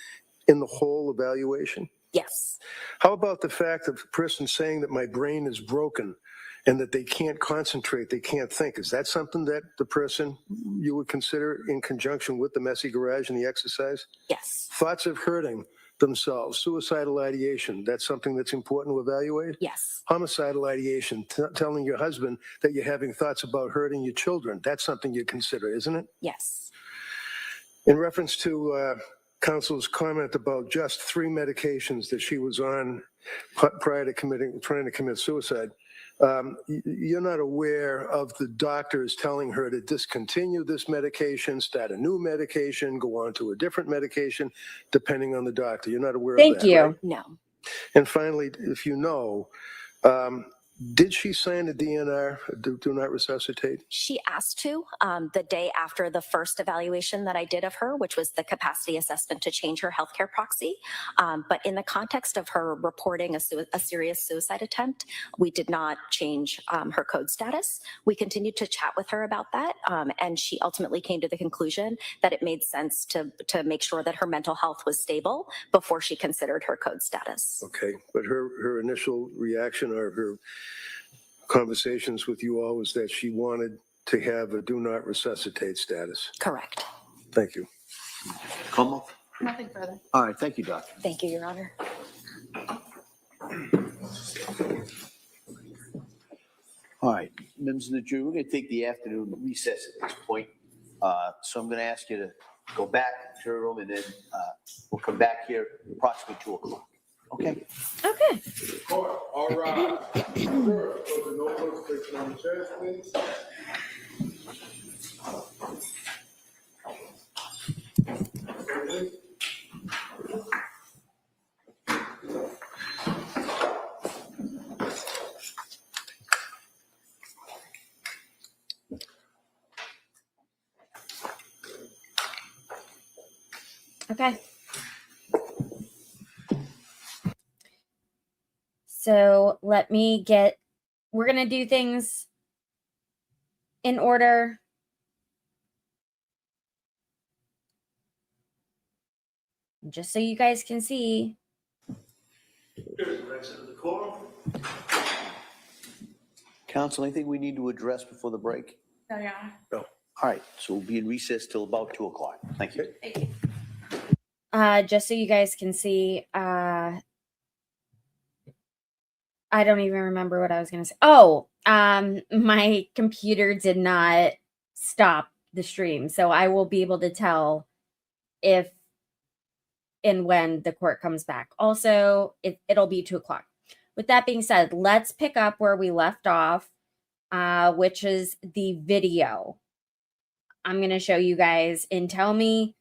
in the whole evaluation? Yes. How about the fact of a person saying that my brain is broken and that they can't concentrate, they can't think? Is that something that the person you would consider in conjunction with the messy garage and the exercise? Yes. Thoughts of hurting themselves, suicidal ideation, that's something that's important to evaluate? Yes. Homicidal ideation, telling your husband that you're having thoughts about hurting your children, that's something you consider, isn't it? Yes. In reference to counsel's comment about just 3 medications that she was on prior to trying to commit suicide, you're not aware of the doctors telling her to discontinue this medication, start a new medication, go on to a different medication, depending on the doctor. You're not aware of that, Thank you. right? No. And finally, if you know, did she sign a DNR, do not resuscitate? She asked to the day after the first evaluation that I did of her, which was the capacity assessment to change her healthcare proxy. But in the context of her reporting a serious suicide attempt, we did not change her code status. We continued to chat with her about that. And she ultimately came to the conclusion that it made sense to make sure that her mental health was stable before she considered her code status. Okay, but her initial reaction or her conversations with you all was that she wanted to have a do not resuscitate status. Correct. Thank you. Como? Nothing further. All right, thank you, Doctor. Thank you, Your Honor. All right, members of the jury, we're going to take the afternoon recess at this point. So I'm going to ask you to go back to your room and then we'll come back here approximately 2 o'clock. Okay? Okay. Court, all right. Jurors, go to notebook, station on the chairs, please. Okay. So we're going to do things in order. Just so you guys can see. Here's the exit of the courtroom. Counsel, anything we need to address before the break? No, yeah. No. All right, so we'll be in recess till about 2 o'clock. Thank you. Thank you. Just so you guys can see, I don't even remember what I was going to say. Oh, my computer did not stop the stream. So I will be able to tell if and when the court comes back. Also, it'll be 2 o'clock. With that being said, let's pick up where we left off, which is the video. I'm going to show you guys and tell me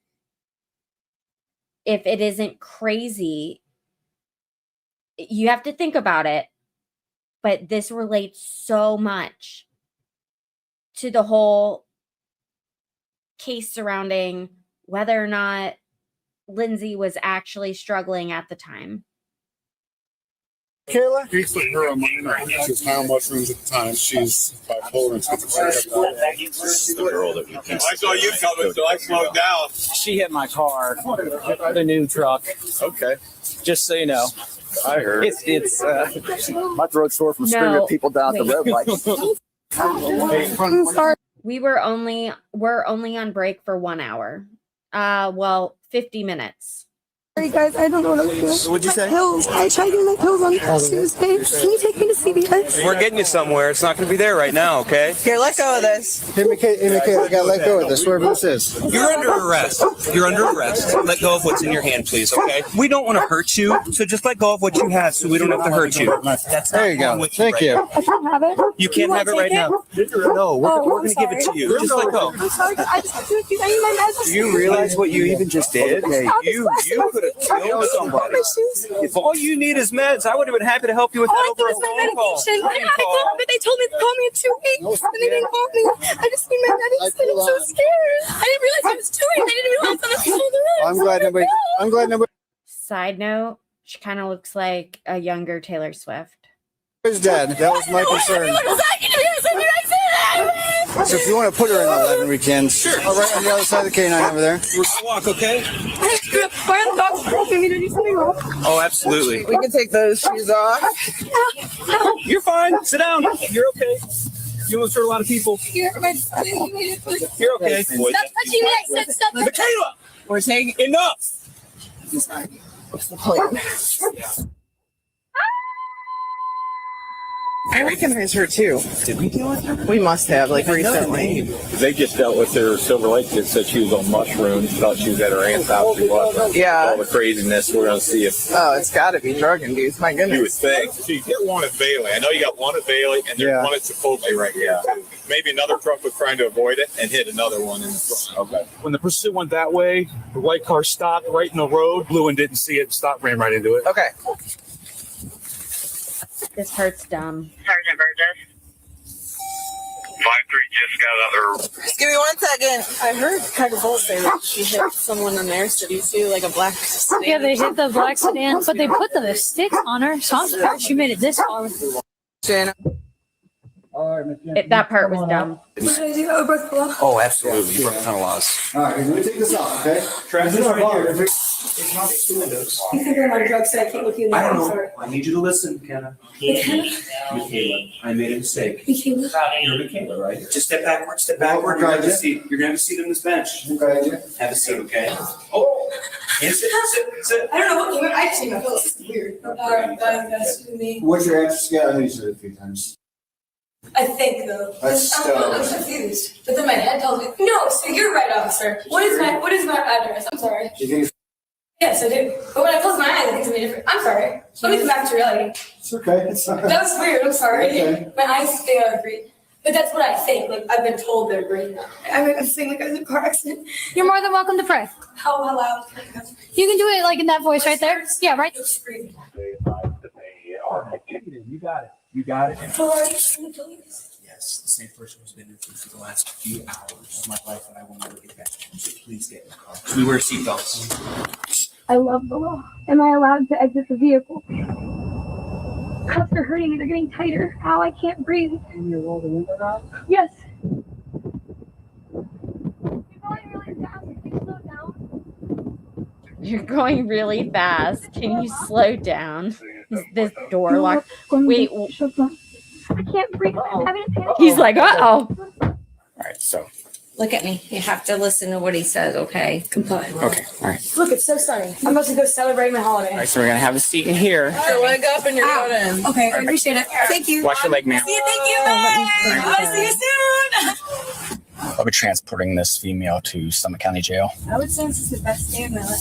if it isn't crazy. You have to think about it, but this relates so much to the whole case surrounding whether or not Lindsay was actually struggling at the time. Kayla? He's putting her on my She was high on mushrooms at the time. She's bipolar and schizophrenic. The girl that I saw you coming, so I slowed down. She hit my car, the new truck. Okay. Just so you know. I heard. It's my throat's sore from screaming at people down at the red light. we're only on break for 1 hour. 50 minutes. Sorry guys, I don't know what I'm doing. What'd you say? Pills. I tried getting my pills on Tuesday. Can you take me to CVS? We're getting you somewhere. It's not going to be there right now, okay? Here, let go of this. Hey, Michaela, I gotta let go of this, wherever this is. You're under arrest. You're under arrest. Let go of what's in your hand, please, okay? We don't want to hurt you, so just let go of what you have so we don't have to hurt you. That's There you go. Thank you. I can't have it. You can't have it right now. No, we're going to give it to you. Just let go. I'm sorry. I just have to refuse. I need my meds. Do you realize what you even just did? You could have killed somebody. If all you need is meds, I would have been happy to help you with that over a phone call. But they told me to call me at 2 weeks, and they didn't call me. I just need my medicine. I'm so scared. I didn't realize it was 2 weeks. I didn't realize I was so good. I'm glad nobody Side note, she kind of looks like a younger Taylor Swift. is dead. That was my concern. So if you want to put her in 11, we can. Sure. Oh, right on the other side of the canine over there. We're going to walk, okay? Why are the dogs approaching me to do something wrong? Oh, absolutely. We can take those shoes off. You're fine. Sit down. You're okay. You almost hurt a lot of people. You're okay. You're okay. Stop touching me. I said stop touching me. Michaela! We're taking Enough! What's the plan? I recognize her too. Did we deal with her? We must have, like recently. They just dealt with their Silver Lake kid, said she was on mushrooms, thought she was at her aunt's house. She wasn't. Yeah. All the craziness, we're going to see if... Oh, it's got to be drug induced. My You would goodness. think. So you get one at Bailey. I know you got one at Bailey, and there's one at Chipotle right here. Maybe another truck was trying to avoid it and hit another one in the front. Okay. When the pursuit went that way, the white car stopped right in the road. Blue one didn't see it, stopped, ran right into it. Okay. This part's dumb. Sergeant Burgess. 5-3 just got out Just give me 1 second. I heard Carter say that she hit someone in there. So do you see like a black sedan? Yeah, they hit the black sedan, but they put the stick on her. So I'm surprised she made it this far. That part was dumb. Oh, absolutely. You broke a ton of laws. All right, let me take this off, okay? Transit right here. It's not the windows. You think I'm on drugs, so I can't look you in the I don't eye. know. Sorry. I need you to listen, McKenna. Michaela, I made a mistake. Michaela. You're Michaela, right? Just step backward, step backward. You're gonna have a seat. You're gonna have a seat on this bench. Have a seat, okay? Oh, and sit. I don't know what I just think I feel this is weird. That's me. What's your address? Yeah, I know you said it a few times. I think though. That's I'm confused. But then my head tells me, no, so you're right, officer. What is my address? I'm sorry. Yes, I do. But when I close my eyes, I think something different. I'm sorry. Let me come back to reality. It's okay. It's not. That was weird. I'm sorry. Okay. My eyes think are green. But that's what I think. Like, I've been told they're green now. I'm saying like I was in a car accident. You're more than welcome to pray. How loud? You can do it like in that voice right there. Yeah, right? You got it. You got it. Oh, Yes, the same person who's been with you for the last few hours of my life, and I will never get back to you. So please get in the car. We wear seatbelts. I love the law. Am I allowed to exit the vehicle? Cuffs are hurting me. They're getting tighter. Ow, I can't breathe. Can you roll the window down? Yes. You're going really fast. Can you slow down? Is this door locked? Wait. I can't breathe. I'm having a panic. He's like, uh-oh. All right, so. Look at me. You have to listen to what he says, okay? Comply. Okay, all right. Look, it's so sunny. I'm about to go celebrate my holiday. All right, so we're going to have a seat in here. Your leg up and you're going in. Okay, I appreciate it. Thank you. Watch your leg, ma'am. Thank you. Bye. I'll see you soon. I'll be transporting this female to Summit County Jail. I would say this is the best day of my life.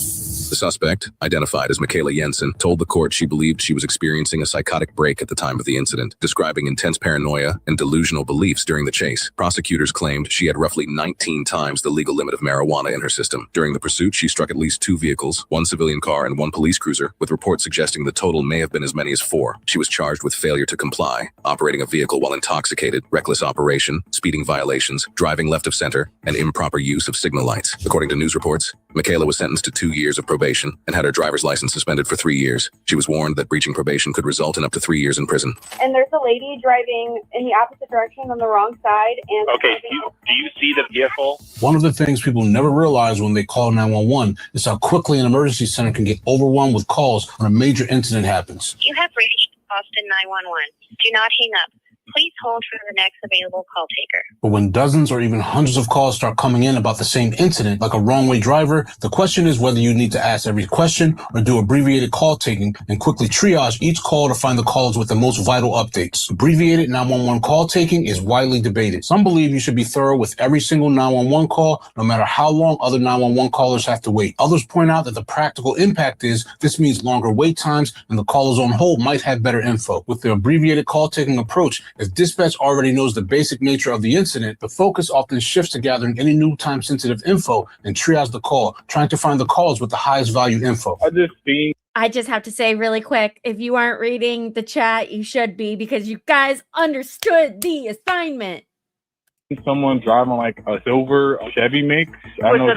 The suspect, identified as Michaela Jensen, told the court she believed she was experiencing a psychotic break at the time of the incident, describing intense paranoia and delusional beliefs during the chase. Prosecutors claimed she had roughly 19 times the legal limit of marijuana in her system. During the pursuit, she struck at least 2 vehicles, 1 civilian car and 1 police cruiser, with reports suggesting the total may have been as many as 4. She was charged with failure to comply, operating a vehicle while intoxicated, reckless operation, speeding violations, driving left of center, and improper use of signal lights. According to news reports, Michaela was sentenced to 2 years of probation and had her driver's license suspended for 3 years. She was warned that breaching probation could result in up to 3 years in prison. And there's a lady driving in the opposite direction on the wrong side. And Okay, do you see the vehicle? One of the things people never realize when they call 911 is how quickly an emergency center can get overwhelmed with calls when a major incident happens. You have reached Austin 911. Do not hang up. Please hold for the next available call taker. But when dozens or even hundreds of calls start coming in about the same incident, like a wrong-way driver, the question is whether you need to ask every question or do abbreviated call taking and quickly triage each call to find the callers with the most vital updates. Abbreviated 911 call taking is widely debated. Some believe you should be thorough with every single 911 call, no matter how long other 911 callers have to wait. Others point out that the practical impact is this means longer wait times and the callers on hold might have better info. With the abbreviated call taking approach, if dispatch already knows the basic nature of the incident, the focus often shifts to gathering any new time-sensitive info and triage the call, trying to find the callers with the highest value info. I just have to say really quick, if you aren't reading the chat, you should be, because you guys understood the assignment. Someone driving like a silver Chevy mix. Was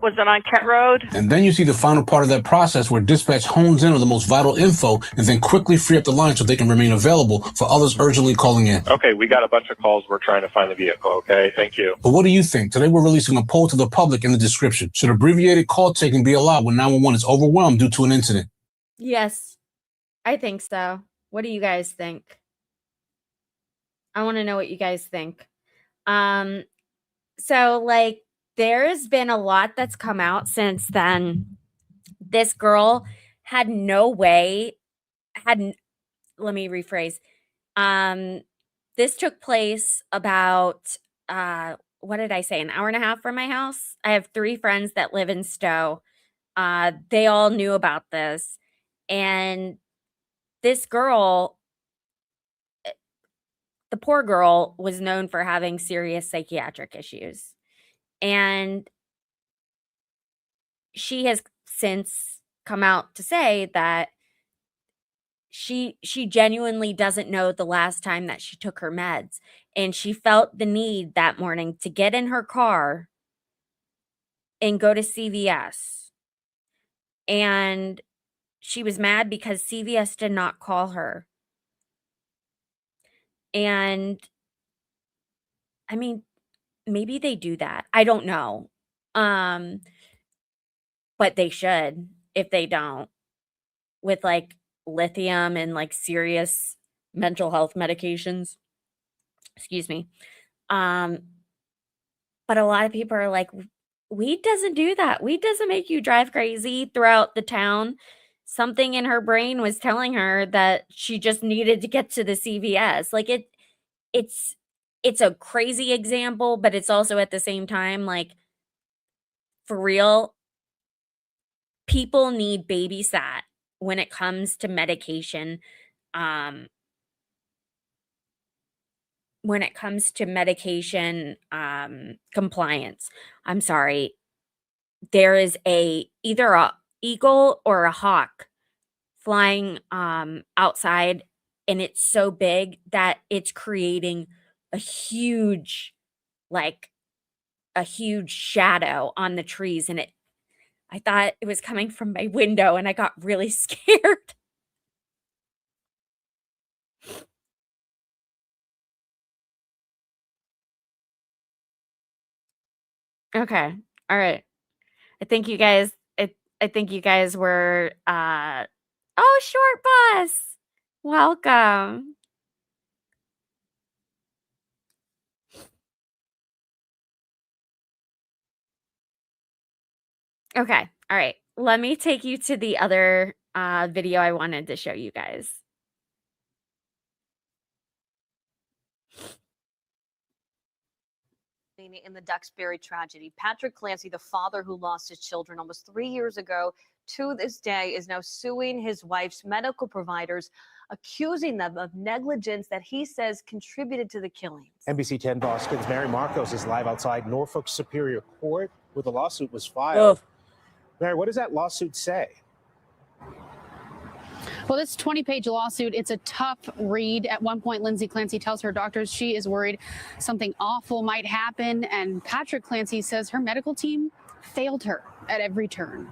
it on Kent Road? And then you see the final part of that process where dispatch hones in on the most vital info and then quickly free up the line so they can remain available for others urgently calling in. Okay, we got a bunch of calls. We're trying to find the vehicle. Okay, thank you. But what do you think? Today we're releasing a poll to the public in the description. Should abbreviated call taking be allowed when 911 is overwhelmed due to an incident? Yes, I think so. What do you guys think? I want to know what you guys think. So like there's been a lot that's come out since then. This girl had no way, let me rephrase. This took place about, what did I say? An hour and a half from my house. I have 3 friends that live in Stowe. They all knew about this. And this girl, the poor girl, was known for having serious psychiatric issues. And she has since come out to say that she genuinely doesn't know the last time that she took her meds. And she felt the need that morning to get in her car and go to CVS. And she was mad because CVS did not call her. And I mean, maybe they do that. I don't know. But they should if they don't, with like lithium and like serious mental health medications. Excuse me. But a lot of people are like, weed doesn't do that. Weed doesn't make you drive crazy throughout the town. Something in her brain was telling her that she just needed to get to the CVS. Like it's a crazy example, but it's also at the same time, like, for real, people need babysat when it comes to medication. When it comes to medication compliance. I'm sorry. There is either a eagle or a hawk flying outside, and it's so big that it's creating a huge shadow on the trees. And I thought it was coming from my window, and I got really scared. Okay. All right. I think you guys were oh, short bus. Welcome. Okay. All right. Let me take you to the other video I wanted to show you guys. In the Duxbury tragedy, Patrick Clancy, the father who lost his children almost 3 years ago, to this day is now suing his wife's medical providers, accusing them of negligence that he says contributed to the killings. NBC 10 Boston's Mary Marcos is live outside Norfolk Superior Court where the lawsuit was filed. Oh. Mary, what does that lawsuit say? Well, this 20-page lawsuit, it's a tough read. At one point, Lindsay Clancy tells her doctors she is worried something awful might happen. And Patrick Clancy says her medical team failed her at every turn.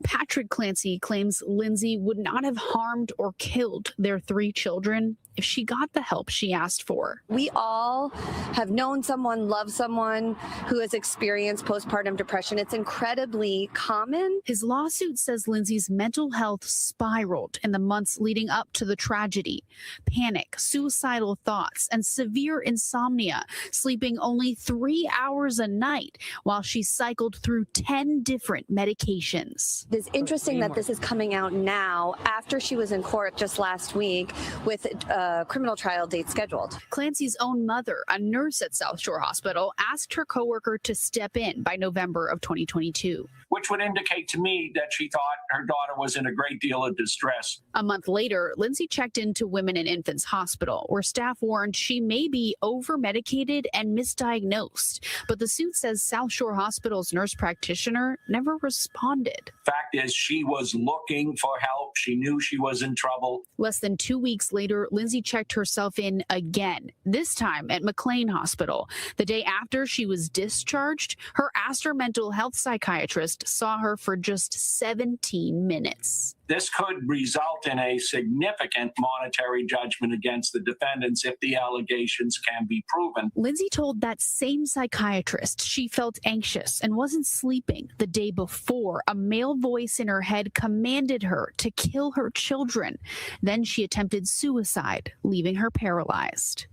Patrick Clancy claims Lindsay would not have harmed or killed their 3 children if she got the help she asked for. We all have known someone, loved someone who has experienced postpartum depression. It's incredibly common. His lawsuit says Lindsay's mental health spiraled in the months leading up to the tragedy. Panic, suicidal thoughts, and severe insomnia, sleeping only 3 hours a night while she cycled through 10 different medications. It's interesting that this is coming out now after she was in court just last week with a criminal trial date scheduled. Clancy's own mother, a nurse at South Shore Hospital, asked her coworker to step in by November of 2022. Which would indicate to me that she thought her daughter was in a great deal of distress. A month later, Lindsay checked into Women and Infants Hospital, where staff warned she may be over-medicated and misdiagnosed. But the suit says South Shore Hospital's nurse practitioner never responded. Fact is, she was looking for help. She knew she was in trouble. Less than 2 weeks later, Lindsay checked herself in again, this time at McLean Hospital. The day after she was discharged, her Astor mental health psychiatrist saw her for just 17 minutes. This could result in a significant monetary judgment against the defendants if the allegations can be proven. Lindsay told that same psychiatrist she felt anxious and wasn't sleeping the day before a male voice in her head commanded her to kill her children. Then she attempted suicide, leaving her paralyzed.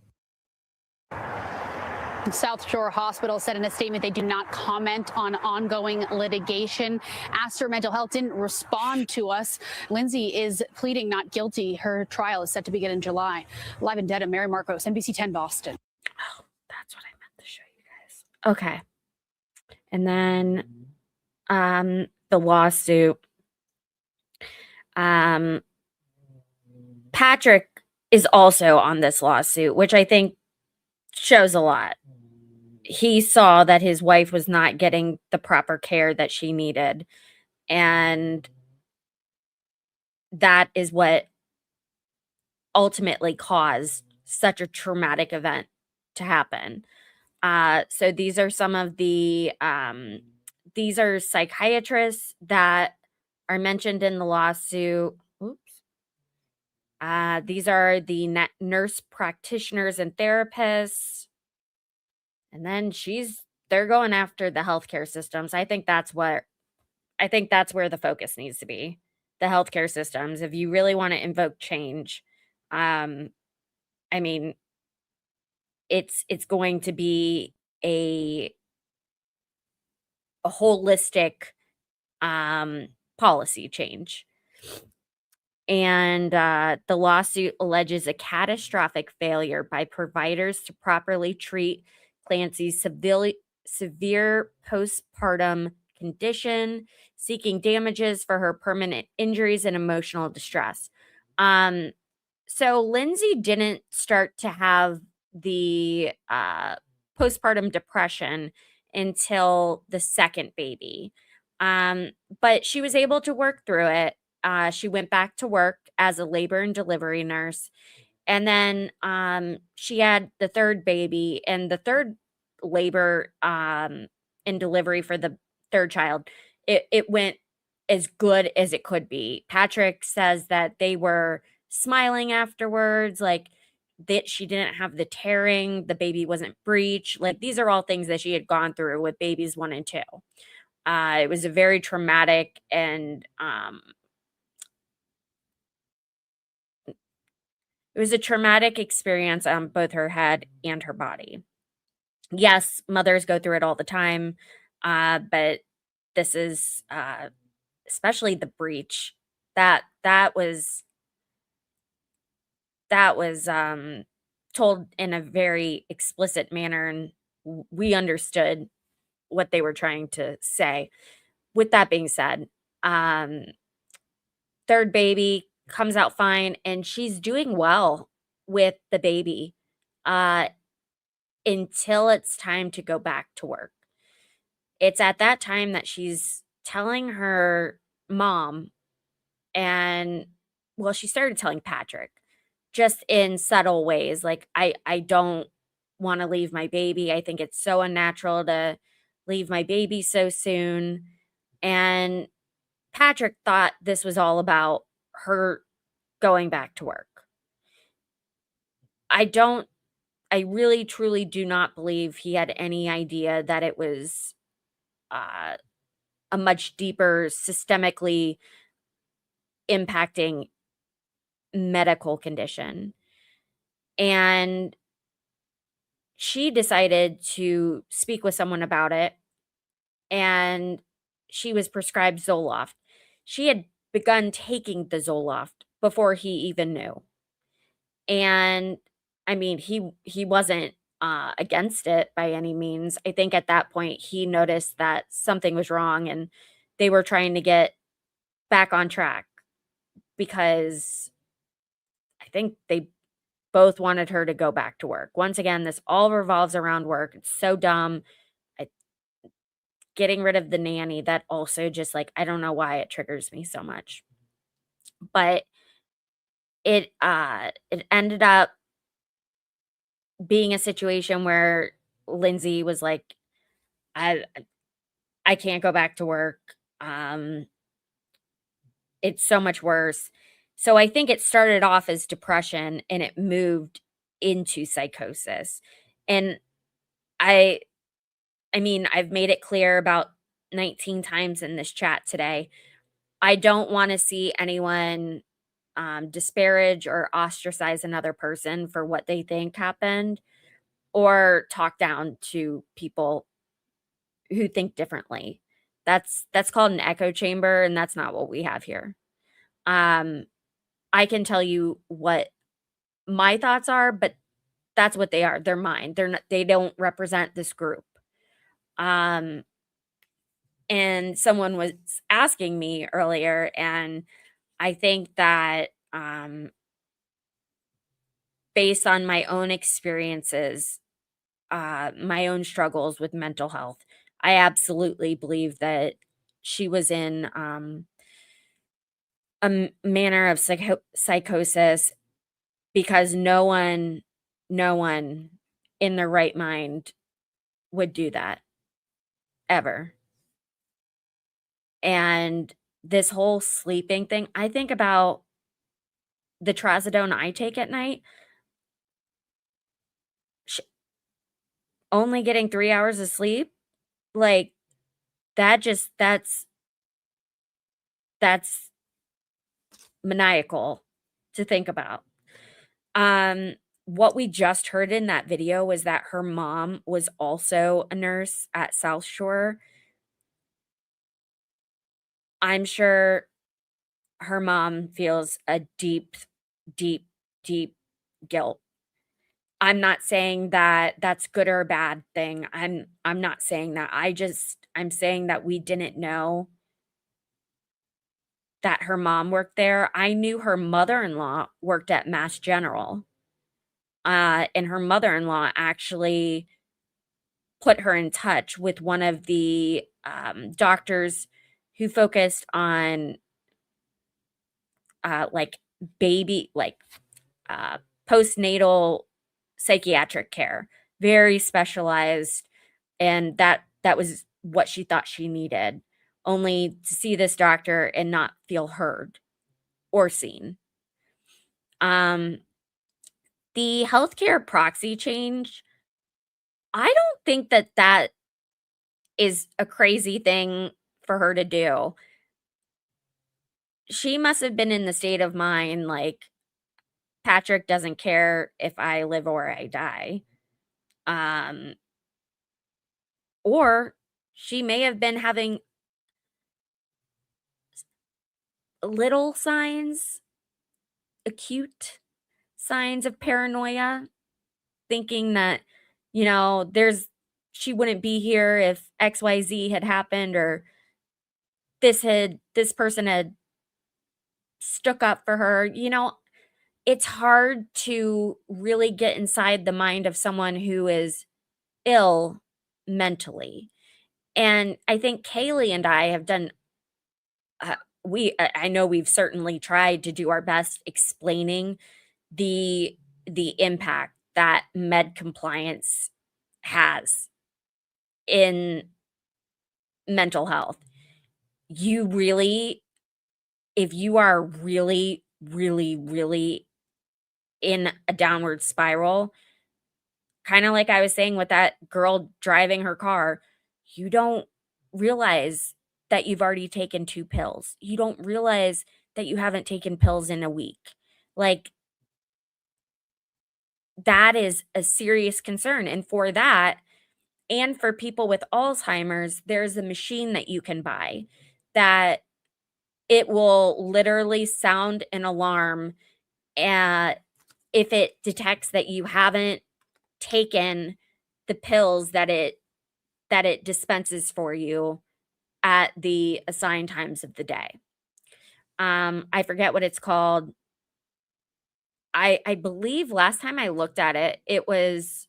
South Shore Hospital said in a statement they do not comment on ongoing litigation. Astor Mental Health didn't respond to us. Lindsay is pleading not guilty. Her trial is set to begin in July. Live in Dedham, Mary Marcos, NBC 10 Boston. Oh, that's what I meant to show you guys. Okay. And then the lawsuit. Patrick is also on this lawsuit, which I think shows a lot. He saw that his wife was not getting the proper care that she needed. And that is what ultimately caused such a traumatic event to happen. So these are some of the, these are psychiatrists that are mentioned in the lawsuit. Oops. These are the nurse practitioners and therapists. And then they're going after the healthcare systems. I think that's where the focus needs to be. The healthcare systems. If you really want to invoke change, I mean, it's going to be a holistic policy change. And the lawsuit alleges a catastrophic failure by providers to properly treat Clancy's severe postpartum condition, seeking damages for her permanent injuries and emotional distress. So Lindsay didn't start to have the postpartum depression until the second baby. But she was able to work through it. She went back to work as a labor and delivery nurse. And then she had the third baby, and the third labor and delivery for the third child, it went as good as it could be. Patrick says that they were smiling afterwards, like that she didn't have the tearing, the baby wasn't breech. Like these are all things that she had gone through with babies 1 and 2. It was a very traumatic and it was a traumatic experience on both her head and her body. Yes, mothers go through it all the time, but this is especially the breech that was told in a very explicit manner, and we understood what they were trying to say. With that being said, third baby comes out fine, and she's doing well with the baby until it's time to go back to work. It's at that time that she's telling her mom, and well, she started telling Patrick just in subtle ways, like, I don't want to leave my baby. I think it's so unnatural to leave my baby so soon. And Patrick thought this was all about her going back to work. I really truly do not believe he had any idea that it was a much deeper, systemically impacting medical condition. And she decided to speak with someone about it, and she was prescribed Zoloft. She had begun taking the Zoloft before he even knew. And I mean, he wasn't against it by any means. I think at that point he noticed that something was wrong and they were trying to get back on track because I think they both wanted her to go back to work. Once again, this all revolves around work. It's so dumb. I, getting rid of the nanny, that also just like, I don't know why it triggers me so much. But it ended up being a situation where Lindsay was like, I can't go back to work. It's so much worse. So I think it started off as depression and it moved into psychosis. And I mean, I've made it clear about 19 times in this chat today. I don't want to see anyone disparage or ostracize another person for what they think happened or talk down to people who think differently. That's called an echo chamber, and that's not what we have here. I can tell you what my thoughts are, but that's what they are. They're mine. They don't represent this group. And someone was asking me earlier, and I think that based on my own experiences, my own struggles with mental health, I absolutely believe that she was in a manner of psychosis because no one in their right mind would do that ever. And this whole sleeping thing, I think about the trazodone I take at night. Only getting 3 hours of sleep, like that's maniacal to think about. What we just heard in that video was that her mom was also a nurse at South Shore. I'm sure her mom feels a deep, deep, deep guilt. I'm not saying that that's good or a bad thing. I'm not saying that. I'm saying that we didn't know that her mom worked there. I knew her mother-in-law worked at Mass General. And her mother-in-law actually put her in touch with one of the doctors who focused on postnatal psychiatric care, very specialized, and that was what she thought she needed, only to see this doctor and not feel heard or seen. The healthcare proxy change, I don't think that is a crazy thing for her to do. She must have been in the state of mind like, Patrick doesn't care if I live or I die. Or she may have been having little signs, acute signs of paranoia, thinking that, she wouldn't be here if XYZ had happened, or this person had stuck up for her. It's hard to really get inside the mind of someone who is ill mentally. And I think Kaylee and I have done, I know we've certainly tried to do our best explaining the impact that med compliance has in mental health. You really, if you are really, really, really in a downward spiral. Kind of like I was saying with that girl driving her car, you don't realize that you've already taken 2 pills. You don't realize that you haven't taken pills in a week. Like, that is a serious concern. And for that, and for people with Alzheimer's, there's a machine that you can buy that it will literally sound an alarm if it detects that you haven't taken the pills that it dispenses for you at the assigned times of the day. I forget what it's called. I believe last time I looked at it, it was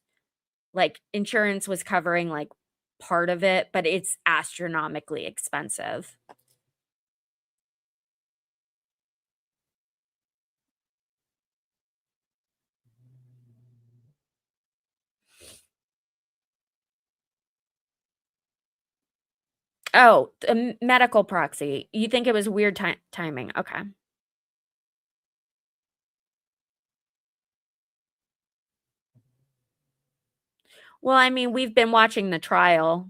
like insurance was covering like part of it, but it's astronomically expensive. Oh, the medical proxy. You think it was weird timing? Okay. Well, I mean, we've been watching the trial,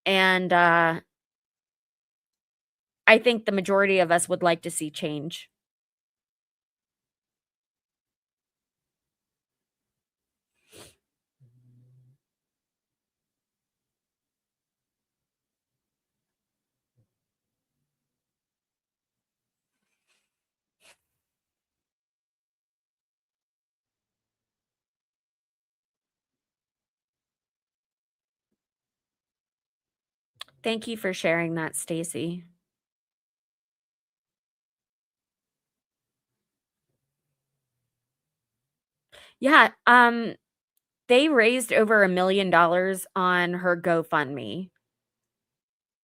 and I think the majority of us would like to see change. Thank you for sharing that, Stacy. Yeah, they raised over $1 million on her GoFundMe.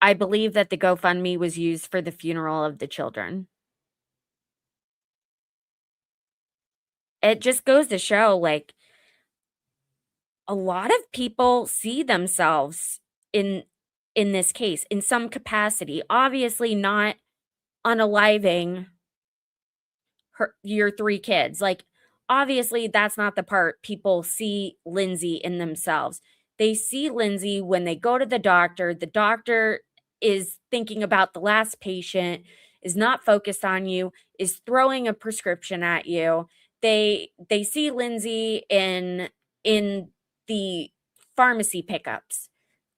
I believe that the GoFundMe was used for the funeral of the children. It just goes to show, like, a lot of people see themselves in this case in some capacity. Obviously not unaliving your 3 kids. Like, obviously that's not the part people see Lindsay in themselves. They see Lindsay when they go to the doctor is thinking about the last patient, is not focused on you, is throwing a prescription at you. They see Lindsay in the pharmacy pickups.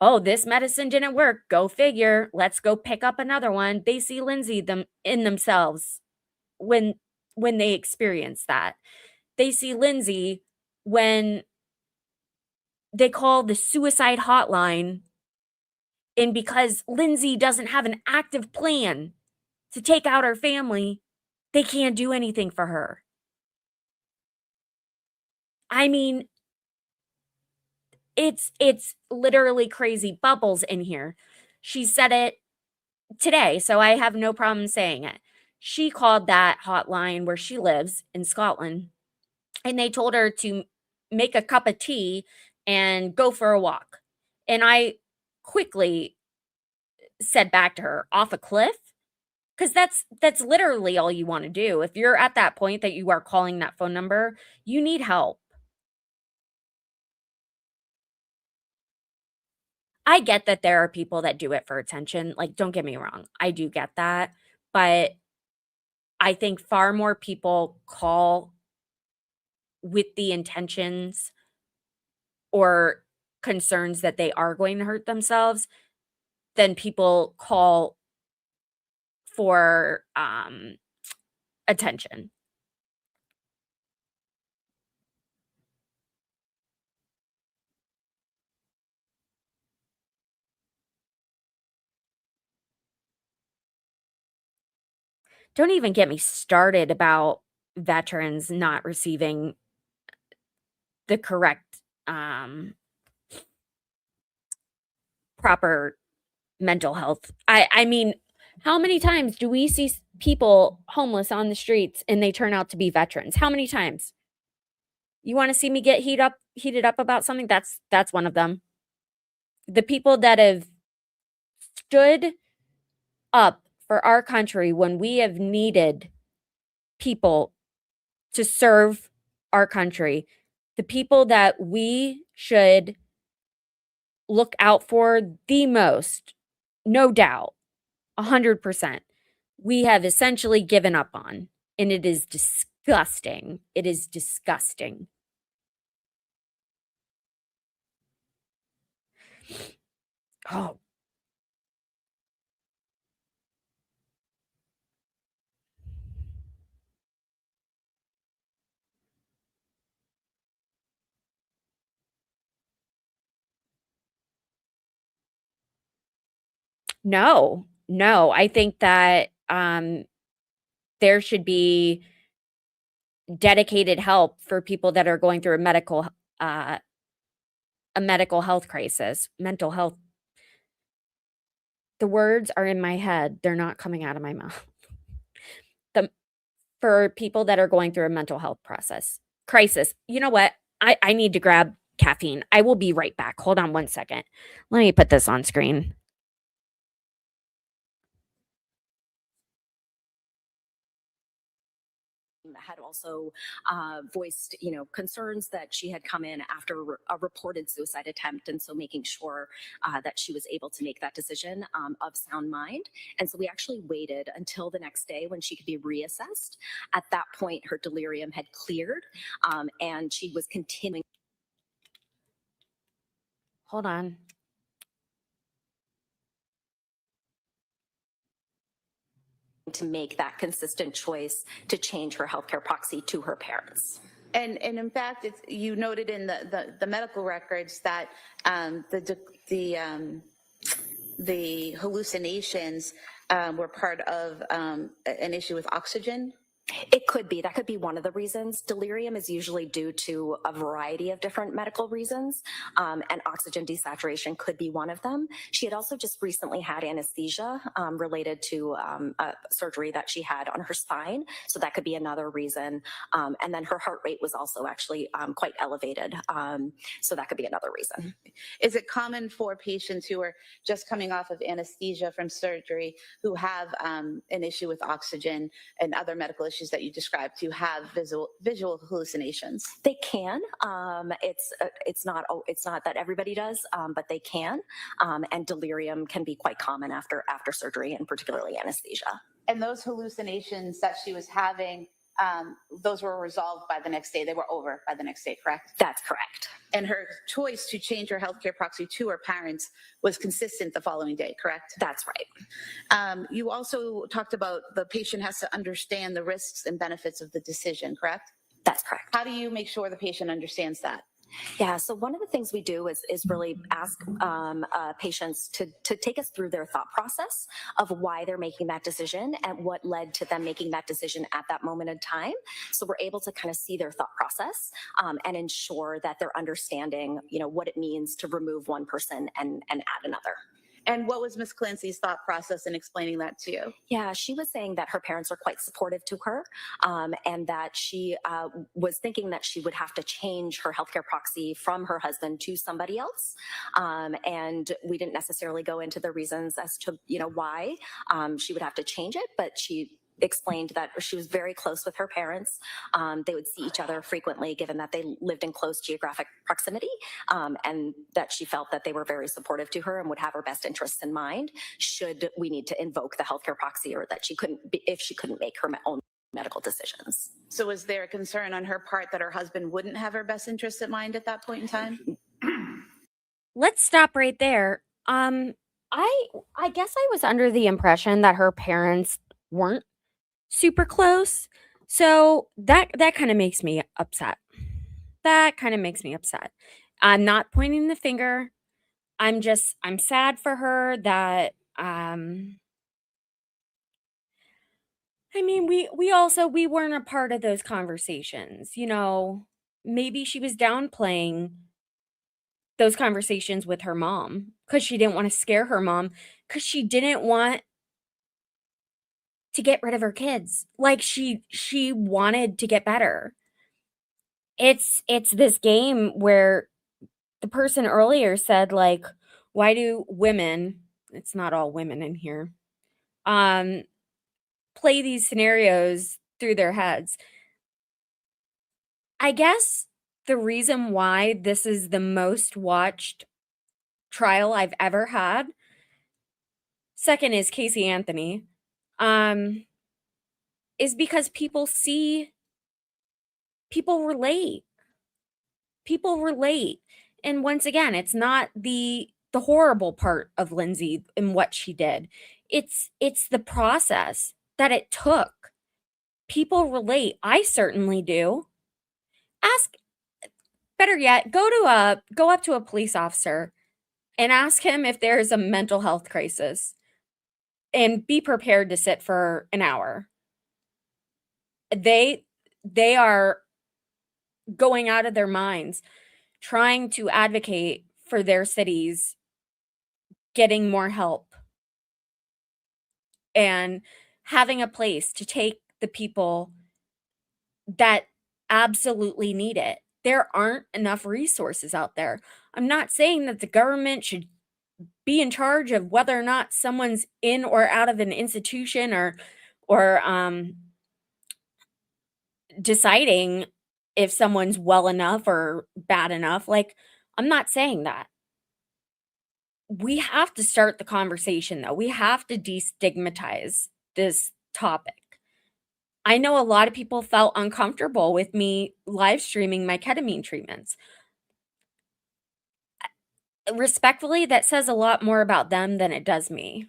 Oh, this medicine didn't work. Go figure. Let's go pick up another one. They see Lindsay in themselves when they experience that. They see Lindsay when they call the suicide hotline, and because Lindsay doesn't have an active plan to take out her family, they can't do anything for her. I mean, it's literally crazy. Bubbles in here. She said it today, so I have no problem saying it. She called that hotline where she lives in Scotland, and they told her to make a cup of tea and go for a walk. And I quickly said back to her, off a cliff? Because that's literally all you want to do. If you're at that point that you are calling that phone number, you need help. I get that there are people that do it for attention. Like, don't get me wrong. I do get that. But I think far more people call with the intentions or concerns that they are going to hurt themselves than people call for attention. Don't even get me started about veterans not receiving the correct proper mental health. I mean, how many times do we see people homeless on the streets and they turn out to be veterans? How many times? You want to see me get heated up about something? That's one of them. The people that have stood up for our country when we have needed people to serve our country, the people that we should look out for the most, no doubt, 100%, we have essentially given up on. And it is disgusting. It is disgusting. Oh. No, no. I think that there should be dedicated help for people that are going through a medical health crisis, mental health. The words are in my head. They're not coming out of my mouth. For people that are going through a mental health crisis. You know what? I need to grab caffeine. I will be right back. Hold on one second. Let me put this on screen. Had also voiced, concerns that she had come in after a reported suicide attempt, and so making sure that she was able to make that decision of sound mind. And so we actually waited until the next day when she could be reassessed. At that point, her delirium had cleared, and she was continuing. Hold on. To make that consistent choice to change her healthcare proxy to her parents. And in fact, you noted in the medical records that the hallucinations were part of an issue with oxygen. It could be. That could be one of the reasons. Delirium is usually due to a variety of different medical reasons, and oxygen desaturation could be one of them. She had also just recently had anesthesia related to a surgery that she had on her spine, so that could be another reason. And then her heart rate was also actually quite elevated, so that could be another reason. Is it common for patients who are just coming off of anesthesia from surgery who have an issue with oxygen and other medical issues that you described to have visual hallucinations? They can. It's not that everybody does, but they can. And delirium can be quite common after surgery, and particularly anesthesia. And those hallucinations that she was having, those were resolved by the next day. They were over by the next day, correct? That's correct. And her choice to change her healthcare proxy to her parents was consistent the following day, correct? That's right. You also talked about the patient has to understand the risks and benefits of the decision, correct? That's correct. How do you make sure the patient understands that? Yeah, so one of the things we do is really ask patients to take us through their thought process of why they're making that decision and what led to them making that decision at that moment in time. So we're able to kind of see their thought process and ensure that they're understanding, what it means to remove one person and add another. And what was Ms. Clancy's thought process in explaining that to you? Yeah, she was saying that her parents are quite supportive to her, and that she was thinking that she would have to change her healthcare proxy from her husband to somebody else. And we didn't necessarily go into the reasons as to, why she would have to change it, but she explained that she was very close with her parents. They would see each other frequently, given that they lived in close geographic proximity, and that she felt that they were very supportive to her and would have her best interests in mind should we need to invoke the healthcare proxy, or that if she couldn't make her own medical decisions. So was there a concern on her part that her husband wouldn't have her best interests in mind at that point in time? Let's stop right there. I guess I was under the impression that her parents weren't super close. So that kind of makes me upset. I'm not pointing the finger. I'm sad for her that we weren't a part of those conversations. Maybe she was downplaying those conversations with her mom because she didn't want to scare her mom, because she didn't want to get rid of her kids. Like she wanted to get better. It's this game where the person earlier said, like, why do women, it's not all women in here, play these scenarios through their heads? I guess the reason why this is the most watched trial I've ever had, second is Casey Anthony, is because people relate. People relate. And once again, it's not the horrible part of Lindsay and what she did. It's the process that it took. People relate. I certainly do. Better yet, go up to a police officer and ask him if there's a mental health crisis, and be prepared to sit for an hour. They are going out of their minds trying to advocate for their cities getting more help and having a place to take the people that absolutely need it. There aren't enough resources out there. I'm not saying that the government should be in charge of whether or not someone's in or out of an institution or deciding if someone's well enough or bad enough. Like, I'm not saying that. We have to start the conversation, though. We have to destigmatize this topic. I know a lot of people felt uncomfortable with me live streaming my ketamine treatments. Respectfully, that says a lot more about them than it does me.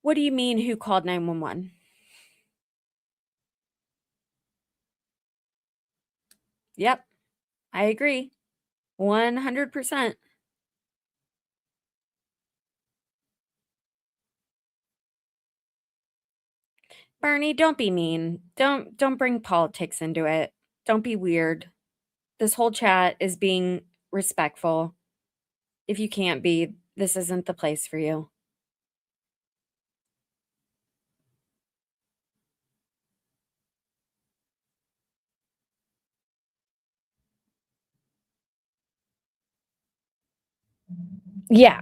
What do you mean, who called 911? Yep, I agree. 100%. Bernie, don't be mean. Don't bring politics into it. Don't be weird. This whole chat is being respectful. If you can't be, this isn't the place for you. Yeah.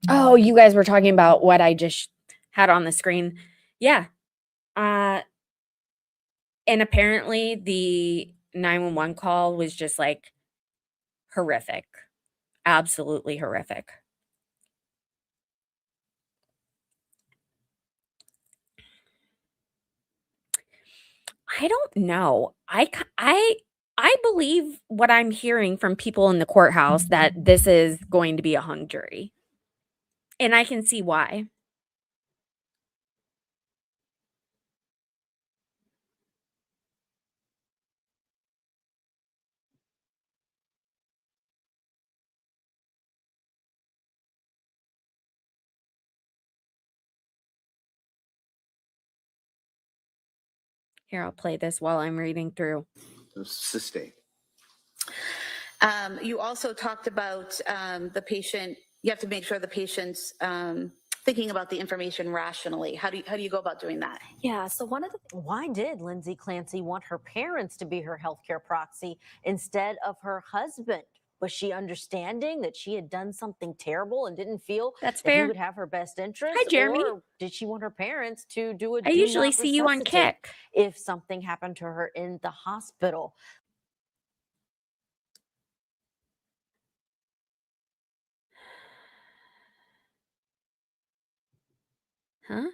Oh, you guys were talking about what I just had on the screen. Yeah. And apparently the 911 call was just like horrific. Absolutely horrific. I don't know. I believe what I'm hearing from people in the courthouse, that this is going to be a hung jury. And I can see why. Here, I'll play this while I'm reading through. Sustain. You also talked about the patient. You have to make sure the patient's thinking about the information rationally. How do you go about doing that? Yeah, so Why did Lindsay Clancy want her parents to be her healthcare proxy instead of her husband? Was she understanding that she had done something terrible and didn't feel That's that he fair. would have her best interest? Hi, Jeremy. Or did she want her parents to do a I do usually not see you on resuscitate Kick. if something happened to her in the hospital? Huh?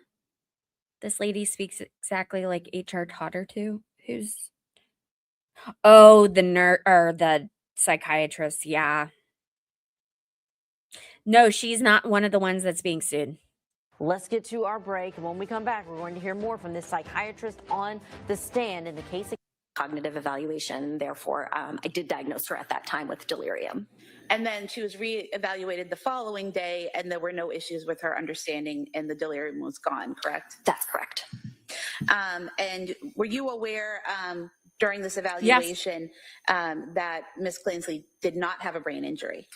This lady speaks exactly like HR taught her to. Who's? Oh, the nurse or the psychiatrist. Yeah. No, she's not one of the ones that's being sued. Let's get to our break. And when we come back, we're going to hear more from this psychiatrist on the stand in the case of cognitive evaluation. Therefore, I did diagnose her at that time with delirium. And then she was re-evaluated the following day, and there were no issues with her understanding, and the delirium was gone, correct? That's correct. And were you aware during this evaluation that Ms. Clancy did not have a brain injury?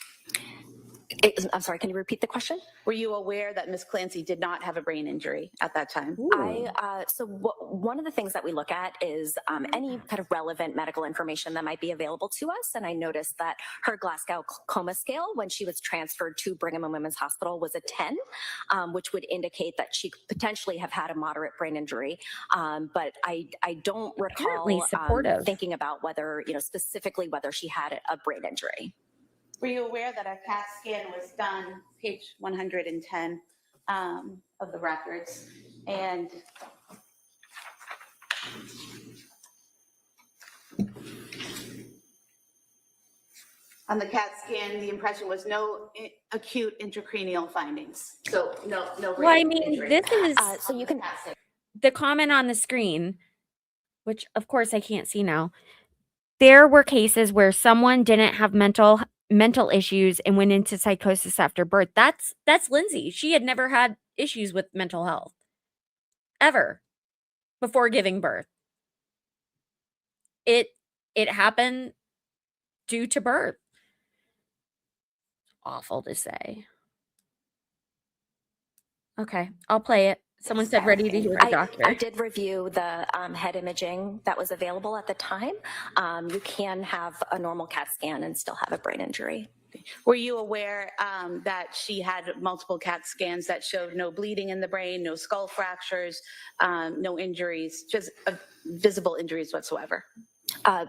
I'm sorry, can you repeat the question? Were you aware that Ms. Clancy did not have a brain injury at that time? One of the things that we look at is any kind of relevant medical information that might be available to us. And I noticed that her Glasgow Coma Scale, when she was transferred to Brigham and Women's Hospital, was a 10, which would indicate that she could potentially have had a moderate brain injury. But I don't recall thinking about whether, specifically whether she had a brain injury. Were you aware that a CAT scan was done, page 110 of the records, and on the CAT scan, the impression was no acute intracranial findings. So no. Well, I mean, this is so you can the comment on the screen, which of course I can't see now. There were cases where someone didn't have mental issues and went into psychosis after birth. That's Lindsay. She had never had issues with mental health ever before giving birth. It happened due to birth. Awful to say. Okay, I'll play it. Someone said ready to hear the doctor. I did review the head imaging that was available at the time. You can have a normal CAT scan and still have a brain injury. Were you aware that she had multiple CAT scans that showed no bleeding in the brain, no skull fractures, no injuries, just visible injuries whatsoever? I'm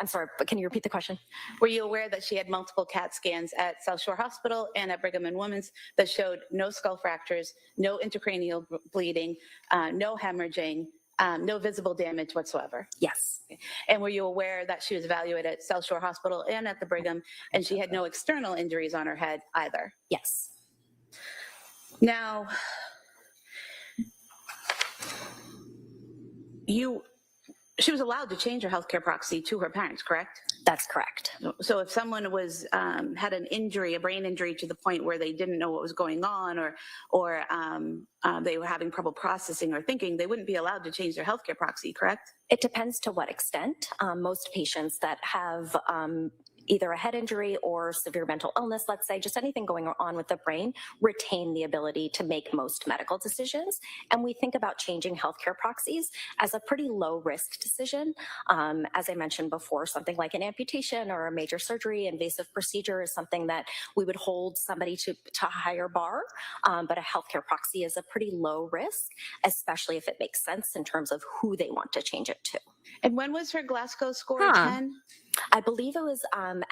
sorry, but can you repeat the question? Were you aware that she had multiple CAT scans at South Shore Hospital and at Brigham and Women's that showed no skull fractures, no intracranial bleeding, no hemorrhaging, no visible damage whatsoever? Yes. And were you aware that she was evaluated at South Shore Hospital and at the Brigham, and she had no external injuries on her head either? Yes. Now, she was allowed to change her healthcare proxy to her parents, correct? That's correct. So if someone was had an injury, a brain injury, to the point where they didn't know what was going on, or they were having trouble processing or thinking, they wouldn't be allowed to change their healthcare proxy, correct? It depends to what extent. Most patients that have either a head injury or severe mental illness, let's say, just anything going on with the brain, retain the ability to make most medical decisions. And we think about changing healthcare proxies as a pretty low risk decision. As I mentioned before, something like an amputation or a major surgery, invasive procedure is something that we would hold somebody to a higher bar. But a healthcare proxy is a pretty low risk, especially if it makes sense in terms of who they want to change it to. And when was her Glasgow score a 10? I believe it was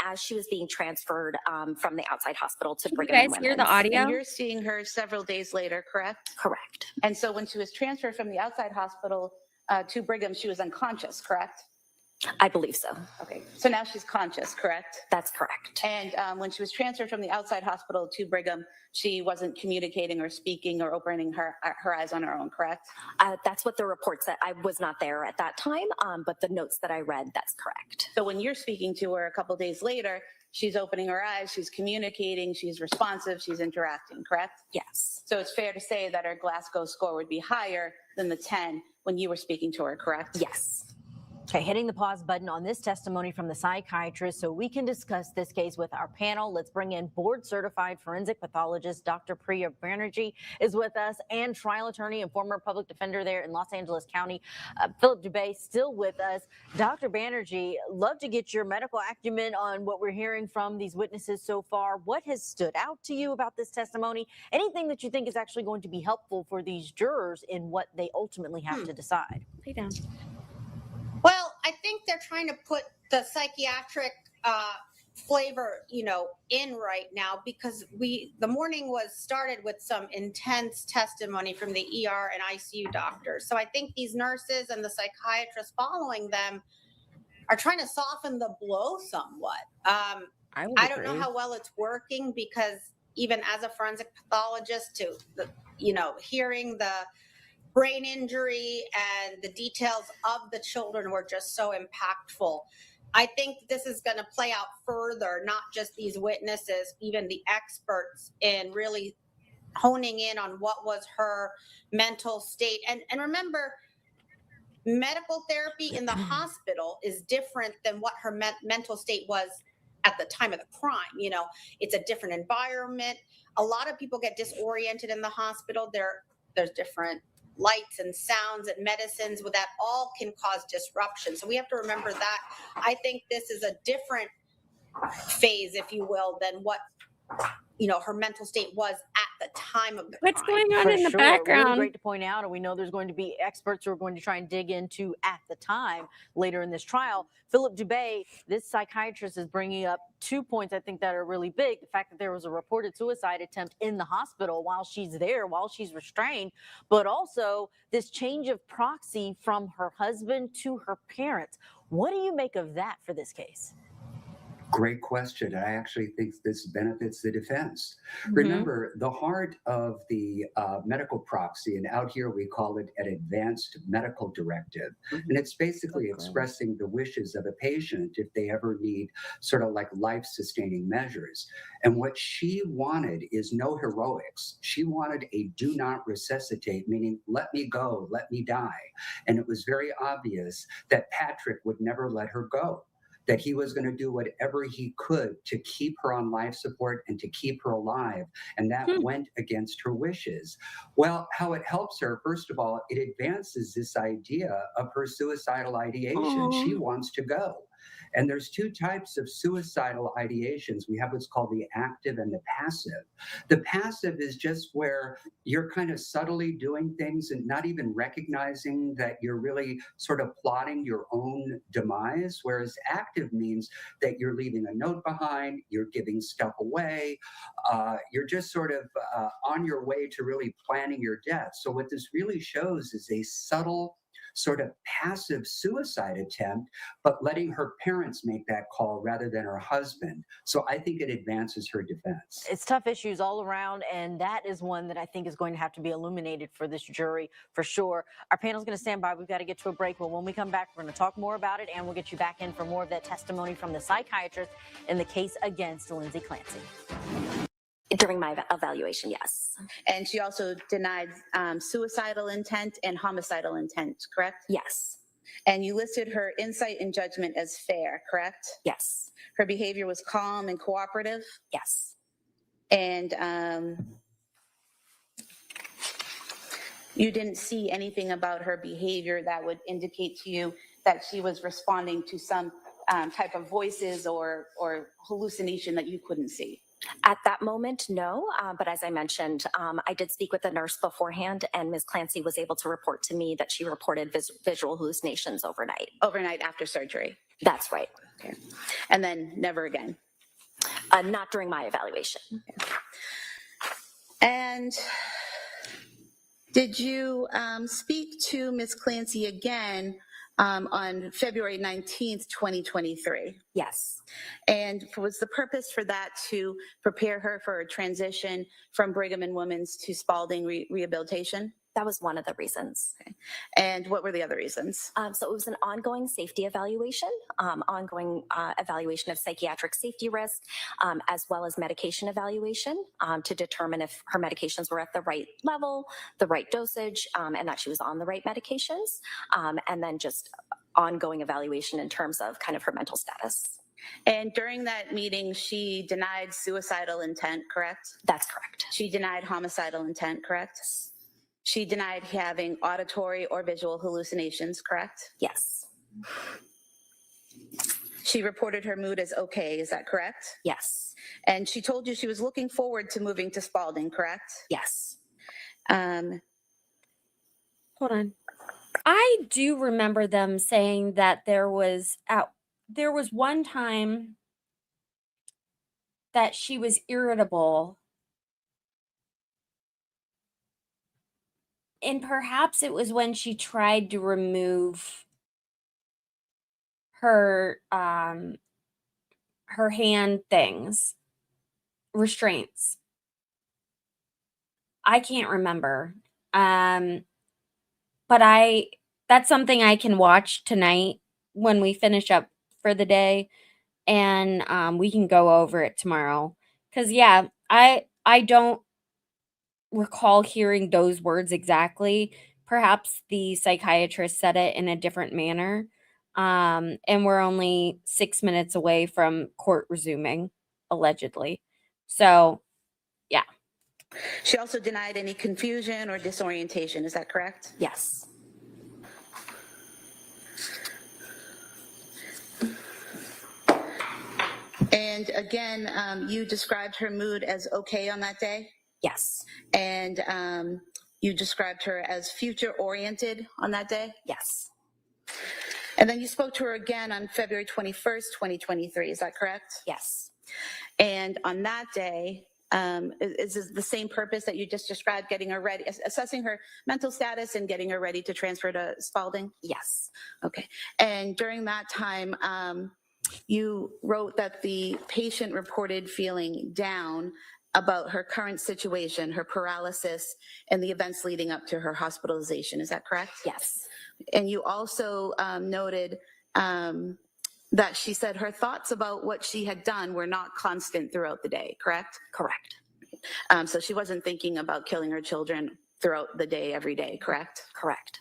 as she was being transferred from the outside hospital to Brigham you and guys hear Women's. the audio? And you're seeing her several days later, correct? Correct. And so when she was transferred from the outside hospital to Brigham, she was unconscious, correct? I believe so. Okay, so now she's conscious, correct? That's correct. And when she was transferred from the outside hospital to Brigham, she wasn't communicating or speaking or opening her eyes on her own, correct? That's what the report said. I was not there at that time, but the notes that I read, that's correct. So when you're speaking to her a couple days later, she's opening her eyes, she's communicating, she's responsive, she's interacting, correct? Yes. So it's fair to say that her Glasgow score would be higher than the 10 when you were speaking to her, correct? Yes. Okay, hitting the pause button on this testimony from the psychiatrist so we can discuss this case with our panel. Let's bring in board-certified forensic pathologist Dr. Priya Banerjee is with us, and trial attorney and former public defender there in Los Angeles County, Philip Dubay, still with us. Dr. Banerjee, love to get your medical acumen on what we're hearing from these witnesses so far. What has stood out to you about this testimony? Anything that you think is actually going to be helpful for these jurors in what they ultimately have to decide? Lay down. Well, I think they're trying to put the psychiatric flavor, in right now, because the morning was started with some intense testimony from the ER and ICU doctors. So I think these nurses and the psychiatrists following them are trying to soften the blow somewhat. I don't know how well it's working, because even as a forensic pathologist, hearing the brain injury and the details of the children were just so impactful. I think this is going to play out further, not just these witnesses, even the experts in really honing in on what was her mental state. And remember, medical therapy in the hospital is different than what her mental state was at the time of the crime. You know, it's a different environment. A lot of people get disoriented in the hospital. There's different lights and sounds and medicines that all can cause disruption. So we have to remember that. I think this is a different phase, if you will, than what, you know, her mental state was at the time of the What's crime. going on For in the sure. Really background? great to point out, and we know there's going to be experts who are going to try and dig into at the time later in this trial. Philip Dubé, this psychiatrist, is bringing up 2 points I think that are really big. The fact that there was a reported suicide attempt in the hospital while she's there, while she's restrained, but also this change of proxy from her husband to her parents. What do you make of that for this case? Great question. I actually think this benefits the defense. Mm-hmm. Remember, the heart of the medical proxy, and out here we call it an advanced medical directive, and it's basically expressing the wishes of a patient if they ever need sort of like life-sustaining measures. And what she wanted is no heroics. She wanted a do not resuscitate, meaning let me go, let me die. And it was very obvious that Patrick would never let her go, that he was going to do whatever he could to keep her on life support and to keep her alive. And that went against her wishes. Well, how it helps her, first of all, it advances this idea of her suicidal ideation. She wants to go. And there's two types of suicidal ideations. We have what's called the active and the passive. The passive is just where you're kind of subtly doing things and not even recognizing that you're really sort of plotting your own demise, whereas active means that you're leaving a note behind, you're giving stuff away, you're just sort of on your way to really planning your death. So what this really shows is a subtle sort of passive suicide attempt, but letting her parents make that call rather than her husband. So I think it advances her defense. It's tough issues all around, and that is one that I think is going to have to be illuminated for this jury for sure. Our panel's going to stand by. We've got to get to a break, but when we come back, we're going to talk more about it, and we'll get you back in for more of that testimony from the psychiatrist in the case against Lindsay Clancy. During my evaluation, yes. And she also denied suicidal intent and homicidal intent, correct? Yes. And you listed her insight and judgment as fair, correct? Yes. Her behavior was calm and cooperative? Yes. And you didn't see anything about her behavior that would indicate to you that she was responding to some type of voices or hallucination that you couldn't see? At that moment, no. But as I mentioned, I did speak with the nurse beforehand, and Ms. Clancy was able to report to me that she reported visual hallucinations overnight. Overnight after surgery? That's right. Okay. And then never again? Not during my evaluation. Okay. And did you speak to Ms. Clancy again on February 19th, 2023? Yes. And was the purpose for that to prepare her for a transition from Brigham and Women's to Spalding Rehabilitation? That was one of the reasons. Okay. And what were the other reasons? So it was an ongoing safety evaluation, ongoing evaluation of psychiatric safety risk, as well as medication evaluation to determine if her medications were at the right level, the right dosage, and that she was on the right medications. And then just ongoing evaluation in terms of kind of her mental status. And during that meeting, she denied suicidal intent, correct? That's correct. She denied homicidal intent, correct? She denied having auditory or visual hallucinations, correct? Yes. She reported her mood as okay, is that correct? Yes. And she told you she was looking forward to moving to Spalding, correct? Yes. Hold on. I do remember them saying that there was one time that she was irritable. And perhaps it was when she tried to remove her hand things, restraints. I can't remember. But that's something I can watch tonight when we finish up for the day, and we can go over it tomorrow. Because yeah, I don't recall hearing those words exactly. Perhaps the psychiatrist said it in a different manner. And we're only 6 minutes away from court resuming, allegedly. So, yeah. She also denied any confusion or disorientation. Is that correct? Yes. And again, you described her mood as okay on that day? Yes. And you described her as future oriented on that day? Yes. And then you spoke to her again on February 21st, 2023. Is that correct? Yes. And on that day, is this the same purpose that you just described, getting her ready, assessing her mental status and getting her ready to transfer to Spalding? Yes. Okay. And during that time, you wrote that the patient reported feeling down about her current situation, her paralysis, and the events leading up to her hospitalization. Is that correct? Yes. And you also noted that she said her thoughts about what she had done were not constant throughout the day, correct? Correct. So she wasn't thinking about killing her children throughout the day, every day, correct? Correct.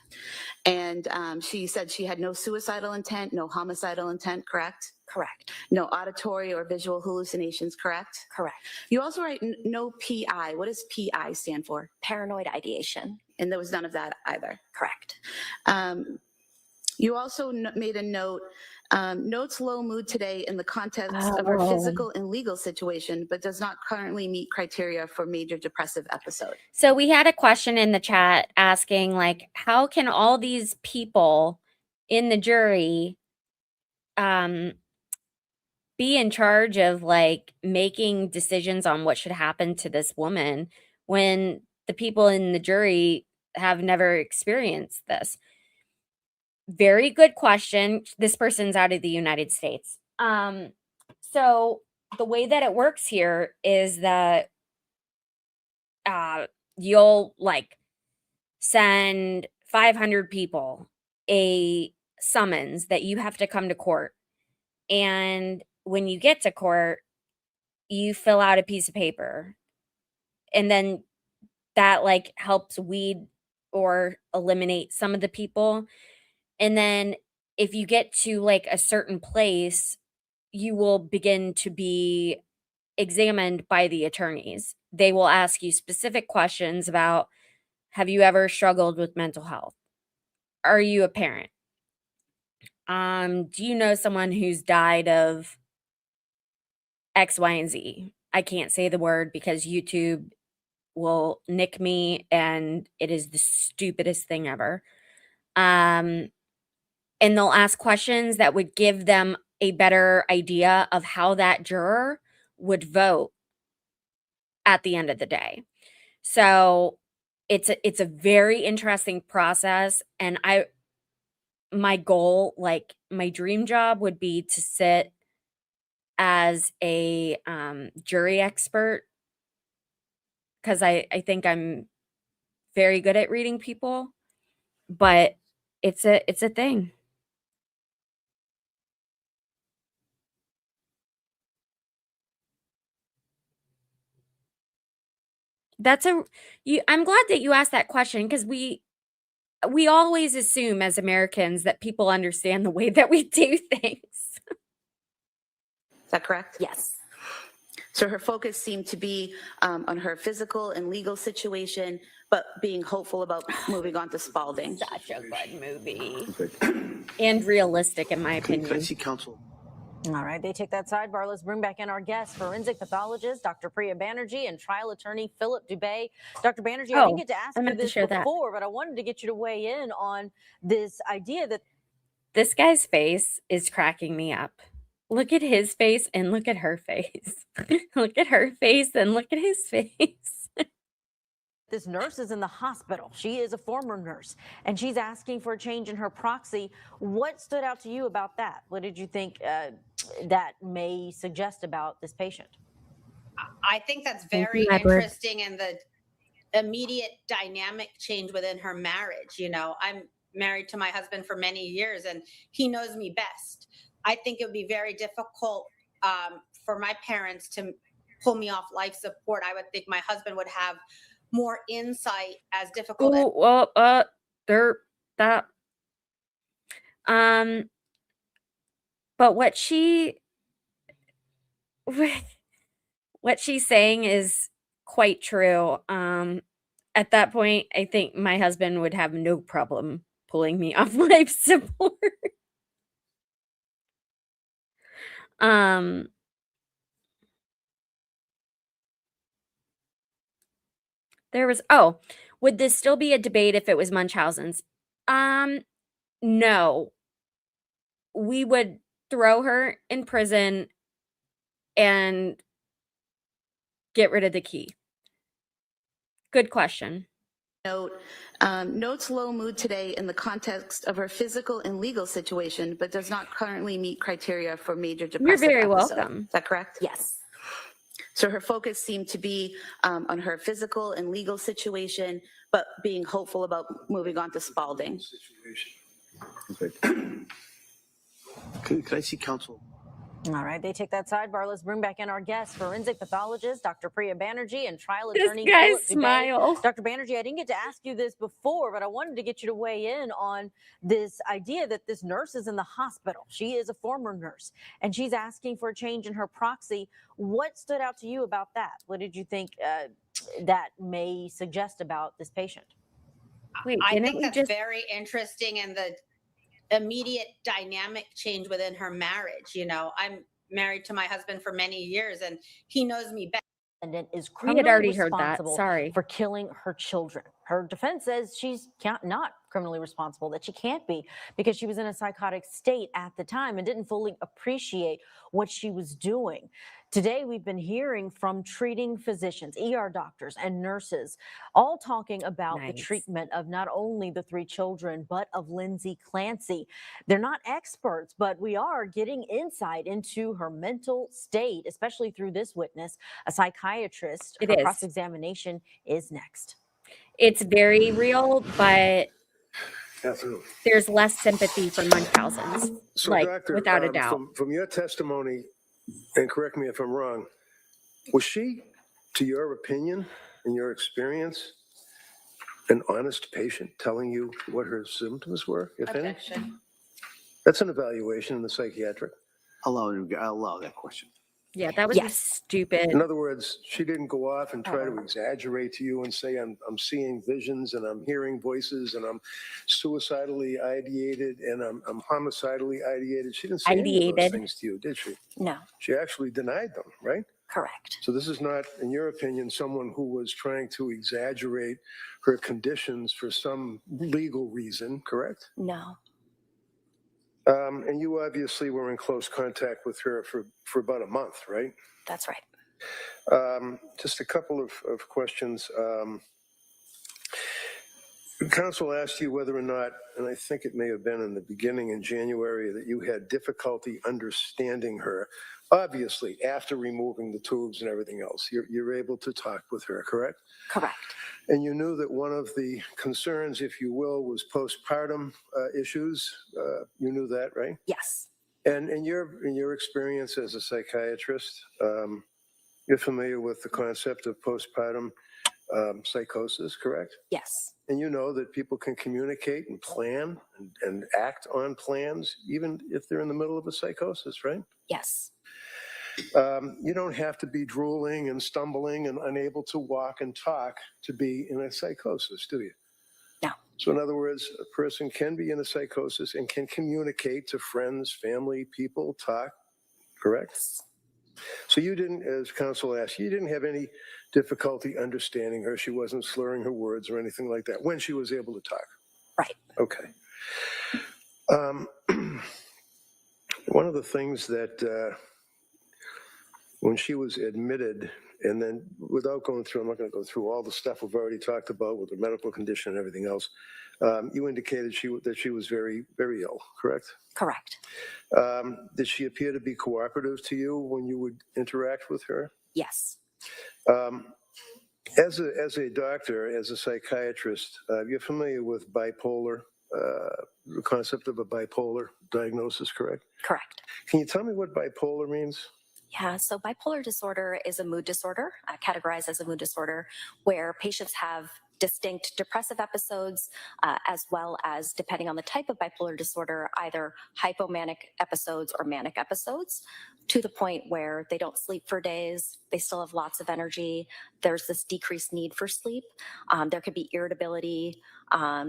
And she said she had no suicidal intent, no homicidal intent, correct? Correct. No auditory or visual hallucinations, correct? Correct. You also write no PI. What does PI stand for? Paranoid ideation. And there was none of that either. Correct. You also made a note, notes low mood today in the context of her physical and legal situation, but does not currently meet criteria for major depressive episode. So we had a question in the chat asking, like, how can all these people in the jury be in charge of, like, making decisions on what should happen to this woman when the people in the jury have never experienced this? Very good question. This person's out of the United States. So the way that it works here is that you'll, like, send 500 people a summons that you have to come to court. And when you get to court, you fill out a piece of paper. And then that, like, helps weed or eliminate some of the people. And then if you get to, like, a certain place, you will begin to be examined by the attorneys. They will ask you specific questions about, have you ever struggled with mental health? Are you a parent? Do you know someone who's died of X, Y, and Z? I can't say the word because YouTube will nick me, and it is the stupidest thing ever. And they'll ask questions that would give them a better idea of how that juror would vote at the end of the day. So it's a very interesting process. And my goal, like my dream job, would be to sit as a jury expert, because I think I'm very good at reading people, but it's a thing. I'm glad that you asked that question, because we always assume as Americans that people understand the way that we do things. Is that correct? Yes. So her focus seemed to be on her physical and legal situation, but being hopeful about moving on to Spalding. Such a good movie. And realistic, in my opinion. Can I see counsel? All right, they take that sidebar. Let's bring back in our guests, forensic pathologist Dr. Priya Banerjee and trial attorney Philip Dubé. Dr. Banerjee, I didn't get to ask you this before, but I wanted to get you to weigh in on this idea that this guy's face is cracking me up. Look at his face and look at her face. Look at her face and look at his face. this nurse is in the hospital. She is a former nurse, and she's asking for a change in her proxy. What stood out to you about that? What did you think that may suggest about this patient? I think that's very interesting, and the immediate dynamic change within her marriage. You know, I'm married to my husband for many years, and he knows me best. I think it would be very difficult for my parents to pull me off life support. I would think my husband would have more insight, as difficult as Ooh, well, there that but what she's saying is quite true. At that point, I think my husband would have no problem pulling me off life support. Um would this still be a debate if it was Munchausen's? No. We would throw her in prison and get rid of the key. Good question. Notes low mood today in the context of her physical and legal situation, but does not currently meet criteria for major depressive You're very episode. welcome. Is that correct? Yes. So her focus seemed to be on her physical and legal situation, but being hopeful about moving on to Spalding. Can I see counsel? All right, they take that sidebar. Let's bring back in our guest, forensic pathologist, Dr. Priya Banerjee, and trial This attorney. guy's Philip Dubay. smile. Dr. Banerjee, I didn't get to ask you this before, but I wanted to get you to weigh in on this idea that this nurse is in the hospital. She is a former nurse, and she's asking for a change in her proxy. What stood out to you about that? What did you think that may suggest about this patient? Wait, I didn't think we that's just very interesting, and the immediate dynamic change within her marriage. You know, I'm married to my husband for many years, and he knows me better. And is We had criminally already heard that. responsible Sorry. for killing her children. Her defense says she's not criminally responsible, that she can't be, because she was in a psychotic state at the time and didn't fully appreciate what she was doing. Today, we've been hearing from treating physicians, ER doctors, and nurses, all talking about the treatment of not only the 3 children, but of Lindsay Clancy. They're not experts, but we are getting insight into her mental state, especially through this witness, a psychiatrist. It Her is. cross-examination is next. It's very real, but Absolutely. there's less sympathy for Munchausen's, So, like, Doctor, without a doubt. from your testimony, and correct me if I'm wrong, was she, to your opinion and your experience, an honest patient telling you what her symptoms were, if any? Objection. That's an evaluation in the psychiatric. I'll allow that question. Yeah, that was stupid. In other words, she didn't go off and try to exaggerate to you and say, I'm seeing visions and I'm hearing voices and I'm suicidally ideated and I'm homicidally ideated. She didn't say any of those things to you, did she? No. She actually denied them, right? Correct. So this is not, in your opinion, someone who was trying to exaggerate her conditions for some legal reason, correct? No. And you obviously were in close contact with her for about a month, right? That's right. Just a couple of questions. Counsel asked you whether or not, and I think it may have been in the beginning in January, that you had difficulty understanding her. Obviously, after removing the tubes and everything else, you're able to talk with her, correct? Correct. And you knew that one of the concerns, if you will, was postpartum issues. You knew that, right? Yes. And in your experience as a psychiatrist, you're familiar with the concept of postpartum psychosis, correct? Yes. And you know that people can communicate and plan and act on plans, even if they're in the middle of a psychosis, right? Yes. You don't have to be drooling and stumbling and unable to walk and talk to be in a psychosis, do you? No. So in other words, a person can be in a psychosis and can communicate to friends, family, people, talk, correct? So you didn't, as counsel asked, you didn't have any difficulty understanding her. She wasn't slurring her words or anything like that when she was able to talk. Right. Okay. One of the things that when she was admitted, and then without going through, I'm not going to go through all the stuff we've already talked about with her medical condition and everything else, you indicated that she was very, very ill, correct? Correct. Did she appear to be cooperative to you when you would interact with her? Yes. As a doctor, as a psychiatrist, you're familiar with bipolar the concept of a bipolar diagnosis, correct? Correct. Can you tell me what bipolar means? Yeah, so bipolar disorder is a mood disorder, categorized as a mood disorder, where patients have distinct depressive episodes, as well as, depending on the type of bipolar disorder, either hypomanic episodes or manic episodes, to the point where they don't sleep for days, they still have lots of energy, there's this decreased need for sleep, there could be irritability,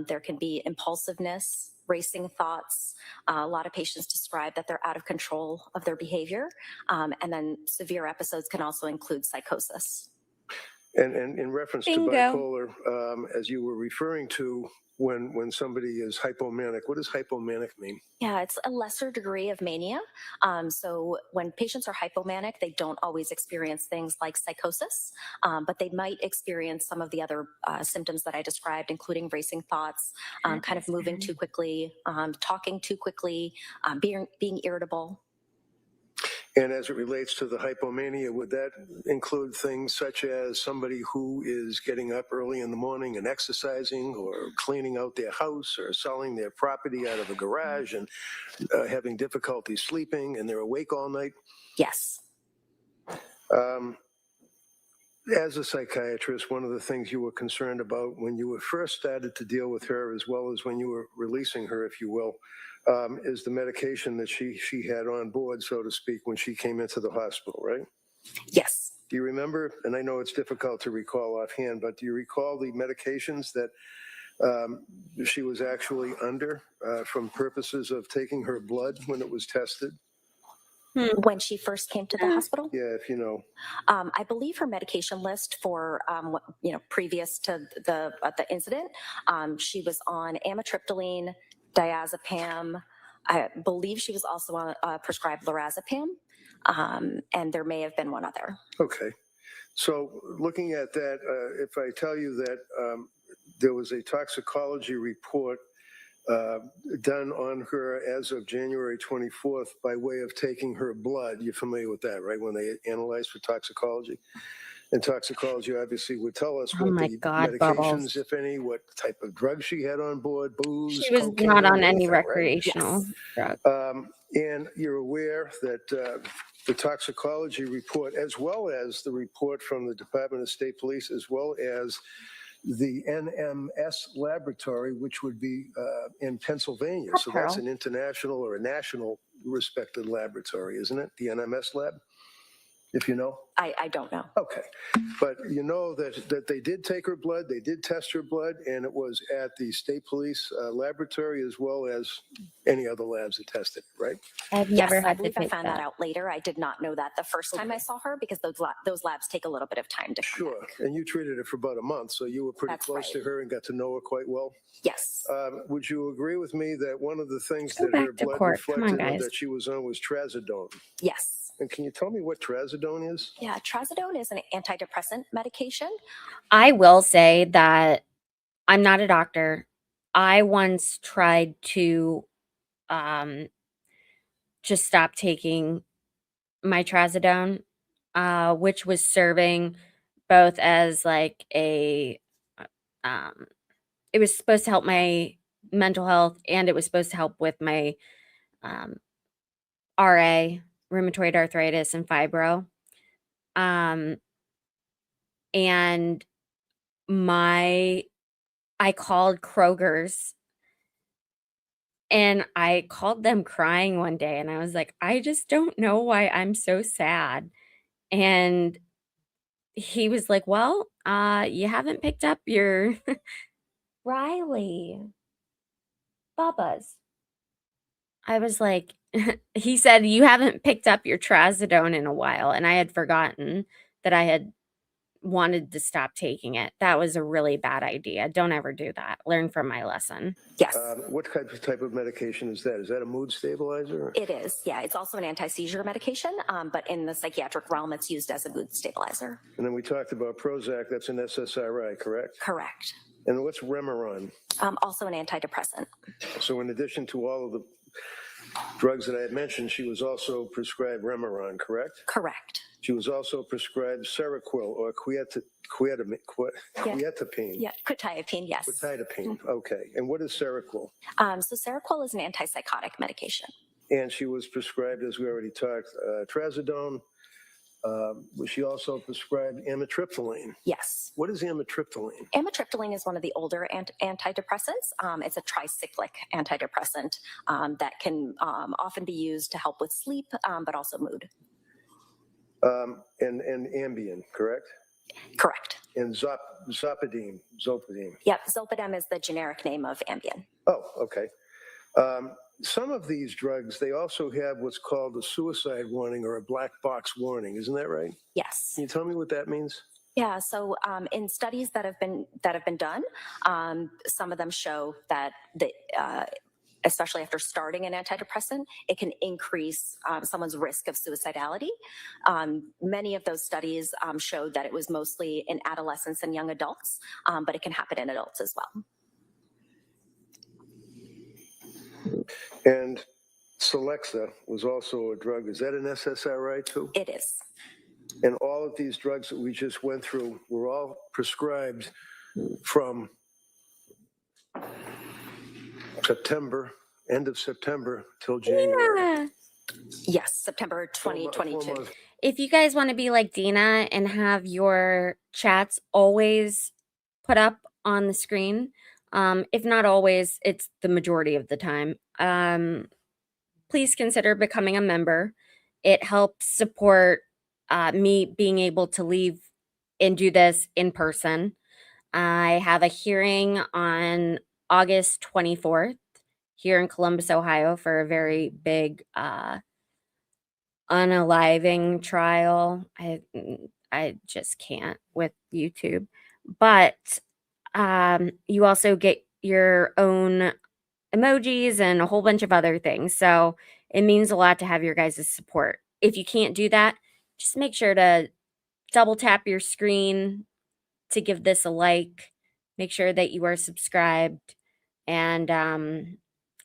there can be impulsiveness, racing thoughts. A lot of patients describe that they're out of control of their behavior, and then severe episodes can also include psychosis. And in reference Bingo. to bipolar, as you were referring to, when somebody is hypomanic, what does hypomanic mean? Yeah, it's a lesser degree of mania. So when patients are hypomanic, they don't always experience things like psychosis, but they might experience some of the other symptoms that I described, including racing thoughts, kind of moving too quickly, talking too quickly, being irritable. And as it relates to the hypomania, would that include things such as somebody who is getting up early in the morning and exercising, or cleaning out their house, or selling their property out of a garage and having difficulty sleeping, and they're awake all night? Yes. As a psychiatrist, one of the things you were concerned about when you were first started to deal with her, as well as when you were releasing her, if you will, is the medication that she had on board, so to speak, when she came into the hospital, right? Yes. Do you remember, and I know it's difficult to recall offhand, but do you recall the medications that she was actually under from purposes of taking her blood when it was tested? When she first came to the hospital? Yeah, if you know. I believe her medication list for, previous to the incident, she was on amitriptyline, diazepam. I believe she was also on prescribed lorazepam, and there may have been one other. Okay. So looking at that, if I tell you that there was a toxicology report done on her as of January 24th by way of taking her blood. You're familiar with that, right? When they analyze for toxicology. And toxicology obviously would tell us what the medications, Bubbles. if any, what type of drugs she had on board, booze, She was cocaine, not on any anything, right? recreational drug. And you're aware that the toxicology report, as well as the report from the Department of State Police, as well as the NMS laboratory, which would be in Pennsylvania. So that's an international or a national respected laboratory, isn't it? The NMS lab, if you know? I don't know. Okay. But you know that they did take her blood, they did test her blood, and it was at the state police laboratory, as well as any other labs that tested it, right? I've Yes, never I had to believe I take found that out later. I did not know that the first time I saw her, because those labs take a little bit of time to come Sure. back. And you treated her for about a month, so you were pretty That's close to right. her and got to know her quite well? Yes. Would you agree with me that one of the things Go that her back to blood court. Come on, reflected guys. that she was on was trazodone? Yes. And can you tell me what trazodone is? Yeah, trazodone is an antidepressant medication. I will say that I'm not a doctor. I once tried to just stop taking my trazodone, which was serving both as like it was supposed to help my mental health, and it was supposed to help with my RA, rheumatoid arthritis, and fibro. And I called Kroger's, and I called them crying one day, and I was like, I just don't know why I'm so sad. And he was like, well, you haven't picked up your Riley, Bubba's. I was like, he said, you haven't picked up your trazodone in a while. And I had forgotten that I had wanted to stop taking it. That was a really bad idea. Don't ever do that. Learn from my lesson. Yes. What type of medication is that? Is that a mood stabilizer? It is. Yeah, it's also an anti-seizure medication, but in the psychiatric realm, it's used as a mood stabilizer. And then we talked about Prozac. That's an SSRI, correct? Correct. And what's Remeron? Also an antidepressant. So in addition to all of the drugs that I had mentioned, she was also prescribed Remeron, correct? Correct. She was also prescribed Seroquel or quetiapine. Yeah, quetiapine, yes. Quetiapine, okay. And what is Seroquel? So Seroquel is an antipsychotic medication. And she was prescribed, as we already talked, trazodone. Was she also prescribed amitriptyline? Yes. What is amitriptyline? Amitriptyline is one of the older antidepressants. It's a tricyclic antidepressant that can often be used to help with sleep, but also mood. And Ambien, correct? Correct. And Zolpidem. Yep, Zolpidem is the generic name of Ambien. Oh, okay. Some of these drugs, they also have what's called a suicide warning or a black box warning. Isn't that right? Yes. Can you tell me what that means? Yeah. So in studies that have been done, some of them show that especially after starting an antidepressant, it can increase someone's risk of suicidality. Many of those studies showed that it was mostly in adolescents and young adults, but it can happen in adults as well. And Celexa was also a drug. Is that an SSRI too? It is. And all of these drugs that we just went through were all prescribed from September, end of September till January. Yeah. Yes, September 2022. If you guys want to be like Dina and have your chats always put up on the screen, if not always, it's the majority of the time, please consider becoming a member. It helps support me being able to leave and do this in person. I have a hearing on August 24th here in Columbus, Ohio for a very big unaliving trial. I just can't with YouTube. But you also get your own emojis and a whole bunch of other things. So it means a lot to have your guys' support. If you can't do that, just make sure to double tap your screen to give this a like. Make sure that you are subscribed. And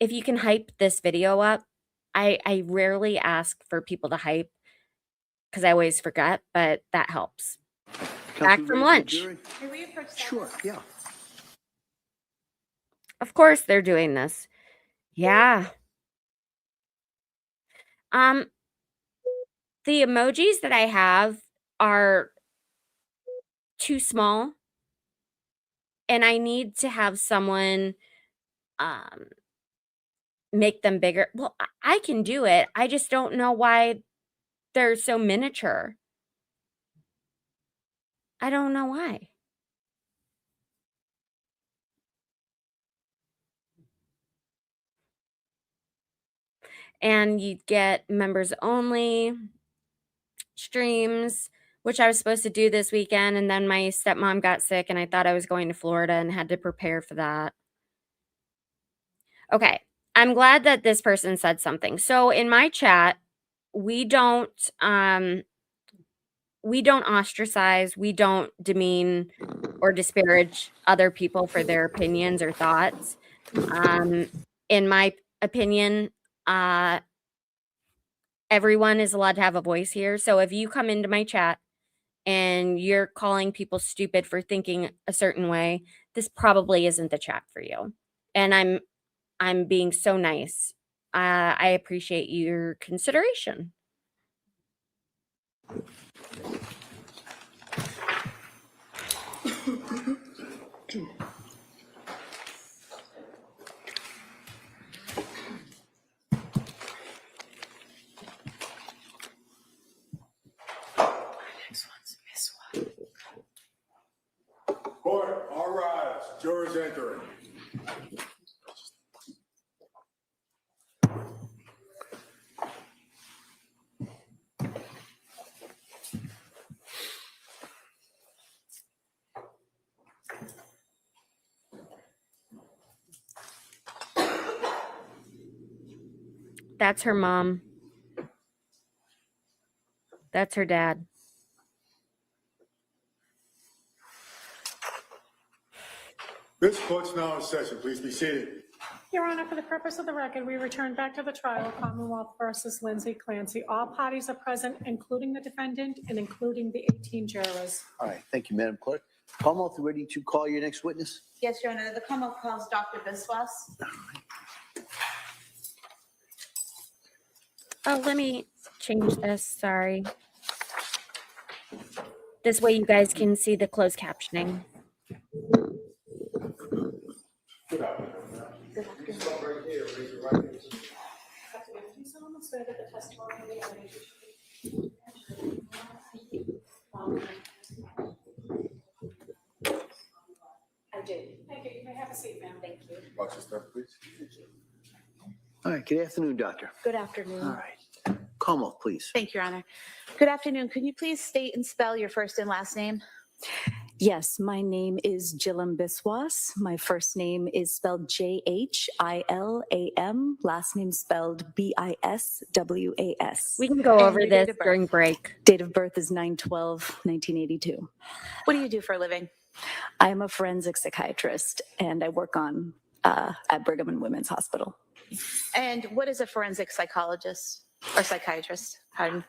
if you can hype this video up, I rarely ask for people to hype because I always forget, but that helps. Back from lunch. Sure, yeah. Of course they're doing this. Yeah. The emojis that I have are too small. And I need to have someone make them bigger. Well, I can do it. I just don't know why they're so miniature. I don't know why. And you get members only streams, which I was supposed to do this weekend. And then my stepmom got sick and I thought I was going to Florida and had to prepare for that. Okay. I'm glad that this person said something. So in my chat, we don't ostracize, we don't demean or disparage other people for their opinions or thoughts. In my opinion, everyone is allowed to have a voice here. So if you come into my chat and you're calling people stupid for thinking a certain way, this probably isn't the chat for you. And I'm being so nice. I appreciate your consideration. Court, all rise. Jurors entering. That's her mom. That's her dad. This court's now in session. Please be seated. Your Honor, for the purpose of the record, we return back to the trial of Commonwealth versus Lindsay Clancy. All parties are present, including the defendant and including the 18 jurors. All right, thank you, Madam Clerk. Commonwealth, ready to call your next witness? Yes, Your Honor. The Commonwealth calls Dr. Biswas. Oh, let me change this. Sorry. This way you guys can see the closed captioning. I did. Thank you. You may have a seat, ma'am. Thank you. Watch your step, please. All right, good afternoon, doctor. Good afternoon. All right, Commonwealth, please. Thank you, Your Honor. Good afternoon. Can you please state and spell your first and last name? Yes, my name is Jillam Biswas. My first name is spelled Jhilam, last name spelled Biswas. We can go over this during break. Date of birth is 9/12/1982. What do you do for a living? I am a forensic psychiatrist and I work on at Brigham and Women's Hospital. And what is a forensic psychologist or psychiatrist? Pardon.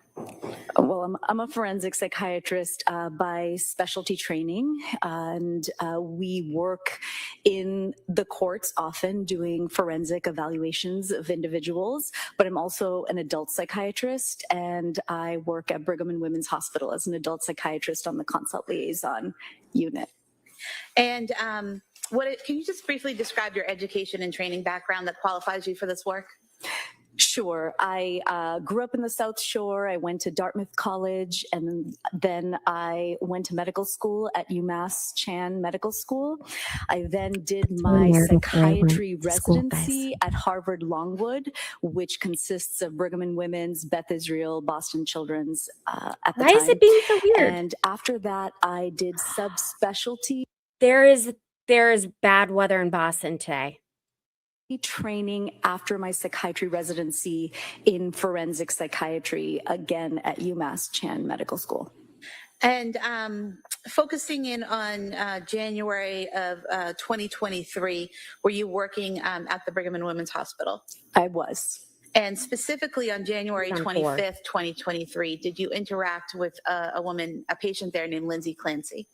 Well, I'm a forensic psychiatrist by specialty training, and we work in the courts often doing forensic evaluations of individuals, but I'm also an adult psychiatrist, and I work at Brigham and Women's Hospital as an adult psychiatrist on the consult liaison unit. And can you just briefly describe your education and training background that qualifies you for this work? Sure. I grew up in the South Shore. I went to Dartmouth College, and then I went to medical school at UMass Chan Medical School. I then did my psychiatry residency at Harvard Longwood, which consists of Brigham and Women's, Beth Israel, Boston Children's at the time. Why is it being so weird? And after that, I did subspecialty There is bad weather in Boston today. training after my psychiatry residency in forensic psychiatry, again at UMass Chan Medical School. And focusing in on January of 2023, were you working at the Brigham and Women's Hospital? I was. And specifically on January On 25th, 2023, did you interact with a patient there named Lindsay Clancy?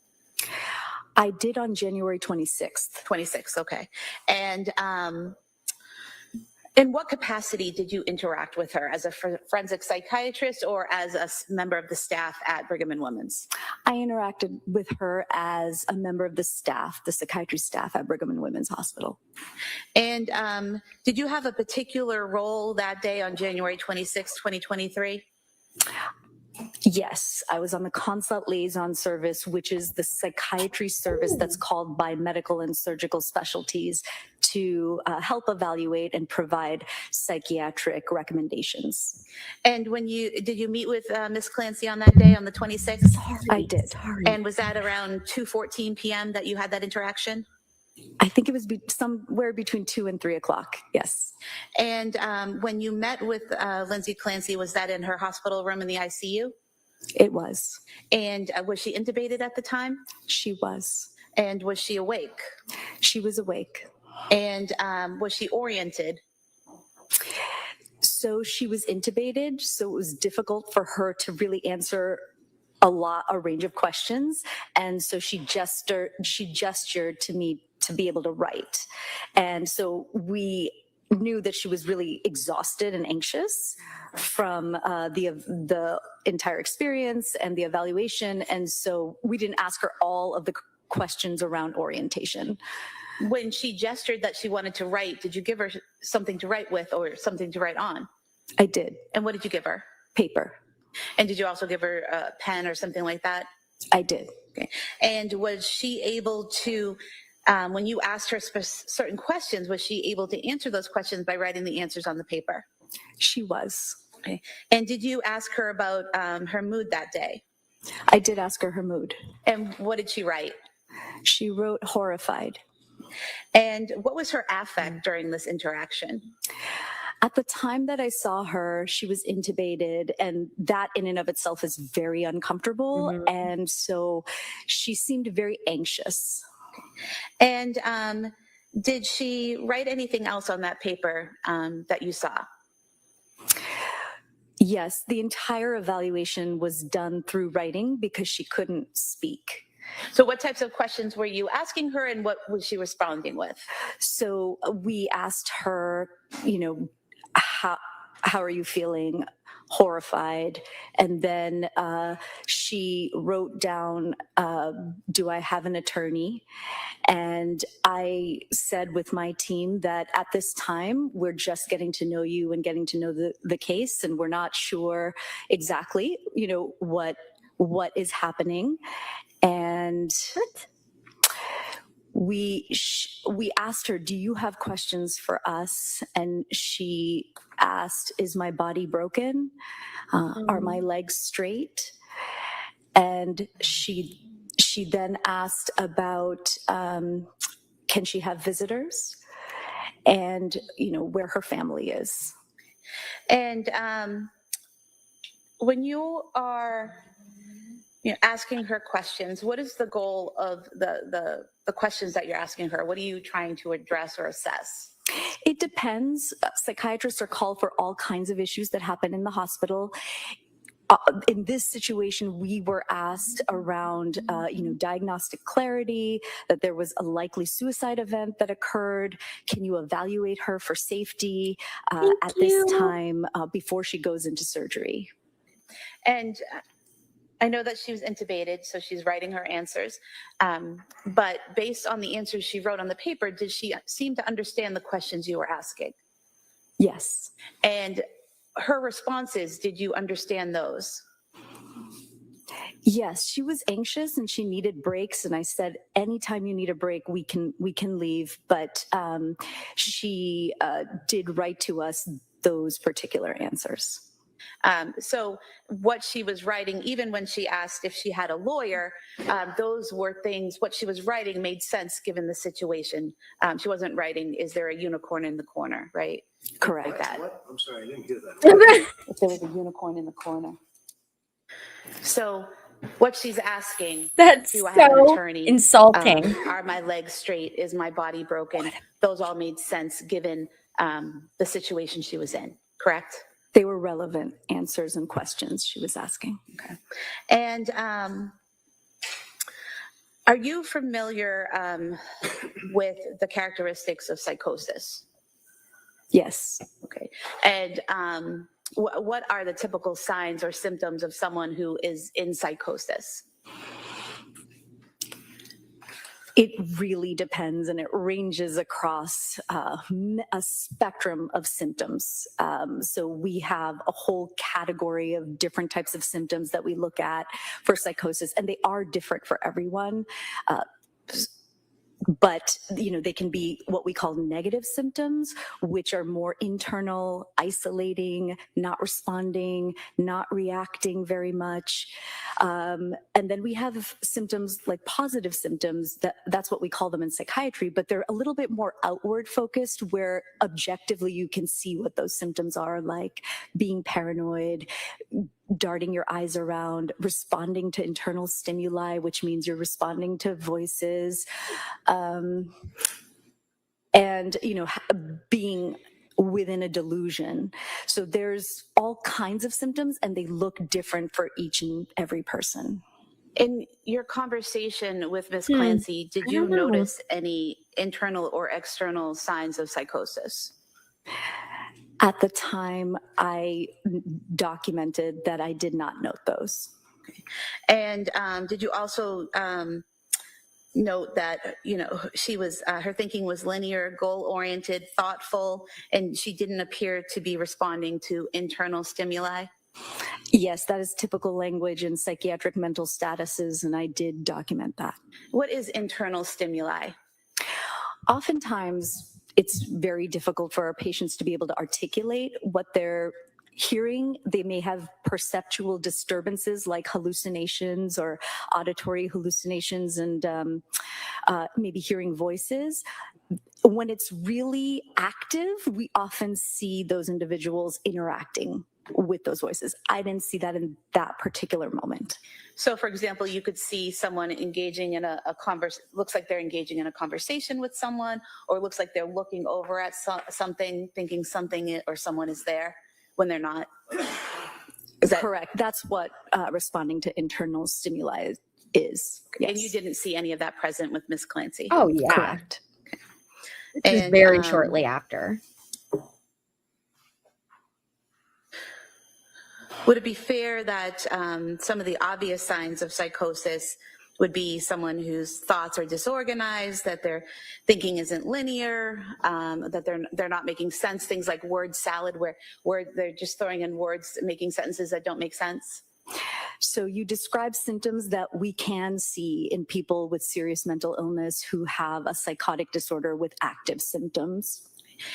I did on January 26th. 26th, okay. And in what capacity did you interact with her? As a forensic psychiatrist or as a member of the staff at Brigham and Women's? I interacted with her as a member of the staff, the psychiatry staff at Brigham and Women's Hospital. And did you have a particular role that day on January 26, 2023? Yes, I was on the consult liaison service, which is the psychiatry service that's called by medical and surgical specialties to help evaluate and provide psychiatric recommendations. And did you meet with Ms. Clancy on that day, on the 26th? I did. And was that around 2:14 p.m. that you had that interaction? I think it was somewhere between 2 and 3 o'clock. Yes. And when you met with Lindsay Clancy, was that in her hospital room in the ICU? It was. And was she intubated at the time? She was. And was she awake? She was awake. And was she oriented? So she was intubated, so it was difficult for her to really answer a range of questions. And so she gestured to me to be able to write. And so we knew that she was really exhausted and anxious from the entire experience and the evaluation. And so we didn't ask her all of the questions around orientation. When she gestured that she wanted to write, did you give her something to write with or something to write on? I did. And what did you give her? Paper. And did you also give her a pen or something like that? I did. Okay. And was she able to, when you asked her certain questions, was she able to answer those questions by writing the answers on the paper? She was. Okay. And did you ask her about her mood that day? I did ask her her mood. And what did she write? She wrote horrified. And what was her affect during this interaction? At the time that I saw her, she was intubated, and that in and of itself is very uncomfortable. Mm-hmm. And so she seemed very anxious. And Did she write anything else on that paper that you saw? Yes, the entire evaluation was done through writing because she couldn't speak. So what types of questions were you asking her, and what was she responding with? So we asked her, how are you feeling? Horrified. And then she wrote down, do I have an attorney? And I said with my team that at this time, we're just getting to know you and getting to know the case, and we're not sure exactly, what is happening. And we asked her, do you have questions for us? And she asked, is my body broken? Are my legs straight? And she then asked about, can she have visitors? And, where her family is. And when you are asking her questions, what is the goal of the questions that you're asking her? What are you trying to address or assess? It depends. Psychiatrists are called for all kinds of issues that happen in the hospital. In this situation, we were asked around, diagnostic clarity, that there was a likely suicide event that occurred. Can you evaluate her for safety at this time before she goes into surgery? And I know that she was intubated, so she's writing her answers. But based on the answers she wrote on the paper, did she seem to understand the questions you were asking? Yes. And her responses, did you understand those? Yes, she was anxious and she needed breaks. And I said, anytime you need a break, we can leave. But she did write to us those particular answers. So what she was writing, even when she asked if she had a lawyer, those were things, what she was writing made sense given the situation. She wasn't writing, is there a unicorn in the corner, right? Correct. Like that. What? I'm sorry, I didn't hear that. If there was a unicorn in the corner. So what she's asking, That's do I have an so attorney? insulting. Are my legs straight? Is my body broken? Those all made sense given the situation she was in, correct? They were relevant answers and questions she was asking. Okay. And are you familiar with the characteristics of psychosis? Yes. Okay. And what are the typical signs or symptoms of someone who is in psychosis? It really depends, and it ranges across a spectrum of symptoms. So we have a whole category of different types of symptoms that we look at for psychosis, and they are different for everyone. But, they can be what we call negative symptoms, which are more internal, isolating, not responding, not reacting very much. And then we have symptoms like positive symptoms, that's what we call them in psychiatry, but they're a little bit more outward focused, where objectively you can see what those symptoms are, like being paranoid, darting your eyes around, responding to internal stimuli, which means you're responding to voices, and, being within a delusion. So there's all kinds of symptoms, and they look different for each and every person. In your conversation with Ms. Clancy, did you notice any internal or external signs of psychosis? At the time, I documented that I did not note those. Okay. And did you also note that, she was, her thinking was linear, goal-oriented, thoughtful, and she didn't appear to be responding to internal stimuli? Yes, that is typical language in psychiatric mental statuses, and I did document that. What is internal stimuli? Oftentimes, it's very difficult for our patients to be able to articulate what they're hearing. They may have perceptual disturbances like hallucinations or auditory hallucinations, and maybe hearing voices. When it's really active, we often see those individuals interacting with those voices. I didn't see that in that particular moment. So, for example, you could see someone engaging in a looks like they're engaging in a conversation with someone, or looks like they're looking over at something, thinking something or someone is there when they're not. Is that correct? That's what responding to internal stimuli is. Yes. And you didn't see any of that present with Miss Clancy? Oh, yeah. Correct. It was very shortly after. Would it be fair that some of the obvious signs of psychosis would be someone whose thoughts are disorganized, that their thinking isn't linear, that they're not making sense, things like word salad where they're just throwing in words, making sentences that don't make sense? So you describe symptoms that we can see in people with serious mental illness who have a psychotic disorder with active symptoms.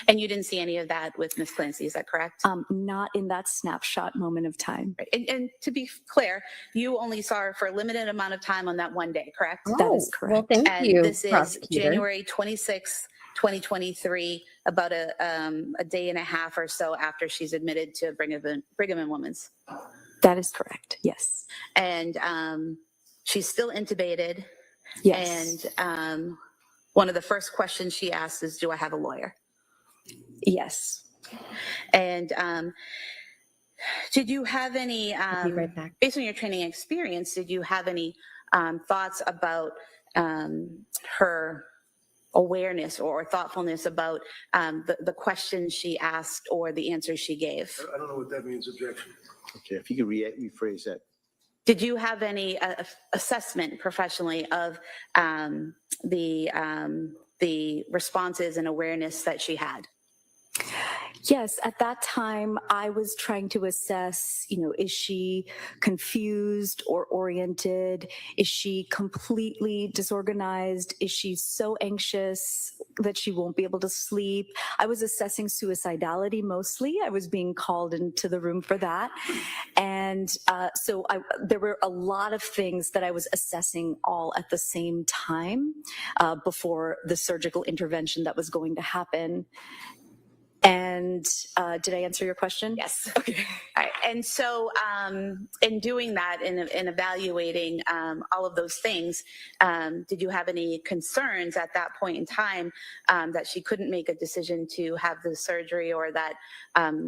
And you didn't see any of that with Miss Clancy, is that correct? Not in that snapshot moment of time. Right. And to be clear, you only saw her for a limited amount of time on that one day, correct? That is correct. Well, thank And you, this is prosecutor. January 26th, 2023, about a day and a half or so after she's admitted to Brigham and Women's. That is correct, yes. And she's still intubated. Yes. And one of the first questions she asked is, do I have a lawyer? Yes. And did you have any, I'll be right back. based on your training experience, did you have any thoughts about her awareness or thoughtfulness about the questions she asked or the answers she gave? I don't know what that means, objection. Okay, if you could rephrase that. Did you have any assessment professionally of the responses and awareness that she had? Yes, at that time, I was trying to assess, is she confused or oriented? Is she completely disorganized? Is she so anxious that she won't be able to sleep? I was assessing suicidality mostly. I was being called into the room for that. And so there were a lot of things that I was assessing all at the same time before the surgical intervention that was going to happen. And did I answer your question? Yes. Okay. All right. And so in doing that, in evaluating all of those things, did you have any concerns at that point in time that she couldn't make a decision to have the surgery, or that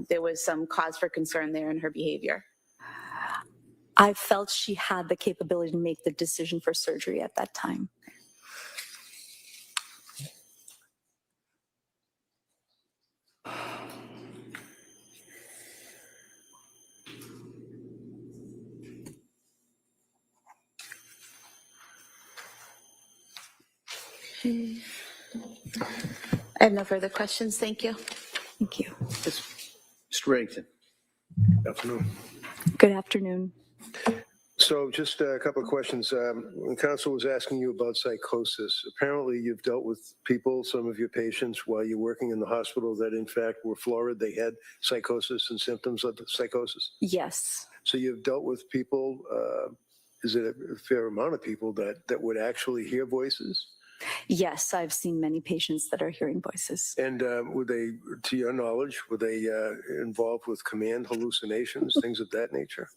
there was some cause for concern there in her behavior? I felt she had the capability to make the decision for surgery at that time. I have no further questions. Thank you. Thank you. Mr. Reddington. Good afternoon. Good afternoon. So just a couple of questions. When counsel was asking you about psychosis, apparently you've dealt with people, some of your patients, while you're working in the hospital that in fact were florid. They had psychosis and symptoms of psychosis. Yes. So you've dealt with people, is it a fair amount of people that would actually hear voices? Yes, I've seen many patients that are hearing voices. And were they, to your knowledge, were they involved with command hallucinations, things of that nature?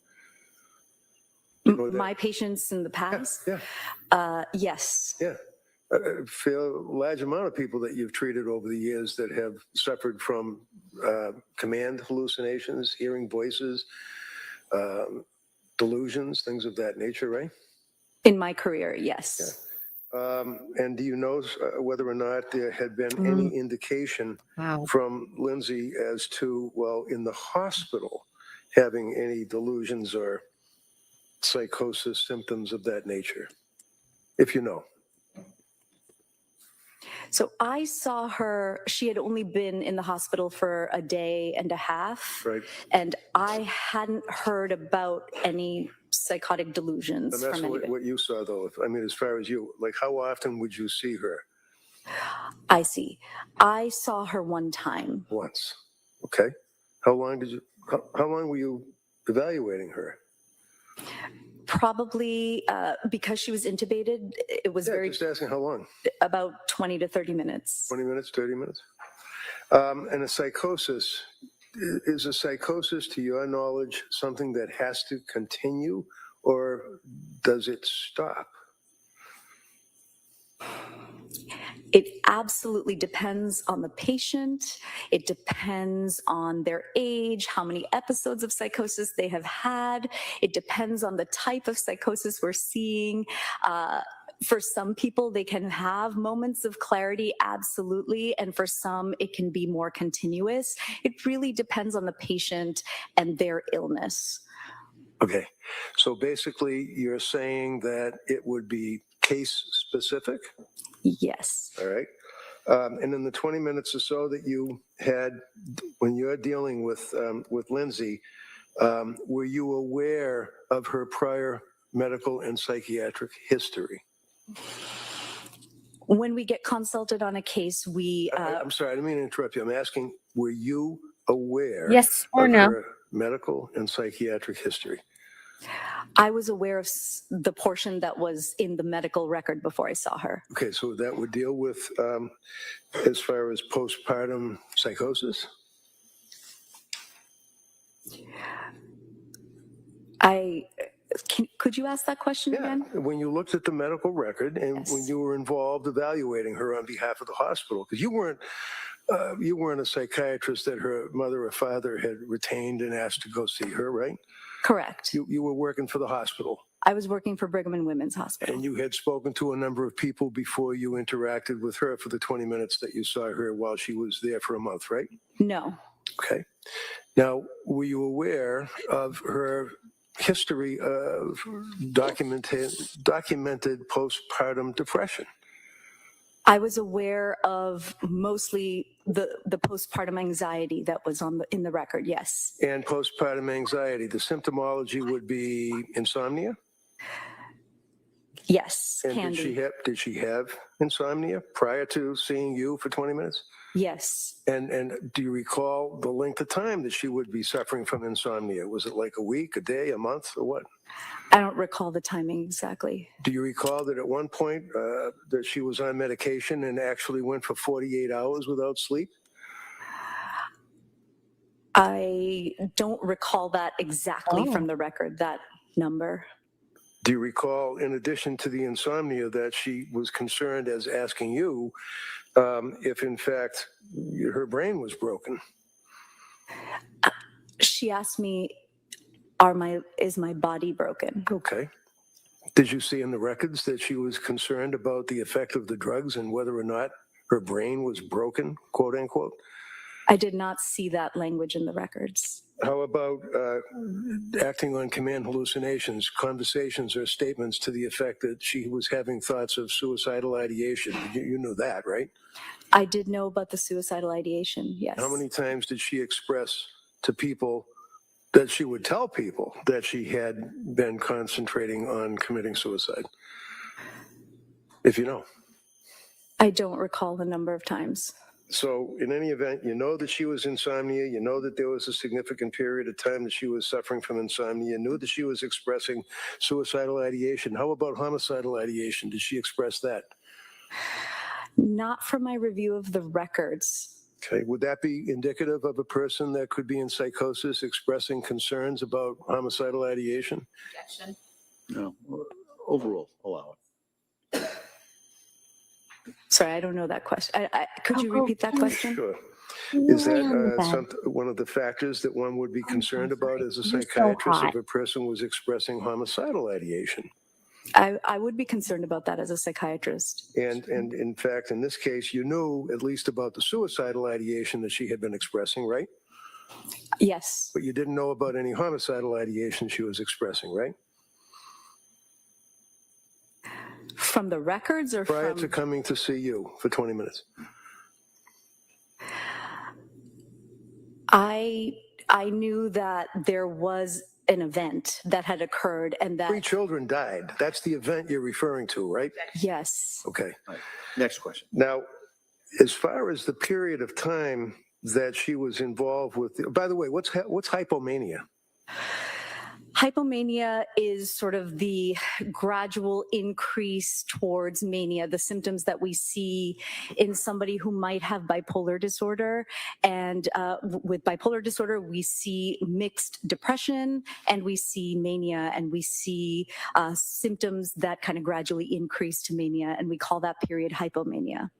My patients in the past? Yeah. Yes. Yeah. A fair large amount of people that you've treated over the years that have suffered from command hallucinations, hearing voices, delusions, things of that nature, right? In my career, yes. Yeah. And do you know whether or not there had been any indication from Lindsay as to, well, in the hospital, having any delusions or psychosis symptoms of that nature, if you know? So I saw her, she had only been in the hospital for a day and a half. Right. And I hadn't heard about any psychotic delusions And that's from anybody. what you saw, though. I mean, as far as you, like, how often would you see her? I see. I saw her one time. Once. Okay. How long were you evaluating her? Probably because she was intubated, it was just asking how long. About 20 to 30 minutes. 20 minutes, 30 minutes? And a psychosis, is a psychosis, to your knowledge, something that has to continue, or does it stop? It absolutely depends on the patient. It depends on their age, how many episodes of psychosis they have had. It depends on the type of psychosis we're seeing. For some people, they can have moments of clarity, absolutely. And for some, it can be more continuous. It really depends on the patient and their illness. Okay. So basically, you're saying that it would be case specific? Yes. All right. And in the 20 minutes or so that you had when you're dealing with Lindsay, were you aware of her prior medical and psychiatric history? When we get consulted on a case, I'm sorry, I didn't mean to interrupt you. I'm asking, were you aware Yes or of no? her medical and psychiatric history? I was aware of the portion that was in the medical record before I saw her. Okay, so that would deal with as far as postpartum psychosis? Could you ask that question again? When you looked at the medical record and when you were involved evaluating her on behalf of the hospital, because you weren't a psychiatrist that her mother or father had retained and asked to go see her, right? Correct. You were working for the hospital. I was working for Brigham and Women's Hospital. And you had spoken to a number of people before you interacted with her for the 20 minutes that you saw her while she was there for a month, right? No. Okay. Now, were you aware of her history of documented postpartum depression? I was aware of mostly the postpartum anxiety that was in the record, yes. And postpartum anxiety, the symptomology would be insomnia? Yes, and can be. Did she have insomnia prior to seeing you for 20 minutes? Yes. And do you recall the length of time that she would be suffering from insomnia? Was it like a week, a day, a month, or what? I don't recall the timing exactly. Do you recall that at one point that she was on medication and actually went for 48 hours without sleep? I don't recall that exactly from the record, that number. Do you recall, in addition to the insomnia, that she was concerned as asking you if, in fact, her brain was broken? She asked me, is my body broken? Okay. Did you see in the records that she was concerned about the effect of the drugs and whether or not her brain was broken, quote unquote? I did not see that language in the records. How about acting on command hallucinations, conversations or statements to the effect that she was having thoughts of suicidal ideation? You knew that, right? I did know about the suicidal ideation, yes. How many times did she express to people that she would tell people that she had been concentrating on committing suicide? If you know. I don't recall the number of times. So in any event, you know that she was insomnia. You know that there was a significant period of time that she was suffering from insomnia. You knew that she was expressing suicidal ideation. How about homicidal ideation? Did she express that? Not from my review of the records. Okay. Would that be indicative of a person that could be in psychosis expressing concerns about homicidal ideation? Objection. No. Overall, allow it. Sorry, I don't know that question. Could you repeat that question? Sure. Is that one of the factors that one would be concerned about as a psychiatrist if a person was expressing homicidal ideation? I would be concerned about that as a psychiatrist. And in fact, in this case, you knew at least about the suicidal ideation that she had been expressing, right? Yes. But you didn't know about any homicidal ideation she was expressing, right? From the records or prior to coming to see you for 20 minutes? I knew that there was an event that had occurred and that 3 children died. That's the event you're referring to, right? Yes. Okay. Right. Next question. Now, as far as the period of time that she was involved with, by the way, what's hypomania? Hypomania is sort of the gradual increase towards mania, the symptoms that we see in somebody who might have bipolar disorder. And with bipolar disorder, we see mixed depression and we see mania and we see symptoms that kind of gradually increase to mania. And we call that period hypomania.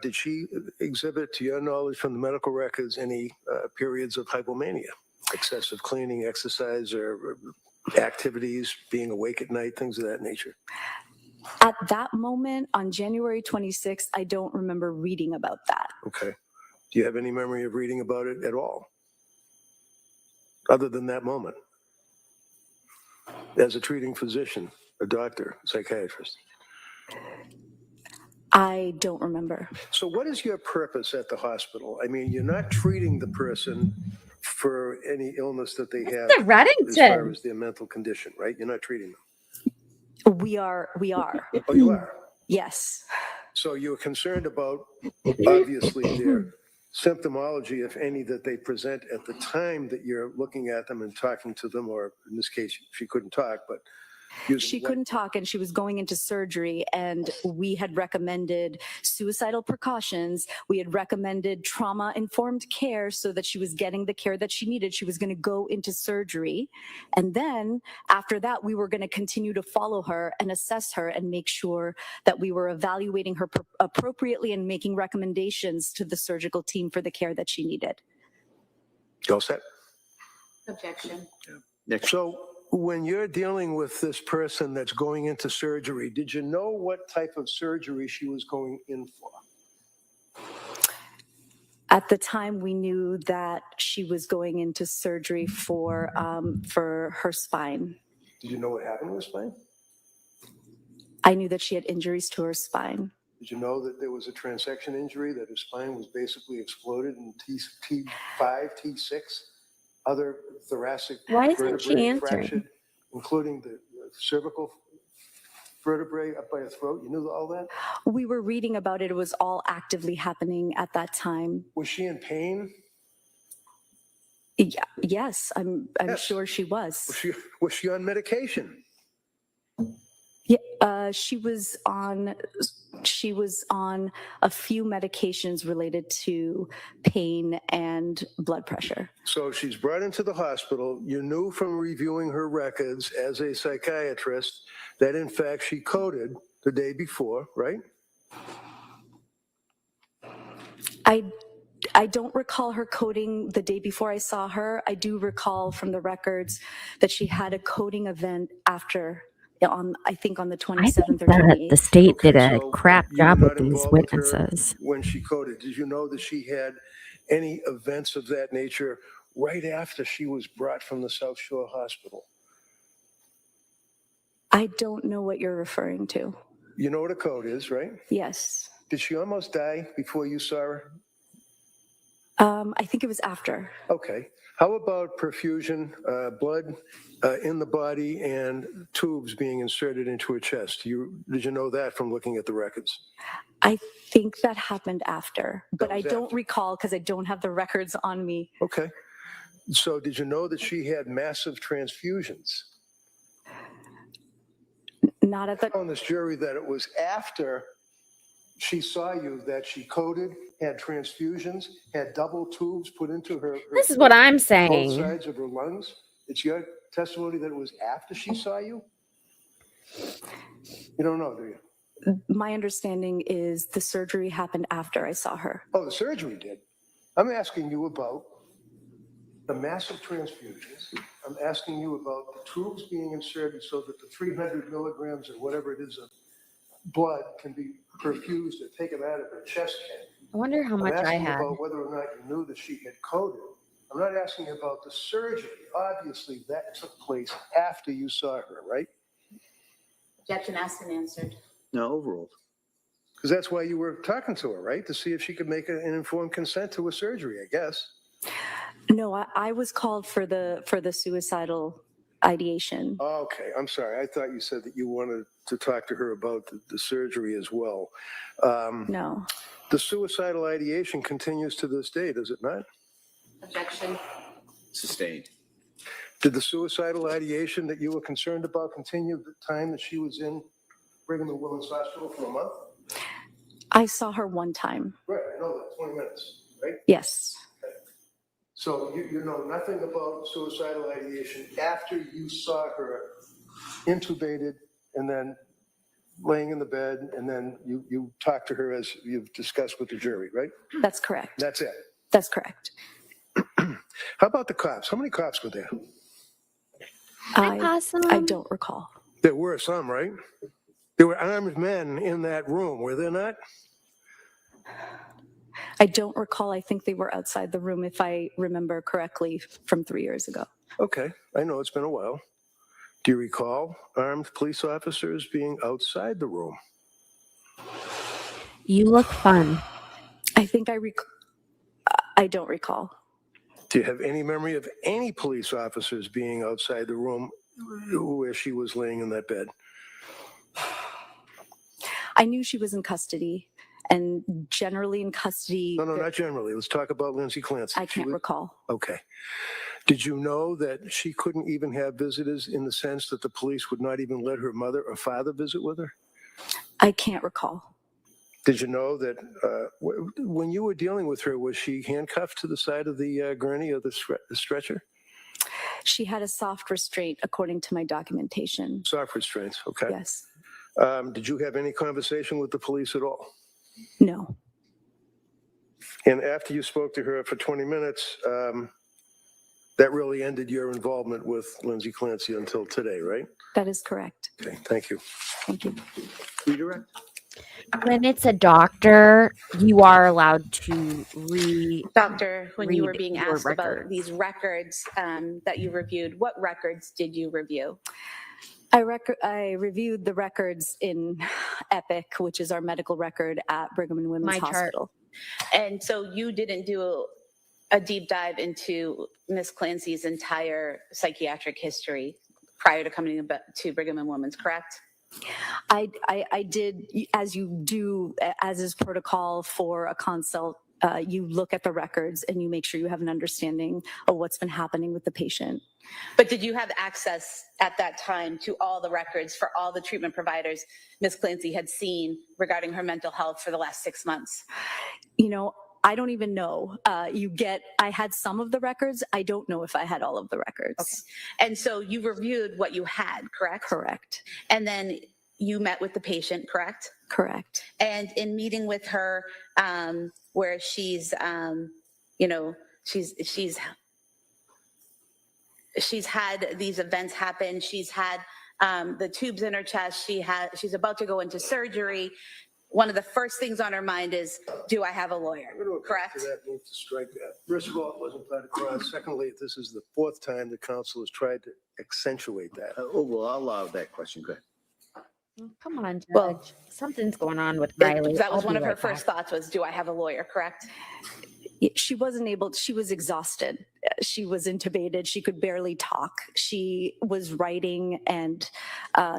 Did she exhibit, to your knowledge from the medical records, any periods of hypomania? Excessive cleaning, exercise, or activities, being awake at night, things of that nature? At that moment, on January 26th, I don't remember reading about that. Okay. Do you have any memory of reading about it at all? Other than that moment? As a treating physician, a doctor, psychiatrist? I don't remember. So what is your purpose at the hospital? I mean, you're not treating the person for any illness that they have the Reddington. as far as their mental condition, right? You're not treating them. We are. Oh, you are? Yes. So you're concerned about, obviously, their symptomology, if any, that they present at the time that you're looking at them and talking to them, or in this case, she couldn't talk, but She couldn't talk and she was going into surgery, and we had recommended suicidal precautions. We had recommended trauma-informed care so that she was getting the care that she needed. She was going to go into surgery. And then after that, we were going to continue to follow her and assess her and make sure that we were evaluating her appropriately and making recommendations to the surgical team for the care that she needed. All set? Objection. Next. So when you're dealing with this person that's going into surgery, did you know what type of surgery she was going in for? At the time, we knew that she was going into surgery for her spine. Did you know what happened to her spine? I knew that she had injuries to her spine. Did you know that there was a transection injury, that her spine was basically exploded in T5, T6, other thoracic Why isn't she vertebrae answering? fractured, including the cervical vertebrae up by her throat? You knew all that? We were reading about it. It was all actively happening at that time. Was she in pain? Yeah, yes, I'm Yes. sure she was. Was she on medication? Yeah, she was on a few medications related to pain and blood pressure. So she's brought into the hospital. You knew from reviewing her records as a psychiatrist that in fact she coded the day before, right? I don't recall her coding the day before I saw her. I do recall from the records that she had a coding event after, I think on the 27th or 28th. The state did a So crap you job were with not these involved with her witnesses. when she coded. Did you know that she had any events of that nature right after she was brought from the South Shore Hospital? I don't know what you're referring to. You know what a code is, right? Yes. Did she almost die before you saw her? I think it was after. Okay. How about perfusion, blood in the body and tubes being inserted into her chest? Did you know that from looking at the records? I think that happened after, but I was don't after. recall because I don't have the records on me. Okay. So did you know that she had massive transfusions? Not at the On this jury that it was after she saw you that she coded, had transfusions, had double tubes put into her. This is what I'm Both saying. sides of her lungs. It's your testimony that it was after she saw you? You don't know, do you? My understanding is the surgery happened after I saw her. Oh, the surgery did. I'm asking you about the massive transfusions. I'm asking you about the tubes being inserted so that the 300 milligrams or whatever it is of blood can be perfused or taken out of her chest cavity. I wonder how much I'm I asking had. about whether or not you knew that she had coded. I'm not asking about the surgery. Obviously, that took place after you saw her, right? Objection asked and answered. No, overruled. Because that's why you were talking to her, right? To see if she could make an informed consent to a surgery, I guess. No, I was called for the suicidal ideation. Okay, I'm sorry. I thought you said that you wanted to talk to her about the surgery as well. No. The suicidal ideation continues to this day, does it not? Objection. Sustained. Did the suicidal ideation that you were concerned about continue the time that she was in Brigham and Women's Hospital for a month? I saw her one time. Right, I know that, 20 minutes, right? Yes. So you know nothing about suicidal ideation after you saw her intubated and then laying in the bed, and then you talked to her as you've discussed with the jury, right? That's correct. That's it. That's correct. How about the cops? How many cops were there? I don't recall. There were some, right? There were armed men in that room, were there not? I don't recall. I think they were outside the room, if I remember correctly, from 3 years ago. Okay, I know it's been a while. Do you recall armed police officers being outside the room? You look fun. I think I don't recall. Do you have any memory of any police officers being outside the room where she was laying in that bed? I knew she was in custody, and generally in custody. No, not generally. Let's talk about Lindsay Clancy. I can't recall. Okay. Did you know that she couldn't even have visitors in the sense that the police would not even let her mother or father visit with her? I can't recall. Did you know that when you were dealing with her, was she handcuffed to the side of the gurney or the stretcher? She had a soft restraint, according to my documentation. Soft restraints, okay. Yes. Did you have any conversation with the police at all? No. And after you spoke to her for 20 minutes, that really ended your involvement with Lindsay Clancy until today, right? That is correct. Okay, thank you. Thank you. Redirect. When it's a doctor, you are allowed to read. Doctor, when you were read being your asked about records. these records that you reviewed, what records did you review? I reviewed the records in EPIC, which is our medical record at Brigham and Women's Hospital. And so you didn't do a deep dive into Miss Clancy's entire psychiatric history prior to coming to Brigham and Women's, correct? I did, as you do, as is protocol for a consult, you look at the records and you make sure you have an understanding of what's been happening with the patient. But did you have access at that time to all the records for all the treatment providers Miss Clancy had seen regarding her mental health for the last 6 months? You know, I don't even know. I had some of the records. I don't know if I had all of the records. Okay. And so you reviewed what you had, correct? Correct. And then you met with the patient, correct? Correct. And in meeting with her, where she's had these events happen. She's had the tubes in her chest. She's about to go into surgery. One of the first things on her mind is, do I have a lawyer? Correct? That move to strike that. First of all, it wasn't planned across. Secondly, this is the fourth time the council has tried to accentuate that. Well, I'll allow that question. Go ahead. Come on, Judge. Well, Something's going on with Riley. That was I'll one be of her right first back. thoughts was, do I have a lawyer, correct? She wasn't able, she was exhausted. She was intubated. She could barely talk. She was writing and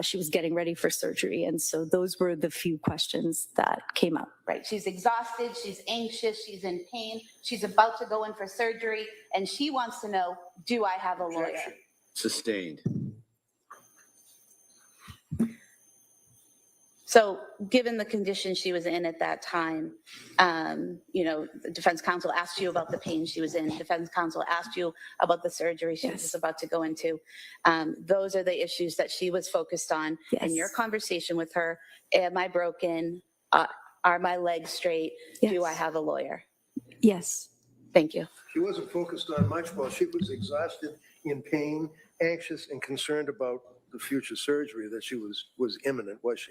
she was getting ready for surgery. And so those were the few questions that came up. Right. She's exhausted. She's anxious. She's in pain. She's about to go in for surgery. And she wants to know, do I have a lawyer? Sustained. So given the condition she was in at that time, the defense counsel asked you about the pain she was in. Defense counsel asked you about the surgery she was about to go into. Those are the issues that she was focused on in your conversation with her. Am I broken? Are my legs straight? Do I have a lawyer? Yes. Thank you. She wasn't focused on much while she was exhausted, in pain, anxious, and concerned about the future surgery that she was imminent, was she?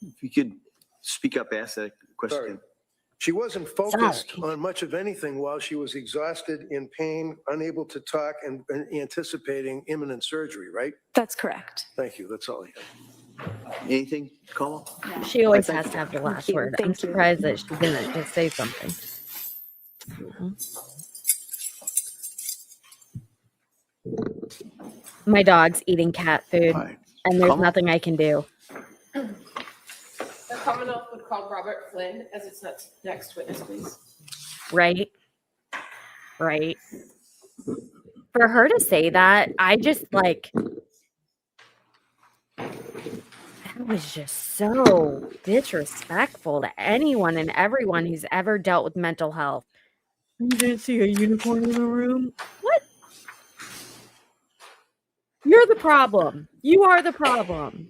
If you could speak up, ask that question. Sorry. She wasn't focused on much of anything while she was exhausted, in pain, unable to talk, and anticipating imminent surgery, right? That's correct. Thank you. That's all I have. Anything, Kamal? She always has to have the last word. I'm surprised that she didn't just say something. My dog's eating cat food, and there's nothing I can do. The Commonwealth would call Robert Flynn as its next witness, please. Right? for her to say that, I just like, that was just so disrespectful to anyone and everyone who's ever dealt with mental health. You didn't see a unicorn in the room? What? You're the problem. You are the problem.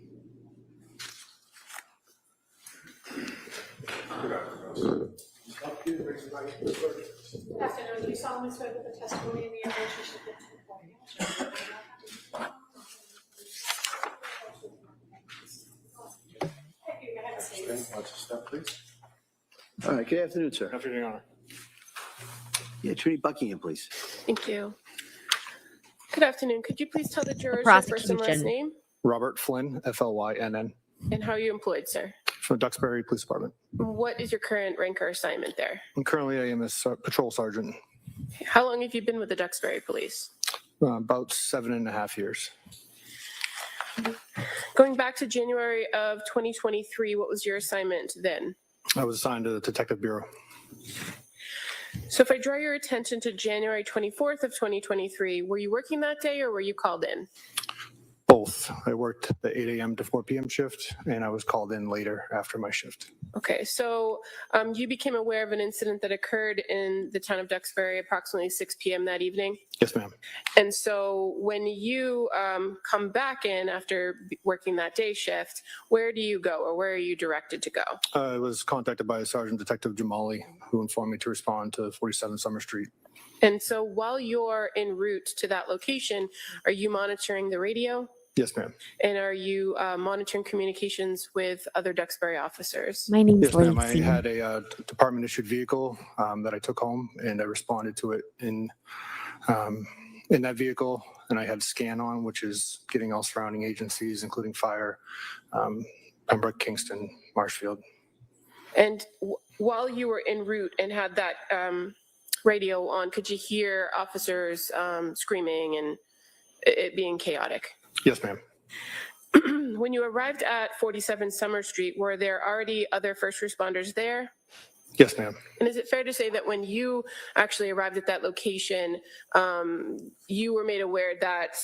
Do you solemnly swear that the testimony in the evidence you should give All right, good afternoon, sir. Good afternoon, Your Honor. Yeah, Attorney Buckingham, please. Thank you. Good afternoon. Could you please tell the jurors your first and last prosecution. name Robert Flynn, Flynn, and how are you employed, sir? from the Duxbury Police Department. What is your current rank or assignment there? I'm currently a patrol sergeant, How long have you been with the Duxbury Police? about 7.5 years. Going back to January of 2023, what was your assignment then? I was assigned to the Detective Bureau. So if I draw your attention to January 24th of 2023, were you working that day or were you called in? Both. I worked the 8 a.m. to 4 p.m. shift, and I was called in later after my shift. Okay, so you became aware of an incident that occurred in the town of Duxbury approximately 6 p.m. that evening? Yes, ma'am. And so when you come back in after working that day shift, where do you go or where are you directed to go? I was contacted by Sergeant Detective Jamali, who informed me to respond to 47 Summer Street. And so while you're en route to that location, are you monitoring the radio? Yes, ma'am. And are you monitoring communications with other Duxbury officers? My name's Yes, ma'am. I Lindsay. had a department-issued vehicle that I took home, and I responded to it in that vehicle. And I had scan on, which is getting all surrounding agencies, including fire, Pembroke, Kingston, Marshfield. And while you were en route and had that radio on, could you hear officers screaming and it being chaotic? Yes, ma'am. When you arrived at 47 Summer Street, were there already other first responders there? Yes, ma'am. And is it fair to say that when you actually arrived at that location, you were made aware that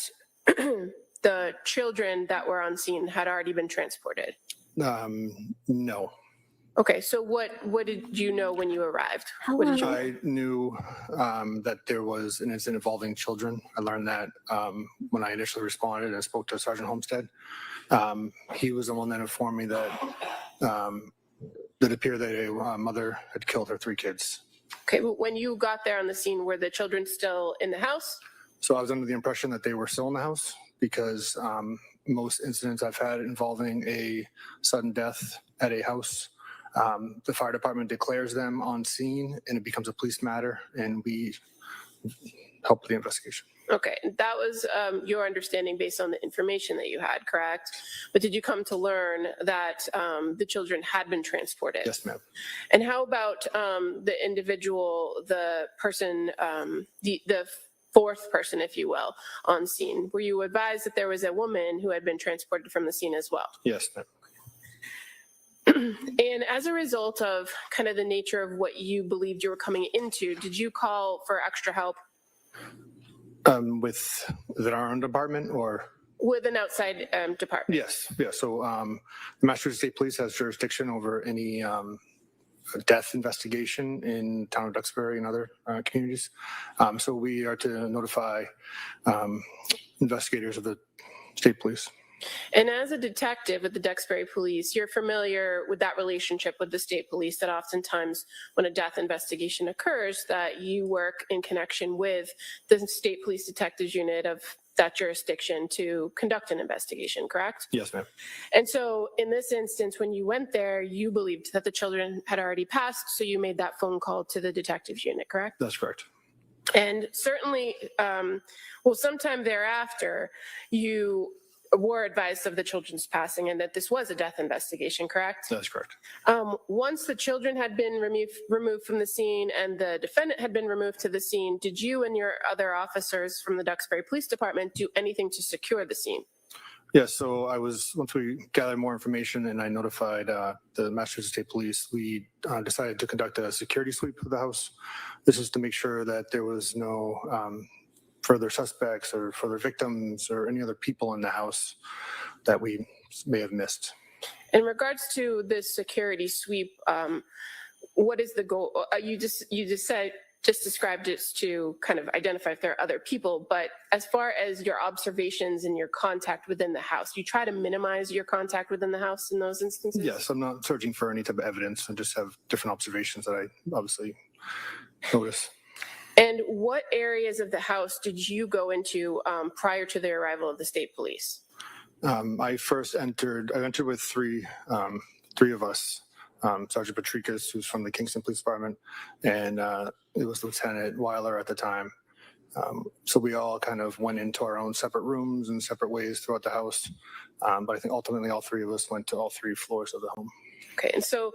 the children that were on scene had already been transported? No. Okay, so what did you know when you arrived? What did you I knew that there was an incident involving children. I learned that when I initially responded and spoke to Sergeant Homestead. He was the one that informed me that it appeared that a mother had killed her 3 kids. Okay, but when you got there on the scene, were the children still in the house? So I was under the impression that they were still in the house because most incidents I've had involving a sudden death at a house, the fire department declares them on scene and it becomes a police matter and we help with the investigation. Okay, that was your understanding based on the information that you had, correct? But did you come to learn that the children had been transported? Yes, ma'am. And how about the individual, the person, the fourth person, if you will, on scene? Were you advised that there was a woman who had been transported from the scene as well? Yes, ma'am. And as a result of kind of the nature of what you believed you were coming into, did you call for extra help? With our own department or? With an outside department? Yes, yeah. So the Massachusetts State Police has jurisdiction over any death investigation in town of Duxbury and other communities. So we are to notify investigators of the state police. And as a detective at the Duxbury Police, you're familiar with that relationship with the state police, that oftentimes when a death investigation occurs, that you work in connection with the state police detectives unit of that jurisdiction to conduct an investigation, correct? Yes, ma'am. And so in this instance, when you went there, you believed that the children had already passed, so you made that phone call to the detectives unit, correct? That's correct. And certainly, sometime thereafter, you were advised of the children's passing and that this was a death investigation, correct? That's correct. Once the children had been removed from the scene and the defendant had been removed to the scene, did you and your other officers from the Duxbury Police Department do anything to secure the scene? Yes, so once we gathered more information and I notified the Massachusetts State Police, we decided to conduct a security sweep of the house. This is to make sure that there was no further suspects or further victims or any other people in the house that we may have missed. In regards to this security sweep, what is the goal? You just described it to kind of identify if there are other people, but as far as your observations and your contact within the house, you try to minimize your contact within the house in those instances? Yes, I'm not searching for any type of evidence. I just have different observations that I obviously notice. And what areas of the house did you go into prior to the arrival of the state police? I entered with three of us. Sergeant Patricus, who's from the Kingston Police Department, and it was Lieutenant Weiler at the time. So we all kind of went into our own separate rooms and separate ways throughout the house. But I think ultimately all three of us went to all 3 floors of the home. Okay, and so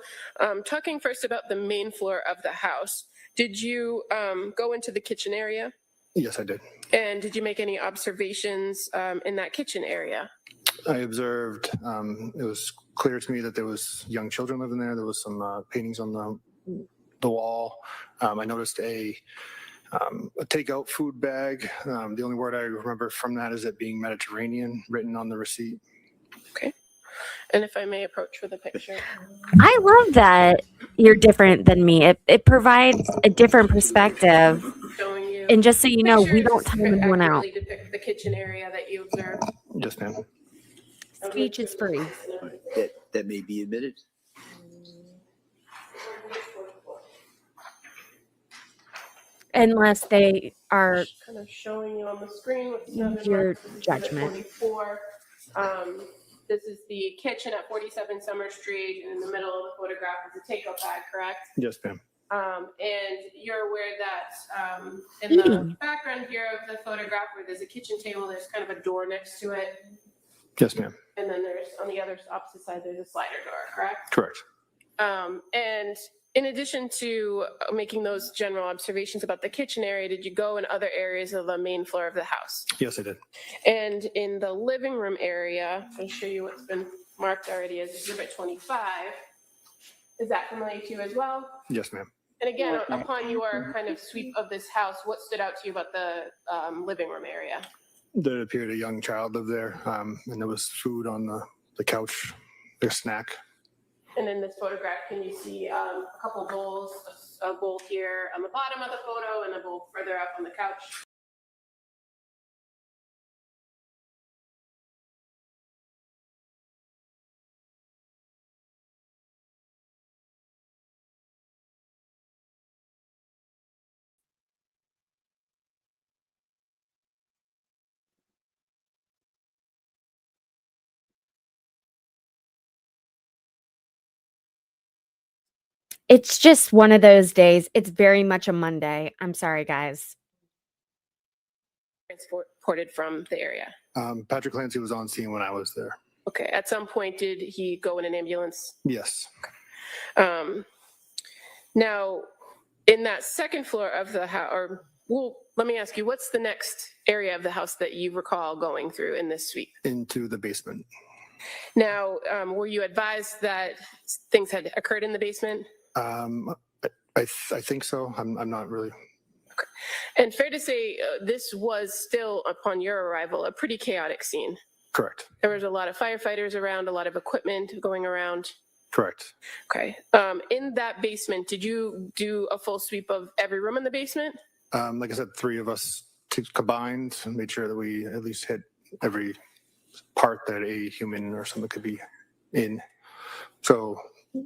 talking first about the main floor of the house, did you go into the kitchen area? Yes, I did. And did you make any observations in that kitchen area? I observed, it was clear to me that there was young children living there. There was some paintings on the wall. I noticed a takeout food bag. The only word I remember from that is it being Mediterranean, written on the receipt. Okay. And if I may approach for the picture. I love that you're different than me. It provides a different perspective. Showing you. And just so you know, we don't time anyone out. Accurately depict the kitchen area that you observed. Yes, ma'am. Speech is free. That may be admitted. Unless they are Kind of showing you on the screen with your judgment. 44. This is the kitchen at 47 Summer Street, and in the middle of the photograph is a takeout bag, correct? Yes, ma'am. And you're aware that in the background here of the photograph where there's a kitchen table, there's kind of a door next to it. Yes, ma'am. And then there's, on the other opposite side, there's a slider door, correct? Correct. And in addition to making those general observations about the kitchen area, did you go in other areas of the main floor of the house? Yes, I did. And in the living room area, I'll show you what's been marked already as Exhibit 25. Is that familiar to you as well? Yes, ma'am. And again, upon your kind of sweep of this house, what stood out to you about the living room area? There appeared a young child lived there, and there was food on the couch, their snack. And in this photograph, can you see a couple bowls, a bowl here on the bottom of the photo and a bowl further up on the couch? It's just one of those days. It's very much a Monday. I'm sorry, guys. Transported from the area. Patrick Clancy was on scene when I was there. Okay. At some point, did he go in an ambulance? Yes. Now, in that second floor of the house, or well, let me ask you, what's the next area of the house that you recall going through in this sweep? Into the basement. Now, were you advised that things had occurred in the basement? I think so. I'm not really. Okay. And fair to say, this was still, upon your arrival, a pretty chaotic scene. Correct. There was a lot of firefighters around, a lot of equipment going around. Correct. Okay. In that basement, did you do a full sweep of every room in the basement? Like I said, 3 of us combined and made sure that we at least hit every part that a human or something could be in. So,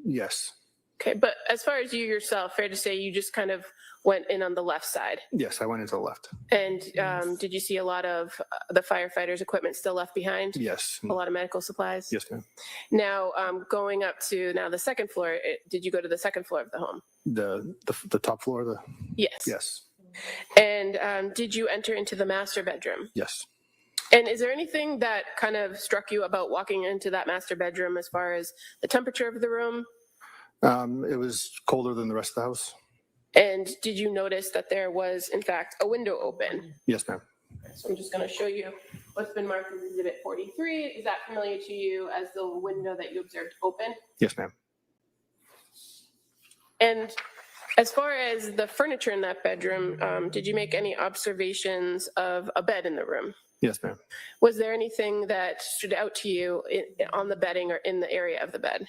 yes. Okay, but as far as you yourself, fair to say you just kind of went in on the left side. Yes, I went into the left. And did you see a lot of the firefighters' equipment still left behind? Yes. A lot of medical supplies? Yes, ma'am. Now, going up to now the second floor, did you go to the second floor of the home? The top floor? Yes. Yes. And did you enter into the master bedroom? Yes. And is there anything that kind of struck you about walking into that master bedroom as far as the temperature of the room? It was colder than the rest of the house. And did you notice that there was, in fact, a window open? Yes, ma'am. So I'm just going to show you what's been marked as Exhibit 43. Is that familiar to you as the window that you observed open? Yes, ma'am. And As far as the furniture in that bedroom, did you make any observations of a bed in the room? Yes, ma'am. Was there anything that stood out to you on the bedding or in the area of the bed?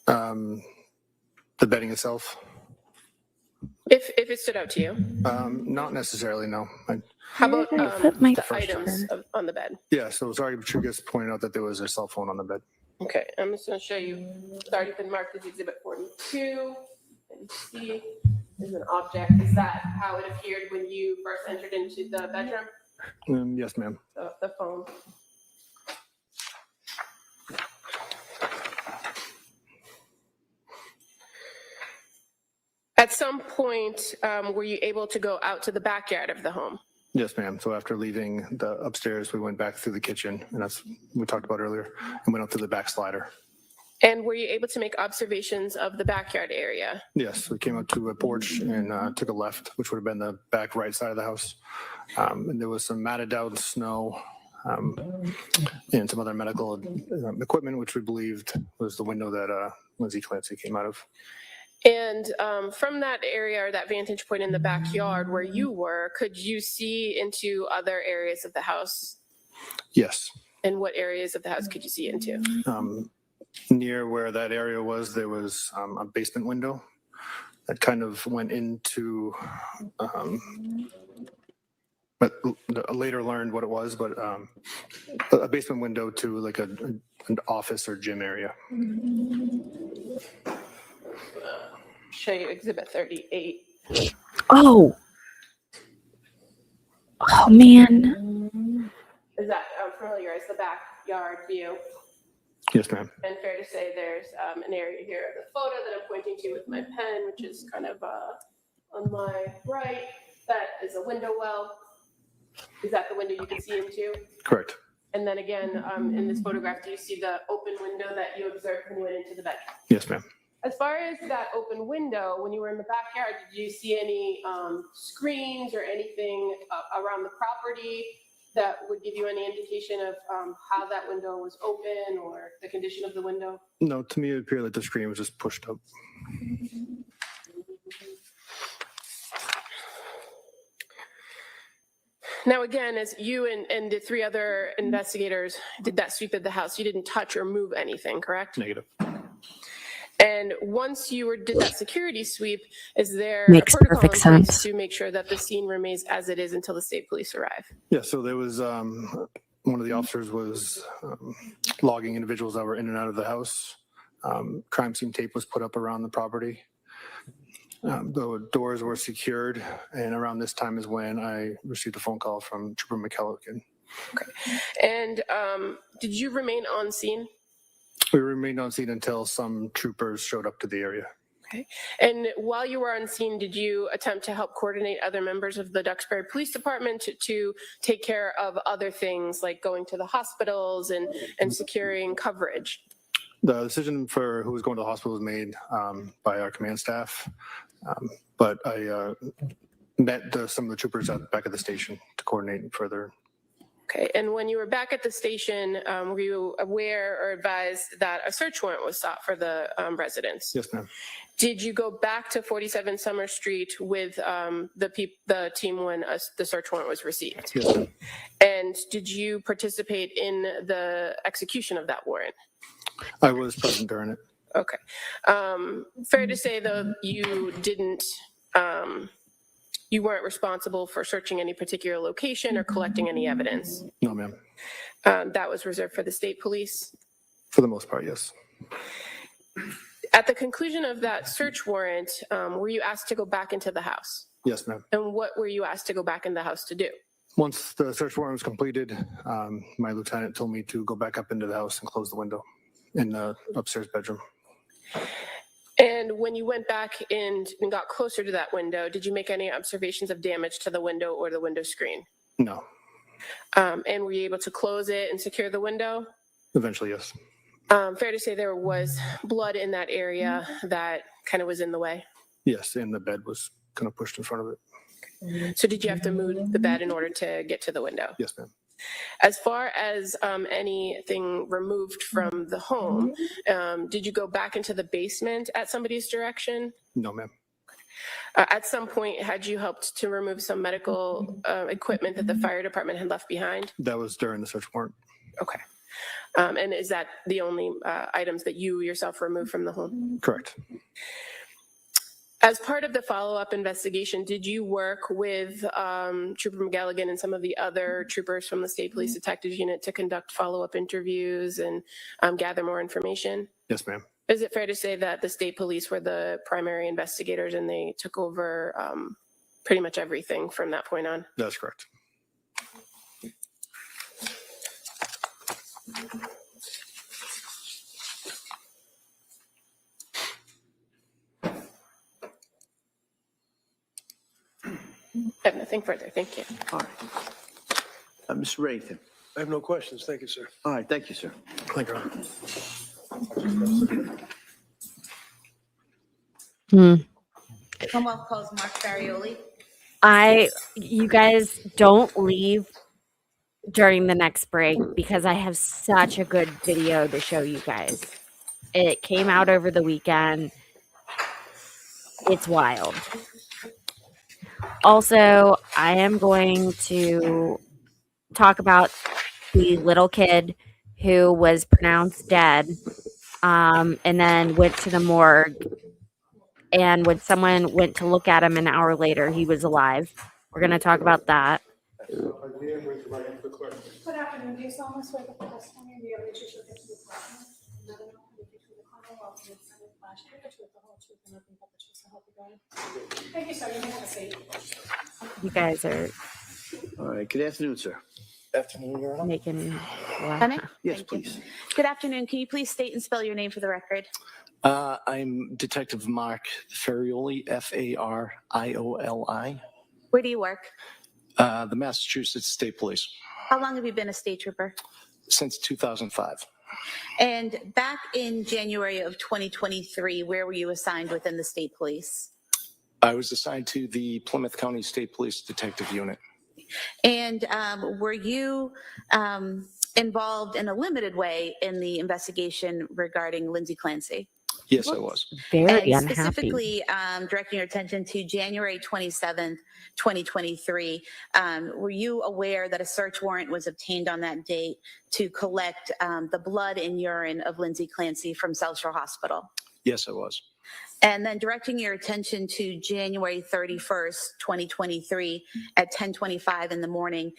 The bedding itself? If it stood out to you? Not necessarily, no. How about Where did I put my the items on the bed? Yeah, so Sergeant Rodriguez pointed out that there was a cell phone on the bed. Okay, I'm just going to show you. It's already been marked as Exhibit 42. And C is an object. Is that how it appeared when you first entered into the bedroom? Yes, ma'am. The phone. At some point, were you able to go out to the backyard of the home? Yes, ma'am. So after leaving the upstairs, we went back through the kitchen, and that's what we talked about earlier, and went up to the back slider. And were you able to make observations of the backyard area? Yes, we came out to a porch and took a left, which would have been the back right side of the house. And there was some matted down snow and some other medical equipment, which we believed was the window that Lindsay Clancy came out of. And from that area or that vantage point in the backyard where you were, could you see into other areas of the house? Yes. And what areas of the house could you see into? Near where that area was, there was a basement window that kind of went into, but I later learned what it was, but a basement window to like an office or gym area. Show you Exhibit 38. Oh man. Is that familiar as the backyard view? Yes, ma'am. And fair to say there's an area here of the photo that I'm pointing to with my pen, which is kind of on my right. That is a window well. Is that the window you can see into? Correct. And then again, in this photograph, do you see the open window that you observed when you went into the bedroom? Yes, ma'am. As far as that open window, when you were in the backyard, did you see any screens or anything around the property that would give you any indication of how that window was open or the condition of the window? No, to me it appeared like the screen was just pushed up. Now again, as you and the three other investigators did that sweep of the house, you didn't touch or move anything, correct? Negative. And once you did that security sweep, is there Makes a protocol perfect in place sense. to make sure that the scene remains as it is until the state police arrive? Yeah, so there was one of the officers was logging individuals that were in and out of the house. Crime scene tape was put up around the property. The doors were secured, and around this time is when I received a phone call from Trooper McKellican. Okay. And did you remain on scene? We remained on scene until some troopers showed up to the area. Okay. And while you were on scene, did you attempt to help coordinate other members of the Duxbury Police Department to take care of other things like going to the hospitals and securing coverage? The decision for who was going to the hospital was made by our command staff, but I met some of the troopers at the back of the station to coordinate further. Okay, and when you were back at the station, were you aware or advised that a search warrant was sought for the residence? Yes, ma'am. Did you go back to 47 Summer Street with the team when the search warrant was received? Yes, ma'am. And did you participate in the execution of that warrant? I was present during it. Okay. Fair to say, though, you didn't, you weren't responsible for searching any particular location or collecting any evidence? No, ma'am. That was reserved for the state police? For the most part, yes. At the conclusion of that search warrant, were you asked to go back into the house? Yes, ma'am. And what were you asked to go back in the house to do? Once the search warrant was completed, my lieutenant told me to go back up into the house and close the window in the upstairs bedroom. And when you went back and got closer to that window, did you make any observations of damage to the window or the window screen? No. And were you able to close it and secure the window? Eventually, yes. Fair to say there was blood in that area that kind of was in the way? Yes, and the bed was kind of pushed in front of it. So did you have to move the bed in order to get to the window? Yes, ma'am. As far as anything removed from the home, did you go back into the basement at somebody's direction? No, ma'am. At some point, had you helped to remove some medical equipment that the fire department had left behind? That was during the search warrant. Okay. And is that the only items that you yourself removed from the home? Correct. As part of the follow-up investigation, did you work with Trooper McGilligan and some of the other troopers from the State Police Detectives Unit to conduct follow-up interviews and gather more information? Yes, ma'am. Is it fair to say that the state police were the primary investigators and they took over pretty much everything from that point on? That's correct. I have nothing further. Thank you. All right. Mr. Rathan. I have no questions. Thank you, sir. All right, thank you, sir. Thank you. Commonwealth calls Mark Farioli. You guys don't leave during the next break because I have such a good video to show you guys. It came out over the weekend. It's wild. Also, I am going to talk about the little kid who was pronounced dead and then went to the morgue. And when someone went to look at him an hour later, he was alive. We're going to talk about that. Good afternoon. Do you solemnly swear that the testimony of the evidence you shall give to the Commonwealth, nothing else will be true to the Commonwealth, and the Senate flash the truth, the whole truth, and nothing but the truth, so help you God? Thank you, sir. You may have a seat. You guys are All right, good afternoon, sir. Afternoon, Your Honor. making Honey? Yes, Thank you. please. Good afternoon. Can you please state and spell your name for the record? I'm Detective Mark Farioli, Farioli. Where do you work? The Massachusetts State Police How long have you been a state trooper? since 2005. And back in January of 2023, where were you assigned within the state police? I was assigned to the Plymouth County State Police Detective Unit. And were you involved in a limited way in the investigation regarding Lindsay Clancy? Yes, I was. very And unhappy. specifically directing your attention to January 27th, 2023, were you aware that a search warrant was obtained on that date to collect the blood and urine of Lindsay Clancy from South Shore Hospital? Yes, I was. And then directing your attention to January 31st, 2023 at 10:25 in the morning,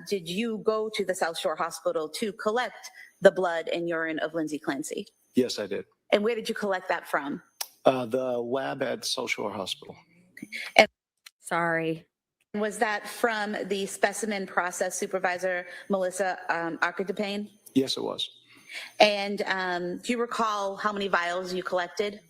did you go to the South Shore Hospital to collect the blood and urine of Lindsay Clancy? Yes, I did. And where did you collect that from? The lab at South Shore Hospital. And Sorry. was that from the specimen process supervisor, Melissa Arcadepane? Yes, it was. And do you recall how many vials you collected?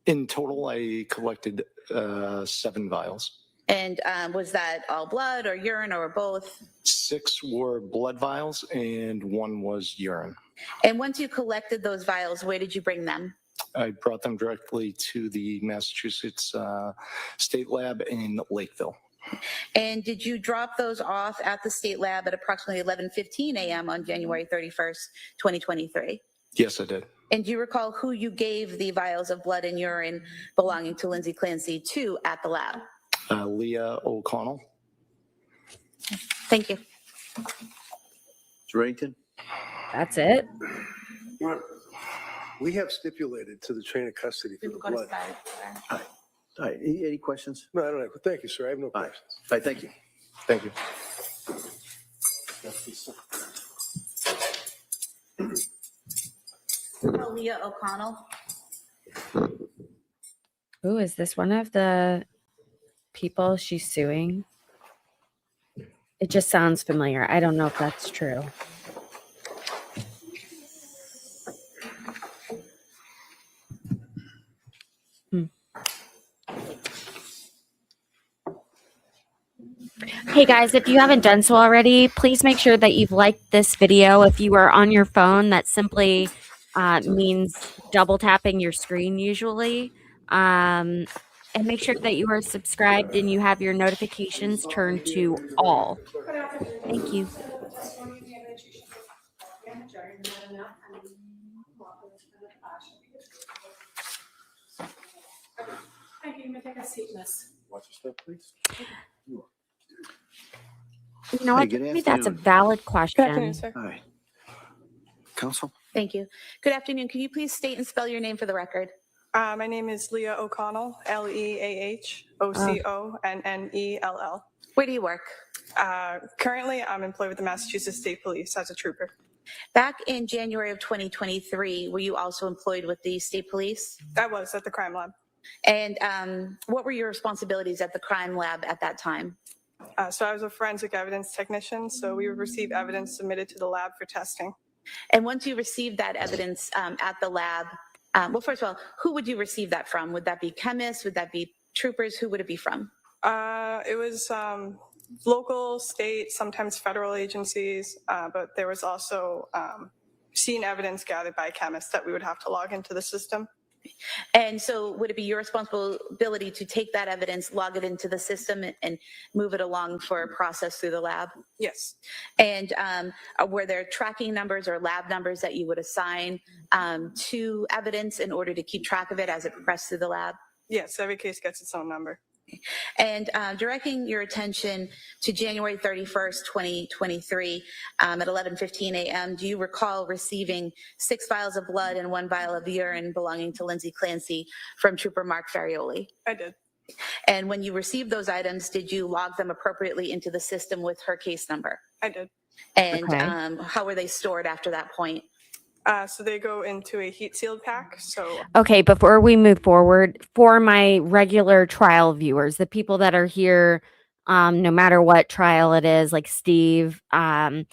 In total, I collected 7 vials. And was that all blood or urine or both? 6 were blood vials and 1 was urine. And once you collected those vials, where did you bring them? I brought them directly to the Massachusetts State Lab in Lakeville. And did you drop those off at the state lab at approximately 11:15 a.m. on January 31st, 2023? Yes, I did. And do you recall who you gave the vials of blood and urine belonging to Lindsay Clancy to at the lab? Leah O'Connell. Thank you. Mr. Rathan? That's it. We have stipulated to the chain of custody for the blood. All right, any questions? No, I don't have. Thank you, sir. I have no All right, questions. all right, thank you. Thank you. Leah O'Connell. Ooh, is this one of the people she's suing? It just sounds familiar. I don't know if that's true. Hey guys, if you haven't done so already, please make sure that you've liked this video. If you are on your phone, that simply means double tapping your screen usually. And make sure that you are subscribed and you have your notifications turned to all. Thank you. Thank you. You may take Have a seat, miss. Watch your step, please. You know what? Hey, good Maybe that's a afternoon. valid Good afternoon, question. sir. All right. Counsel? Thank you. Good afternoon. Can you please state and spell your name for the record? My name is Leah O'Connell, Leahoconnell. Where do you work? Currently, I'm employed with the Massachusetts State Police as a trooper. Back in January of 2023, were you also employed with the state police? I was at the crime lab. And what were your responsibilities at the crime lab at that time? So I was a forensic evidence technician, so we would receive evidence submitted to the lab for testing. And once you received that evidence at the lab, well, first of all, who would you receive that from? Would that be chemists? Would that be troopers? Who would it be from? It was local, state, sometimes federal agencies, but there was also scene evidence gathered by chemists that we would have to log into the system. And so would it be your responsibility to take that evidence, log it into the system, and move it along for a process through the lab? Yes. And were there tracking numbers or lab numbers that you would assign to evidence in order to keep track of it as it progressed through the lab? Yes, every case gets its own number. And directing your attention to January 31st, 2023 at 11:15 a.m., do you recall receiving 6 vials of blood and 1 vial of urine belonging to Lindsay Clancy from Trooper Mark Farioli? I did. And when you received those items, did you log them appropriately into the system with her case number? I did. And Okay. how were they stored after that point? So they go into a heat sealed pack. So Okay, before we move forward, for my regular trial viewers, the people that are here, no matter what trial it is, like Steve, there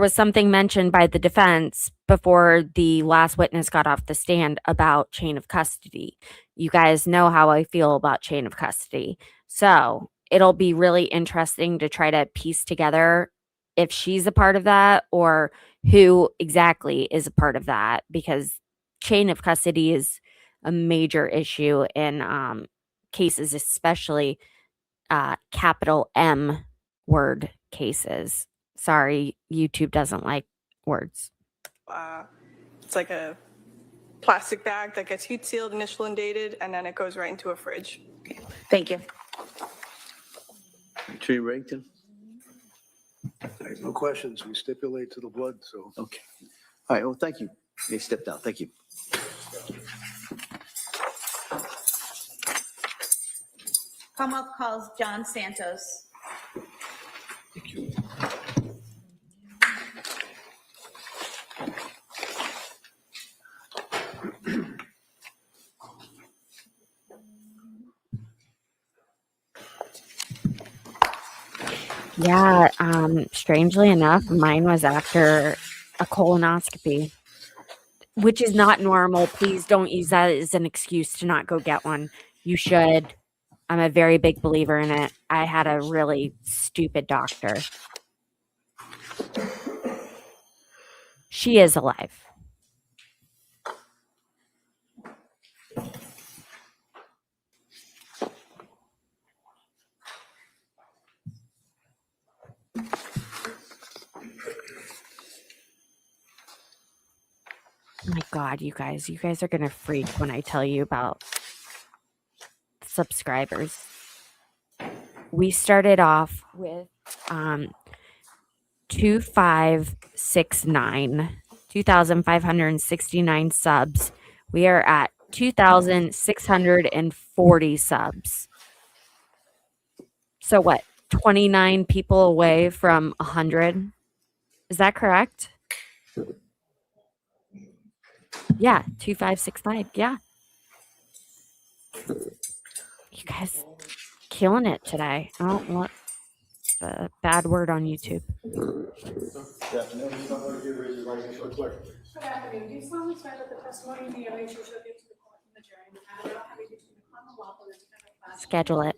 was something mentioned by the defense before the last witness got off the stand about chain of custody. You guys know how I feel about chain of custody. So it'll be really interesting to try to piece together if she's a part of that or who exactly is a part of that, because chain of custody is a major issue in cases, especially capital M word cases. Sorry, YouTube doesn't like words. it's like a plastic bag that gets heat sealed, initial and dated, and then it goes right into a fridge. Thank you. Attorney Reddington? There's no questions. We stipulate to the blood, so. Okay. All right, well, thank you. They stepped down. Thank you. Commonwealth calls John Santos. Yeah, strangely enough, mine was after a colonoscopy, which is not normal. Please don't use that as an excuse to not go get one. You should. I'm a very big believer in it. I had a really stupid doctor. She is alive. Oh my God, you guys are going to freak when I tell you about subscribers. We started off with 2,569 subs. We are at 2,640 subs. So what, 29 people away from 100? Is that correct? Yeah, 2,565. Yeah. You guys killing it today. Oh, what? A bad word on YouTube. Good afternoon. Do you solemnly swear that the testimony in the evidence you shall give to the court and the jury in the matter not having between the Commonwealth and the defendant class? Schedule it.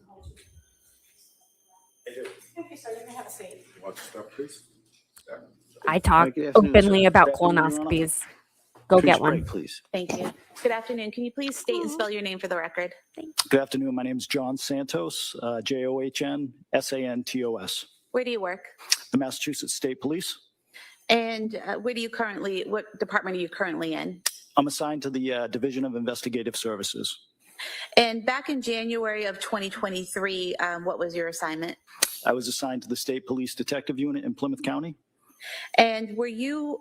Thank you, sir. You may have a seat. Watch your step, please. I talk Good afternoon, openly sir. about Good afternoon, Your Honor. colonoscopies. Go Attorney get one. Sprague, please. Thank you. Good afternoon. Can you please state and spell your name for the record? Good afternoon. My name is John Santos, JOHNSANTOS. Where do you work? The Massachusetts State Police. And what department are you currently in? I'm assigned to the Division of Investigative Services. And back in January of 2023, what was your assignment? I was assigned to the State Police Detective Unit in Plymouth County. And were you,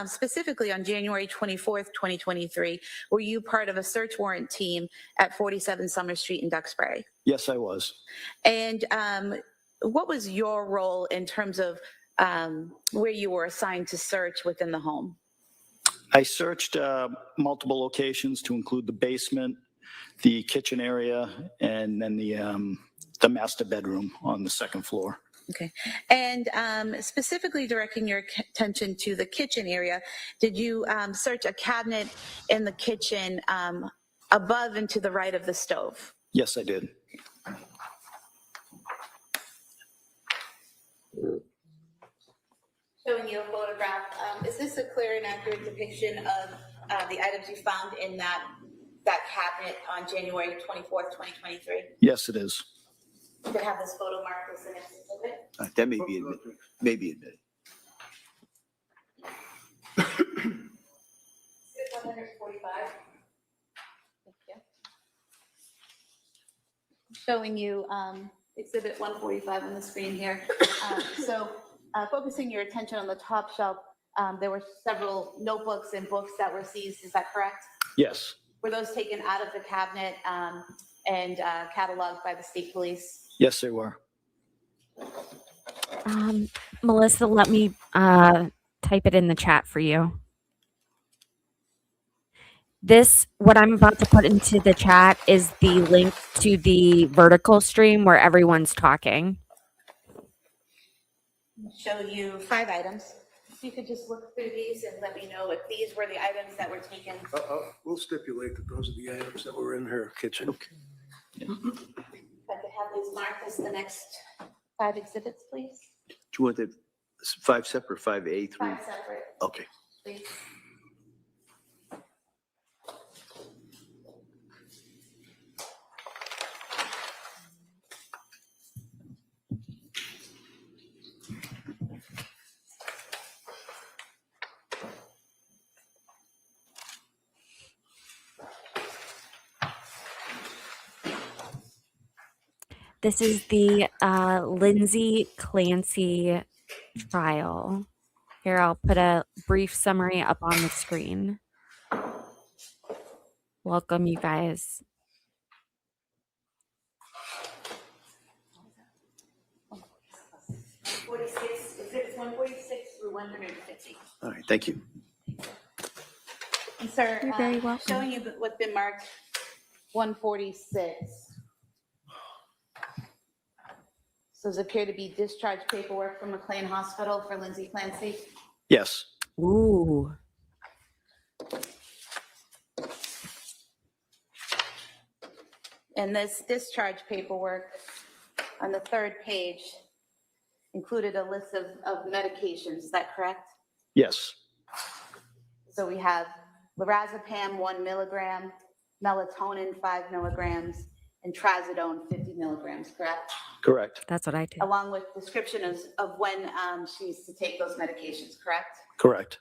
specifically on January 24th, 2023, were you part of a search warrant team at 47 Summer Street in Duxbury? Yes, I was. And what was your role in terms of where you were assigned to search within the home? I searched multiple locations to include the basement, the kitchen area, and then the master bedroom on the second floor. Okay. And specifically directing your attention to the kitchen area, did you search a cabinet in the kitchen above and to the right of the stove? Yes, I did. Showing you a photograph. Is this a clear and accurate depiction of the items you found in that cabinet on January 24th, 2023? Yes, it is. You could have this photo marked as the next exhibit. That may be admitted. Maybe admitted. 145. Thank you. Showing you exhibit 145 on the screen here. Focusing your attention on the top shelf, there were several notebooks and books that were seized. Is that correct? Yes. Were those taken out of the cabinet and cataloged by the state police? Yes, they were. Melissa, let me type it in the chat for you. What I'm about to put into the chat is the link to the vertical stream where everyone's talking. I'll show you 5 items. If you could just look through these and let me know if these were the items that were taken. We'll stipulate that those are the items that were in her kitchen. Okay. Yeah. If I could have these marked as the next 5 exhibits, please. Do you want the 5 separate, 5A through? 5 separate, Okay. please. This is the Lindsay Clancy trial. Here, I'll put a brief summary up on the screen. Welcome, you guys. Exhibits 146 through 150. All right. Thank you. And sir, You're very welcome. showing you what's been marked 146. So does it appear to be discharge paperwork from McLean Hospital for Lindsay Clancy? Yes. Ooh. And this discharge paperwork on the 3rd page included a list of medications. Is that correct? Yes. So we have lorazepam 1 milligram, melatonin 5 milligrams, and trazodone 50 milligrams, correct? Correct. That's what I did. Along with description of when she needs to take those medications, correct? Correct.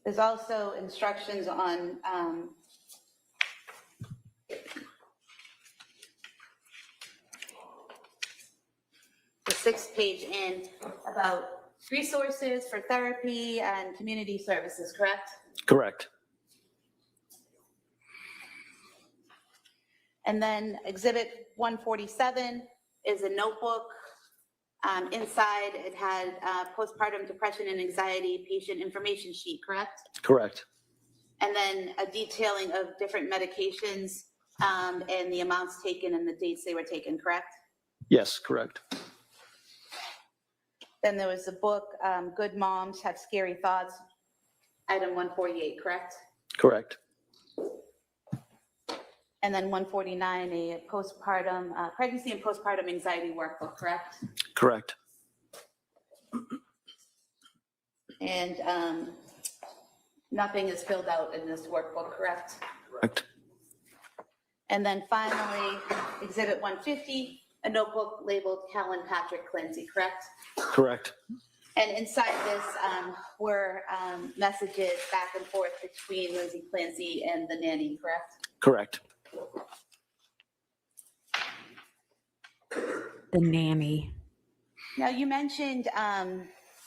There's also instructions on the 6th page in about resources for therapy and community services, correct? Correct. And then exhibit 147 is a notebook. Inside, it had postpartum depression and anxiety patient information sheet, correct? Correct. And then a detailing of different medications and the amounts taken and the dates they were taken, correct? Yes, correct. Then there was a book, Good Moms Have Scary Thoughts, item 148, correct? Correct. And then 149, a postpartum, pregnancy and postpartum anxiety workbook, correct? Correct. And nothing is filled out in this workbook, correct? Correct. And then finally, exhibit 150 a notebook labeled Helen Patrick Clancy, correct? Correct. And inside this were messages back and forth between Lindsay Clancy and the nanny, correct? Correct. The nanny. Now, you mentioned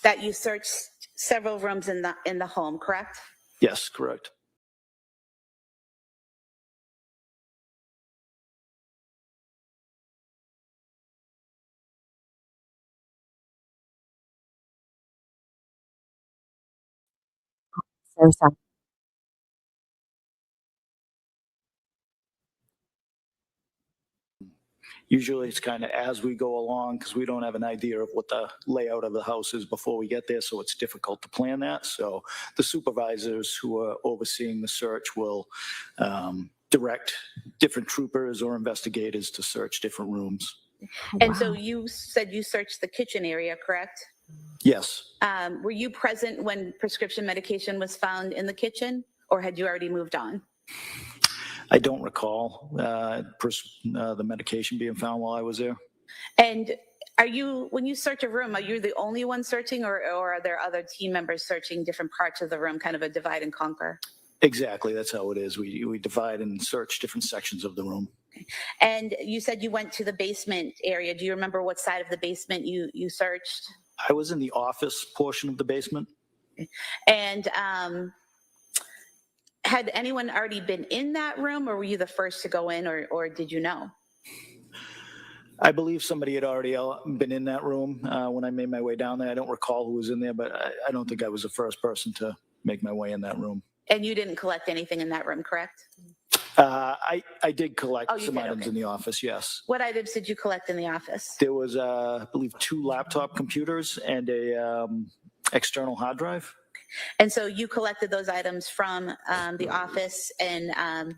that you searched several rooms in the home, correct? Yes, correct. So sorry. Usually it's kind of as we go along because we don't have an idea of what the layout of the house is before we get there, so it's difficult to plan that. So the supervisors who are overseeing the search will direct different troopers or investigators to search different rooms. And so you said you searched the kitchen area, correct? Yes. Were you present when prescription medication was found in the kitchen, or had you already moved on? I don't recall the medication being found while I was there. And when you search a room, are you the only one searching, or are there other team members searching different parts of the room, kind of a divide and conquer? Exactly, that's how it is. We divide and search different sections of the room. Okay. And you said you went to the basement area. Do you remember what side of the basement you searched? I was in the office portion of the basement. Okay. And had anyone already been in that room, or were you the first to go in, or did you know? I believe somebody had already been in that room when I made my way down there. I don't recall who was in there, but I don't think I was the first person to make my way in that room. And you didn't collect anything in that room, correct? I did collect some did? items Okay. in the office, yes. What items did you collect in the office? There was, I believe, 2 laptop computers and a external hard drive. And so you collected those items from the office. And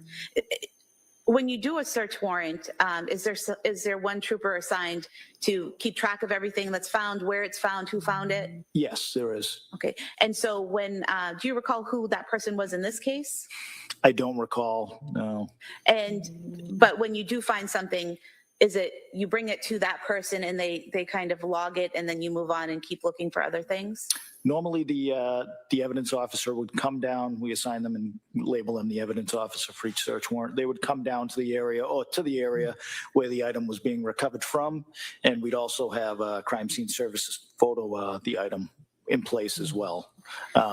when you do a search warrant, is there one trooper assigned to keep track of everything that's found, where it's found, who found it? Yes, there is. Okay. And so do you recall who that person was in this case? I don't recall, no. But when you do find something, is it you bring it to that person and they kind of log it and then you move on and keep looking for other things? Normally, the evidence officer would come down. We assign them and label them the evidence officer for each search warrant. They would come down to the area where the item was being recovered from, and we'd also have crime scene services photo the item in place as well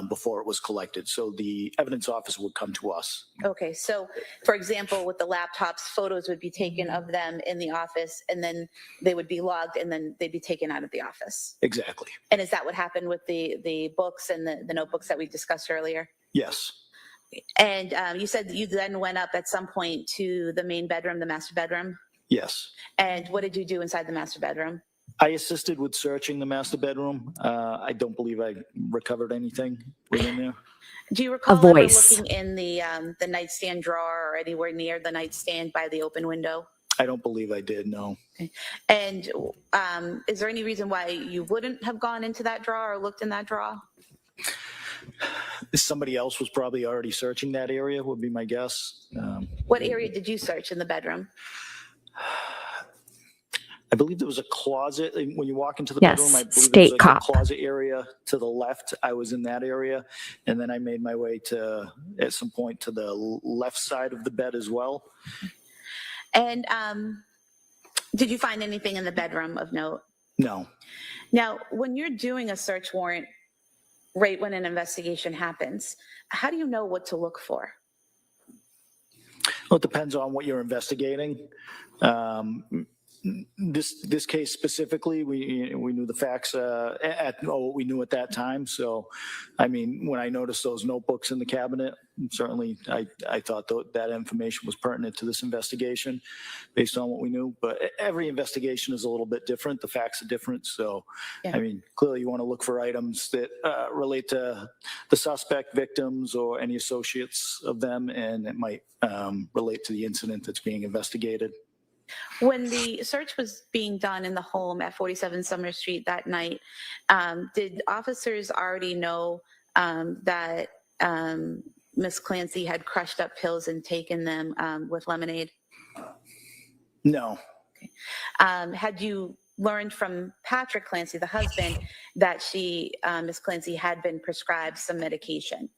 before it was collected. So the evidence officer would come to us. Okay, so for example, with the laptops, photos would be taken of them in the office, and then they would be logged, and then they'd be taken out of the office. Exactly. And is that what happened with the books and the notebooks that we discussed earlier? Yes. And you said that you then went up at some point to the main bedroom, the master bedroom? Yes. And what did you do inside the master bedroom? I assisted with searching the master bedroom. I don't believe I recovered anything within there. Do you recall ever looking in the nightstand drawer or anywhere near the nightstand by the open window? I don't believe I did, no. Okay. And is there any reason why you wouldn't have gone into that drawer or looked in that drawer? Somebody else was probably already searching that area, would be my guess. What area did you search in the bedroom? I believe there was a closet. When you walk into the Yes, bedroom, I believe state there was cop. a closet area to the left. I was in that area. And then I made my way at some point to the left side of the bed as well. And did you find anything in the bedroom of note? No. Now, when you're doing a search warrant, right when an investigation happens, how do you know what to look for? Well, it depends on what you're investigating. This case specifically, we knew the facts what we knew at that time. So, I mean, when I noticed those notebooks in the cabinet, certainly I thought that information was pertinent to this investigation based on what we knew. But every investigation is a little bit different. The facts are different. So, Yeah. I mean, clearly you want to look for items that relate to the suspect, victims, or any associates of them, and it might relate to the incident that's being investigated. When the search was being done in the home at 47 Summer Street that night, did officers already know that Miss Clancy had crushed up pills and taken them with lemonade? No. Had you learned from Patrick Clancy, the husband, that she, Ms. Clancy, had been prescribed some medication?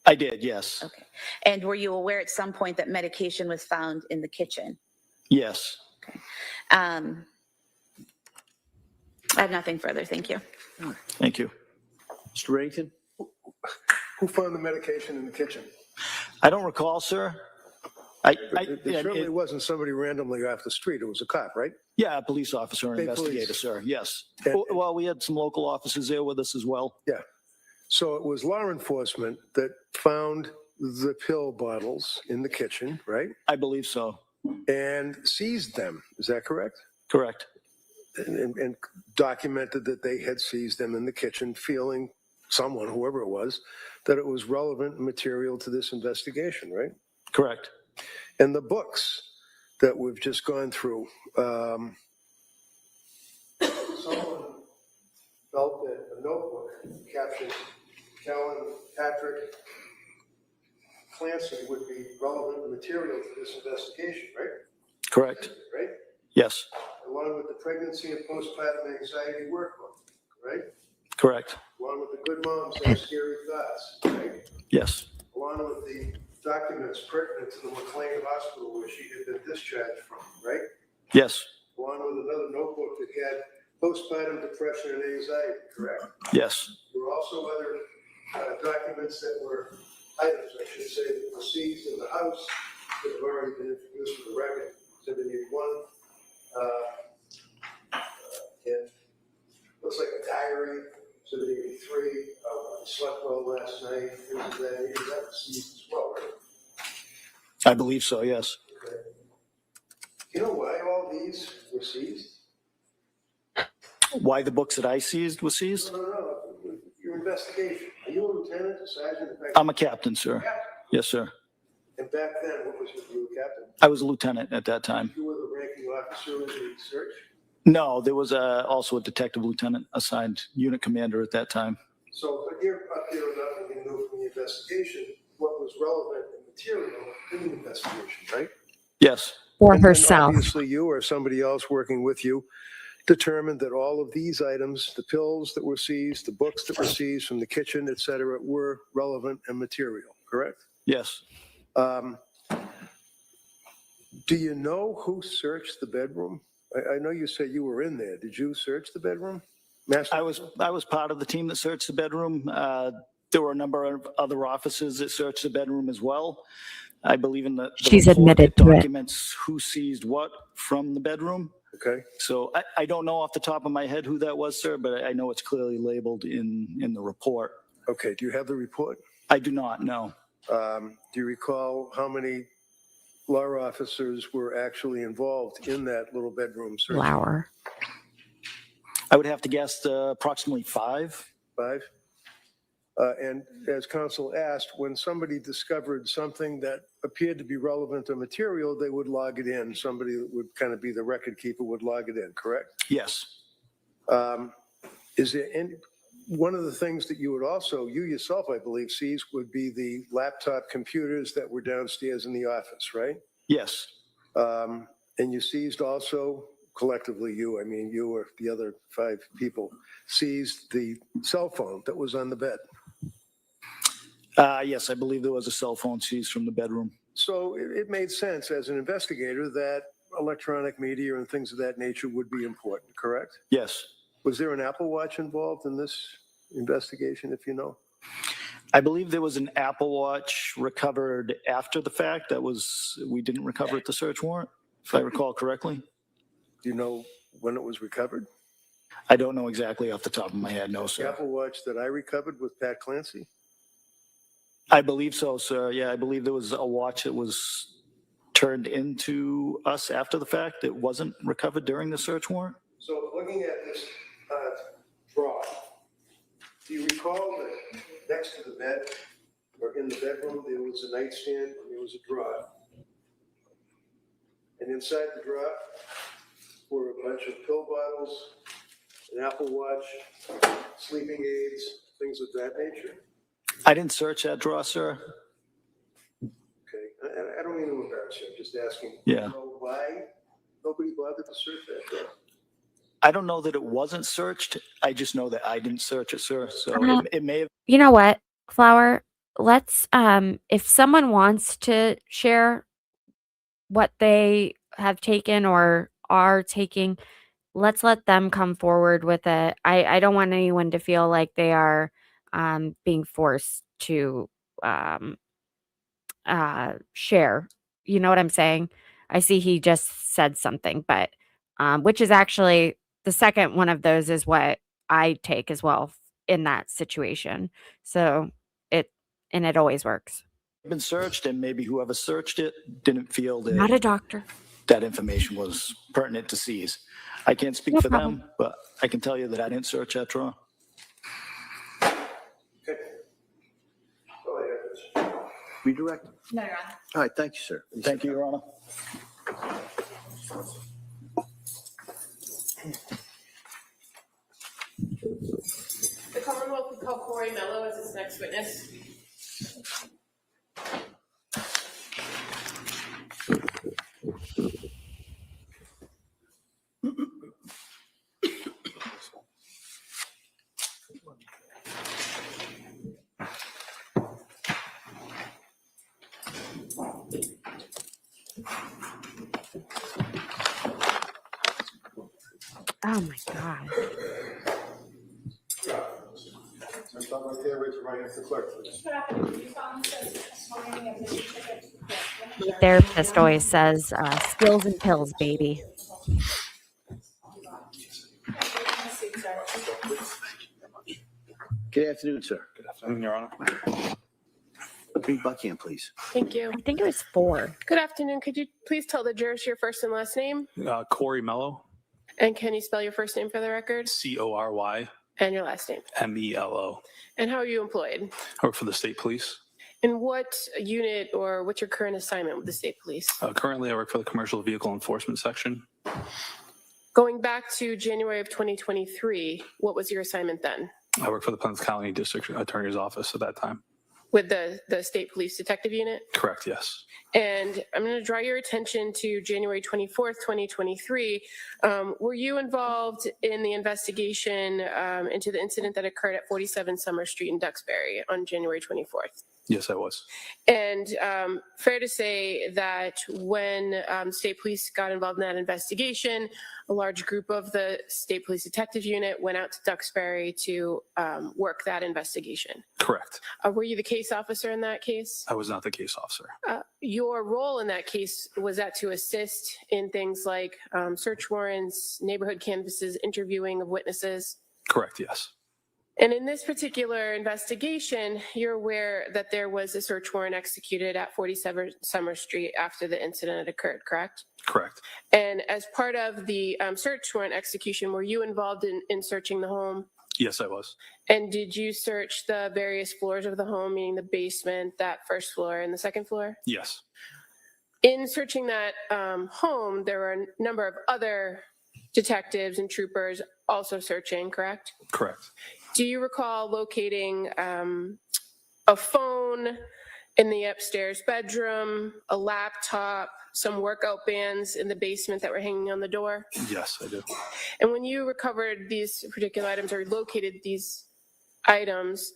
I did, yes. Okay. And were you aware at some point that medication was found in the kitchen? Yes. I have nothing further. Thank you. Thank you. Mr. Reddington? Who found the medication in the kitchen? I don't recall, sir. It certainly wasn't somebody randomly off the street. It was a cop, right? Yeah, a police officer and State investigator, police. sir. Yes. And- Well, we had some local officers there with us as well. Yeah. So it was law enforcement that found the pill bottles in the kitchen, right? I believe so. And seized them. Is that correct? Correct. And documented that they had seized them in the kitchen, feeling someone, whoever it was, that it was relevant material to this investigation, right? Correct. And the books that we've just gone through, someone felt that a notebook captioned Kellen Patrick Clancy would be relevant material to this investigation, right? Correct. Right? Yes. Along with the pregnancy and postpartum anxiety workbook, right? Correct. Along with the good moms and scary thoughts, right? Yes. Along with the documents pertinent to the McLean Hospital where she had been discharged from, right? Yes. Along with another notebook that had postpartum depression and anxiety, correct? Yes. There were also other documents that were items, I should say, that were seized in the house that have already been introduced for the record. Exhibit 81. And looks like a diary. Exhibit 83. I slept well last night. Things of that nature. That was seized as well, right? I believe so, yes. Okay. You know why all these were seized? Why the books that I seized were seized? No. Your investigation. Are you a lieutenant, a sergeant? I'm a captain, sir. Yes, sir. And back then, what was you a captain? I was a lieutenant at that time. You were the ranking officer in the search? No, there was also a detective lieutenant assigned unit commander at that time. So, but you're up there enough and you knew from the investigation what was relevant and material in the investigation, right? Yes. For And then herself. obviously, you or somebody else working with you determined that all of these items, the pills that were seized, the books that were seized from the kitchen, et cetera, were relevant and material, correct? Yes. Do you know who searched the bedroom? I know you said you were in there. Did you search the bedroom? I was part of the team that searched the bedroom. There were a number of other officers that searched the bedroom as well. I believe in the She's report admitted that to it. documents who seized what from the bedroom. Okay. So I don't know off the top of my head who that was, sir, but I know it's clearly labeled in the report. Okay. Do you have the report? I do not know. Do you recall how many law officers were actually involved in that little bedroom search? Flower. I would have to guess approximately 5. 5? And as counsel asked, when somebody discovered something that appeared to be relevant to material, they would log it in. Somebody that would kind of be the record keeper would log it in, correct? Yes. Is there any, one of the things that you would also, you yourself, I believe, seize would be the laptop computers that were downstairs in the office, right? Yes. And you seized also, collectively you, I mean, you or the other 5 people, seized the cell phone that was on the bed. Yes, I believe there was a cell phone seized from the bedroom. So it made sense as an investigator that electronic media and things of that nature would be important, correct? Yes. Was there an Apple Watch involved in this investigation, if you know? I believe there was an Apple Watch recovered after the fact. We didn't recover at the search warrant, if I recall correctly. Do you know when it was recovered? I don't know exactly off the top of my head, no, The sir. Apple Watch that I recovered with Pat Clancy? I believe so, sir. Yeah, I believe there was a watch that was turned into us after the fact. It wasn't recovered during the search warrant. So looking at this drawer, do you recall that next to the bed or in the bedroom, there was a nightstand and there was a drawer? And inside the drawer were a bunch of pill bottles, an Apple Watch, sleeping aids, things of that nature? I didn't search that drawer, sir. Okay, I don't mean to embarrass you, I'm just asking. Yeah. Do you know why Nobody bothered to search that door? I don't know that it wasn't searched. I just know that I didn't search it, sir. So it may have. You know what, Flower? Let's if someone wants to share what they have taken or are taking, let's let them come forward with it. I don't want anyone to feel like they are being forced to share. You know what I'm saying? I see he just said something, but which is actually the second one of those is what I take as well in that situation. So it always works. Been searched, and maybe whoever searched it didn't feel that Not a doctor. that information was pertinent to seize. I can't speak No for problem. them, but I can tell you that I didn't search that drawer. Redirect. No, Your Honor. All right, thank you, sir. Thank you, Your Honor. The Commonwealth would call Corey Mello as its next witness. Oh my God. Stop right there, raise your right hand to the clerk, please. My therapist always says skills and pills, baby. Good afternoon, sir. Good afternoon, Your Honor. Bring Buckingham, please. Thank you. I think it was 4. Good afternoon. Could you please tell the jurors your first and last name? Corey Mello, And can you spell your first name for the record? CORY And your last name? MELO. And how are you employed? I work for the state police. In what unit or what's your current assignment with the state police? Currently, I work for the commercial vehicle enforcement section. Going back to January of 2023, what was your assignment then? I work for the Plymouth County District Attorney's Office at that time. With the state police detective unit? Correct, yes. And I'm going to draw your attention to January 24th, 2023. Were you involved in the investigation into the incident that occurred at 47 Summer Street in Duxbury on January 24th? Yes, I was. And fair to say that when state police got involved in that investigation, a large group of the state police detective unit went out to Duxbury to work that investigation. Correct. Were you the case officer in that case? I was not the case officer. Your role in that case, was that to assist in things like search warrants, neighborhood canvasses, interviewing of witnesses? Correct, yes. And in this particular investigation, you're aware that there was a search warrant executed at 47 Summer Street after the incident had occurred, correct? Correct. And as part of the search warrant execution, were you involved in searching the home? Yes, I was. And did you search the various floors of the home, meaning the basement, that first floor, and the second floor? Yes. In searching that home, there were a number of other detectives and troopers also searching, correct? Correct. Do you recall locating a phone in the upstairs bedroom, a laptop, some workout bands in the basement that were hanging on the door? Yes, I do. And when you recovered these particular items or located these items,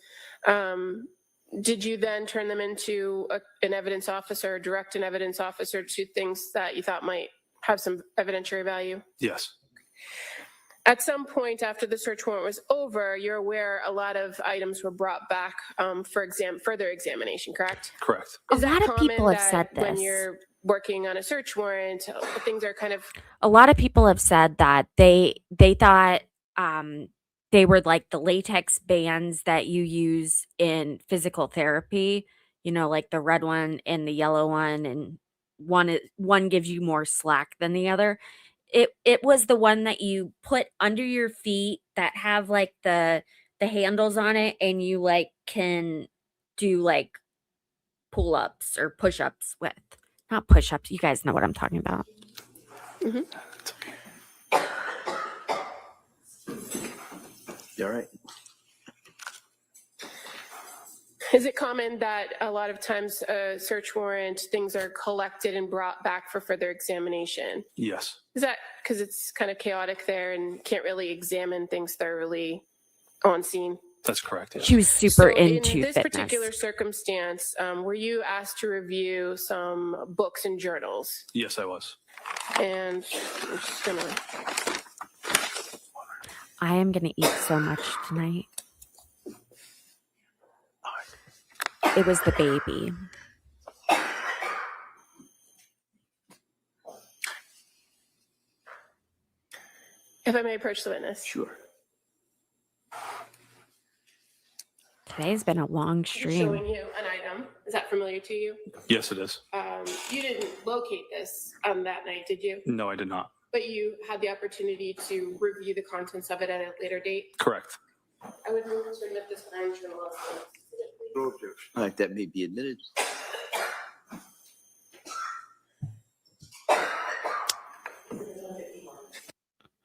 did you then turn them into an evidence officer, direct an evidence officer to things that you thought might have some evidentiary value? Yes. At some point after the search warrant was over, you're aware a lot of items were brought back for further examination, correct? Correct. Is A that lot of people common have that said when this. you're working on a search warrant, things are kind of A lot of people have said that they thought they were like the latex bands that you use in physical therapy, you know, like the red one and the yellow one, and one gives you more slack than the other. It was the one that you put under your feet that have like the handles on it, and you like can do like pull-ups or push-ups with. Not push-ups, you guys know what I'm talking about. You all right? Is it common that a lot of times a search warrant, things are collected and brought back for further examination? Yes, Is that because it's kind of chaotic there and can't really examine things thoroughly on scene? that's correct. Yes. She was super So into in this fitness. particular circumstance, were you asked to review some books and journals? Yes, I was. And I'm just gonna. I am going to eat so much tonight. It was the baby. If I may approach the witness. Sure. Today's been a long stream. Showing you an item. Is that familiar to you? Yes, it is. You didn't locate this that night, did you? No, I did not. But you had the opportunity to review the contents of it at a later date? Correct. I would move to admit this brown journal. All right, that may be admitted.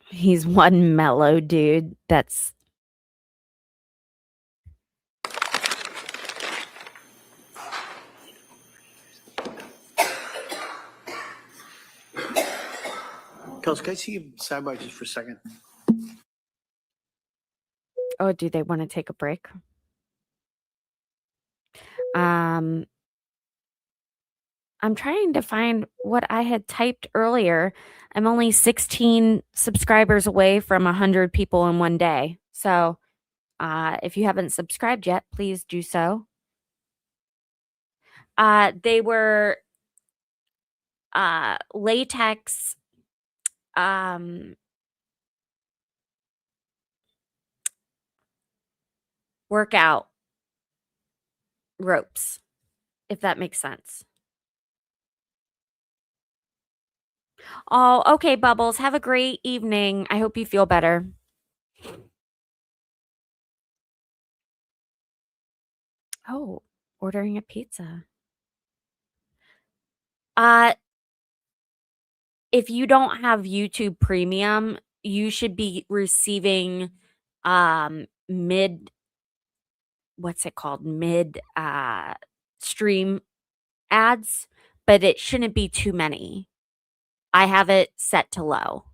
He's one mellow dude. That's Kelsey, can I see you sidebar just for a second? oh, do they want to take a break? I'm trying to find what I had typed earlier. I'm only 16 subscribers away from 100 people in one day. So if you haven't subscribed yet, please do so. They were latex workout ropes, if that makes sense. Oh, okay, Bubbles. Have a great evening. I hope you feel better. Oh, ordering a pizza. If you don't have YouTube Premium, you should be receiving mid stream ads, but it shouldn't be too many. I have it set to low.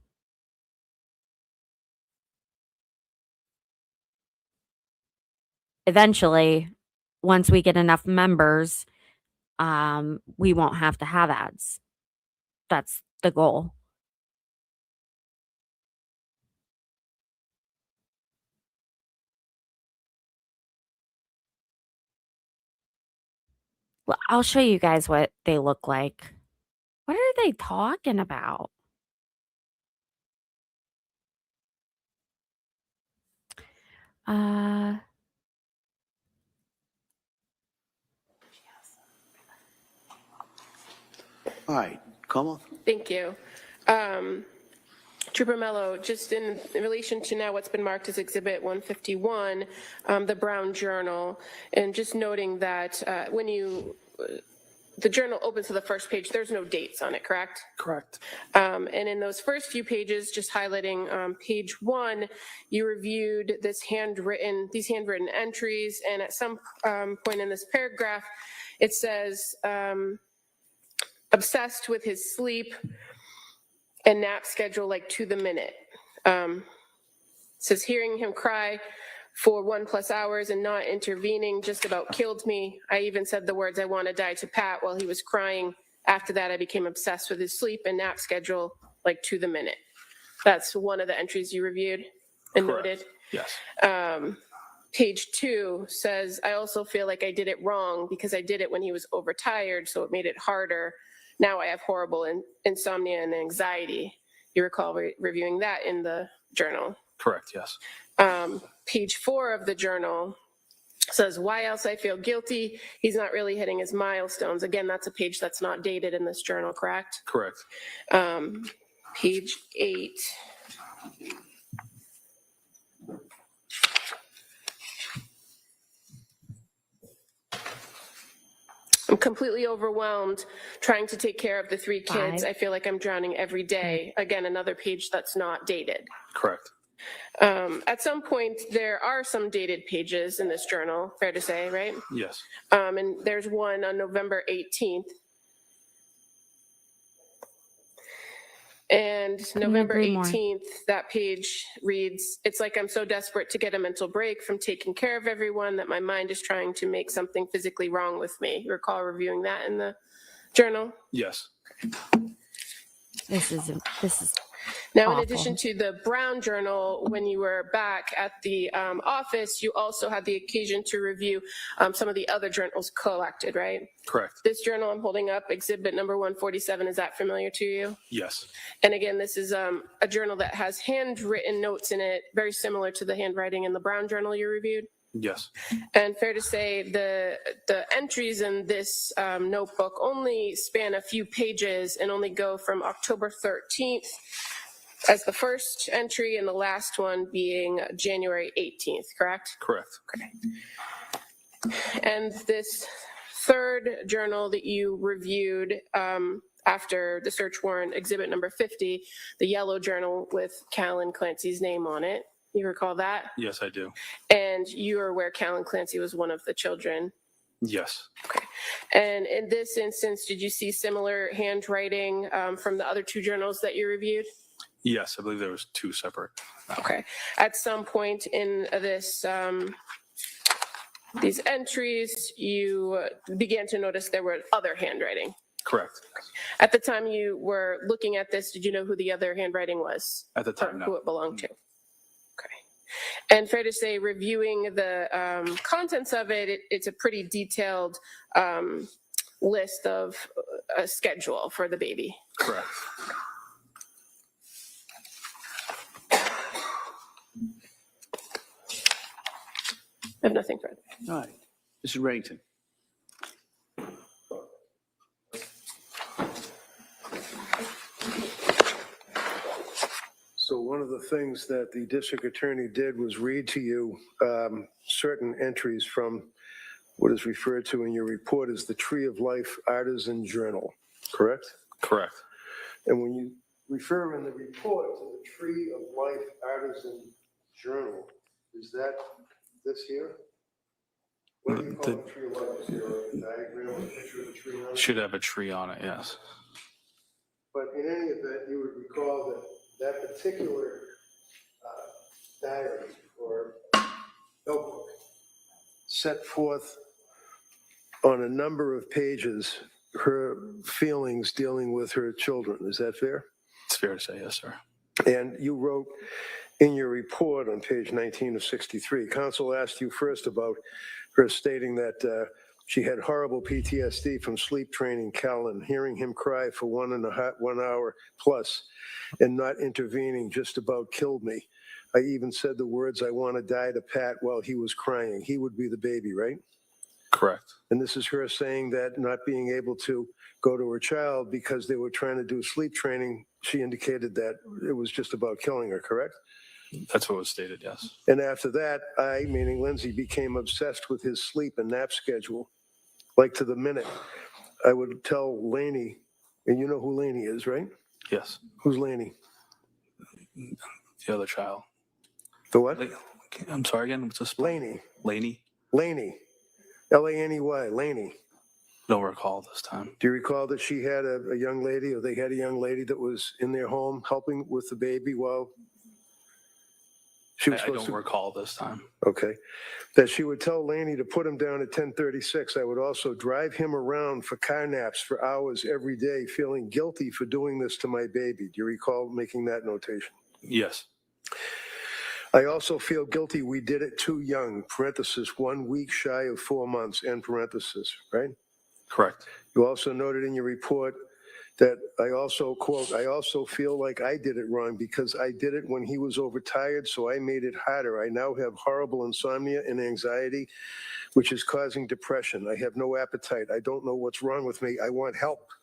Eventually, once we get enough members, we won't have to have ads. That's the goal. Well, I'll show you guys what they look like. What are they talking about? All right, Como. Thank you. Trooper Mello, just in relation to now what's been marked as Exhibit 151, the Brown Journal, and just noting that when the journal opens to the first page, there's no dates on it, correct? Correct. And in those first few pages, just highlighting page 1, you reviewed these handwritten entries, and at some point in this paragraph, it says, obsessed with his sleep and nap schedule like to the minute. Says hearing him cry for 1+ hours and not intervening just about killed me. I even said the words, "I want to die" to Pat while he was crying. After that, I became obsessed with his sleep and nap schedule like to the minute. That's one of the entries you reviewed and noted. Yes. Page 2 says, I also feel like I did it wrong because I did it when he was overtired, so it made it harder. Now I have horrible insomnia and anxiety. You recall reviewing that in the journal. Correct, yes. Page 4 of the journal says, why else I feel guilty? He's not really hitting his milestones. Again, that's a page that's not dated in this journal, correct? Correct. Page 8. I'm completely overwhelmed trying to take care of the 3 kids. I feel like I'm drowning every day. Again, another page that's not dated. Correct. At some point, there are some dated pages in this journal, fair to say, right? Yes. And there's one on November 18th. And November agree more. 18th, that page reads, "It's like I'm so desperate to get a mental break from taking care of everyone that my mind is trying to make something physically wrong with me." You recall reviewing that in the journal? Yes. This is Now, in awful. addition to the Brown Journal, when you were back at the office, you also had the occasion to review some of the other journals collected, right? Correct. This journal I'm holding up, exhibit number 147, is that familiar to you? Yes. And again, this is a journal that has handwritten notes in it, very similar to the handwriting in the Brown Journal you reviewed. Yes. And fair to say, the entries in this notebook only span a few pages and only go from October 13th as the first entry and the last one being January 18th, correct? Correct. Okay. And this third journal that you reviewed after the search warrant, exhibit number 50, the yellow journal with Callan Clancy's name on it. You recall that? Yes, I do. And you are aware Callan Clancy was one of the children. Yes. Okay. And in this instance, did you see similar handwriting from the other two journals that you reviewed? Yes, I believe there was two separate. Okay. At some point in this, these entries, you began to notice there were other handwriting. Correct. At the time you were looking at this, did you know who the other handwriting was? At the time, Or no. who it belonged to? And fair to say, reviewing the contents of it, it's a pretty detailed list of a schedule for the baby. Correct. I have nothing further. All right. Mrs. Reddington. So one of the things that the district attorney did was read to you certain entries from what is referred to in your report as the Tree of Life Artisan Journal, correct? Correct. And when you refer in the report to the Tree of Life Artisan Journal, is that this here? What do you call the Tree of Life? Is there a diagram or a picture of the tree on it? Should have a tree on it, yes. But in any event, you would recall that that particular diary or notebook set forth on a number of pages her feelings dealing with her children. Is that fair? It's fair to say, yes, sir. And you wrote in your report on page 19 of 63, counsel asked you first about her stating that she had horrible PTSD from sleep training Callan, hearing him cry for 1 hour plus and not intervening just about killed me. I even said the words, "I want to die" to Pat while he was crying. He would be the baby, right? Correct. And this is her saying that not being able to go to her child because they were trying to do sleep training, she indicated that it was just about killing her, correct? That's what was stated, yes. And after that, I, meaning Lindsay, became obsessed with his sleep and nap schedule. Like to the minute, I would tell Laney, and you know who Laney is, right? Yes. Who's Laney? The other child. The what? I'm sorry again. What's this? Laney. Laney. Laney. Laney. Laney. Don't recall this time. Do you recall that she had a young lady, or they had a young lady that was in their home helping with the baby while she was I supposed don't to? recall this time. Okay. That she would tell Laney to put him down at 10:36. I would also drive him around for car naps for hours every day, feeling guilty for doing this to my baby. Do you recall making that notation? Yes. I also feel guilty we did it too young, parenthesis, 1 week shy of 4 months, end parenthesis, right? Correct. You also noted in your report that I also, quote, "I also feel like I did it wrong because I did it when he was overtired, so I made it harder. I now have horrible insomnia and anxiety, which is causing depression. I have no appetite. I don't know what's wrong with me. I want help.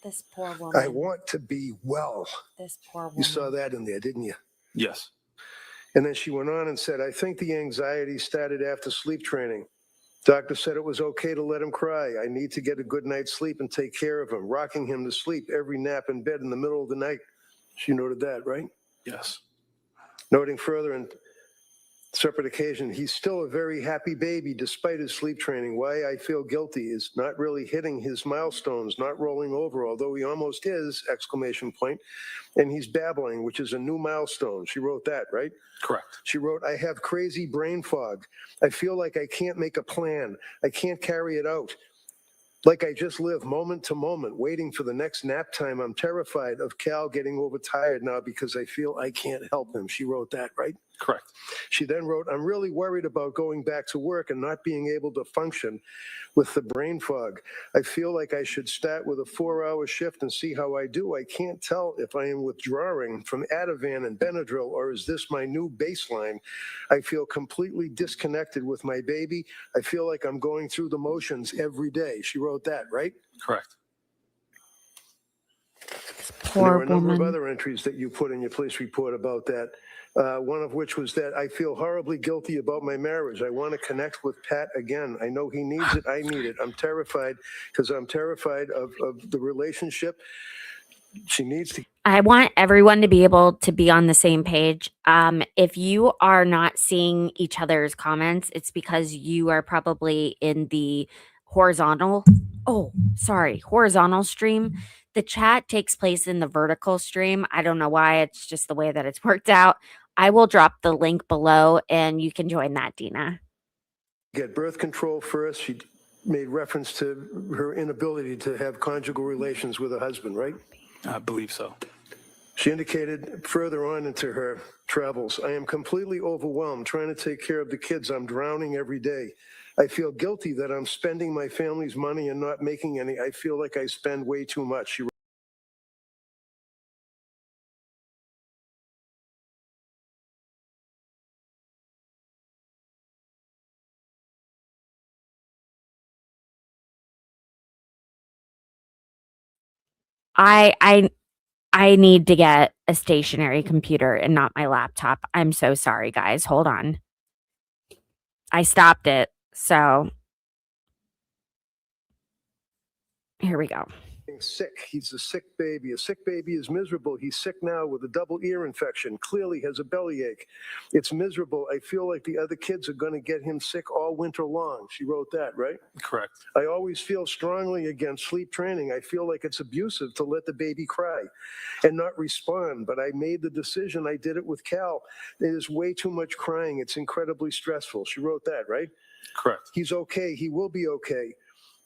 This poor woman. I want to be well." This poor woman. You saw that in there, didn't you? Yes. And then she went on and said, "I think the anxiety started after sleep training. Doctor said it was okay to let him cry. I need to get a good night's sleep and take care of him, rocking him to sleep every nap in bed in the middle of the night." She noted that, right? Yes. Noting further in separate occasion, he's still a very happy baby despite his sleep training. Why I feel guilty is not really hitting his milestones, not rolling over, although he almost is, exclamation point. And he's babbling, which is a new milestone. She wrote that, right? Correct. She wrote, I have crazy brain fog. I feel like I can't make a plan. I can't carry it out. Like I just live moment to moment, waiting for the next nap time. I'm terrified of Cal getting overtired now because I feel I can't help him. She wrote that, right? Correct. She then wrote, I'm really worried about going back to work and not being able to function with the brain fog. I feel like I should start with a 4-hour shift and see how I do. I can't tell if I am withdrawing from Ativan and Benadryl, or is this my new baseline? I feel completely disconnected with my baby. I feel like I'm going through the motions every day. She wrote that, right? Correct. And there were a number of other entries that you put in your police report about that. One of which was that I feel horribly guilty about my marriage. I want to connect with Pat again. I know he needs it. I need it. I'm terrified because I'm terrified of the relationship. She needs to. I want everyone to be able to be on the same page. If you are not seeing each other's comments, it's because you are probably in the horizontal stream. The chat takes place in the vertical stream. I don't know why. It's just the way that it's worked out. I will drop the link below and you can join that, Dina. Get birth control first. She made reference to her inability to have conjugal relations with her husband, right? I believe so. She indicated further on into her travels, I am completely overwhelmed trying to take care of the kids. I'm drowning every day. I feel guilty that I'm spending my family's money and not making any. I feel like I spend way too much. She I need to get a stationary computer and not my laptop. I'm so sorry, guys. Hold on. I stopped it. So here we go. sick. He's a sick baby. A sick baby is miserable. He's sick now with a double ear infection. Clearly has a bellyache. It's miserable. I feel like the other kids are going to get him sick all winter long. She wrote that, right? Correct. I always feel strongly against sleep training. I feel like it's abusive to let the baby cry and not respond. But I made the decision. I did it with Cal. It is way too much crying. It's incredibly stressful. She wrote that, right? Correct. He's okay. He will be okay.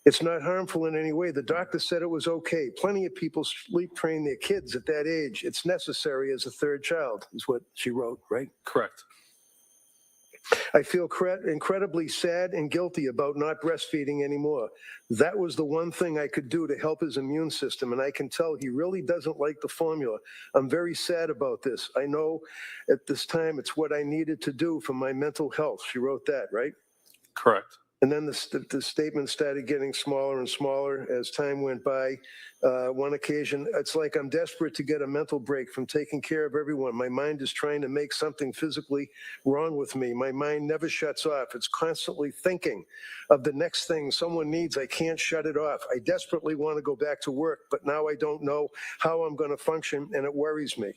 It's not harmful in any way. The doctor said it was okay. Plenty of people sleep train their kids at that age. It's necessary as a third child, is what she wrote, right? Correct. I feel incredibly sad and guilty about not breastfeeding anymore. That was the one thing I could do to help his immune system, and I can tell he really doesn't like the formula. I'm very sad about this. I know at this time it's what I needed to do for my mental health. She wrote that, right? Correct. And then the statement started getting smaller and smaller as time went by. One occasion, it's like I'm desperate to get a mental break from taking care of everyone. My mind is trying to make something physically wrong with me. My mind never shuts off. It's constantly thinking of the next thing someone needs. I can't shut it off. I desperately want to go back to work, but now I don't know how I'm going to function, and it worries me.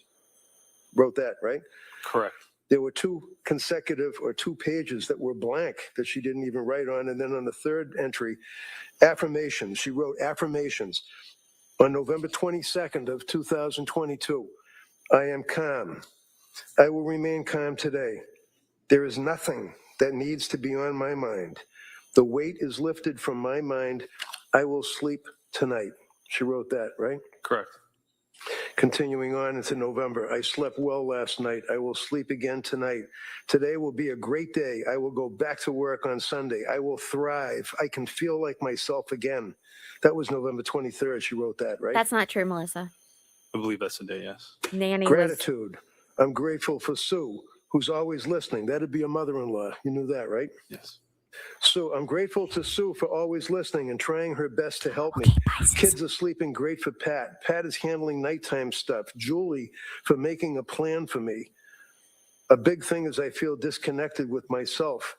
Wrote that, right? Correct. There were two pages that were blank that she didn't even write on. And then on the third entry, affirmations. She wrote affirmations. On November 22nd of 2022, I am calm. I will remain calm today. There is nothing that needs to be on my mind. The weight is lifted from my mind. I will sleep tonight. She wrote that, right? Correct. Continuing on into November, I slept well last night. I will sleep again tonight. Today will be a great day. I will go back to work on Sunday. I will thrive. I can feel like myself again. That was November 23rd. She wrote that, right? That's not true, Melissa. I believe that's the day, yes. Nanny Gratitude. I'm grateful for Sue, who's always listening. That'd be a mother-in-law. You knew that, right? Yes. Sue, I'm grateful to Sue for always listening and trying her best to help me. Kids are sleeping great for Pat. Pat is handling nighttime stuff. Julie for making a plan for me. A big thing is I feel disconnected with myself.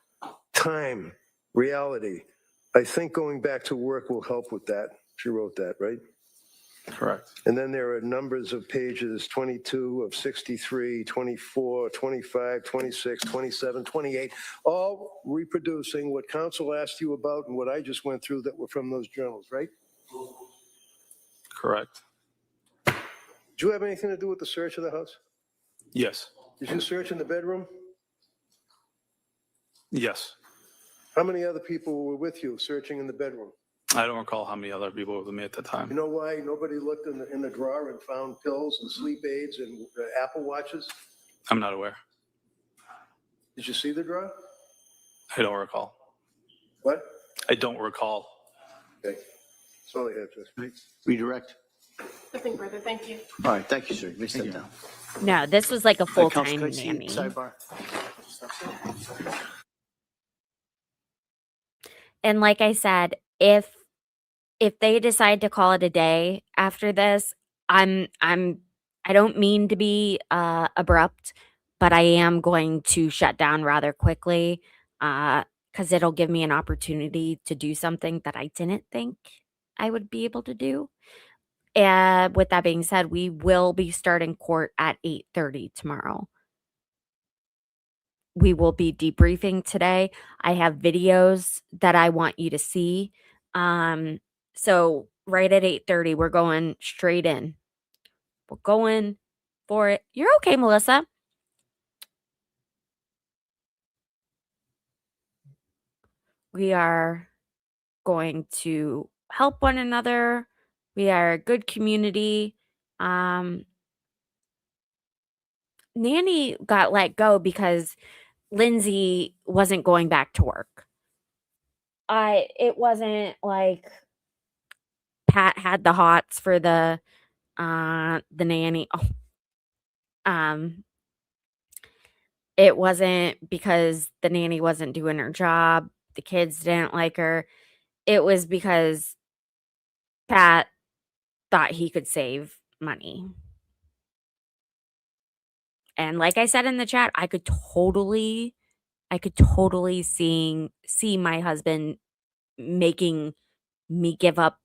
Time, reality. I think going back to work will help with that. She wrote that, right? Correct. And then there are numbers of pages 22 of 63, 24, 25, 26, 27, 28, all reproducing what counsel asked you about and what I just went through that were from those journals, right? Correct. Did you have anything to do with the search of the house? Yes. Did you search in the bedroom? Yes. How many other people were with you searching in the bedroom? I don't recall how many other people were with me at the You time. know why nobody looked in the drawer and found pills and sleep aids and Apple Watches? I'm not aware. Did you see the drawer? I don't recall. What? I don't recall. Okay. That's all I have, Judge. Redirect. Nothing further, thank you. All right, thank you, sir. You may step down. No, this was like a Counsel, full-time can I see nanny. sidebar? And like I said, if they decide to call it a day after this, I don't mean to be abrupt, but I am going to shut down rather quickly because it'll give me an opportunity to do something that I didn't think I would be able to do. And with that being said, we will be starting court at 8:30 tomorrow. We will be debriefing today. I have videos that I want you to see. So right at 8:30, we're going straight in. We're going for it. You're okay, Melissa. We are going to help one another. We are a good community. Nanny got let go because Lindsay wasn't going back to work. It wasn't like Pat had the hots for the nanny. It wasn't because the nanny wasn't doing her job. The kids didn't like her. It was because Pat thought he could save money. And like I said in the chat, I could totally see my husband making me give up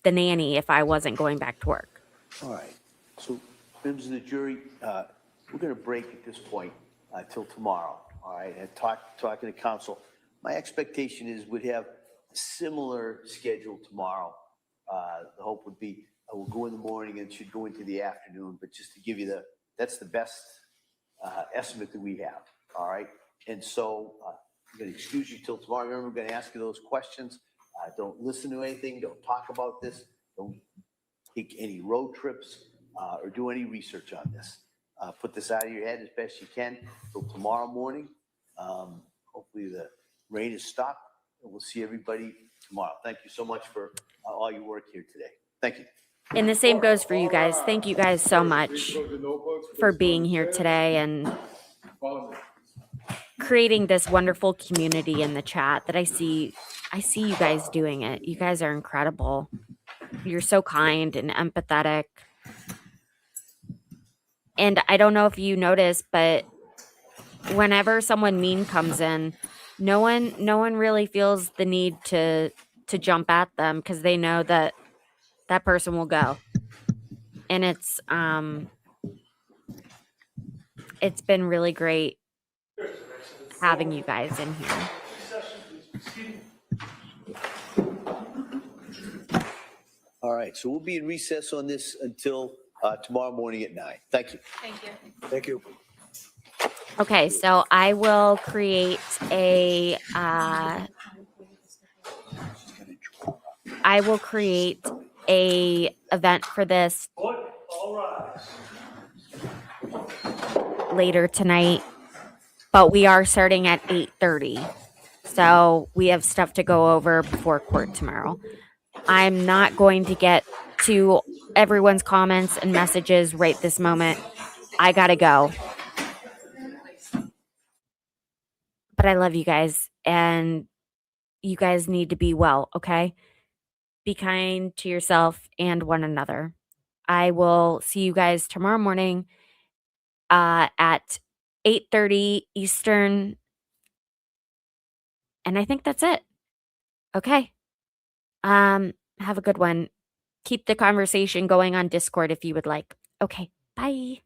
the nanny if I wasn't going back to work. All right. So, members of the jury, we're going to break at this point till tomorrow. All right. And talking to counsel. My expectation is we'd have a similar schedule tomorrow. The hope would be we'll go in the morning and it should go into the afternoon. But just to give you that's the best estimate that we have. All right. And so I'm going to excuse you till tomorrow. Remember, I'm going to ask you those questions. Don't listen to anything. Don't talk about this. Don't take any road trips or do any research on this. Put this out of your head as best you can till tomorrow morning. Hopefully the rain is stopped and we'll see everybody tomorrow. Thank you so much for all your work here today. Thank you. And the same goes for you guys. Thank you guys so much for being here today and creating this wonderful community in the chat that I see you guys doing it. You guys are incredible. You're so kind and empathetic. And I don't know if you noticed, but whenever someone mean comes in, no one really feels the need to jump at them because they know that that person will go. And it's been really great having you guys in here. All right. So we'll be in recess on this until tomorrow morning at 9. Thank you. Thank you. Thank you. Okay, so I will create a event for this later tonight, but we are starting at 8:30. So we have stuff to go over before court tomorrow. I'm not going to get to everyone's comments and messages right this moment. I gotta go. But I love you guys, and you guys need to be well, okay? Be kind to yourself and one another. I will see you guys tomorrow morning at 8:30 Eastern. And I think that's it. Okay. Have a good one. keep the conversation going on Discord if you would like. Okay, bye.